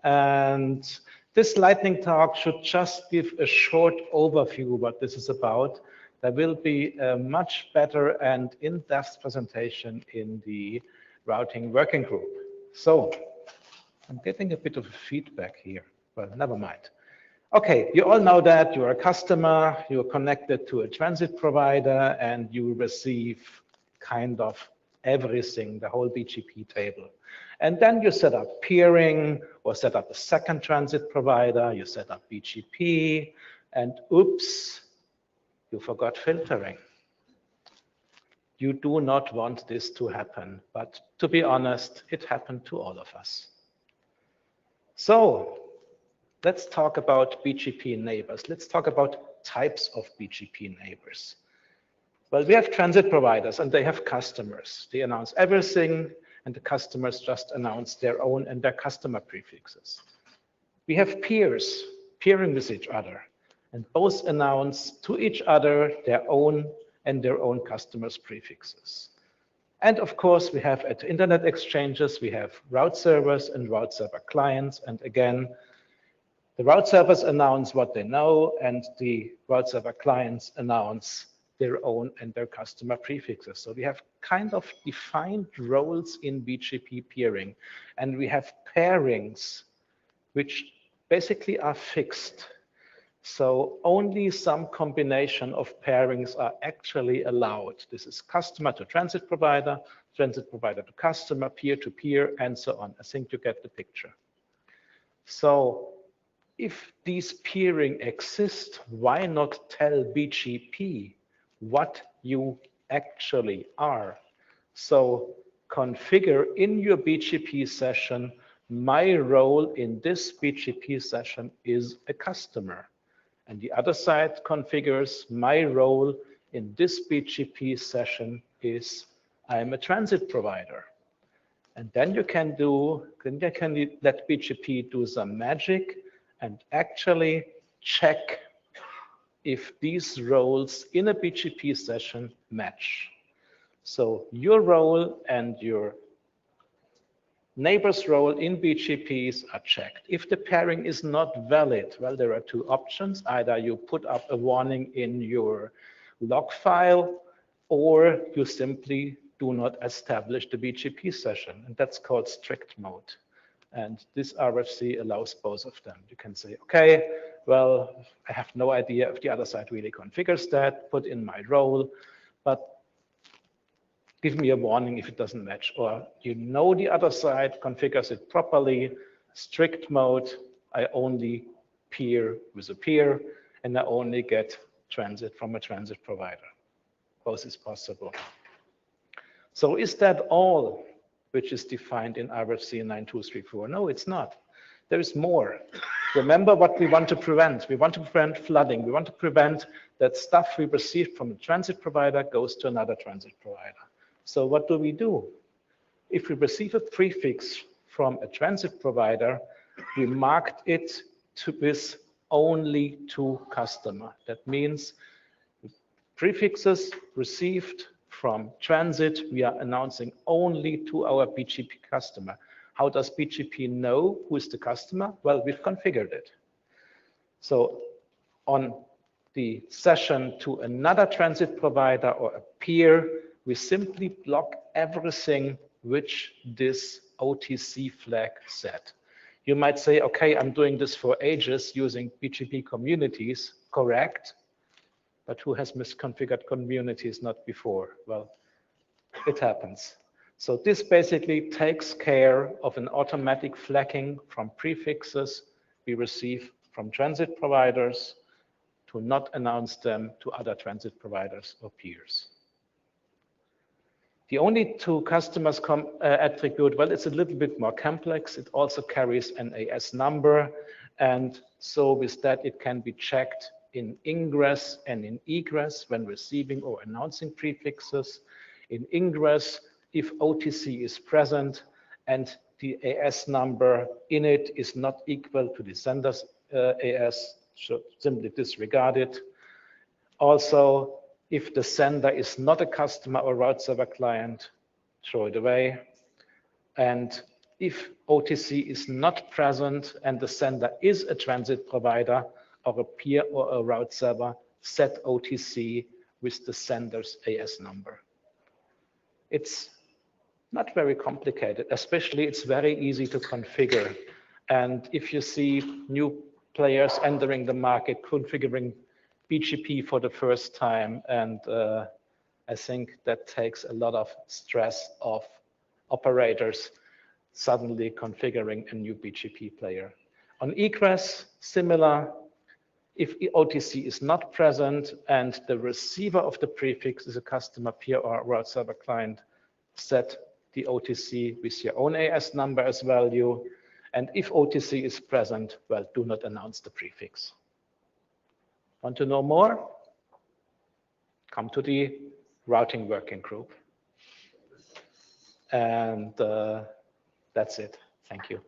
And this lightning talk should just give a short overview what this is about. There will be a much better and in-depth presentation in the routing working group. So I'm getting a bit of feedback here, but never mind. Okay, you all know that you're a customer, you're connected to a transit provider, and you receive kind of everything, the whole BGP table. And then you set up peering or set up a second transit provider, you set up BGP, and oops, you forgot filtering. You do not want this to happen, but to be honest, it happened to all of us. So let's talk about BGP neighbors. Let's talk about types of BGP neighbors. Well, we have transit providers and they have customers. They announce everything and the customers just announce their own and their customer prefixes. We have peers, peering with each other, and both announce to each other their own and their own customers' prefixes. And of course, we have at internet exchanges, we have route servers and route server clients. And again, the route servers announce what they know, and the route server clients announce their own and their customer prefixes. So we have kind of defined roles in BGP peering, and we have pairings which basically are fixed. So only some combination of pairings are actually allowed. This is customer to transit provider to customer, peer-to-peer, and so on. I think you get the picture. So if these peering exist, why not tell BGP what you actually are? So configure in your BGP session, my role in this BGP session is a customer. And the other side configures my role in this BGP session is I'm a transit provider. And then you can let BGP do some magic and actually check if these roles in a BGP session match. So your role and your neighbor's role in BGPs are checked. If the pairing is not valid, well, there are two options. Either you put up a warning in your log file, or you simply do not establish the BGP session, and that's called strict mode. And this RFC allows both of them. You can say, okay, well, I have no idea if the other side really configures that, put in my role, but give me a warning if it doesn't match. Or you know the other side configures it properly, strict mode, I only peer with a peer, and I only get transit from a transit provider. Both is possible. So is that all which is defined in RFC 9234? No, it's not. There is more. Remember what we want to prevent. We want to prevent flooding. We want to prevent that stuff we receive from a transit provider goes to another transit provider. So what do? If we receive a prefix from a transit provider, we marked it with only to customer. That means prefixes received from transit, we are announcing only to our BGP customer. How does BGP know who is the customer? Well, we've configured it. So on the session to another transit provider or a peer, we simply block everything which this OTC flag said. You might say, okay, I'm doing this for ages using BGP communities, correct? But who has misconfigured communities not before? Well, it happens. So this basically takes care of an automatic flagging from prefixes we receive from transit providers to not announce them to other transit providers or peers. The only two customers attribute, well, it's a little bit more complex. It also carries an AS number. And so with that, it can be checked in ingress and in egress when receiving or announcing prefixes. In ingress, if OTC is present and the AS number in it is not equal to the sender's AS, so simply disregard it. Also, if the sender is not a customer or route server client, throw it away. And if OTC is not present and the sender is a transit provider or a peer or a route server, set OTC with the sender's AS number. It's not very complicated, especially it's very easy to configure. And if you see new players entering the market, configuring BGP for the first time, and I think that takes a lot of stress off operators suddenly configuring a new BGP player. On egress, similar. If OTC is not present and the receiver of the prefix is a customer, peer, or route server client, set the OTC with your own AS number as value. And if OTC is present, well, do not announce the prefix. Want to know more? Come to the routing working group. And that's it. Thank you.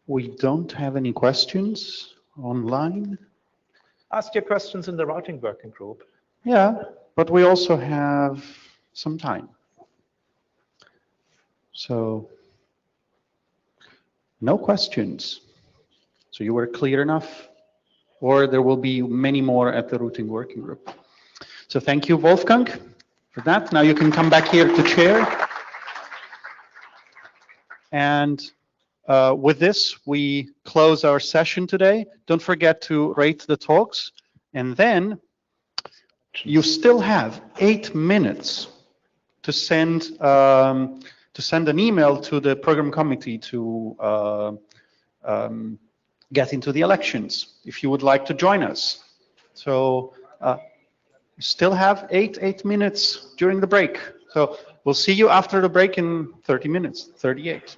We don't have any questions online. Ask your questions in the routing working group. Yeah, but we also have some time. So no questions. So you were clear enough, or there will be many more at the routing working group. So thank you, Wolfgang, for that. Now you can come back here to chair. And with this, we close our session today. Don't forget to rate the talks. And then you still have 8 minutes to send an email to the program committee to get into the elections if you would like to join us. So you still have 8 minutes during the break. So we'll see you after the break in 30 minutes, 38.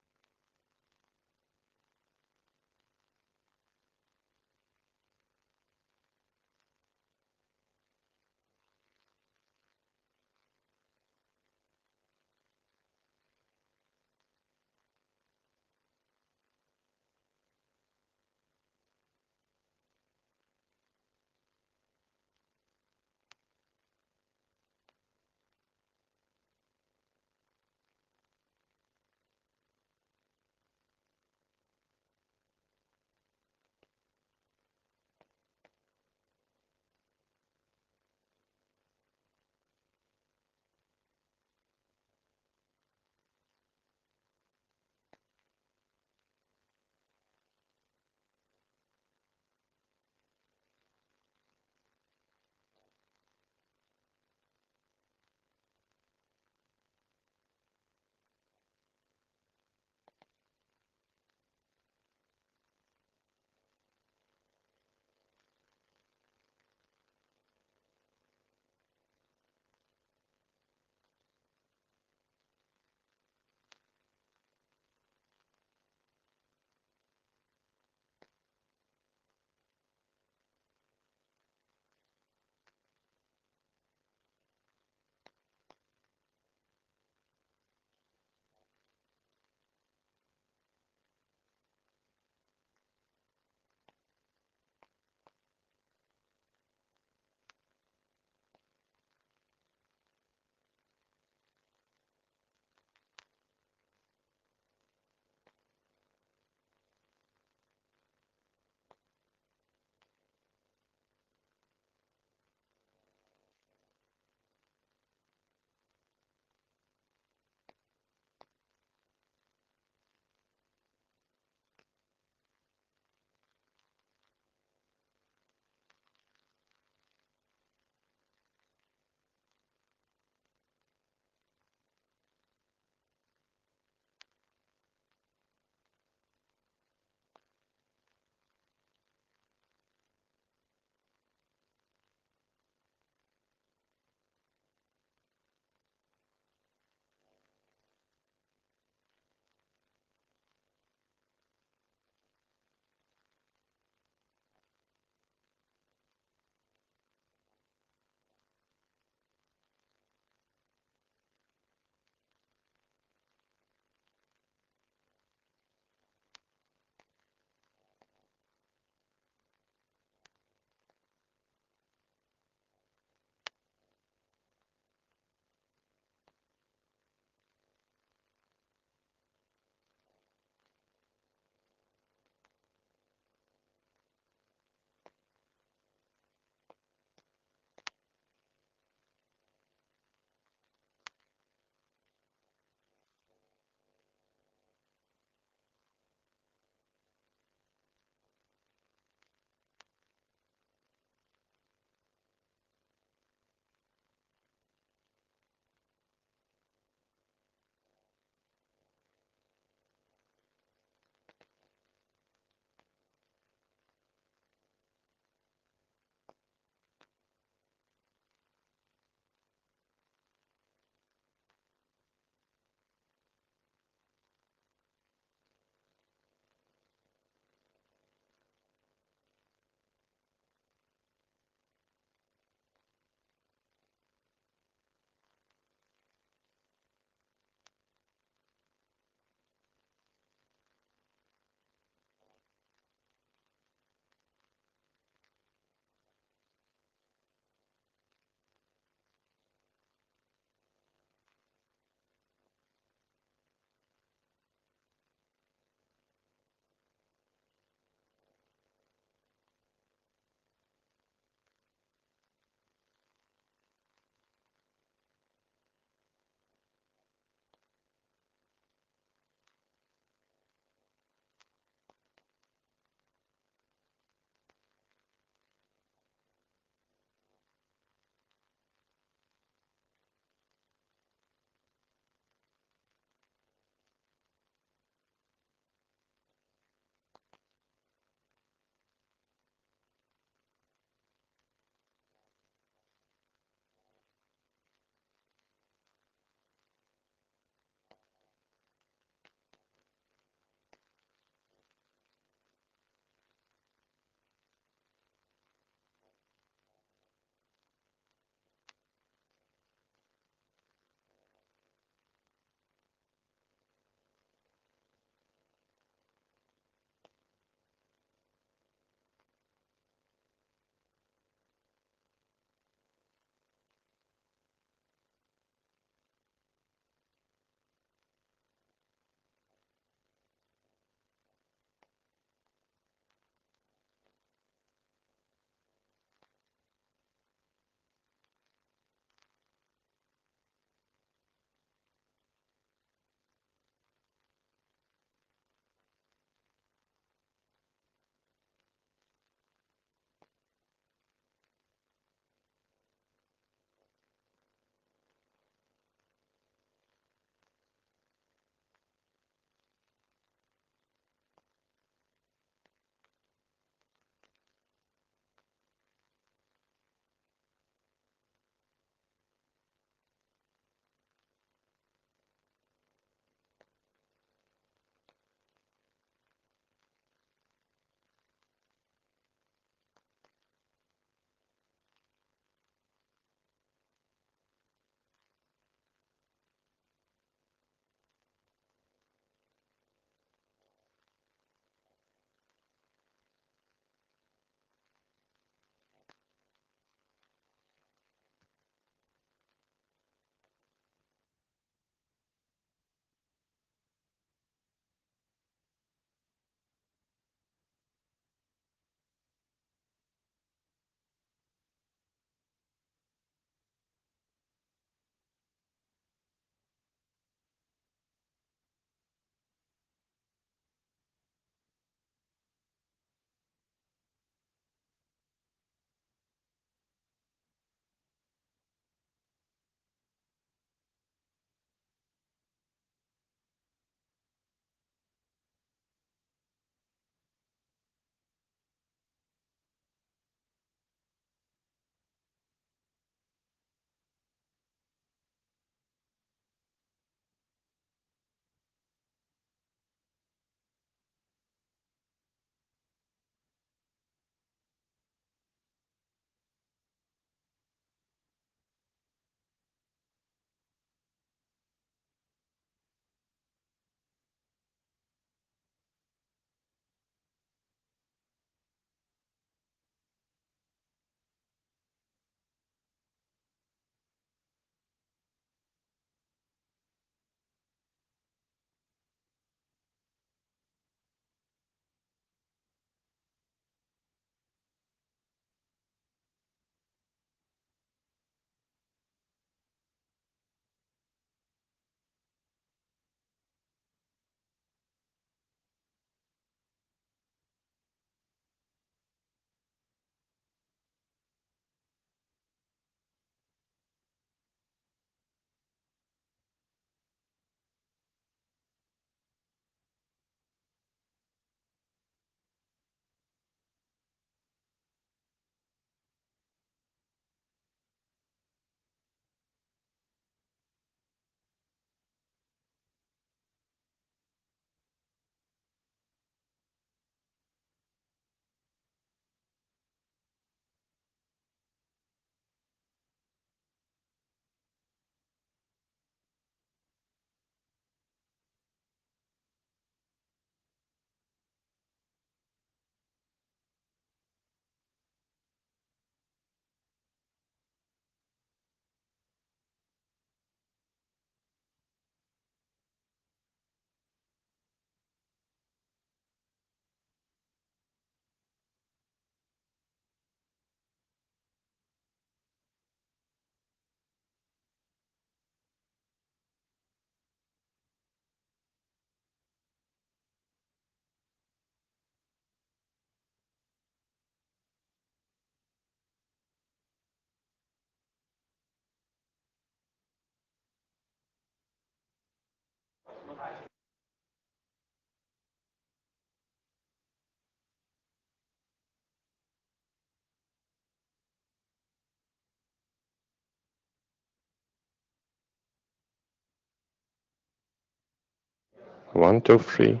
1, 2, 3.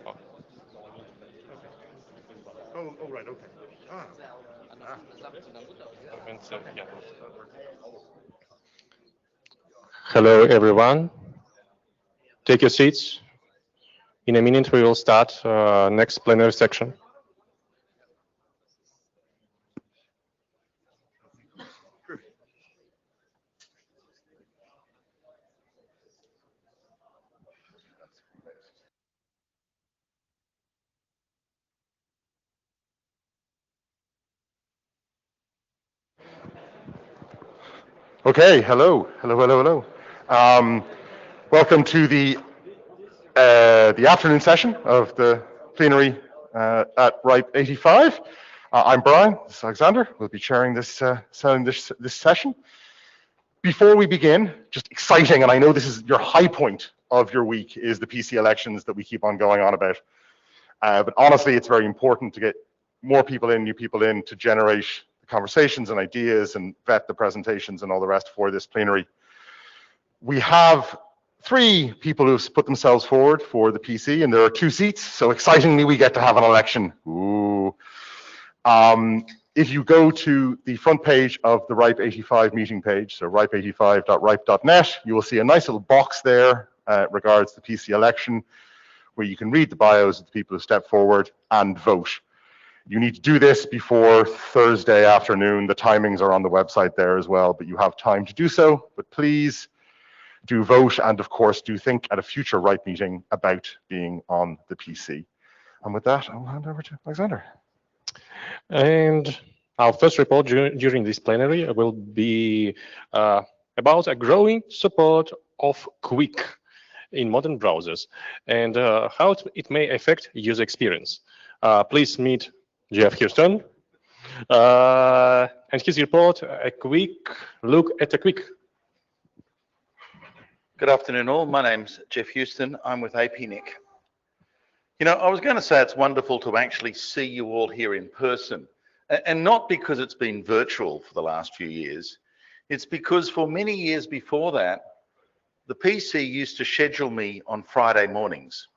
Oh, right, okay. Hello, everyone. Take your seats. In a minute, we will start next plenary section. Okay, hello. Welcome to the afternoon session of the plenary at RIPE 85. I'm Brian, this is Alexander. We'll be chairing this session. Before we begin, just exciting, and I know this is your high point of your week, is the PC elections that we keep on going on about. But honestly, it's very important to get more people in, new people in, to generate conversations and ideas and vet the presentations and all the rest for this plenary. We have 3 people who've put themselves forward for the PC, and there are 2 seats, so excitingly we get to have an election. Ooh. If you go to the front page of the RIPE 85 meeting page, so ripe85.ripe.net, you will see a nice little box there regards the PC election, where you can read the bios of the people who step forward and vote. You need to do this before Thursday afternoon. The timings are on the website there as well, but you have time to do so. But please do vote, and of course do think at a future RIPE meeting about being on the PC. And with that, I'll hand over to Alexander. And our first report during this plenary will be about a growing support of Quick in modern browsers and how it may affect user experience. Please meet Jeff Houston and his report, a quick look at a Quick. Good afternoon all, my name's Jeff Houston, I'm with APNIC. You know, I was going to say it's wonderful to actually see you all here in person, and not because it's been virtual for the last few years, it's because for many years before that, the PC used to schedule me on Friday mornings.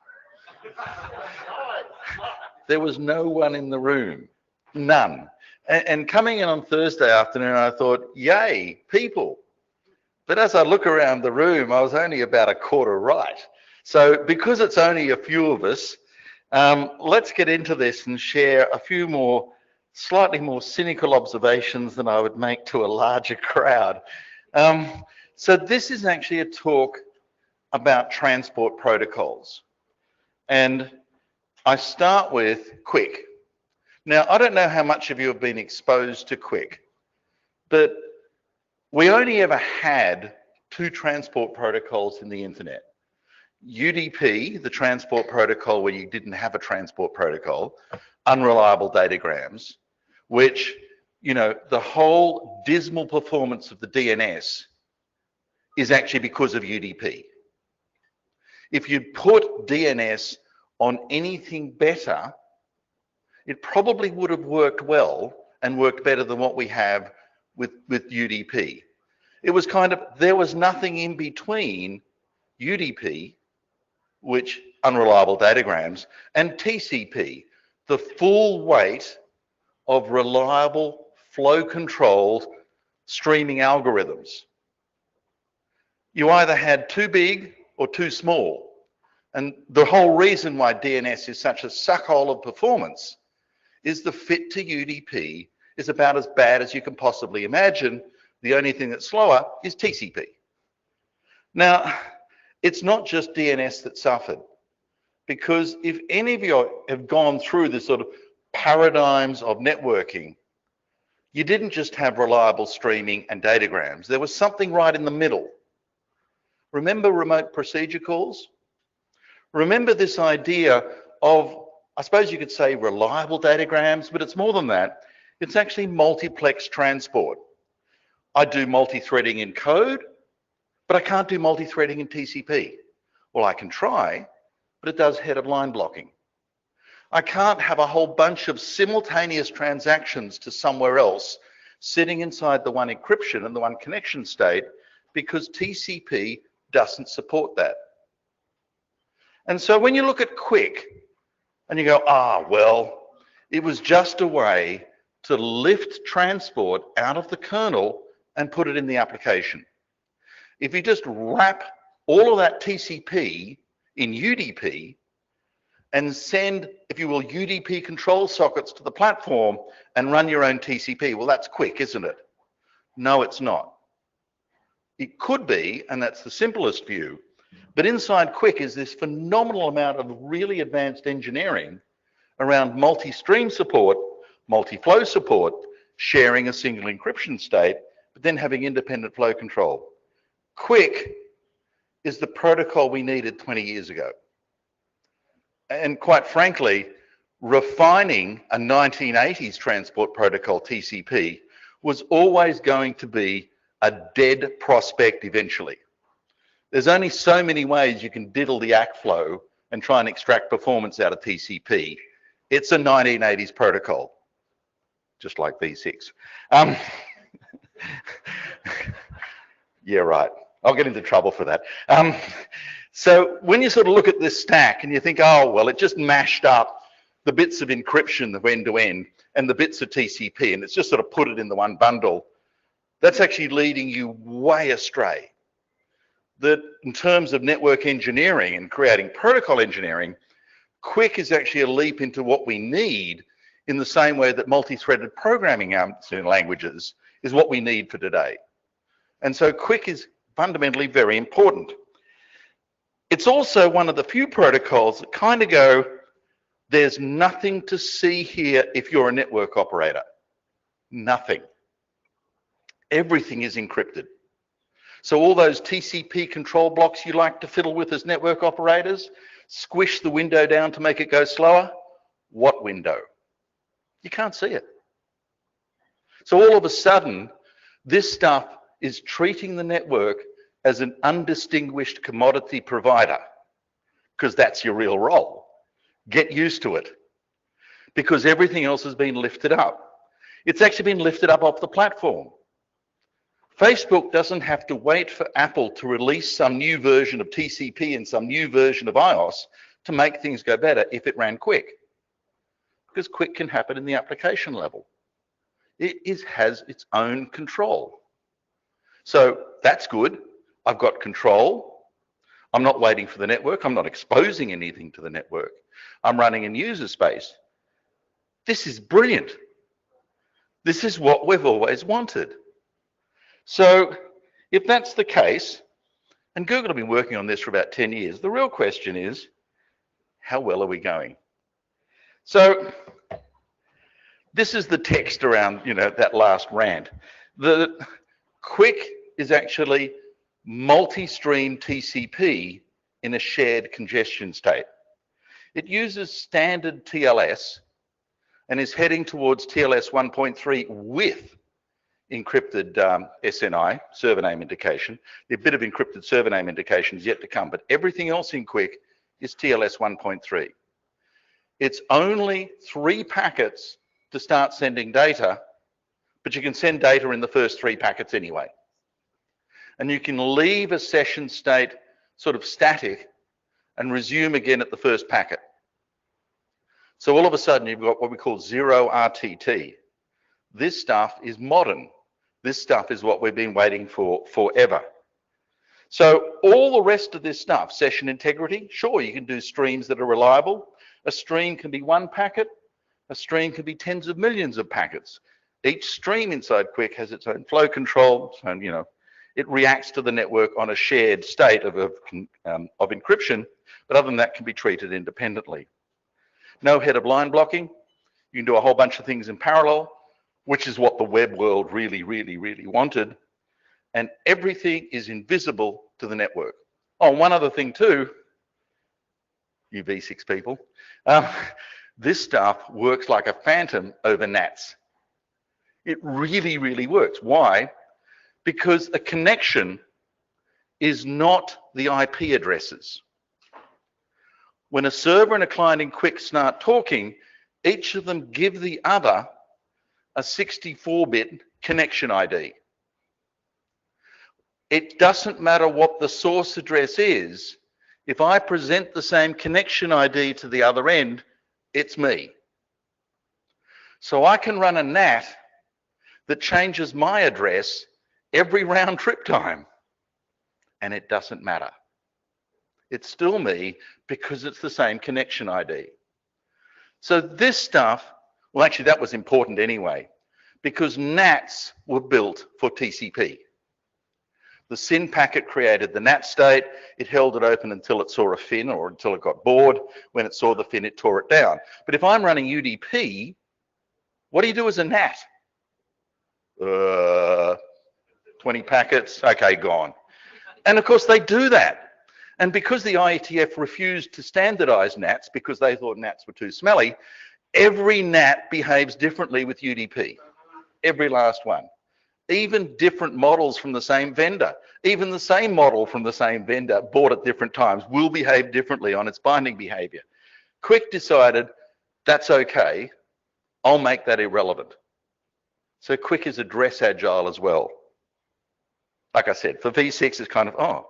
There was no one in the room, none. And coming in on Thursday afternoon, I thought, yay, people. But as I look around the room, I was only about a quarter right. So because it's only a few of us, let's get into this and share a few more, slightly more cynical observations than I would make to a larger crowd. So this is actually a talk about transport protocols. And I start with Quick. Now, I don't know how much of you have been exposed to Quick, but we only ever had 2 transport protocols in the internet. UDP, the transport protocol where you didn't have a transport protocol, unreliable datagrams, which, you know, the whole dismal performance of the DNS is actually because of UDP. If you'd put DNS on anything better, it probably would have worked well and worked better than what we have with UDP. It was kind of, there was nothing in between UDP, which unreliable datagrams, and TCP, the full weight of reliable, flow-controlled streaming algorithms. You either had too big or too small. And the whole reason why DNS is such a suckhole of performance is the fit to UDP is about as bad as you can possibly imagine. The only thing that's slower is TCP. Now, it's not just DNS that suffered, because if any of you have gone through this sort of paradigms of networking, you didn't just have reliable streaming and datagrams. There was something right in the middle. Remember remote procedure calls? Remember this idea of, I suppose you could say reliable datagrams, but it's more than that. It's actually multiplex transport. I do multi-threading in code, but I can't do multi-threading in TCP. Well, I can try, but it does head of line blocking. I can't have a whole bunch of simultaneous transactions to somewhere else sitting inside the one encryption and the one connection state because TCP doesn't support that. And so when you look at Quick and you go, well, it was just a way to lift transport out of the kernel and put it in the application. If you just wrap all of that TCP in UDP and send, if you will, UDP control sockets to the platform and run your own TCP, well, that's Quick, isn't it? No, it's not. It could be, and that's the simplest view, but inside Quick is this phenomenal amount of really advanced engineering around multi-stream support, multi-flow support, sharing a single encryption state, but then having independent flow control. Quick is the protocol we needed 20 years ago. And quite frankly, refining a 1980s transport protocol, TCP, was always going to be a dead prospect eventually. There's only so many ways you can diddle the ACK flow and try and extract performance out of TCP. It's a 1980s protocol, just like DE-CIX. Yeah, right. I'll get into trouble for that. So when you sort of look at this stack and you think, oh, well, it just mashed up the bits of encryption, the end-to-end, and the bits of TCP, and it's just sort of put it in the one bundle, that's actually leading you way astray. That in terms of network engineering and creating protocol engineering, Quick is actually a leap into what we need in the same way that multi-threaded programming languages is what we need for today. And so Quick is fundamentally very important. It's also one of the few protocols that kind of go, there's nothing to see here if you're a network operator. Nothing. Everything is encrypted. So all those TCP control blocks you like to fiddle with as network operators, squish the window down to make it go slower. What window? You can't see it. So all of a sudden, this stuff is treating the network as an undistinguished commodity provider, because that's your real role. Get used to it, because everything else has been lifted up. It's actually been lifted up off the platform. Facebook doesn't have to wait for Apple to release some new version of TCP and some new version of iOS to make things go better if it ran Quick, because Quick can happen in the application level. It has its own control. So that's good. I've got control. I'm not waiting for the network. I'm not exposing anything to the network. I'm running in user space. This is brilliant. This is what we've always wanted. So if that's the case, and Google have been working on this for about 10 years, the real question is, how well are we going? So this is the text around, that last rant. The Quick is actually multi-stream TCP in a shared congestion state. It uses standard TLS and is heading towards TLS 1.3 with encrypted SNI, server name indication. The bit of encrypted server name indication is yet to come, but everything else in Quick is TLS 1.3. It's only 3 packets to start sending data, but you can send data in the first 3 packets anyway. And you can leave a session state sort of static and resume again at the first packet. So all of a sudden you've got what we call 0 RTT. This stuff is modern. This stuff is what we've been waiting for forever. So all the rest of this stuff, session integrity, sure, you can do streams that are reliable. A stream can be 1 packet. A stream can be tens of millions of packets. Each stream inside Quick has its own flow control, its own, it reacts to the network on a shared state of encryption, but other than that can be treated independently. No header blind blocking. You can do a whole bunch of things in parallel, which is what the web world really, really, really wanted. And everything is invisible to the network. Oh, one other thing too, you V6 people, this stuff works like a phantom over NATs. It really, really works. Why? Because a connection is not the IP addresses. When a server and a client in Quick start talking, each of them give the other a 64-bit connection ID. It doesn't matter what the source address is If I present the same connection ID to the other end, it's me. So I can run a NAT that changes my address every round trip time, and it doesn't matter. It's still me because it's the same connection ID. So this stuff, well, actually that was important anyway, because NATs were built for TCP. The SYN packet created the NAT state. It held it open until it saw a fin or until it got bored. When it saw the fin, it tore it down. But if I'm running UDP, what do you do as a NAT? 20 packets, okay, gone. And of course they do that. And because the IETF refused to standardize NATs because they thought NATs were too smelly, every NAT behaves differently with UDP. Every last one. Even different models from the same vendor, even the same model from the same vendor bought at different times will behave differently on its binding behavior. Quick decided that's okay, I'll make that irrelevant. So Quick is address agile as well. Like I said, for V6 it's kind of, oh,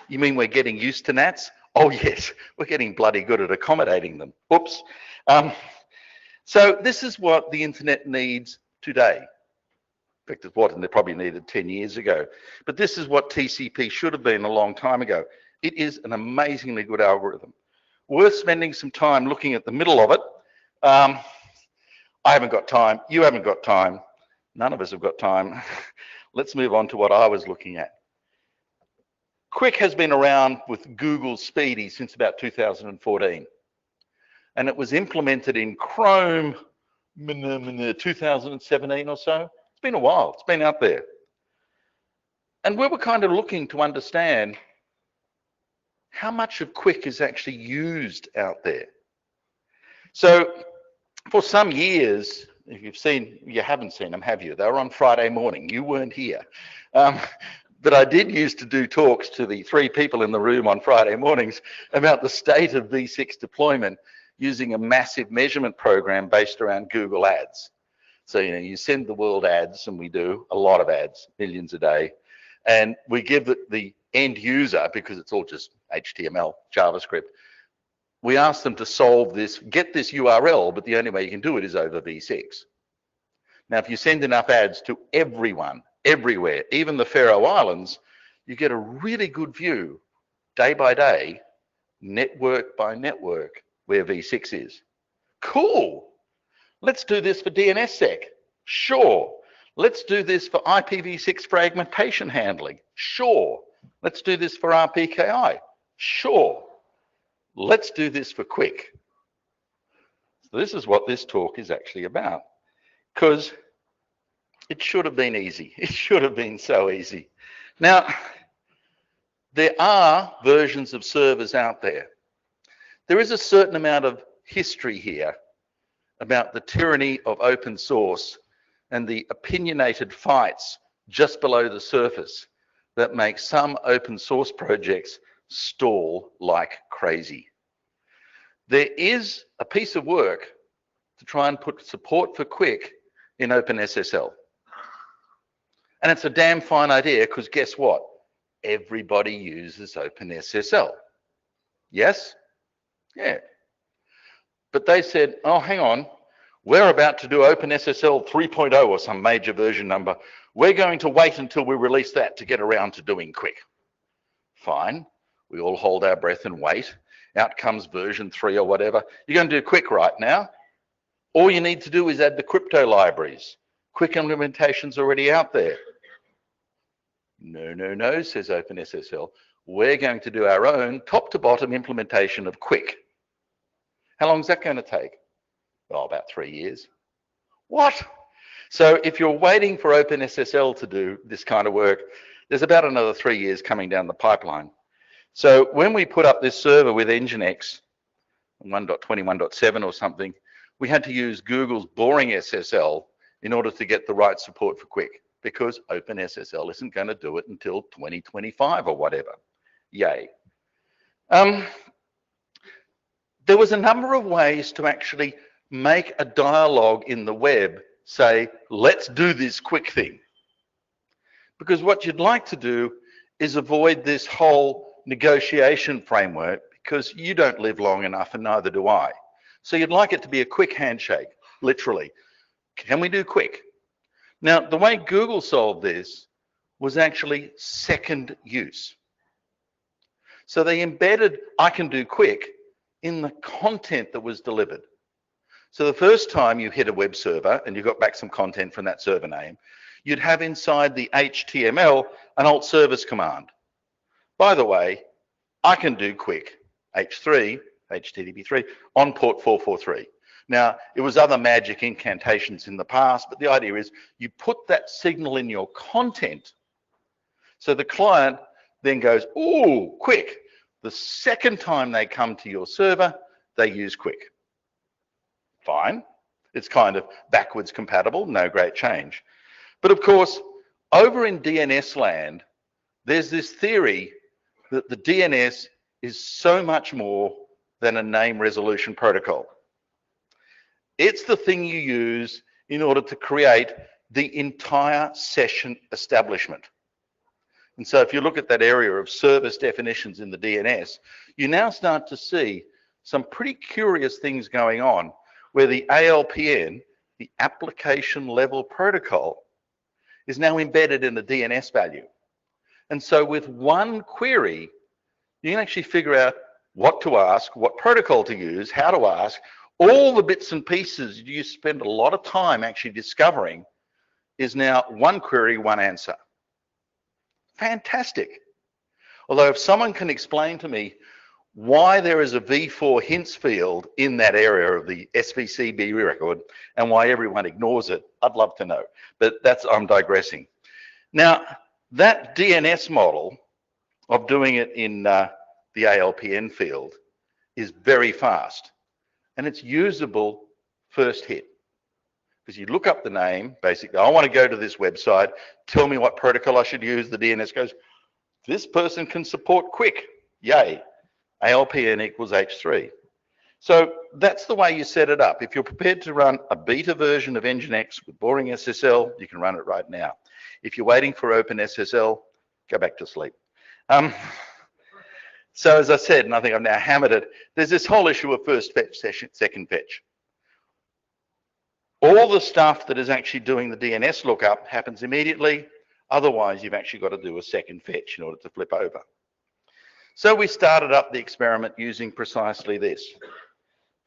you mean we're getting used to NATs? Oh yes, we're getting bloody good at accommodating them. Whoops. So this is what the internet needs today. In fact, it's what they probably needed 10 years ago. But this is what TCP should have been a long time ago. It is an amazingly good algorithm. Worth spending some time looking at the middle of it. I haven't got time. You haven't got time. None of us have got time. Let's move on to what I was looking at. Quick has been around with Google Speedy since about 2014. And it was implemented in Chrome 2017 or so. It's been a while, it's been out there. And we were kind of looking to understand how much of Quick is actually used out there. So for some years, if you've seen, you haven't seen them, have you? They were on Friday morning, you weren't here. But I did used to do talks to the 3 people in the room on Friday mornings about the state of V6 deployment using a massive measurement program based around Google Ads. So, you know, you send the world ads, and we do a lot of ads, millions a day, and we give the end user, because it's all just HTML, JavaScript, we ask them to solve this, get this URL, but the only way you can do it is over V6. Now, if you send enough ads to everyone, everywhere, even the Faroe Islands, you get a really good view, day by day, network by network, where V6 is. Cool. Let's do this for DNSSEC. Sure. Let's do this for IPv6 fragmentation handling. Sure. Let's do this for RPKI. Sure. Let's do this for Quick. So this is what this talk is actually about, because it should have been easy. It should have been so easy. Now, there are versions of servers out there. There is a certain amount of history here about the tyranny of open source and the opinionated fights just below the surface that make some open source projects stall like crazy. There is a piece of work to try and put support for Quick in OpenSSL. And it's a damn fine idea, because guess what? Everybody uses OpenSSL. Yes? Yeah. But they said, oh, hang on, we're about to do OpenSSL 3.0 or some major version number. We're going to wait until we release that to get around to doing Quick. Fine. We all hold our breath and wait. Out comes version 3 or whatever. You're going to do Quick right now. All you need to do is add the crypto libraries. Quick implementation's already out there. No, no, no, says OpenSSL. We're going to do our own top to bottom implementation of Quick. How long is that going to take? Oh, about 3 years. What? So if you're waiting for OpenSSL to do this kind of work, there's about another 3 years coming down the pipeline. So when we put up this server with Nginx, 1.21.7 or something, we had to use Google's boring SSL in order to get the right support for Quick, because OpenSSL isn't going to do it until 2025 or whatever. Yay. There was a number of ways to actually make a dialogue in the web say, let's do this Quick thing. Because what you'd like to do is avoid this whole negotiation framework because you don't live long enough and neither do I. So you'd like it to be a quick handshake, literally. Can we do quick? Now, the way Google solved this was actually second use. So they embedded I can do quick in the content that was delivered. So the first time you hit a web server and you got back some content from that server name, you'd have inside the HTML an alt service command. By the way, I can do quick H3, HTTP3 on port 443. Now, it was other magic incantations in the past, but the idea is you put that signal in your content. So the client then goes, oh, quick. The second time they come to your server, they use quick. Fine. It's kind of backwards compatible, no great change. But of course, over in DNS land, there's this theory that the DNS is so much more than a name resolution protocol. It's the thing you use in order to create the entire session establishment. And so if you look at that area of service definitions in the DNS, you now start to see some pretty curious things going on where the ALPN, the application level protocol, is now embedded in the DNS value. And so with one query, you can actually figure out what to ask, what protocol to use, how to ask, all the bits and pieces you spend a lot of time actually discovering is now one query, one answer. Fantastic. Although if someone can explain to me why there is a v4 hints field in that area of the SVCB record and why everyone ignores it, I'd love to know. But I'm digressing. Now, that DNS model of doing it in the ALPN field is very fast and it's usable first hit. Because you look up the name, basically, I want to go to this website, tell me what protocol I should use. The DNS goes, this person can support quick, yay. ALPN equals H3. So that's the way you set it up. If you're prepared to run a beta version of Nginx with boring SSL, you can run it right now. If you're waiting for OpenSSL, go back to sleep. So as I said, and I think I've now hammered it, there's this whole issue of first fetch, second fetch. All the stuff that is actually doing the DNS lookup happens immediately. Otherwise, you've actually got to do a second fetch in order to flip over. So we started up the experiment using precisely this.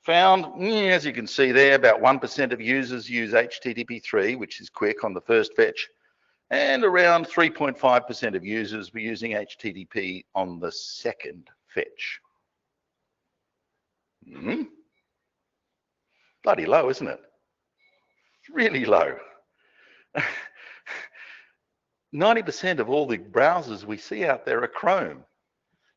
Found, as you can see there, about 1% of users use HTTP3, which is quick on the first fetch, and around 3.5% of users were using HTTP on the second fetch. Bloody low, isn't it? Really low. 90% of all the browsers we see out there are Chrome.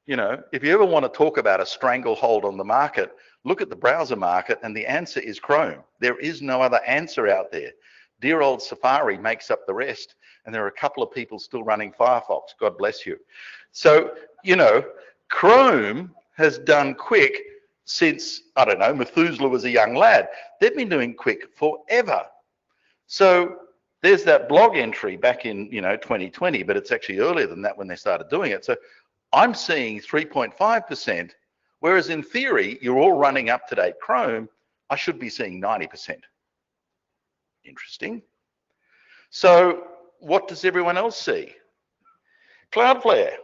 You know, if you ever want to talk about a stranglehold on the market, look at the browser market and the answer is Chrome. There is no other answer out there. Dear old Safari makes up the rest, and there are a couple of people still running Firefox. God bless you. So, you know, Chrome has done quick since, I don't know, Methuselah was a young lad. They've been doing quick forever. So there's that blog entry back in, 2020, but it's actually earlier than that when they started doing it. So I'm seeing 3.5%, whereas in theory, you're all running up-to-date Chrome. I should be seeing 90%. Interesting. So what does everyone else see? Cloudflare.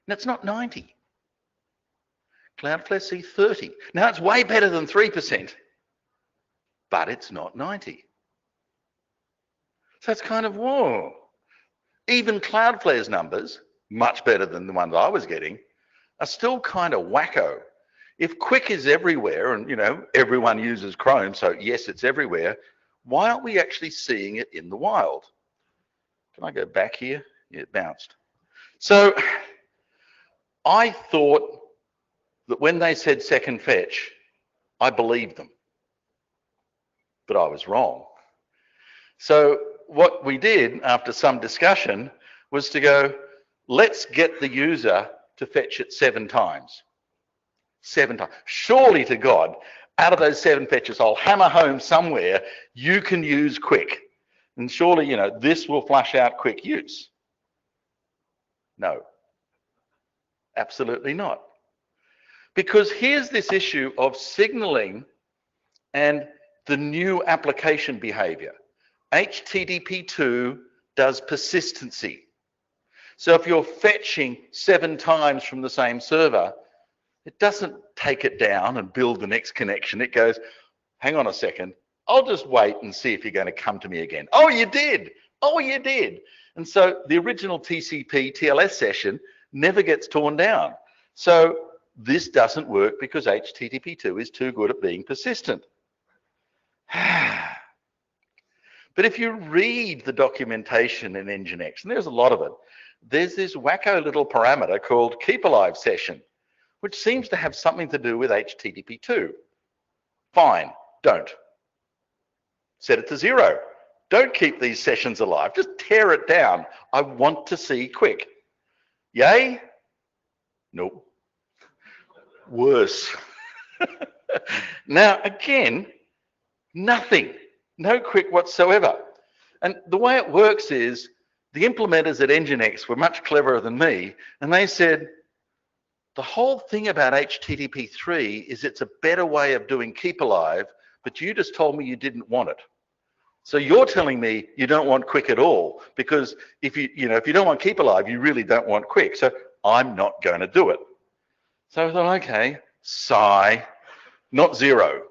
That's not 90. Cloudflare see 30. Now it's way better than 3%, but it's not 90. So it's kind of, whoa. Even Cloudflare's numbers, much better than the ones I was getting, are still kind of wacko. If quick is everywhere and, everyone uses Chrome, so yes, it's everywhere, why aren't we actually seeing it in the wild? Can I go back here? Yeah, it bounced. So I thought that when they said second fetch, I believed them, but I was wrong. So what we did after some discussion was to go, let's get the user to fetch it 7 times. 7 times. Surely to God, out of those 7 fetches, I'll hammer home somewhere, you can use quick. And surely, this will flush out quick use. No, Absolutely not. Because here's this issue of signaling and the new application behavior. HTTP2 does persistency. So if you're fetching 7 times from the same server, it doesn't take it down and build the next connection. It goes, hang on a second, I'll just wait and see if you're going to come to me again. Oh, you did. Oh, you did. And so the original TCP TLS session never gets torn down. So this doesn't work because HTTP2 is too good at being persistent. But if you read the documentation in Nginx, and there's a lot of it, there's this wacko little parameter called keep alive session, which seems to have something to do with HTTP2. Fine, don't. Set it to 0. Don't keep these sessions alive, just tear it down. I want to see quick. Yay? Nope. Worse. Now, again, nothing, no quick whatsoever. And the way it works is the implementers at Nginx were much cleverer than me, and they said, the whole thing about HTTP3 is it's a better way of doing keep alive, but you just told me you didn't want it. So you're telling me you don't want quick at all, because if you don't want keep alive, you really don't want quick. So I'm not going to do it. So I thought, okay, sigh, not 0.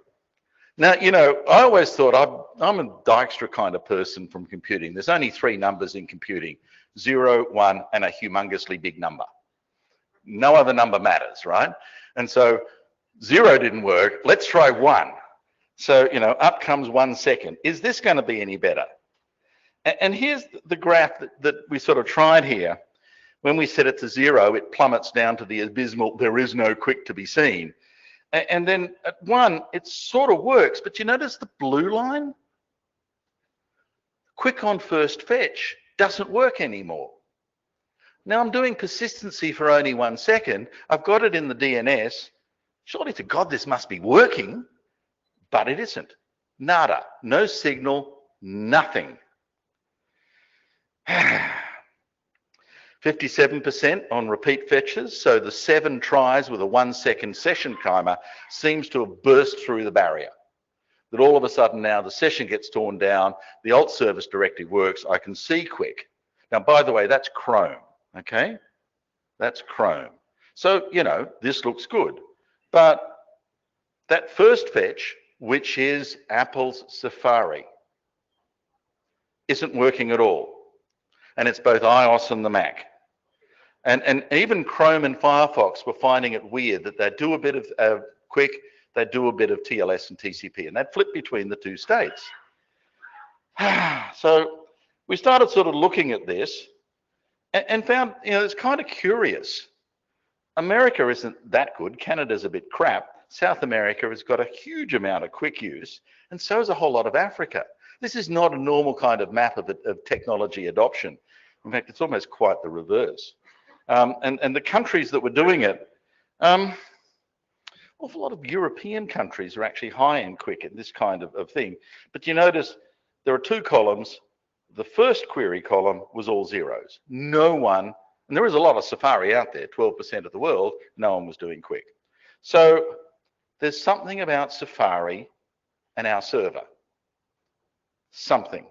Now, I always thought I'm a Dijkstra kind of person from computing. There's only 3 numbers in computing, 0, 1, and a humongously big number. No other number matters, right? And so 0 didn't work. Let's try 1. So, up comes 1 second. Is this going to be any better? And here's the graph that we sort of tried here. When we set it to 0, it plummets down to the abysmal, there is no quick to be seen. And then at 1, it sort of works, but you notice the blue line? Quick on first fetch doesn't work anymore. Now I'm doing persistency for only 1 second. I've got it in the DNS. Surely to God this must be working, but it isn't. Nada, no signal, nothing. 57% on repeat fetches, so the 7 tries with a 1 second session timer seems to have burst through the barrier. That all of a sudden now the session gets torn down, the alt service directive works, I can see quick. Now, by the way, that's Chrome, okay? That's Chrome. So, this looks good. But that first fetch, which is Apple's Safari, isn't working at all. And it's both iOS and the Mac. And even Chrome and Firefox were finding it weird that they do a bit of quick, they do a bit of TLS and TCP, and they'd flip between the 2 states. So we started sort of looking at this and found, it's kind of curious. America isn't that good. Canada's a bit crap. South America has got a huge amount of quick use, and so is a whole lot of Africa. This is not a normal kind of map of technology adoption. In fact, it's almost quite the reverse. And the countries that were doing it, awful lot of European countries are actually high in quick in this kind of thing. But you notice there are 2 columns. The first query column was all zeros. No one, and there is a lot of Safari out there, 12% of the world, no one was doing quick. So there's something about Safari and our server. Something.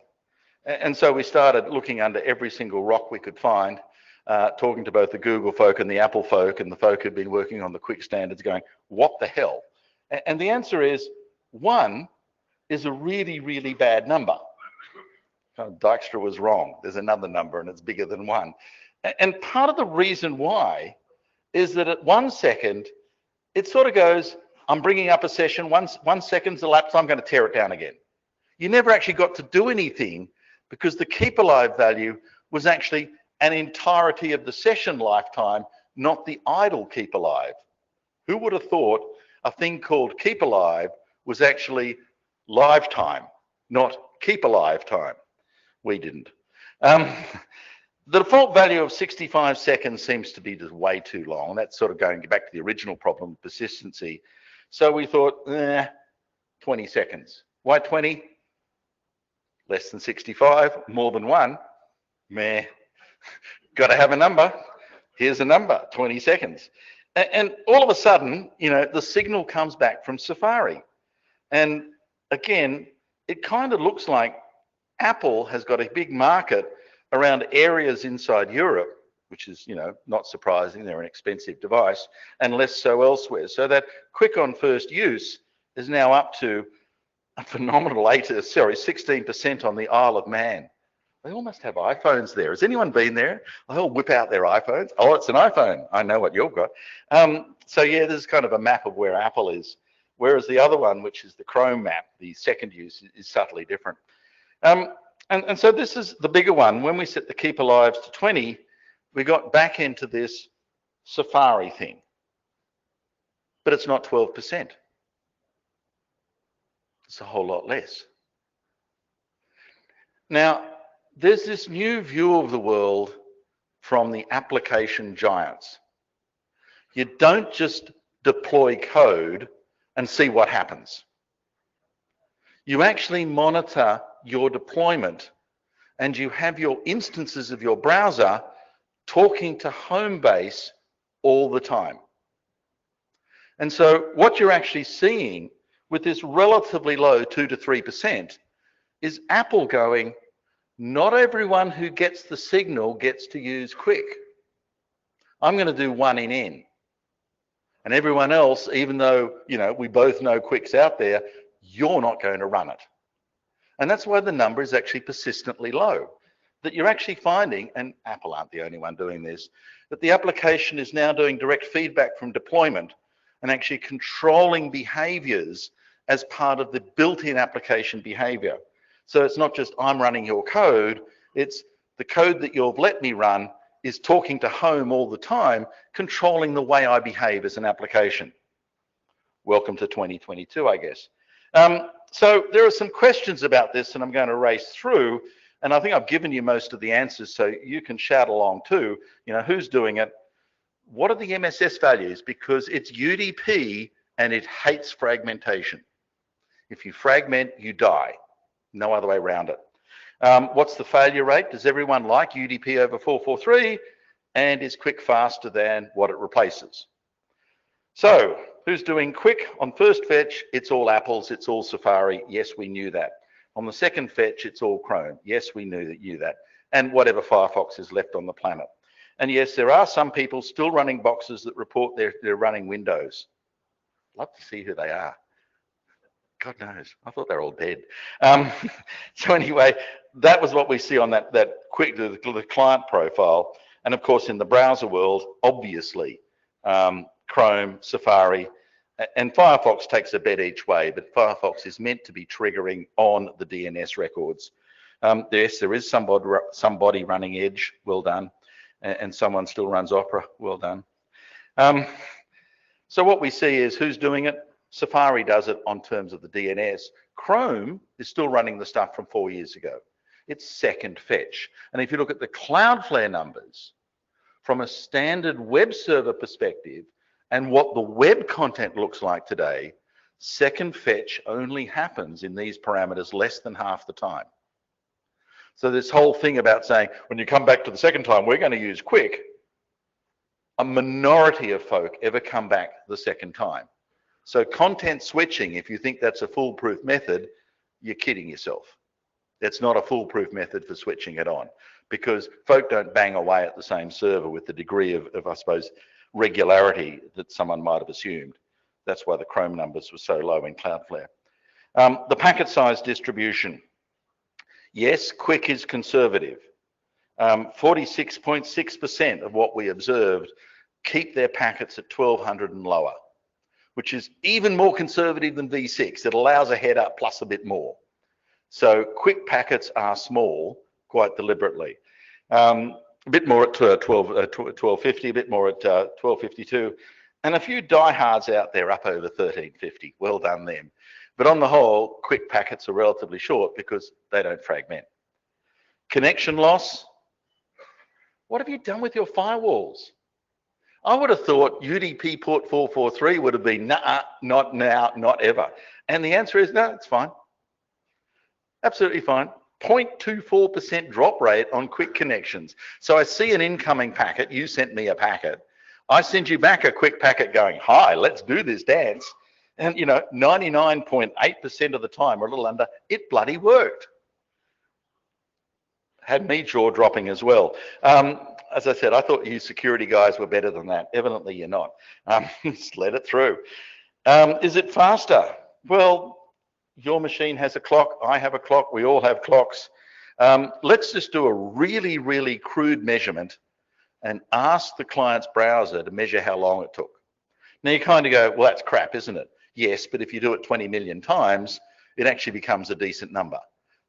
And so we started looking under every single rock we could find, talking to both the Google folk and the Apple folk and the folk who've been working on the quick standards going, what the hell? And the answer is 1 is a really, really bad number. Dijkstra was wrong. There's another number and it's bigger than 1. And part of the reason why is that at 1 second, it sort of goes, I'm bringing up a session, 1 second's elapsed, I'm going to tear it down again. You never actually got to do anything because the keep alive value was actually an entirety of the session lifetime, not the idle keep alive. Who would have thought a thing called keep alive was actually lifetime, not keep alive time? We didn't. The default value of 65 seconds seems to be just way too long. That's sort of going back to the original problem, persistency. So we thought, 20 seconds. Why 20? Less than 65, more than 1. Meh. Got to have a number. Here's a number, 20 seconds. And all of a sudden, you know, the signal comes back from Safari. And again, it kind of looks like Apple has got a big market around areas inside Europe, which is, you know, not surprising, they're an expensive device, and less so elsewhere. So that quick on first use is now up to a phenomenal 16% on the Isle of Man. They all must have iPhones there. Has anyone been there? They all whip out their iPhones. Oh, it's an iPhone. I know what you've got. So yeah, there's kind of a map of where Apple is. Whereas the other one, which is the Chrome map, the second use, is subtly different. And so this is the bigger one. When we set the keep alives to 20, we got back into this Safari thing. But it's not 12%. It's a whole lot less. Now, there's this new view of the world from the application giants. You don't just deploy code and see what happens. You actually monitor your deployment and you have your instances of your browser talking to home base all the time. And so what you're actually seeing with this relatively low 2 to 3% is Apple going, not everyone who gets the signal gets to use Quick. I'm going to do 1 in N. And everyone else, even though, you know, we both know Quick's out there, you're not going to run it. And that's why the number is actually persistently low. That you're actually finding, and Apple aren't the only one doing this, that the application is now doing direct feedback from deployment and actually controlling behaviors as part of the built-in application behavior. So it's not just I'm running your code, it's the code that you've let me run is talking to home all the time, controlling the way I behave as an application. Welcome to 2022, I guess. So there are some questions about this and I'm going to race through, and I think I've given you most of the answers so you can shout along too. You know, who's doing it? What are the MSS values? Because it's UDP and it hates fragmentation. If you fragment, you die. No other way around it. What's the failure rate? Does everyone like UDP over 443? And is Quick faster than what it replaces? So who's doing Quick? On first fetch, it's all Apples, it's all Safari. Yes, we knew that. On the second fetch, it's all Chrome. Yes, we knew that. And whatever Firefox is left on the planet. And yes, there are some people still running boxes that report they're running Windows. Love to see who they are. God knows, I thought they're all dead. So anyway, that was what we see on that Quick, the client profile. And of course, in the browser world, obviously, Chrome, Safari, and Firefox takes a bet each way, but Firefox is meant to be triggering on the DNS records. Yes, there is somebody running Edge, well done, and someone still runs Opera, well done. So what we see is who's doing it? Safari does it on terms of the DNS. Chrome is still running the stuff from 4 years ago. It's second fetch. And if you look at the Cloudflare numbers, from a standard web server perspective, and what the web content looks like today, second fetch only happens in these parameters less than half the time. So this whole thing about saying, when you come back to the second time, we're going to use Quick, a minority of folk ever come back the second time. So content switching, if you think that's a foolproof method, you're kidding yourself. It's not a foolproof method for switching it on, because folk don't bang away at the same server with the degree of I suppose, regularity that someone might have assumed. That's why the Chrome numbers were so low in Cloudflare. The packet size distribution. Yes, Quick is conservative. 46.6% of what we observed keep their packets at 1200 and lower, which is even more conservative than V6. It allows a header plus a bit more. So Quick packets are small, quite deliberately. A bit more at 1250, a bit more at 1252, and a few diehards out there up over 1350. Well done them. But on the whole, Quick packets are relatively short because they don't fragment. Connection loss. What have you done with your firewalls? I would have thought UDP port 443 would have been, nah, not now, not ever. And the answer is no, it's fine. Absolutely fine. 0.24% drop rate on quick connections. So I see an incoming packet, you sent me a packet, I send you back a quick packet going, hi, let's do this dance. And 99.8% of the time, or a little under, it bloody worked. Had me jaw dropping as well. As I said, I thought you security guys were better than that. Evidently you're not. Just let it through. Is it faster? Well, your machine has a clock, I have a clock, we all have clocks. Let's just do a really, really crude measurement and ask the client's browser to measure how long it took. Now you kind of go, well, that's crap, isn't it? Yes, but if you do it 20 million times, it actually becomes a decent number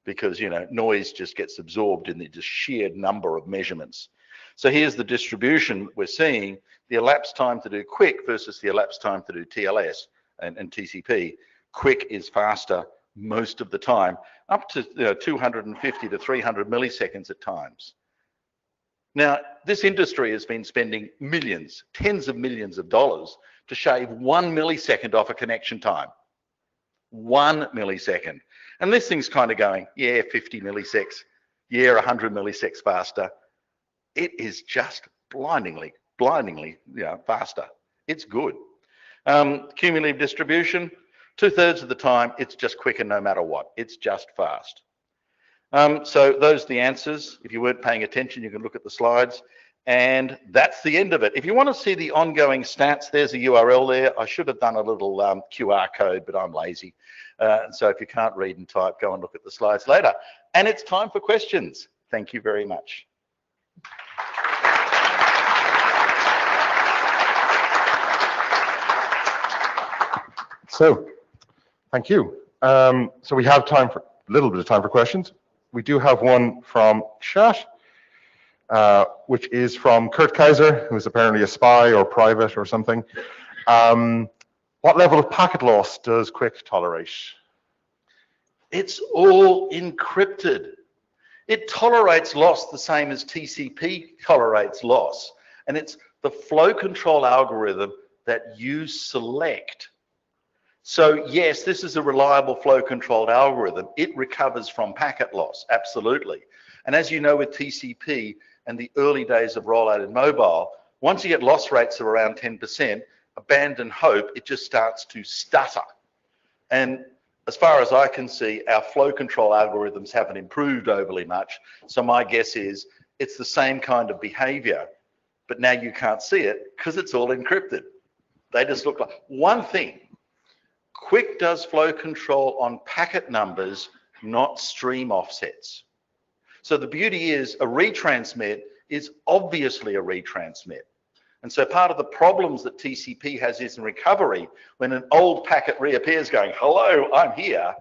because, noise just gets absorbed in the just sheer number of measurements. So here's the distribution we're seeing, the elapsed time to do quick versus the elapsed time to do TLS and TCP. Quick is faster most of the time, up to 250 to 300 milliseconds at times. Now, this industry has been spending millions, tens of millions of dollars to shave 1 millisecond off a connection time. 1 millisecond. And this thing's kind of going, yeah, 50 milliseconds, yeah, 100 milliseconds faster. It is just blindingly faster. It's good. Cumulative distribution, 2/3 of the time, it's just quicker no matter what. It's just fast. So those are the answers. If you weren't paying attention, you can look at the slides. And that's the end of it. If you want to see the ongoing stats, there's a URL there. I should have done a little QR code, but I'm lazy. So if you can't read and type, go and look at the slides later. And it's time for questions. Thank you very much. So, thank you. So we have time for a little bit of time for questions. We do have one from chat, which is from Kurt Kaiser, who is apparently a spy or private or something. What level of packet loss does Quick tolerate? It's all encrypted. It tolerates loss the same as TCP tolerates loss. And it's the flow control algorithm that you select. So yes, this is a reliable flow controlled algorithm. It recovers from packet loss, absolutely. And as you know with TCP and the early days of rollout in mobile, once you get loss rates of around 10%, abandon hope, it just starts to stutter. And as far as I can see, our flow control algorithms haven't improved overly much. So my guess is it's the same kind of behavior, but now you can't see it because it's all encrypted. They just look like one thing. Quick does flow control on packet numbers, not stream offsets. So the beauty is a retransmit is obviously a retransmit. And so part of the problems that TCP has is in recovery, when an old packet reappears going, hello, I'm here,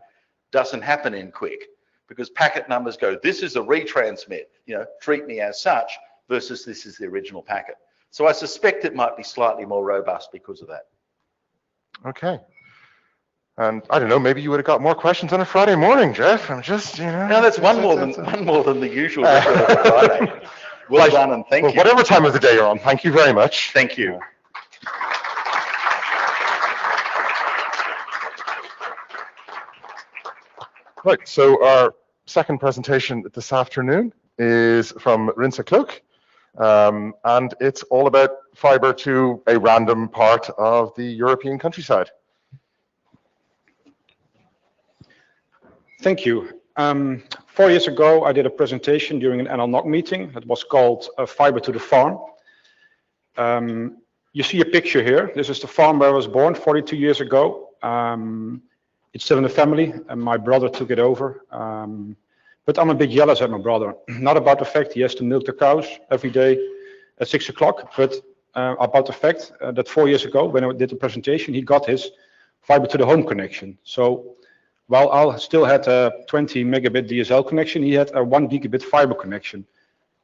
doesn't happen in Quick because packet numbers go, this is a retransmit, treat me as such, versus this is the original packet. So I suspect it might be slightly more robust because of that. Okay. And I don't know, maybe you would have got more questions on a Friday morning, Jeff. I'm just, No, that's one more than the usual record of a Friday. Well done and thank you. Whatever time of the day you're on, thank you very much. Thank you. Right, so our second presentation this afternoon is from Rinsa Kluk, and it's all about fiber to a random part of the European countryside. Thank you. 4 years ago, I did a presentation during an NL-NOG meeting. It was called Fiber to the Farm. You see a picture here. This is the farm where I was born 42 years ago. It's still in the family, and my brother took it over. But I'm a bit jealous at my brother. Not about the fact he has to milk the cows every day at 6 o'clock, but about the fact that 4 years ago, when I did the presentation, he got his fiber to the home connection. So while I still had a 20 megabit DSL connection, he had a 1 gigabit fiber connection.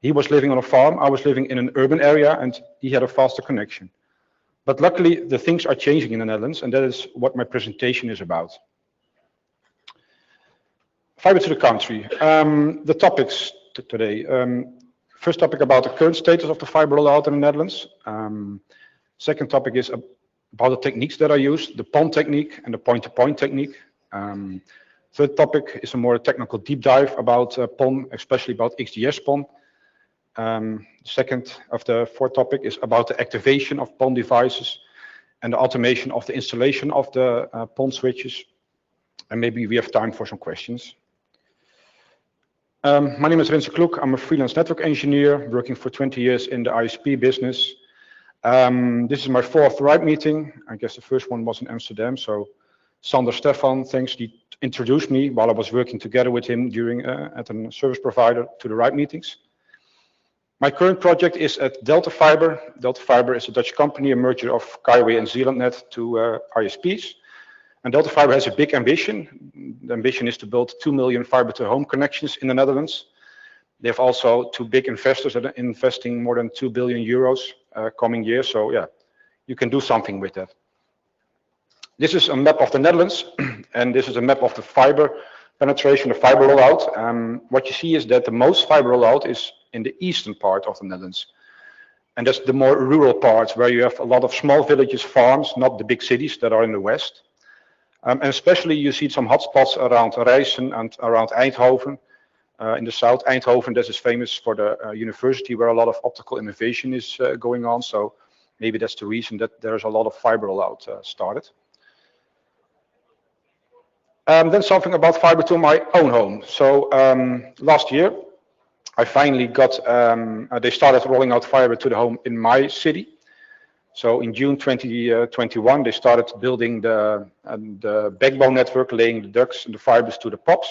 He was living on a farm, I was living in an urban area, and he had a faster connection. But luckily, the things are changing in the Netherlands, and that is what my presentation is about. Fiber to the country. The topics today. First topic about the current status of the fiber rollout in the Netherlands. Second topic is about the techniques that are used, the PON technique and the point-to-point technique. Third topic is a more technical deep dive about PON, especially about XGS PON. Second of the fourth topic is about the activation of PON devices and the automation of the installation of the PON switches. And maybe we have time for some questions. My name is Renze Kloek. I'm a freelance network engineer working for 20 years in the ISP business. This is my fourth RIPE meeting. I guess the first one was in Amsterdam. So Sander Steffann, thanks, he introduced me while I was working together with him during at a service provider to the RIPE meetings. My current project is at Delta Fiber. Delta Fiber is a Dutch company, a merger of Skyway and ZealandNet to ISPs. And Delta Fiber has a big ambition. The ambition is to build 2 million fiber to home connections in the Netherlands. They have also two big investors that are investing more than 2 billion euros coming year. So yeah, you can do something with that. This is a map of the Netherlands, and this is a map of the fiber penetration, the fiber rollout. What you see is that the most fiber rollout is in the eastern part of the Netherlands. And that's the more rural parts where you have a lot of small villages, farms, not the big cities that are in the west. And especially you see some hotspots around Rijssen and around Eindhoven. In the south, Eindhoven, this is famous for the university where a lot of optical innovation is going on. So maybe that's the reason that there's a lot of fiber rollout started. Then something about fiber to my own home. So last year, I finally got, they started rolling out fiber to the home in my city. So in June 2021, they started building the backbone network, laying the ducts and the fibers to the POPs.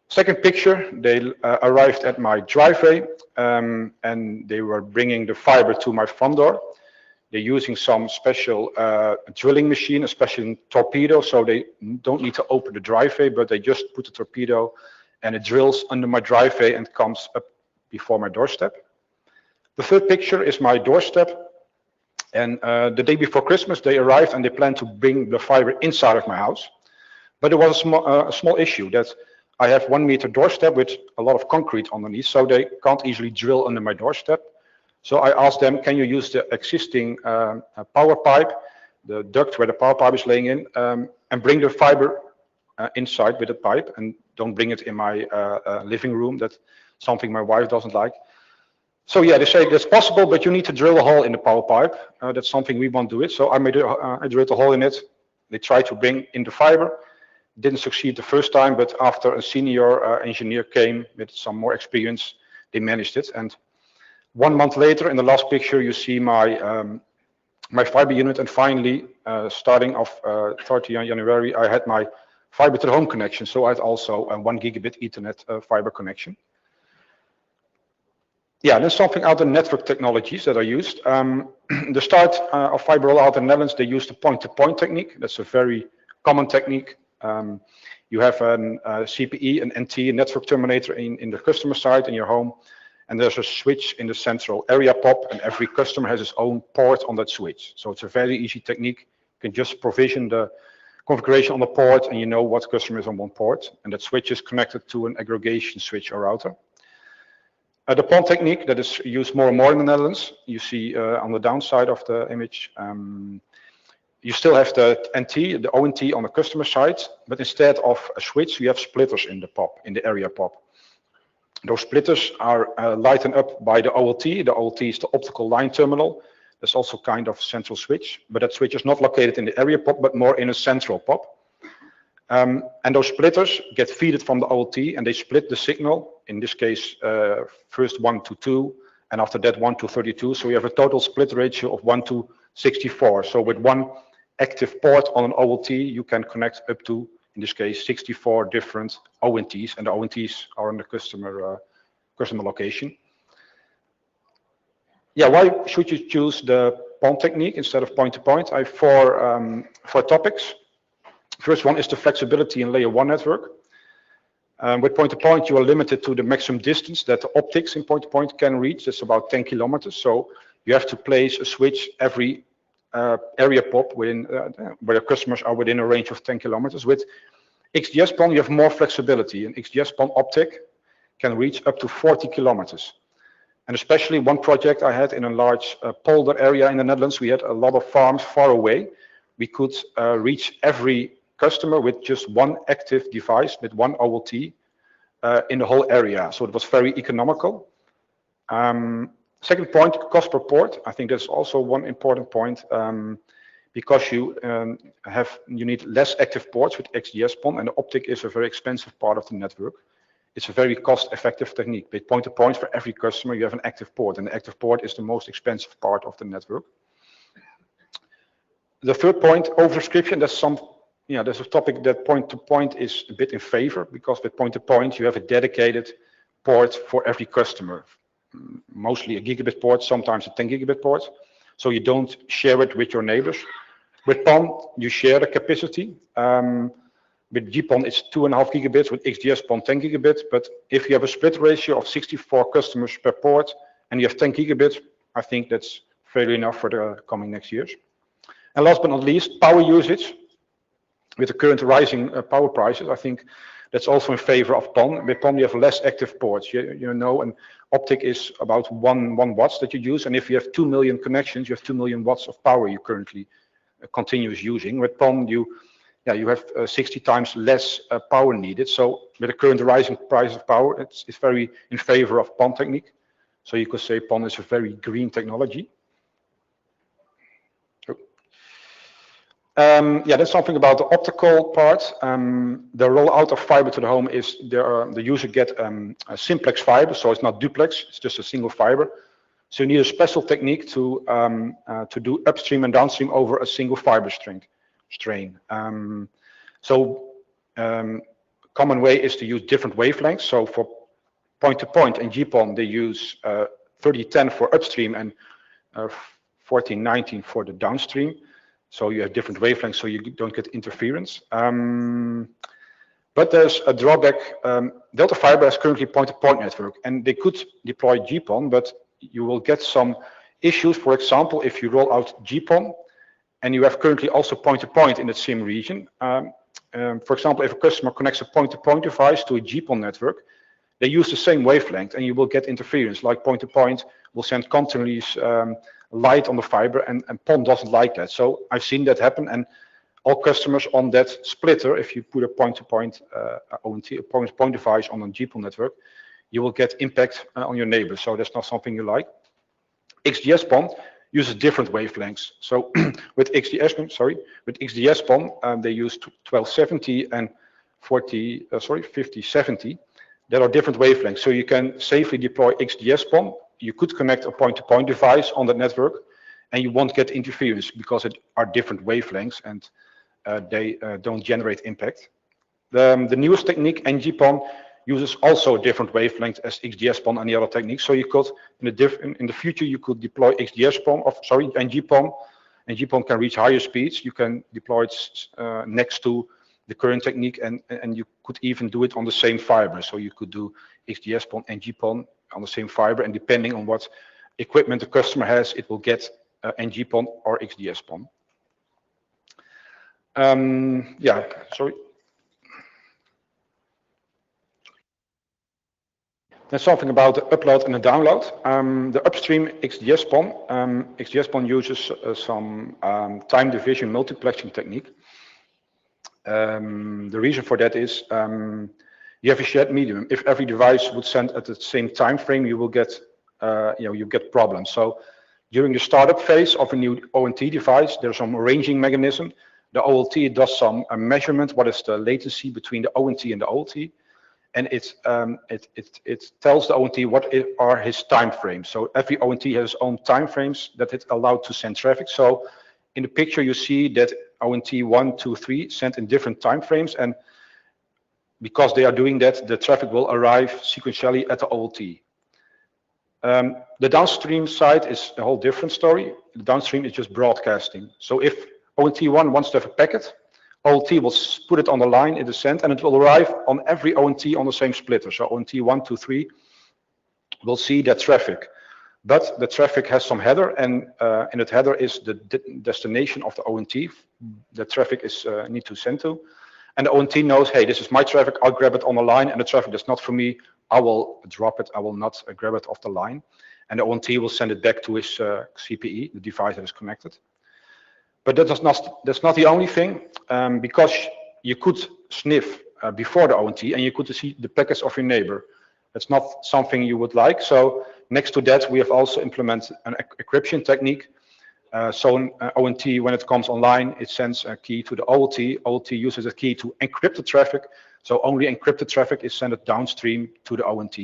Second picture, they arrived at my driveway and they were bringing the fiber to my front door. They're using some special drilling machine, especially torpedo, so they don't need to open the driveway, but they just put the torpedo and it drills under my driveway and comes up before my doorstep. The third picture is my doorstep. And the day before Christmas, they arrived and they planned to bring the fiber inside of my house. But there was a small issue that I have 1 meter doorstep with a lot of concrete underneath, so they can't easily drill under my doorstep. So I asked them, can you use the existing power pipe, the duct where the power pipe is laying in, and bring the fiber inside with the pipe and don't bring it in my living room. That's something my wife doesn't like. So yeah, they say that's possible, but you need to drill a hole in the power pipe. That's something we won't do it. So I drilled a hole in it. They tried to bring in the fiber. Didn't succeed the first time, but after a senior engineer came with some more experience, they managed it. And 1 month later, in the last picture, you see my my fiber unit. And finally, starting off 30th January, I had my fiber to the home connection. So I had also a 1 gigabit Ethernet fiber connection. Yeah, there's something out of network technologies that are used. The start of fiber rollout in the Netherlands, they use the point-to-point technique. That's a very common technique. You have a CPE, an NT, a network terminator in the customer side in your home, and there's a switch in the central area POP, and every customer has his own port on that switch. So it's a very easy technique. You can just provision the configuration on the port, and you know what customer is on one port, and that switch is connected to an aggregation switch or router. The PON technique that is used more and more in the Netherlands. You see on the downside of the image, you still have the NT, the ONT on the customer side, but instead of a switch, you have splitters in the POP, in the area POP. Those splitters are lighted up by the OLT. The OLT is the optical line terminal. That's also kind of central switch, but that switch is not located in the area POP, but more in a central POP. And those splitters get fed from the OLT and they split the signal, in this case, first 1 to 2, and after that 1 to 32. So we have a total split ratio of 1 to 64. So with one active port on an OLT, you can connect up to, in this case, 64 different ONTs, and the ONTs are on the customer location. Yeah, why should you choose the PON technique instead of point-to-point? I have four topics. First one is the flexibility in layer 1 network. With point-to-point, you are limited to the maximum distance that the optics in point-to-point can reach. That's about 10 kilometers. So you have to place a switch every area POP within, where the customers are within a range of 10 kilometers. With XGS PON, you have more flexibility. An XGS PON optic can reach up to 40 kilometers. And especially one project I had in a large polder area in the Netherlands, we had a lot of farms far away. We could reach every customer with just one active device, with one OLT in the whole area. So it was very economical. Second point, cost per port. I think that's also one important point, because you need less active ports with XGS-PON, and the optic is a very expensive part of the network. It's a very cost-effective technique. With point-to-point for every customer, you have an active port, and the active port is the most expensive part of the network. The third point, oversubscription. There's a topic that point-to-point is a bit in favor, because with point-to-point you have a dedicated port for every customer. Mostly a gigabit port, sometimes a 10 gigabit port. So you don't share it with your neighbors. With PON, you share the capacity. With GPON, it's 2.5 gigabits. With XGS-PON, 10 gigabits. But if you have a split ratio of 64 customers per port and you have 10 gigabits, I think that's fairly enough for the coming next years. And last but not least, power usage. With the current rising power prices, I think that's also in favor of PON. With PON, you have less active ports. You know, an optic is about 1 watts that you use. And if you have 2 million connections, you have 2 million watts of power you currently continuous using. With PON, you have 60 times less power needed. So with the current rising price of power, it's very in favor of PON technique. So you could say PON is a very green technology. That's something about the optical part. The rollout of fiber to the home is the user get a simplex fiber, so it's not duplex, it's just a single fiber. So you need a special technique to do upstream and downstream over a single fiber strain. Common way is to use different wavelengths. So for point-to-point and GPON, they use 3010 for upstream and 1419 for the downstream. So you have different wavelengths, so you don't get interference. But there's a drawback. Delta Fiber has currently point-to-point network, and they could deploy GPON, but you will get some issues. For example, if you roll out GPON, and you have currently also point-to-point in the same region. For example, if a customer connects a point-to-point device to a GPON network, they use the same wavelength, and you will get interference. Like point-to-point will send continuous light on the fiber, and PON doesn't like that. So I've seen that happen, and all customers on that splitter, if you put a point-to-point ONT, a point device on a GPON network, you will get impact on your neighbors. So that's not something you like. XGS-PON uses different wavelengths. So with XGS-PON, they use 1270 and 5070. There are different wavelengths. So you can safely deploy XGS-PON. You could connect a point-to-point device on that network, and you won't get interference because it are different wavelengths, and they don't generate impact. The newest technique, NG-PON, uses also different wavelengths as XGS-PON and the other techniques. So you could, in the future, you could deploy NG-PON. NG-PON can reach higher speeds. You can deploy it next to the current technique, and you could even do it on the same fiber. So you could do XGS-PON, NG-PON on the same fiber, and depending on what equipment the customer has, it will get NG-PON or XGS-PON. There's something about the upload and the download. The upstream XGS-PON uses some time division multiplexing technique. The reason for that is you have a shared medium. If every device would send at the same time frame, you will get you get problems. So during the startup phase of a new ONT device, there's some arranging mechanism. The OLT does some measurement. What is the latency between the ONT and the OLT? And it tells the ONT what are his time frames. So every ONT has its own time frames that it's allowed to send traffic. So in the picture, you see that ONT 1, 2, 3 sent in different time frames, and because they are doing that, the traffic will arrive sequentially at the OLT. The downstream side is a whole different story. The downstream is just broadcasting. So if ONT1 wants to have a packet, OLT will put it on the line in the send, and it will arrive on every ONT on the same splitter. So ONT 1, 2, 3 will see that traffic. But the traffic has some header, and in that header is the destination of the ONT. The traffic is need to send to. And the ONT knows, hey, this is my traffic, I'll grab it on the line, and the traffic that's not for me, I will drop it, I will not grab it off the line. And the ONT will send it back to his CPE, the device that is connected. But that's not the only thing, because you could sniff before the ONT, and you could see the packets of your neighbor. That's not something you would like. So next to that, we have also implemented an encryption technique. So an ONT, when it comes online, it sends a key to the OLT. OLT uses a key to encrypt the traffic. So only encrypted traffic is sent downstream to the ONT.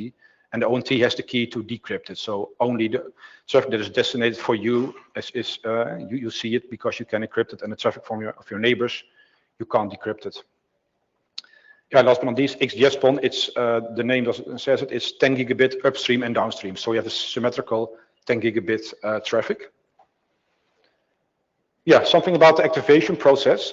And the ONT has the key to decrypt it. So only the traffic that is designated for you you see it because you can encrypt it, and the traffic from your neighbors, you can't decrypt it. Yeah, last but not least, XGS-PON, it's the name says it, it's 10 gigabit upstream and downstream. So you have a symmetrical 10 gigabit traffic. Yeah, something about the activation process.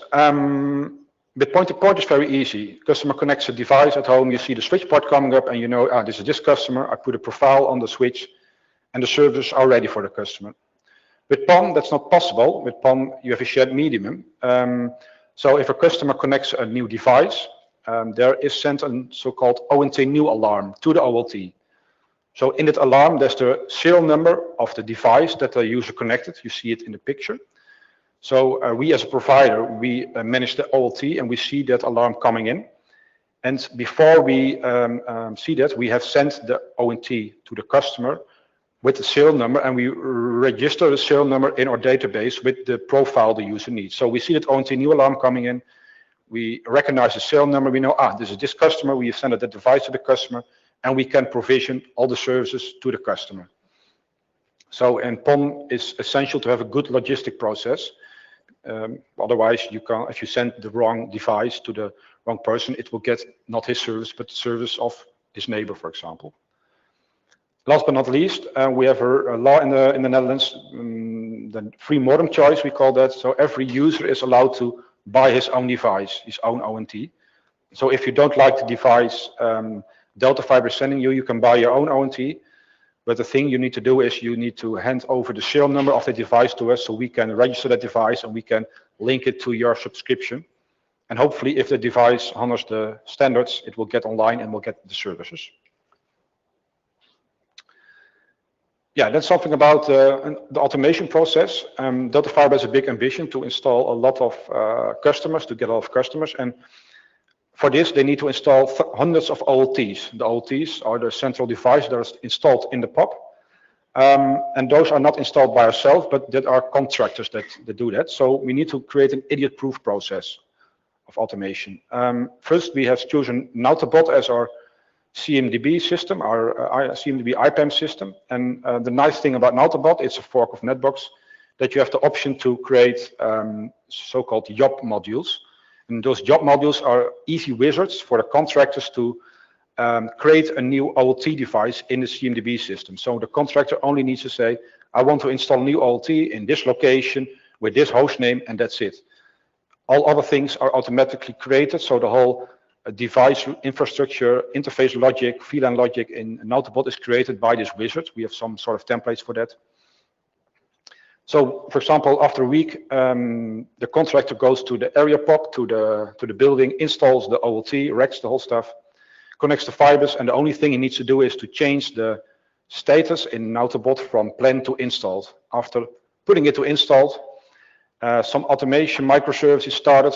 With point-to-point is very easy. Customer connects a device at home, you see the switch port coming up, and you know, this is this customer. I put a profile on the switch, and the servers are ready for the customer. With PON, that's not possible. With PON, you have a shared medium. So if a customer connects a new device, there is sent a so-called ONT new alarm to the OLT. So in that alarm, there's the serial number of the device that the user connected. You see it in the picture. So we as a provider, we manage the OLT, and we see that alarm coming in. And before we see that, we have sent the ONT to the customer with the serial number, and we register the serial number in our database with the profile the user needs. So we see that ONT new alarm coming in. We recognize the serial number. We know, this is this customer. We send that device to the customer, and we can provision all the services to the customer. So, and PON is essential to have a good logistic process. Otherwise, you can't, if you send the wrong device to the wrong person, it will get not his service, but the service of his neighbor, for example. Last but not least, we have a law in the Netherlands, the free modem choice, we call that. So every user is allowed to buy his own device, his own ONT. So if you don't like the device Delta Fiber is sending you, you can buy your own ONT. But the thing you need to do is you need to hand over the serial number of the device to us so we can register that device and we can link it to your subscription. And hopefully if the device honors the standards, it will get online and will get the services. Yeah, that's something about the automation process. Delta Fiber has a big ambition to install a lot of customers, to get a lot of customers. And for this, they need to install hundreds of OLTs. The OLTs are the central device that are installed in the POP. And those are not installed by ourselves, but that are contractors that do that. So we need to create an idiot-proof process of automation. First, we have chosen Nautobot as our CMDB system, our CMDB IPAM system. And the nice thing about Nautobot, it's a fork of Netbox, that you have the option to create so-called job modules. And those job modules are easy wizards for the contractors to create a new OLT device in the CMDB system. So the contractor only needs to say, I want to install a new OLT in this location with this host name, and that's it. All other things are automatically created. So the whole device infrastructure, interface logic, VLAN logic in Nautobot is created by this wizard. We have some sort of templates for that. So, for example, after a week, the contractor goes to the area POP, to the building, installs the OLT, racks the whole stuff, connects the fibers, and the only thing he needs to do is to change the status in Nautobot from planned to installed. After putting it to installed, some automation microservices started.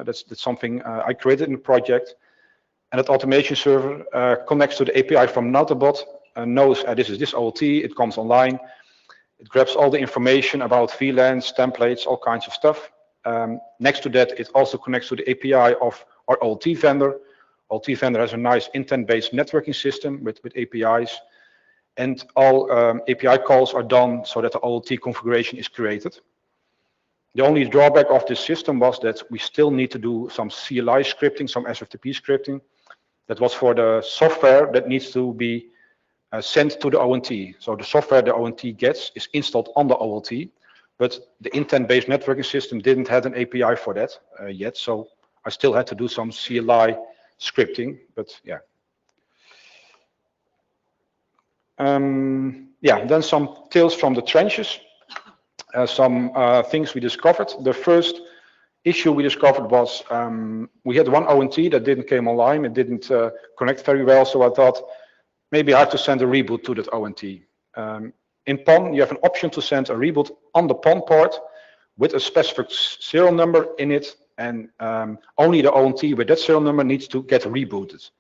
That's something I created in the project. And that automation server connects to the API from Nautobot, knows this is this OLT, it comes online. It grabs all the information about VLANs, templates, all kinds of stuff. Next to that, it also connects to the API of our OLT vendor. OLT vendor has a nice intent-based networking system with APIs. And all API calls are done so that the OLT configuration is created. The only drawback of this system was that we still need to do some CLI scripting, some SFTP scripting. That was for the software that needs to be sent to the ONT. So the software the ONT gets is installed on the OLT, but the intent-based networking system didn't have an API for that yet. So I still had to do some CLI scripting, but yeah. Yeah, then some tales from the trenches. Some things we discovered. The first issue we discovered was we had one ONT that didn't come online. It didn't connect very well. So I thought maybe I have to send a reboot to that ONT. In PON, you have an option to send a reboot on the PON port with a specific serial number in it and only the ONT with that serial number needs to get rebooted.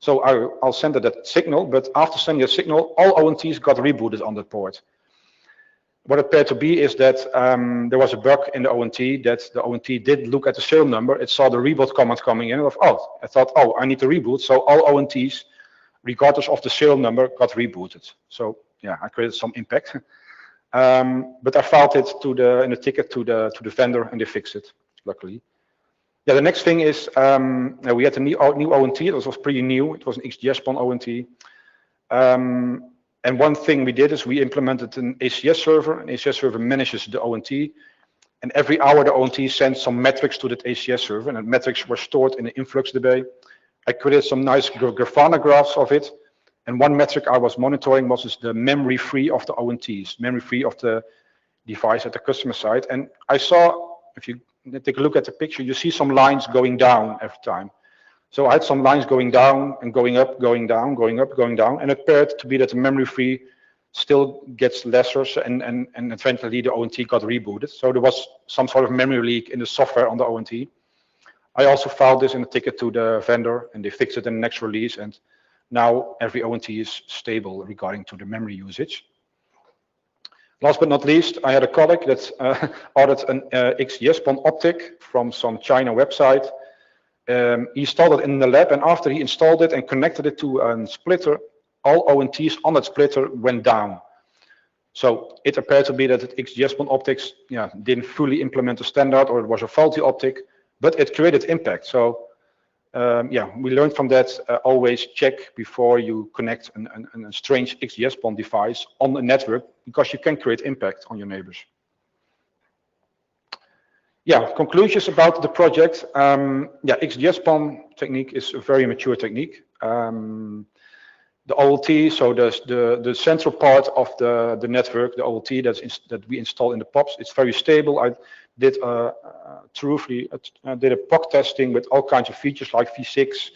So I'll send it that signal, but after sending a signal, all ONTs got rebooted on that port. What it appeared to be is that there was a bug in the ONT, that the ONT did look at the serial number. It saw the reboot command coming in. I thought, oh, I need to reboot. So all ONTs, regardless of the serial number, got rebooted. So yeah, I created some impact. But I filed it in a ticket to the vendor, and they fixed it, luckily. Yeah, the next thing is we had a new ONT. It was pretty new. It was an XGS-PON ONT. And one thing we did is we implemented an ACS server. An ACS server manages the ONT. And every hour, the ONT sends some metrics to that ACS server. And the metrics were stored in the InfluxDB. I created some nice Grafana graphs of it. And one metric I was monitoring was the memory free of the ONTs, memory free of the device at the customer side. And I saw, if you take a look at the picture, you see some lines going down every time. So I had some lines going down and going up, going down, going up, going down, and it appeared to be that the memory free still gets lesser, and eventually the ONT got rebooted. So there was some sort of memory leak in the software on the ONT. I also filed this in a ticket to the vendor, and they fixed it in the next release, and now every ONT is stable regarding to the memory usage. Last but not least, I had a colleague that ordered an XGS-PON optic from some China website. He installed it in the lab, and after he installed it and connected it to a splitter, all ONTs on that splitter went down. So it appeared to be that the XGS-PON optics didn't fully implement the standard, or it was a faulty optic, but it created impact. So we learned from that, always check before you connect a strange XGS-PON device on a network, because you can create impact on your neighbors. Yeah, conclusions about the project. XGS-PON technique is a very mature technique. The OLT, so the central part of the network, the OLT that we install in the POPs, it's very stable. I did a POC testing with all kinds of features like V6,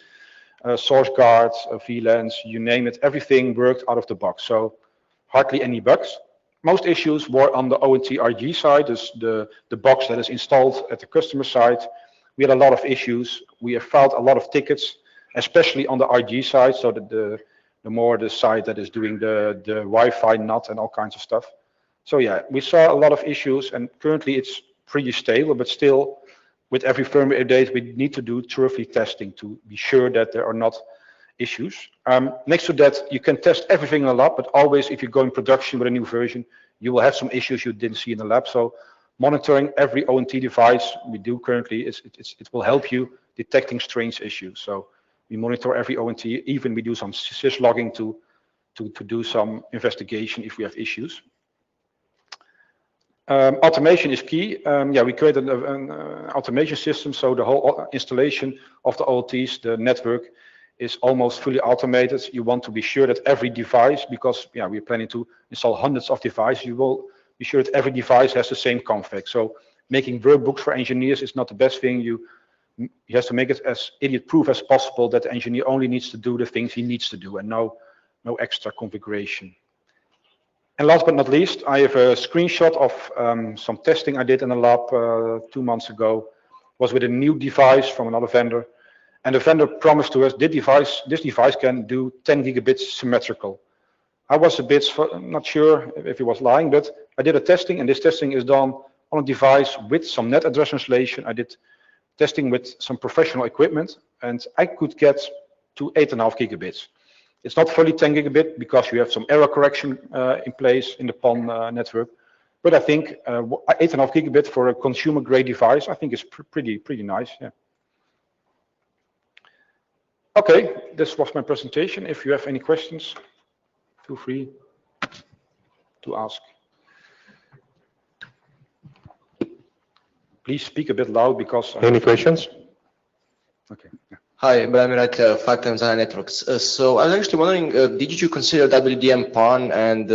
source guards, VLANs, you name it. Everything worked out of the box, so hardly any bugs. Most issues were on the ONT RG side, the box that is installed at the customer side. We had a lot of issues. We have filed a lot of tickets, especially on the RG side, so that the more the side that is doing the Wi-Fi NAT and all kinds of stuff. So yeah, we saw a lot of issues, and currently it's pretty stable, but still with every firmware update, we need to do thorough testing to be sure that there are not issues. Next to that, you can test everything in the lab, but always if you go in production with a new version, you will have some issues you didn't see in the lab. So monitoring every ONT device we do currently, it will help you detecting strange issues. So we monitor every ONT, even we do some syslogging to do some investigation if we have issues. Automation is key. We created an automation system, so the whole installation of the OLTs, the network, is almost fully automated. You want to be sure that every device, because we're planning to install hundreds of devices, you will be sure that every device has the same config. So making workbooks for engineers is not the best thing. You have to make it as idiot-proof as possible, that the engineer only needs to do the things he needs to do and no extra configuration. And last but not least, I have a screenshot of some testing I did in the lab 2 months ago. It was with a new device from another vendor. And the vendor promised to us this device can do 10 gigabits symmetrical. I was a bit not sure if he was lying, but I did a testing, and this testing is done on a device with some net address translation. I did testing with some professional equipment, and I could get to 8.5 gigabits. It's not fully 10 gigabit because you have some error correction in place in the PON network, but I think 8.5 gigabit for a consumer grade device, I think is pretty nice. Yeah. Okay, this was my presentation. If you have any questions, feel free to ask. Please speak a bit loud because... Any questions? Okay. Yeah. Hi, Brian at 5x Networks. So I was actually wondering, did you consider WDM PON, and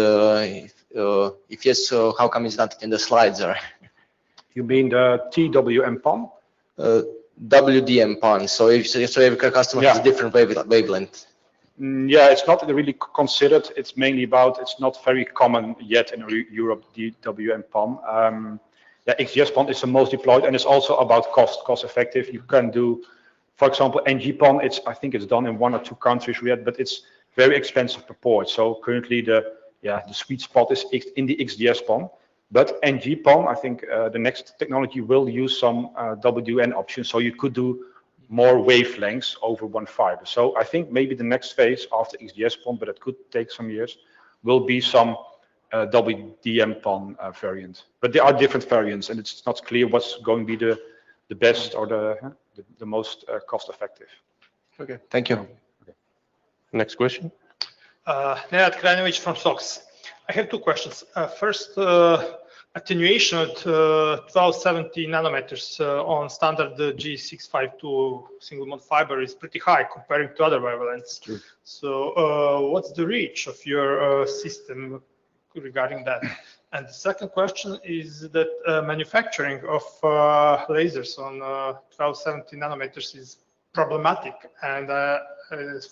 if yes, so how come it's not in the slides there? You mean the TWM PON? WDM PON. So if every customer has a different wavelength. Yeah, it's not really considered. It's mainly about, it's not very common yet in Europe, the WDM PON. yeah, XGS-PON is the most deployed, and it's also about cost effective. You can do, for example, NG-PON. I think it's done in 1 or 2 countries yet, but it's very expensive per port. So currently the sweet spot is in the XGS-PON. But NG-PON, I think the next technology will use some WDM options, so you could do more wavelengths over one fiber. So I think maybe the next phase after XGS-PON, but it could take some years, will be some WDM-PON variant. But there are different variants, and it's not clear what's going to be the best or the most cost-effective. Okay, thank you. Okay. Next question. Nenad Krajinovic from SOX. I have 2 questions. First, attenuation at 1270 nanometers on standard G652 single mode fiber is pretty high comparing to other wavelengths. True. So what's the reach of your system regarding that? And the second question is that manufacturing of lasers on 1270 nanometers is problematic, and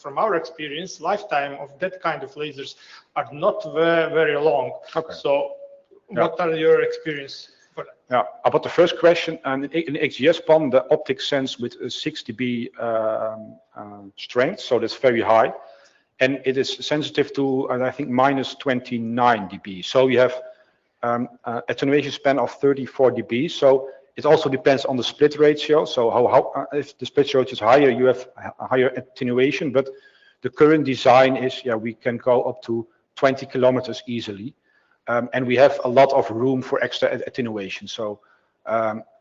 from our experience, lifetime of that kind of lasers are not very long. Okay. So what are your experience for that? Yeah, about the first question, and in XGS-PON, the optic sense with a 6 dB strength, so that's very high, and it is sensitive to, I think, minus 29 dB. So you have attenuation span of 34 dB. So it also depends on the split ratio. So how if the split ratio is higher, you have a higher attenuation. But the current design is, yeah, we can go up to 20 kilometers easily. And we have a lot of room for extra attenuation. So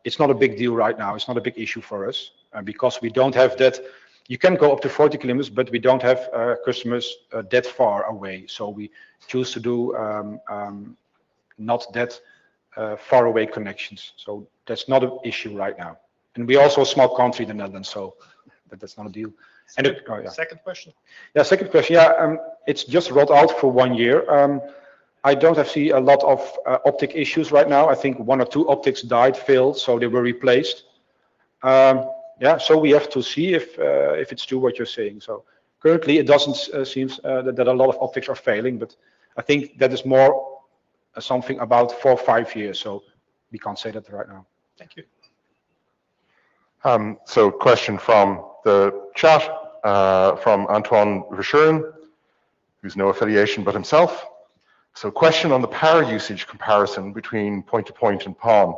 it's not a big deal right now. It's not a big issue for us because we don't have that. You can go up to 40 kilometers, but we don't have customers that far away. So we choose to do not that far away connections. So that's not an issue right now. And we're also a small country, the Netherlands, so that's not a deal. Second question. Yeah, second question. Yeah, it's just rolled out for 1 year. I don't see a lot of optic issues right now. I think 1 or 2 optics failed, so they were replaced. Yeah, so we have to see if it's true what you're saying. So currently, it doesn't seem that a lot of optics are failing, but I think that is more something about 4 or 5 years. So we can't say that right now. Thank you. So question from the chat from Antoine Verschuren, who's no affiliation but himself. So question on the power usage comparison between point-to-point and PON.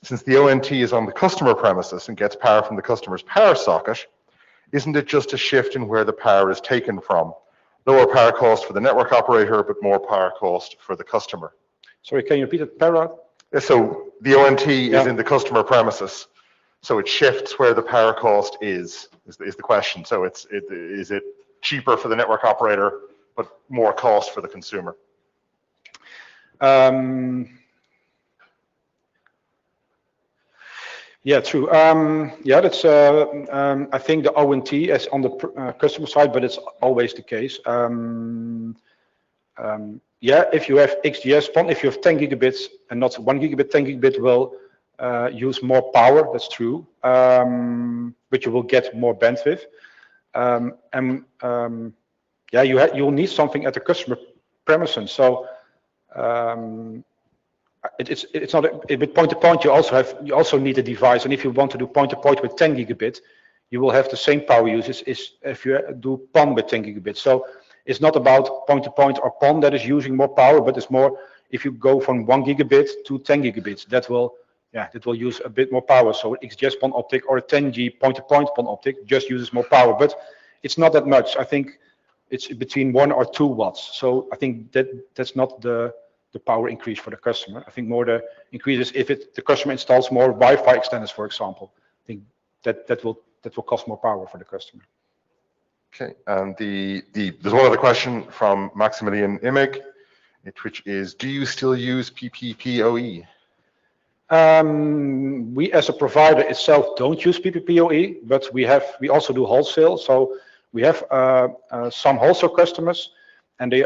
Since the ONT is on the customer premises and gets power from the customer's power socket, isn't it just a shift in where the power is taken from? Lower power cost for the network operator, but more power cost for the customer. Sorry, can you repeat it? Power? So the ONT is in the customer premises. So it shifts where the power cost is the question. So is it cheaper for the network operator, but more cost for the consumer? Yeah, true. Yeah, that's. I think the ONT is on the customer side, but it's always the case. Yeah, if you have XGS-PON, if you have 10 gigabits and not 1 gigabit, 10 gigabit will use more power. That's true, but you will get more bandwidth. Yeah, you'll need something at the customer premises. So. It's not with point-to-point. You also need a device, and if you want to do point-to-point with 10 gigabit, you will have the same power usage as if you do PON with 10 gigabit. So it's not about point-to-point or PON that is using more power, but it's more if you go from 1 gigabit to 10 gigabits, that will use a bit more power. So XGS-PON optic or a 10G point-to-point PON optic just uses more power, but it's not that much. I think it's between 1 or 2 watts. So I think that's not the power increase for the customer. I think more the increase is if the customer installs more Wi-Fi extenders, for example. I think that will cost more power for the customer. Okay, and there's one other question from Maximilian Imig, which is, do you still use PPPoE? We as a provider itself don't use PPPoE, but we also do wholesale. So we have some wholesale customers, and they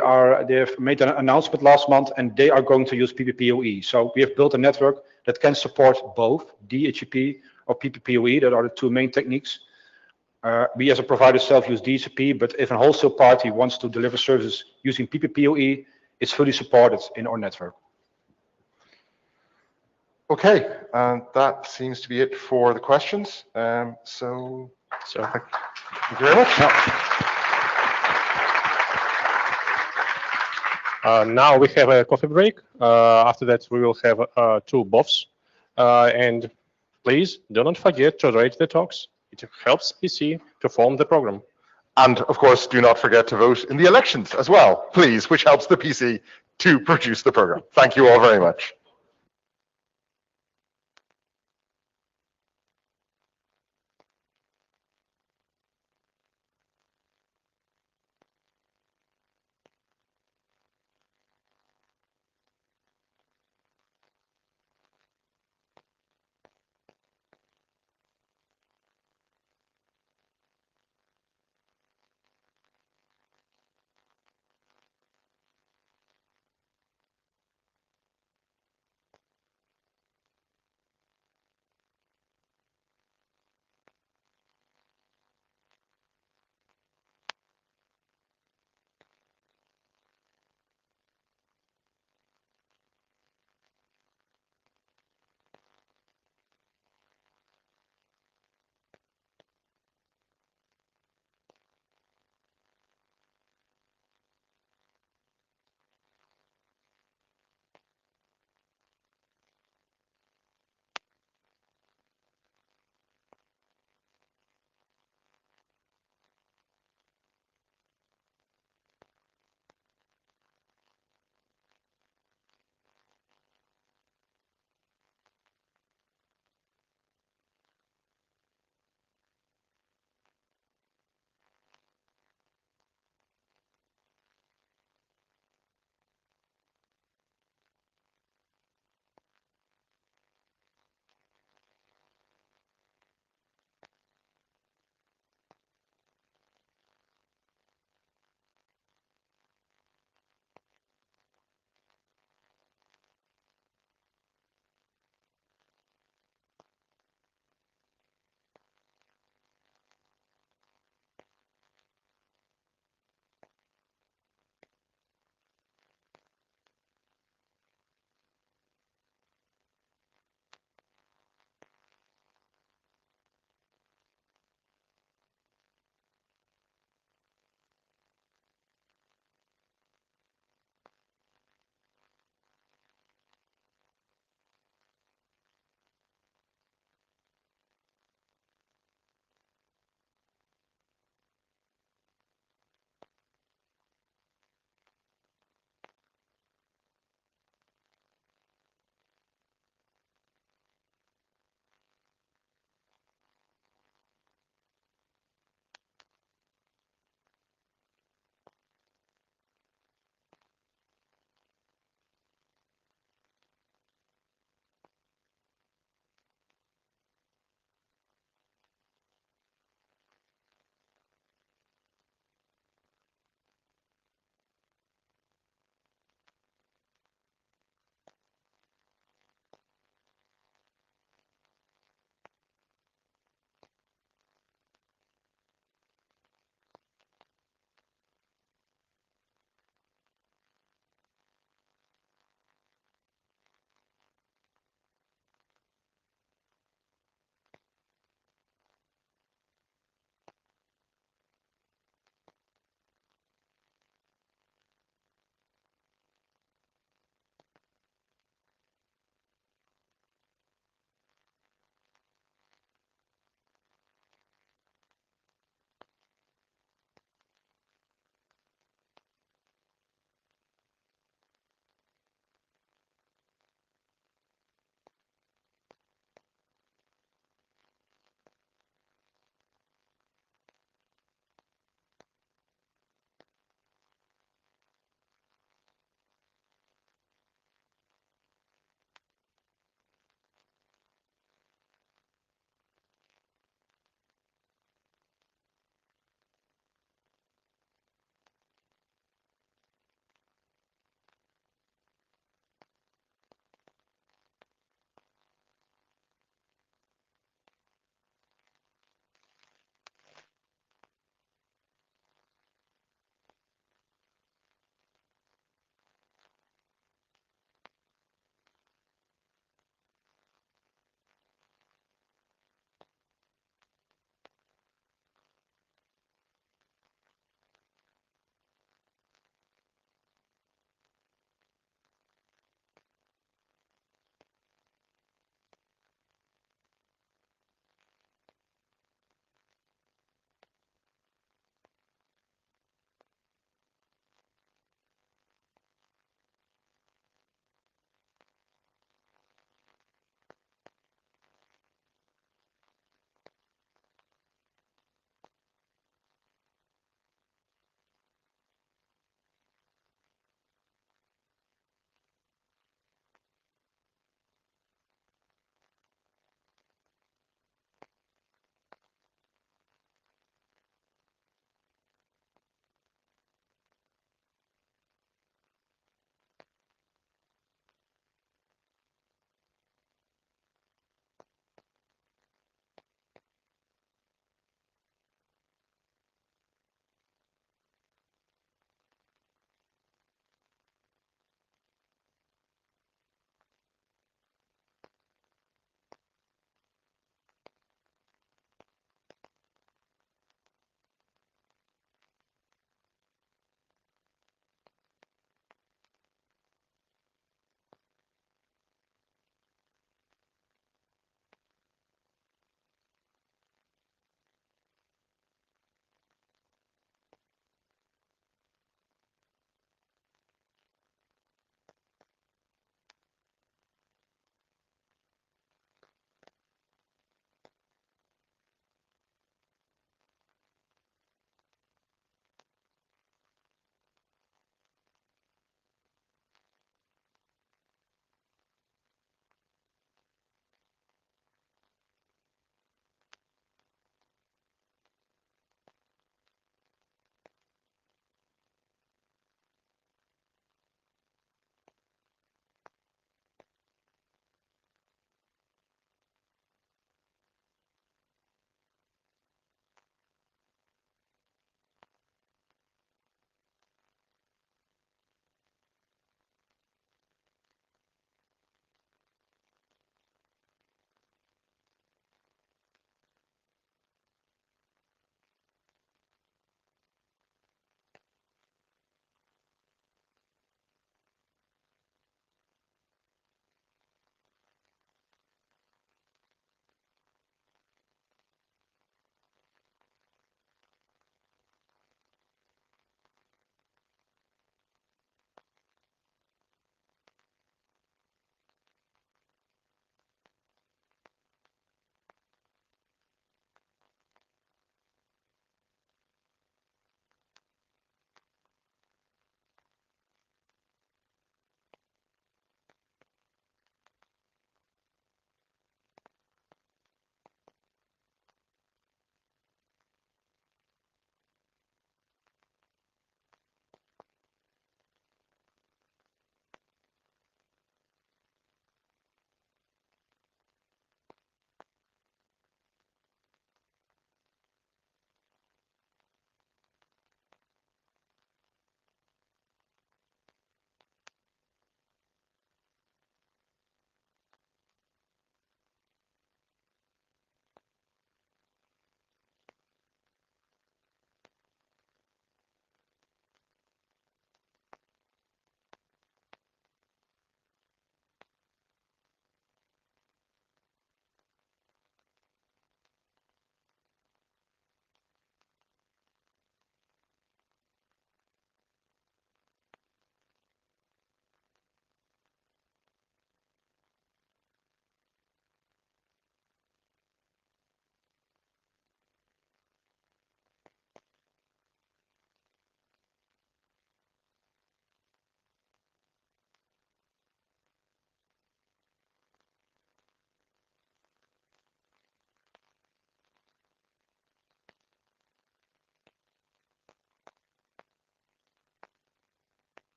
have made an announcement last month, and they are going to use PPPoE. So we have built a network that can support both DHCP or PPPoE. That are the 2 main techniques. We as a provider itself use DHCP, but if a wholesale party wants to deliver services using PPPoE, it's fully supported in our network. Okay, and that seems to be it for the questions. So thank you very much. Now we have a coffee break. After that, we will have 2 BOFs. And please do not forget to rate the talks. It helps PC to form the program. And of course, do not forget to vote in the elections as well, please, which helps the PC to produce the program. Thank you all very much.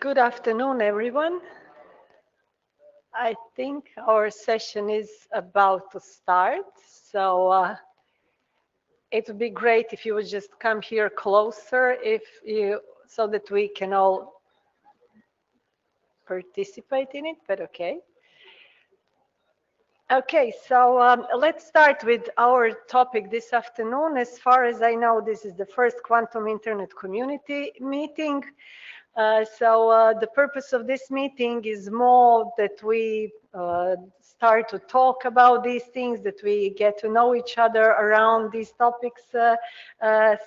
Good afternoon, everyone. I think our session is about to start, so it would be great if you would just come here closer, so that we can all participate in it, but okay. Okay, so let's start with our topic this afternoon. As far as I know, this is the first Quantum Internet Community meeting. The purpose of this meeting is more that we start to talk about these things, that we get to know each other around these topics. I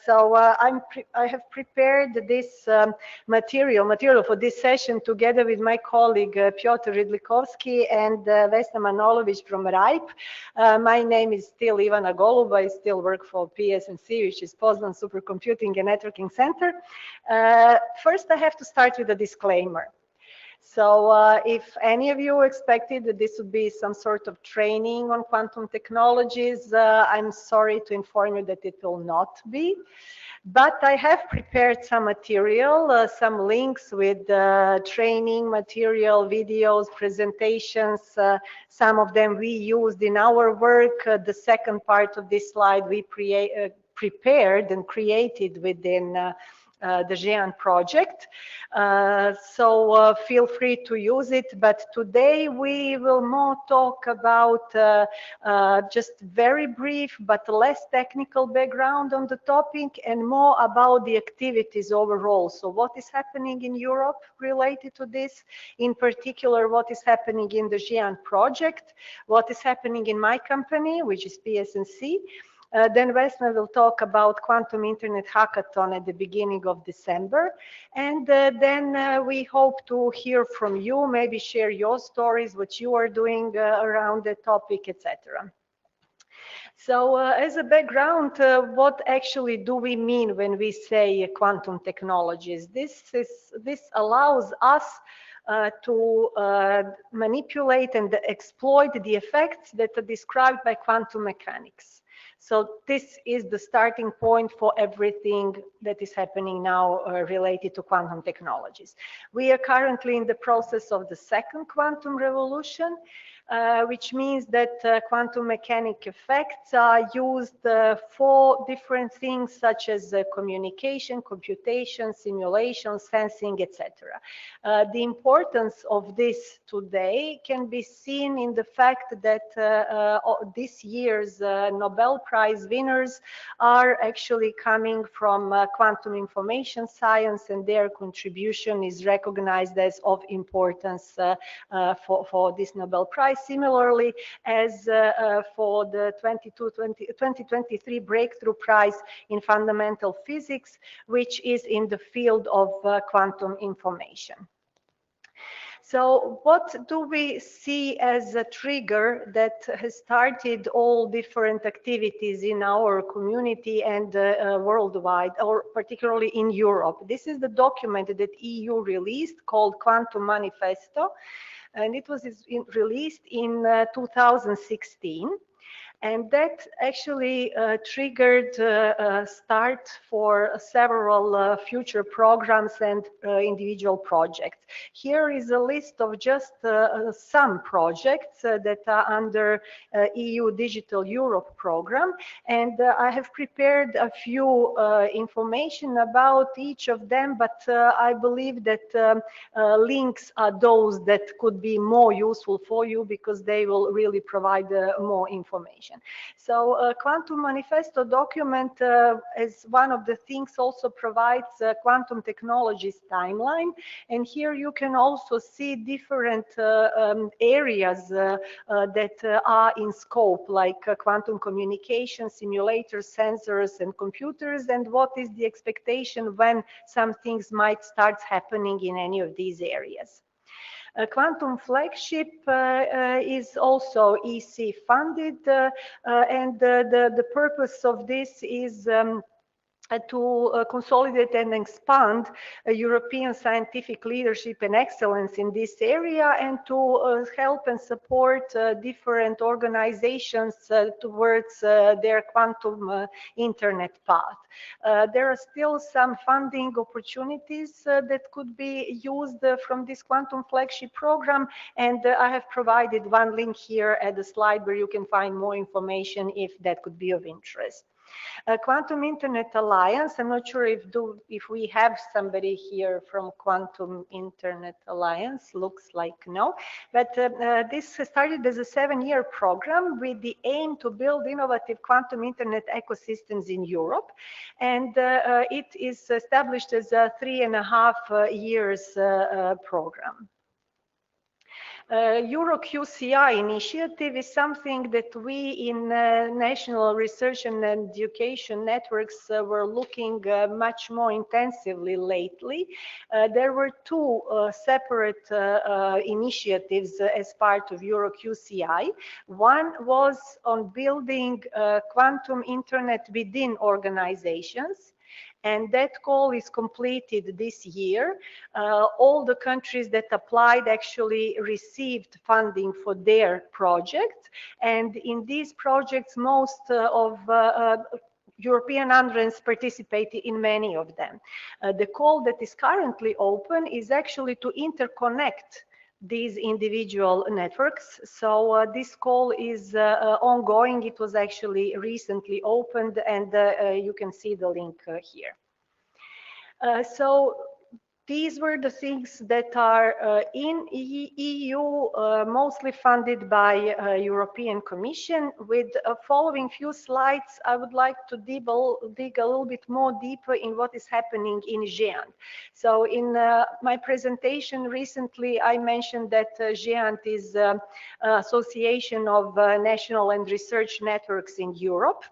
have prepared this material for this session together with my colleague Piotr Rydlikovsky and Vesna Manolovic from RIPE. My name is still Ivana Golub. I still work for PSNC, which is Poznan Supercomputing and Networking Center. First, I have to start with a disclaimer. So if any of you expected that this would be some sort of training on quantum technologies, I'm sorry to inform you that it will not be. But I have prepared some material, some links with training material, videos, presentations. Some of them we used in our work. The second part of this slide we prepared and created within the GÉANT project. So feel free to use it. But today we will more talk about just very brief but less technical background on the topic and more about the activities overall. So what is happening in Europe related to this, in particular what is happening in the GÉANT project, what is happening in my company, which is PSNC. Then Vesna will talk about Quantum Internet Hackathon at the beginning of December. And then we hope to hear from you, maybe share your stories, what you are doing around the topic, etc. So as a background, what actually do we mean when we say quantum technologies? This allows us to manipulate and exploit the effects that are described by quantum mechanics. So this is the starting point for everything that is happening now related to quantum technologies. We are currently in the process of the second quantum revolution, which means that quantum mechanic effects are used for different things such as communication, computation, simulation, sensing, etc. The importance of this today can be seen in the fact that this year's Nobel Prize winners are actually coming from quantum information science, and their contribution is recognized as of importance for this Nobel Prize. Similarly, as for the 2023 Breakthrough Prize in Fundamental Physics, which is in the field of quantum information. So what do we see as a trigger that has started all different activities in our community and worldwide, or particularly in Europe? This is the document that EU released called Quantum Manifesto, and it was released in 2016. And that actually triggered a start for several future programs and individual projects. Here is a list of just some projects that are under EU Digital Europe program. And I have prepared a few information about each of them, but I believe that links are those that could be more useful for you because they will really provide more information. So Quantum Manifesto document as one of the things also provides quantum technologies timeline, and here you can also see different areas that are in scope, like quantum communication, simulators, sensors, and computers, and what is the expectation when some things might start happening in any of these areas. Quantum Flagship is also EC funded, and the purpose of this is to consolidate and expand European scientific leadership and excellence in this area, and to help and support different organizations towards their quantum internet path. There are still some funding opportunities that could be used from this quantum flagship program, and I have provided one link here at the slide where you can find more information if that could be of interest. Quantum Internet Alliance, I'm not sure if we have somebody here from Quantum Internet Alliance, looks like no, but this started as a 7-year program with the aim to build innovative quantum internet ecosystems in Europe, and it is established as a 3.5 years program. EuroQCI initiative is something that we in National Research and Education Networks were looking much more intensively lately. There were 2 separate initiatives as part of EuroQCI. One was on building quantum internet within organizations, and that call is completed this year. All the countries that applied actually received funding for their projects, and in these projects most of European AMRES participated in many of them. The call that is currently open is actually to interconnect these individual networks. So this call is ongoing. It was actually recently opened, and you can see the link here. So these were the things that are in EU, mostly funded by European Commission. With following few slides, I would like to dig a little bit more deeper in what is happening in GÉANT. So in my presentation recently, I mentioned that GÉANT is Association of National and Research Networks in Europe.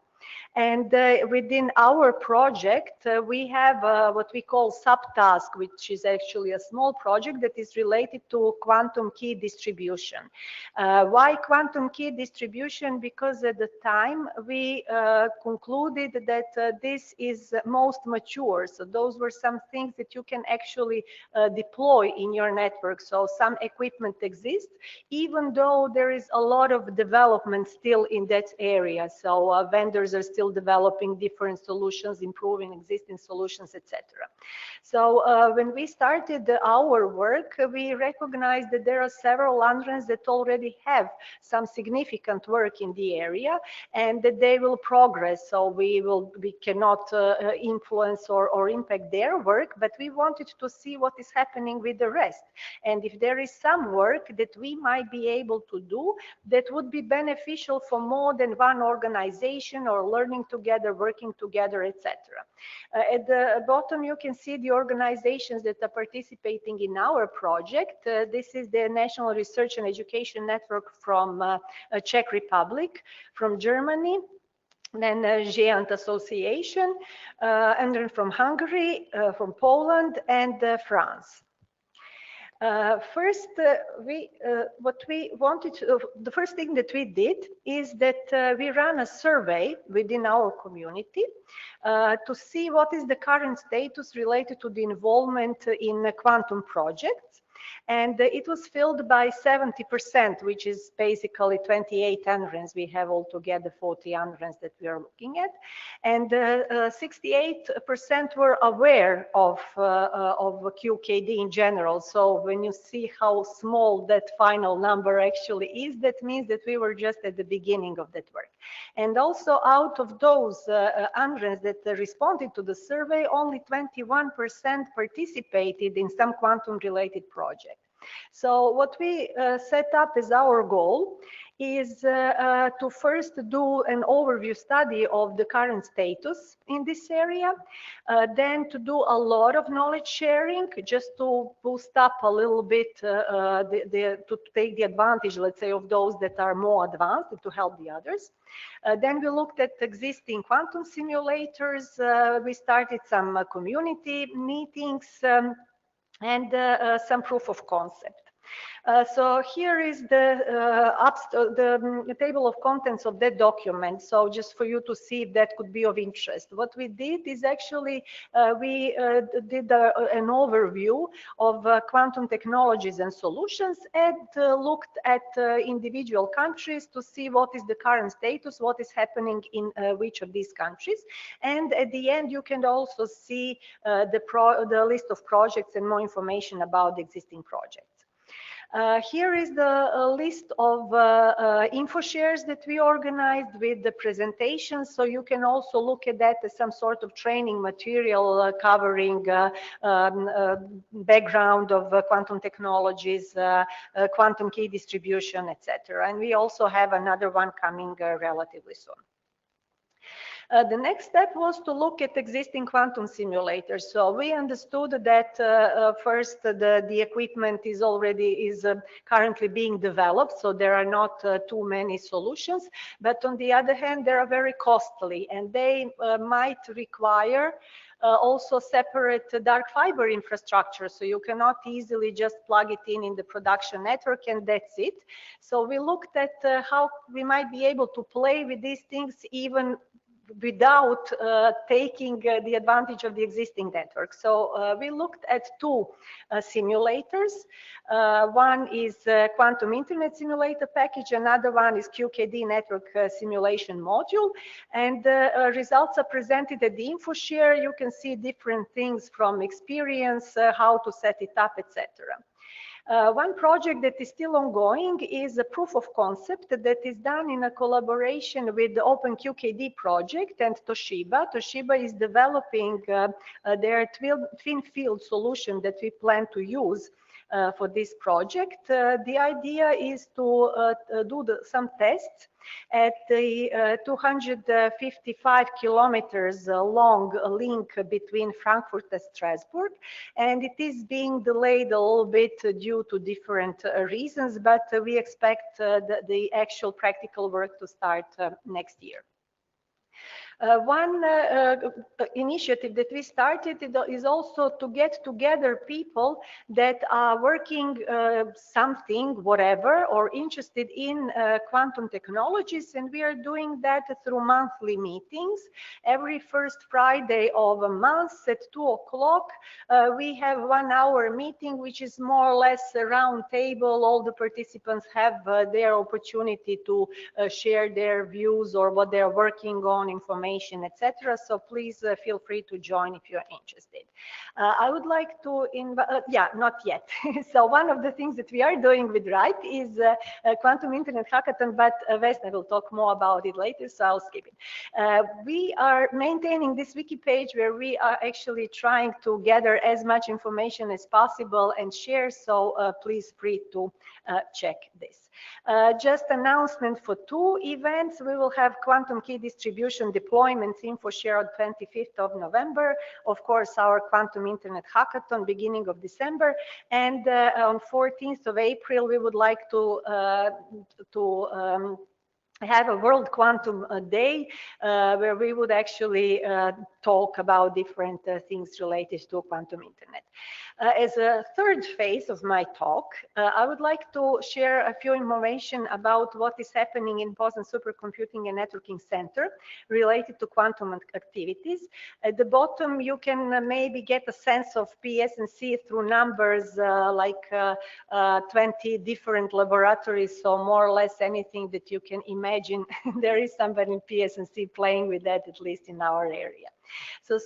And within our project, we have what we call subtask, which is actually a small project that is related to quantum key distribution. Why quantum key distribution? Because at the time we concluded that this is most mature. So those were some things that you can actually deploy in your network. So some equipment exists, even though there is a lot of development still in that area. So vendors are still developing different solutions, improving existing solutions, etc. So when we started our work, we recognized that there are several AMRES that already have some significant work in the area, and that they will progress. So we cannot influence or impact their work, but we wanted to see what is happening with the rest. And if there is some work that we might be able to do that would be beneficial for more than one organization, or learning together, working together, etc. At the bottom, you can see the organizations that are participating in our project. This is the National Research and Education Network from Czech Republic, from Germany, then GÉANT Association, and then from Hungary, from Poland, and France. First, what we wanted to, the first thing that we did is that we ran a survey within our community to see what is the current status related to the involvement in quantum projects. And it was filled by 70%, which is basically 28 AMRES. We have altogether 40 AMRES that we are looking at. And 68% were aware of QKD in general. So when you see how small that final number actually is, that means that we were just at the beginning of that work. And also out of those AMRES that responded to the survey, only 21% participated in some quantum related project. So what we set up as our goal is to first do an overview study of the current status in this area, then to do a lot of knowledge sharing, just to boost up a little bit, to take the advantage, let's say, of those that are more advanced, and to help the others. Then we looked at existing quantum simulators. We started some community meetings, and some proof of concept. So here is the table of contents of that document. So just for you to see if that could be of interest. What we did is actually we did an overview of quantum technologies and solutions and looked at individual countries to see what is the current status, what is happening in which of these countries. And at the end, you can also see the list of projects and more information about the existing projects. Here is the list of info shares that we organized with the presentations. So you can also look at that as some sort of training material covering background of quantum technologies, quantum key distribution, etc. And we also have another one coming relatively soon. The next step was to look at existing quantum simulators. So we understood that first the equipment is currently being developed, so there are not too many solutions. But on the other hand, they are very costly, and they might require also separate dark fiber infrastructure, so you cannot easily just plug it in the production network and that's it. So we looked at how we might be able to play with these things even without taking the advantage of the existing network. So we looked at two simulators. One is Quantum Internet Simulator package, another one is QKD Network Simulation Module, and results are presented at the info share. You can see different things from experience, how to set it up, etc. One project that is still ongoing is a proof of concept that is done in a collaboration with the OpenQKD project and Toshiba. Toshiba is developing their twin field solution that we plan to use for this project. The idea is to do some tests at the 255 kilometers long link between Frankfurt and Strasbourg, and it is being delayed a little bit due to different reasons, but we expect the actual practical work to start next year. One initiative that we started is also to get together people that are working something, whatever, or interested in quantum technologies, and we are doing that through monthly meetings. Every first Friday of a month at 2 o'clock, we have 1 hour meeting, which is more or less a round table. All the participants have their opportunity to share their views or what they're working on, information, etc. So please feel free to join if you're interested. I would like to not yet. So one of the things that we are doing with RIPE is Quantum Internet Hackathon, but Vesna will talk more about it later, so I'll skip it. We are maintaining this wiki page where we are actually trying to gather as much information as possible and share, so please free to check this. Just announcement for 2 events. We will have quantum key distribution deployments info share on 25th of November. Of course, our quantum internet hackathon beginning of December, and on 14th of April we would like to have a World Quantum Day where we would actually talk about different things related to quantum internet. As a third phase of my talk, I would like to share a few information about what is happening in Poznan Supercomputing and Networking Center related to quantum activities. At the bottom, you can maybe get a sense of PSNC through numbers like 20 different laboratories, so more or less anything that you can imagine. There is somebody in PSNC playing with that, at least in our area. So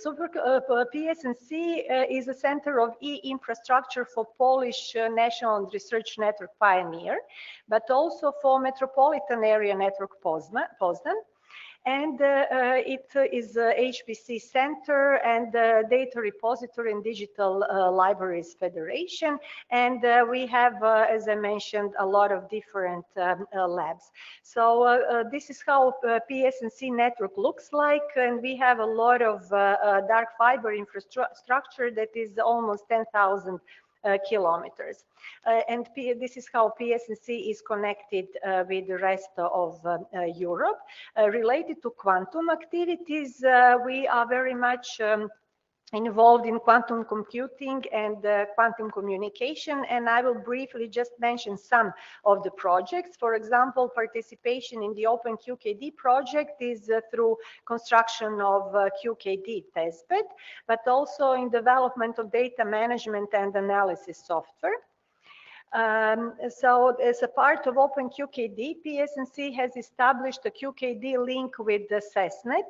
PSNC is a center of e-infrastructure for Polish National and Research Network Pioneer, but also for Metropolitan Area Network Poznan. And it is a HPC center and data repository and digital libraries federation. And we have, as I mentioned, a lot of different labs. So this is how PSNC network looks like. And we have a lot of dark fiber infrastructure that is almost 10,000 kilometers. And this is how PSNC is connected with the rest of Europe. Related to quantum activities, we are very much involved in quantum computing and quantum communication, and I will briefly just mention some of the projects. For example, participation in the Open QKD project is through construction of QKD testbed, but also in development of data management and analysis software. So as a part of Open QKD, PSNC has established a QKD link with the CESNET.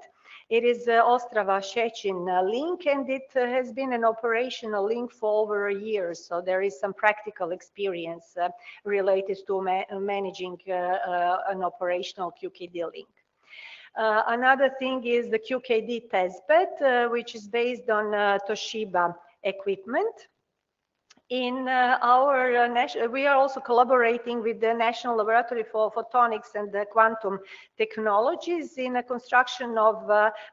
It is Ostrava-Szczecin link, and it has been an operational link for over a year. So there is some practical experience related to managing an operational QKD link. Another thing is the QKD testbed, which is based on Toshiba equipment. In we are also collaborating with the National Laboratory for Photonics and Quantum Technologies in a construction of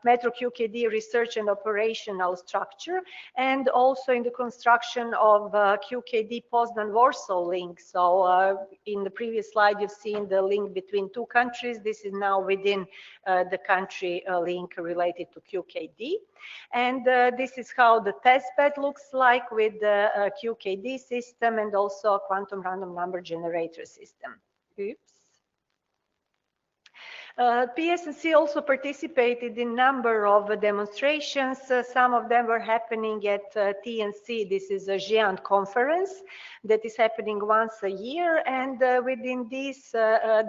Metro QKD research and operational structure, and also in the construction of QKD Poznan-Warsaw link. So in the previous slide, you've seen the link between two countries. This is now within the country link related to QKD. And this is how the testbed looks like with the QKD system and also a quantum random number generator system. Oops. PSNC also participated in a number of demonstrations. Some of them were happening at TNC. This is a GÉANT conference that is happening once a year. And within these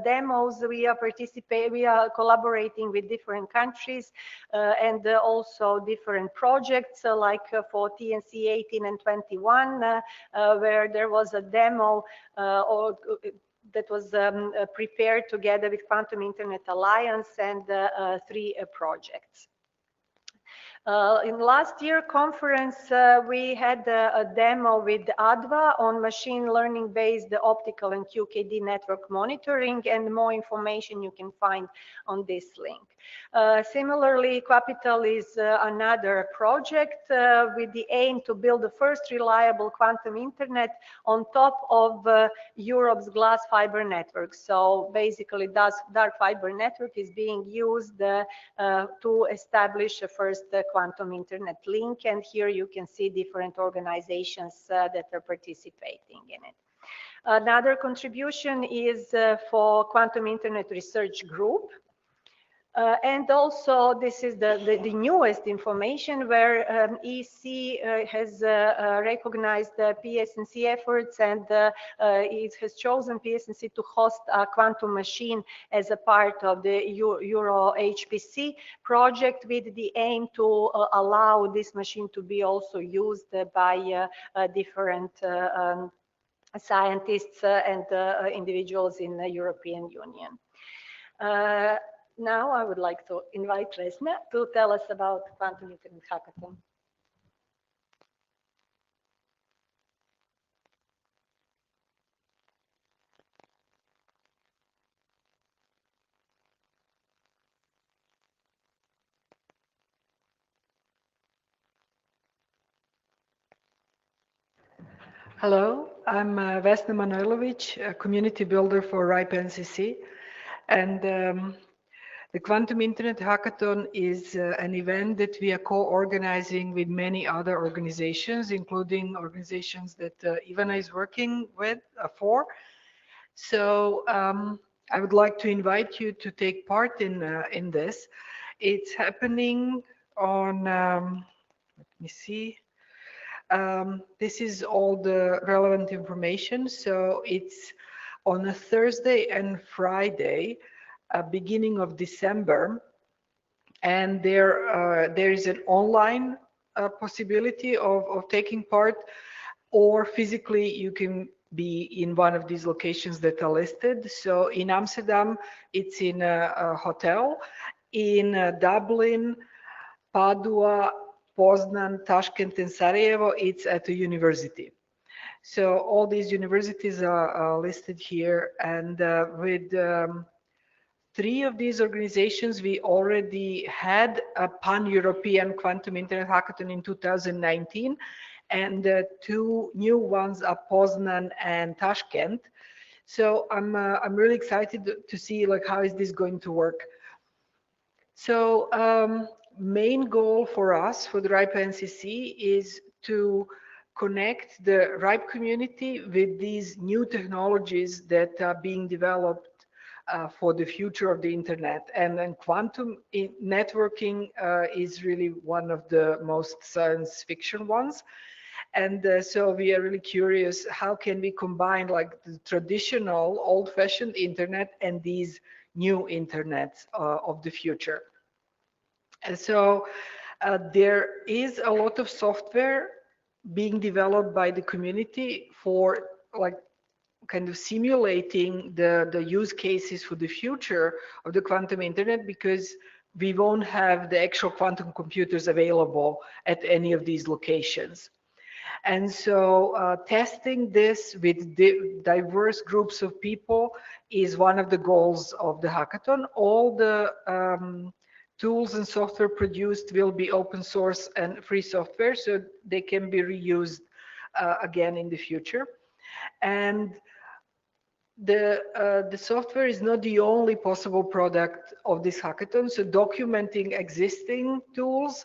demos, we are collaborating with different countries and also different projects, like for TNC 18 and 21, where there was a demo that was prepared together with Quantum Internet Alliance and 3 projects. In last year conference, we had a demo with ADVA on machine learning based optical and QKD network monitoring, and more information you can find on this link. Similarly, Capital is another project with the aim to build the first reliable quantum internet on top of Europe's glass fiber network. So basically, dark fiber network is being used to establish a first quantum internet link, and here you can see different organizations that are participating in it. Another contribution is for Quantum Internet Research Group. And also, this is the newest information where EC has recognized the PSNC efforts, and it has chosen PSNC to host a quantum machine as a part of the Euro HPC project, with the aim to allow this machine to be also used by different scientists and individuals in the European Union. Now I would like to invite Resna to tell us about Quantum Internet Hackathon. Hello, I'm Vesna Manojlovic, a community builder for RIPE NCC. And the Quantum Internet Hackathon is an event that we are co-organizing with many other organizations, including organizations that Ivana is working with for. So I would like to invite you to take part in this. It's happening on, let me see. This is all the relevant information. So it's on a Thursday and Friday, beginning of December, and there is an online possibility of taking part, or physically you can be in one of these locations that are listed. So in Amsterdam, it's in a hotel. In Dublin, Padua, Poznan, Tashkent, and Sarajevo, it's at a university. So all these universities are listed here, and with 3 of these organizations, we already had a pan-European Quantum Internet Hackathon in 2019, and 2 new ones are Poznan and Tashkent. So I'm really excited to see like how is this going to work. So main goal for us, for the RIPE NCC, is to connect the RIPE community with these new technologies that are being developed for the future of the internet. And then quantum networking is really one of the most science fiction ones. And so we are really curious, how can we combine like the traditional old-fashioned internet and these new internets of the future? And so there is a lot of software being developed by the community for like kind of simulating the use cases for the future of the quantum internet, because we won't have the actual quantum computers available at any of these locations. And so testing this with diverse groups of people is one of the goals of the hackathon. All the tools and software produced will be open source and free software, so they can be reused again in the future. And the software is not the only possible product of this hackathon. So documenting existing tools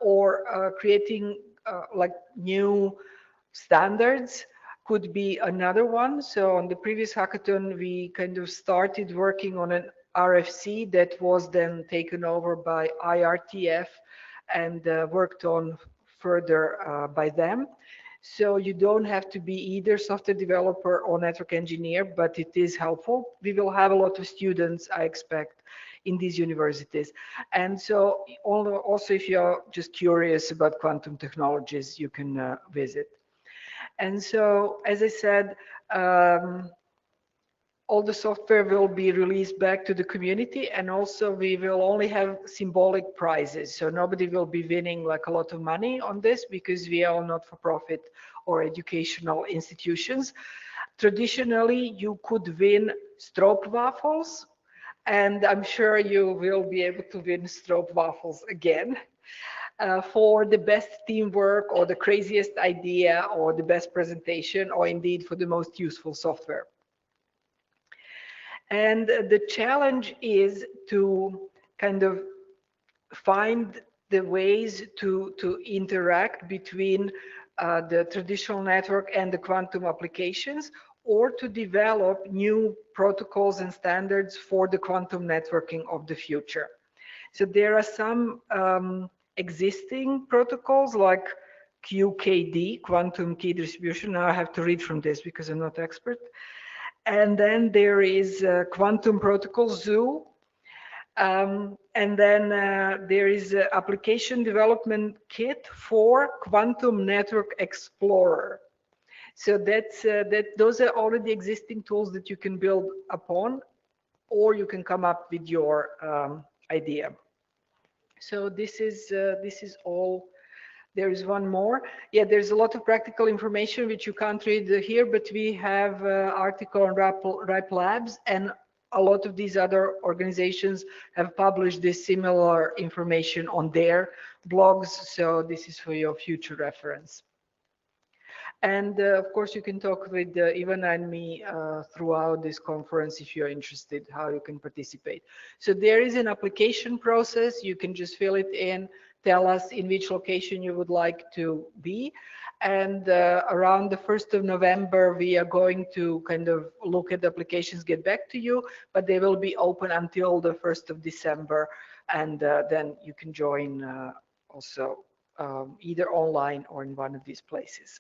or creating like new standards could be another one. So on the previous hackathon, we kind of started working on an RFC that was then taken over by IRTF and worked on further by them. So you don't have to be either software developer or network engineer, but it is helpful. We will have a lot of students, I expect, in these universities. And so also if you're just curious about quantum technologies, you can visit. And so, as I said, all the software will be released back to the community, and also we will only have symbolic prizes. So nobody will be winning like a lot of money on this, because we are not for profit or educational institutions. Traditionally, you could win stroopwafels, and I'm sure you will be able to win stroopwafels again for the best teamwork or the craziest idea or the best presentation, or indeed for the most useful software. And the challenge is to kind of find the ways to interact between the traditional network and the quantum applications, or to develop new protocols and standards for the quantum networking of the future. So there are some existing protocols like QKD, quantum key distribution. Now I have to read from this because I'm not expert. And then there is quantum protocol ZOO. And then there is application development kit for Quantum Network Explorer. So those are already existing tools that you can build upon, or you can come up with your idea. So this is all. There is one more. Yeah, there's a lot of practical information which you can't read here, but we have article on RIPE Labs, and a lot of these other organizations have published this similar information on their blogs. So this is for your future reference. And of course, you can talk with Ivana and me throughout this conference if you're interested how you can participate. So there is an application process. You can just fill it in, tell us in which location you would like to be. And around the 1st of November, we are going to kind of look at the applications, get back to you, but they will be open until the 1st of December. And then you can join also either online or in one of these places.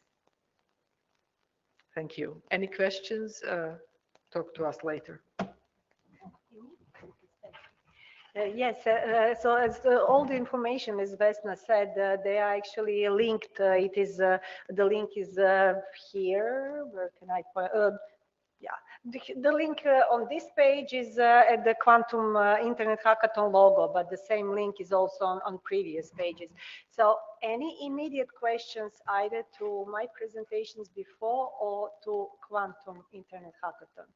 Thank you. Any questions? Talk to us later. Yes, so as all the information, as Vesna said, they are actually linked. It is the link is here. Where can I point? Yeah, the link on this page is at the Quantum Internet Hackathon logo, but the same link is also on previous pages. So any immediate questions either to my presentations before or to Quantum Internet Hackathon?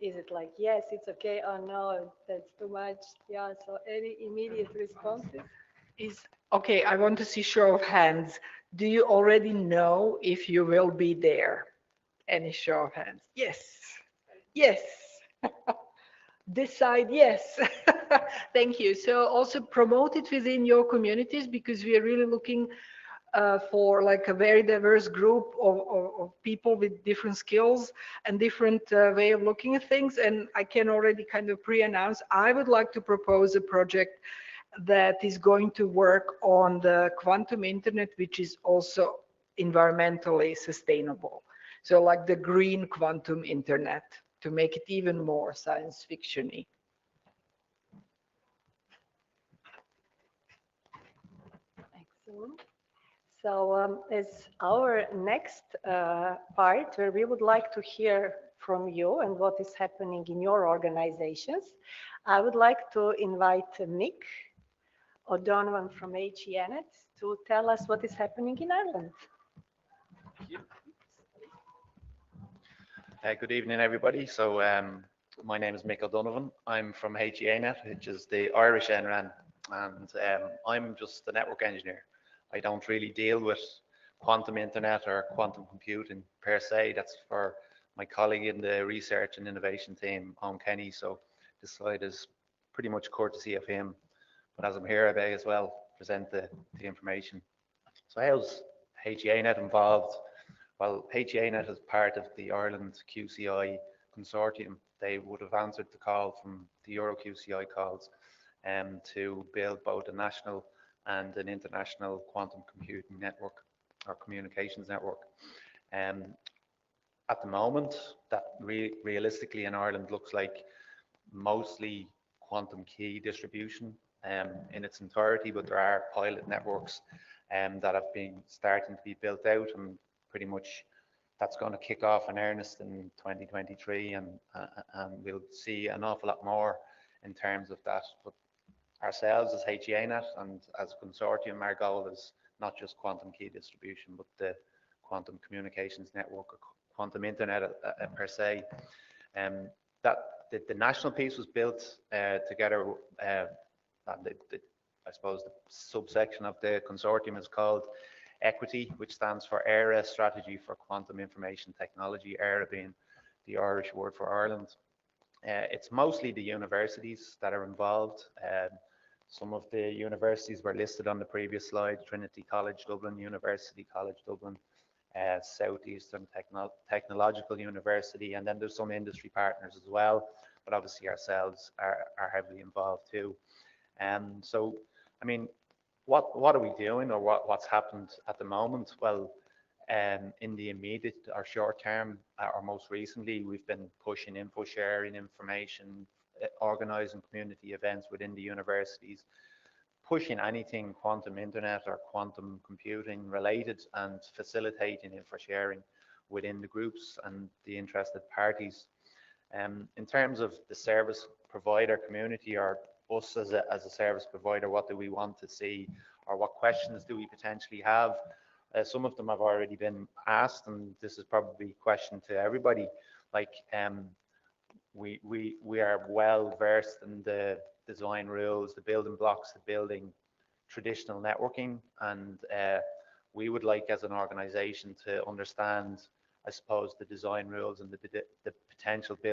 Is it like, yes, it's okay, or no, that's too much? Yeah, so any immediate responses? Okay, I want to see show of hands. Do you already know if you will be there? Any show of hands? Yes. Yes. decide yes. Thank you. So also promote it within your communities, because we are really looking for like a very diverse group of people with different skills and different way of looking at things. And I can already kind of pre-announce, I would like to propose a project that is going to work on the quantum internet, which is also environmentally sustainable. So like the green quantum internet, to make it even more science fiction-y. Excellent. So as our next part, where we would like to hear from you and what is happening in your organizations, I would like to invite Nick O'Donovan from GÉANT to tell us what is happening in Ireland. Good evening, everybody. So my name is Mick O'Donovan. I'm from GÉANT, which is the Irish NRAN, and I'm just the network engineer. I don't really deal with quantum internet or quantum computing per se. That's for my colleague in the research and innovation team, Kenny. So this slide is pretty much courtesy of him. But as I'm here, I may as well present the information. So how's GÉANT involved? Well, GÉANT is part of the Ireland QCI consortium. They would have answered the call from the Euro QCI calls to build both a national and an international quantum computing network or communications network. At the moment, that realistically in Ireland looks like mostly quantum key distribution in its entirety, but there are pilot networks that have been starting to be built out, and pretty much that's going to kick off in earnest in 2023, and we'll see an awful lot more in terms of that. But ourselves as GÉANT and as a consortium, our goal is not just quantum key distribution, but the quantum communications network, or quantum internet per se. That the national piece was built together. I suppose the subsection of the consortium is called Equity, which stands for ERA, Strategy for Quantum Information Technology, ERA being the Irish word for Ireland. It's mostly the universities that are involved. Some of the universities were listed on the previous slide: Trinity College Dublin, University College Dublin, Southeastern Technological University, and then there's some industry partners as well, but obviously ourselves are heavily involved too. So, I mean, what are we doing, or what's happened at the moment? Well, in the immediate or short term, or most recently, we've been pushing info sharing, information, organizing community events within the universities, pushing anything quantum internet or quantum computing related, and facilitating info sharing within the groups and the interested parties. In terms of the service provider community, or us as a service provider, what do we want to see, or what questions do we potentially have? Some of them have already been asked, and this is probably a question to everybody. Like, we are well versed in the design rules, the building blocks, the building traditional networking, and we would like, as an organization, to understand, I suppose, the design rules and the potential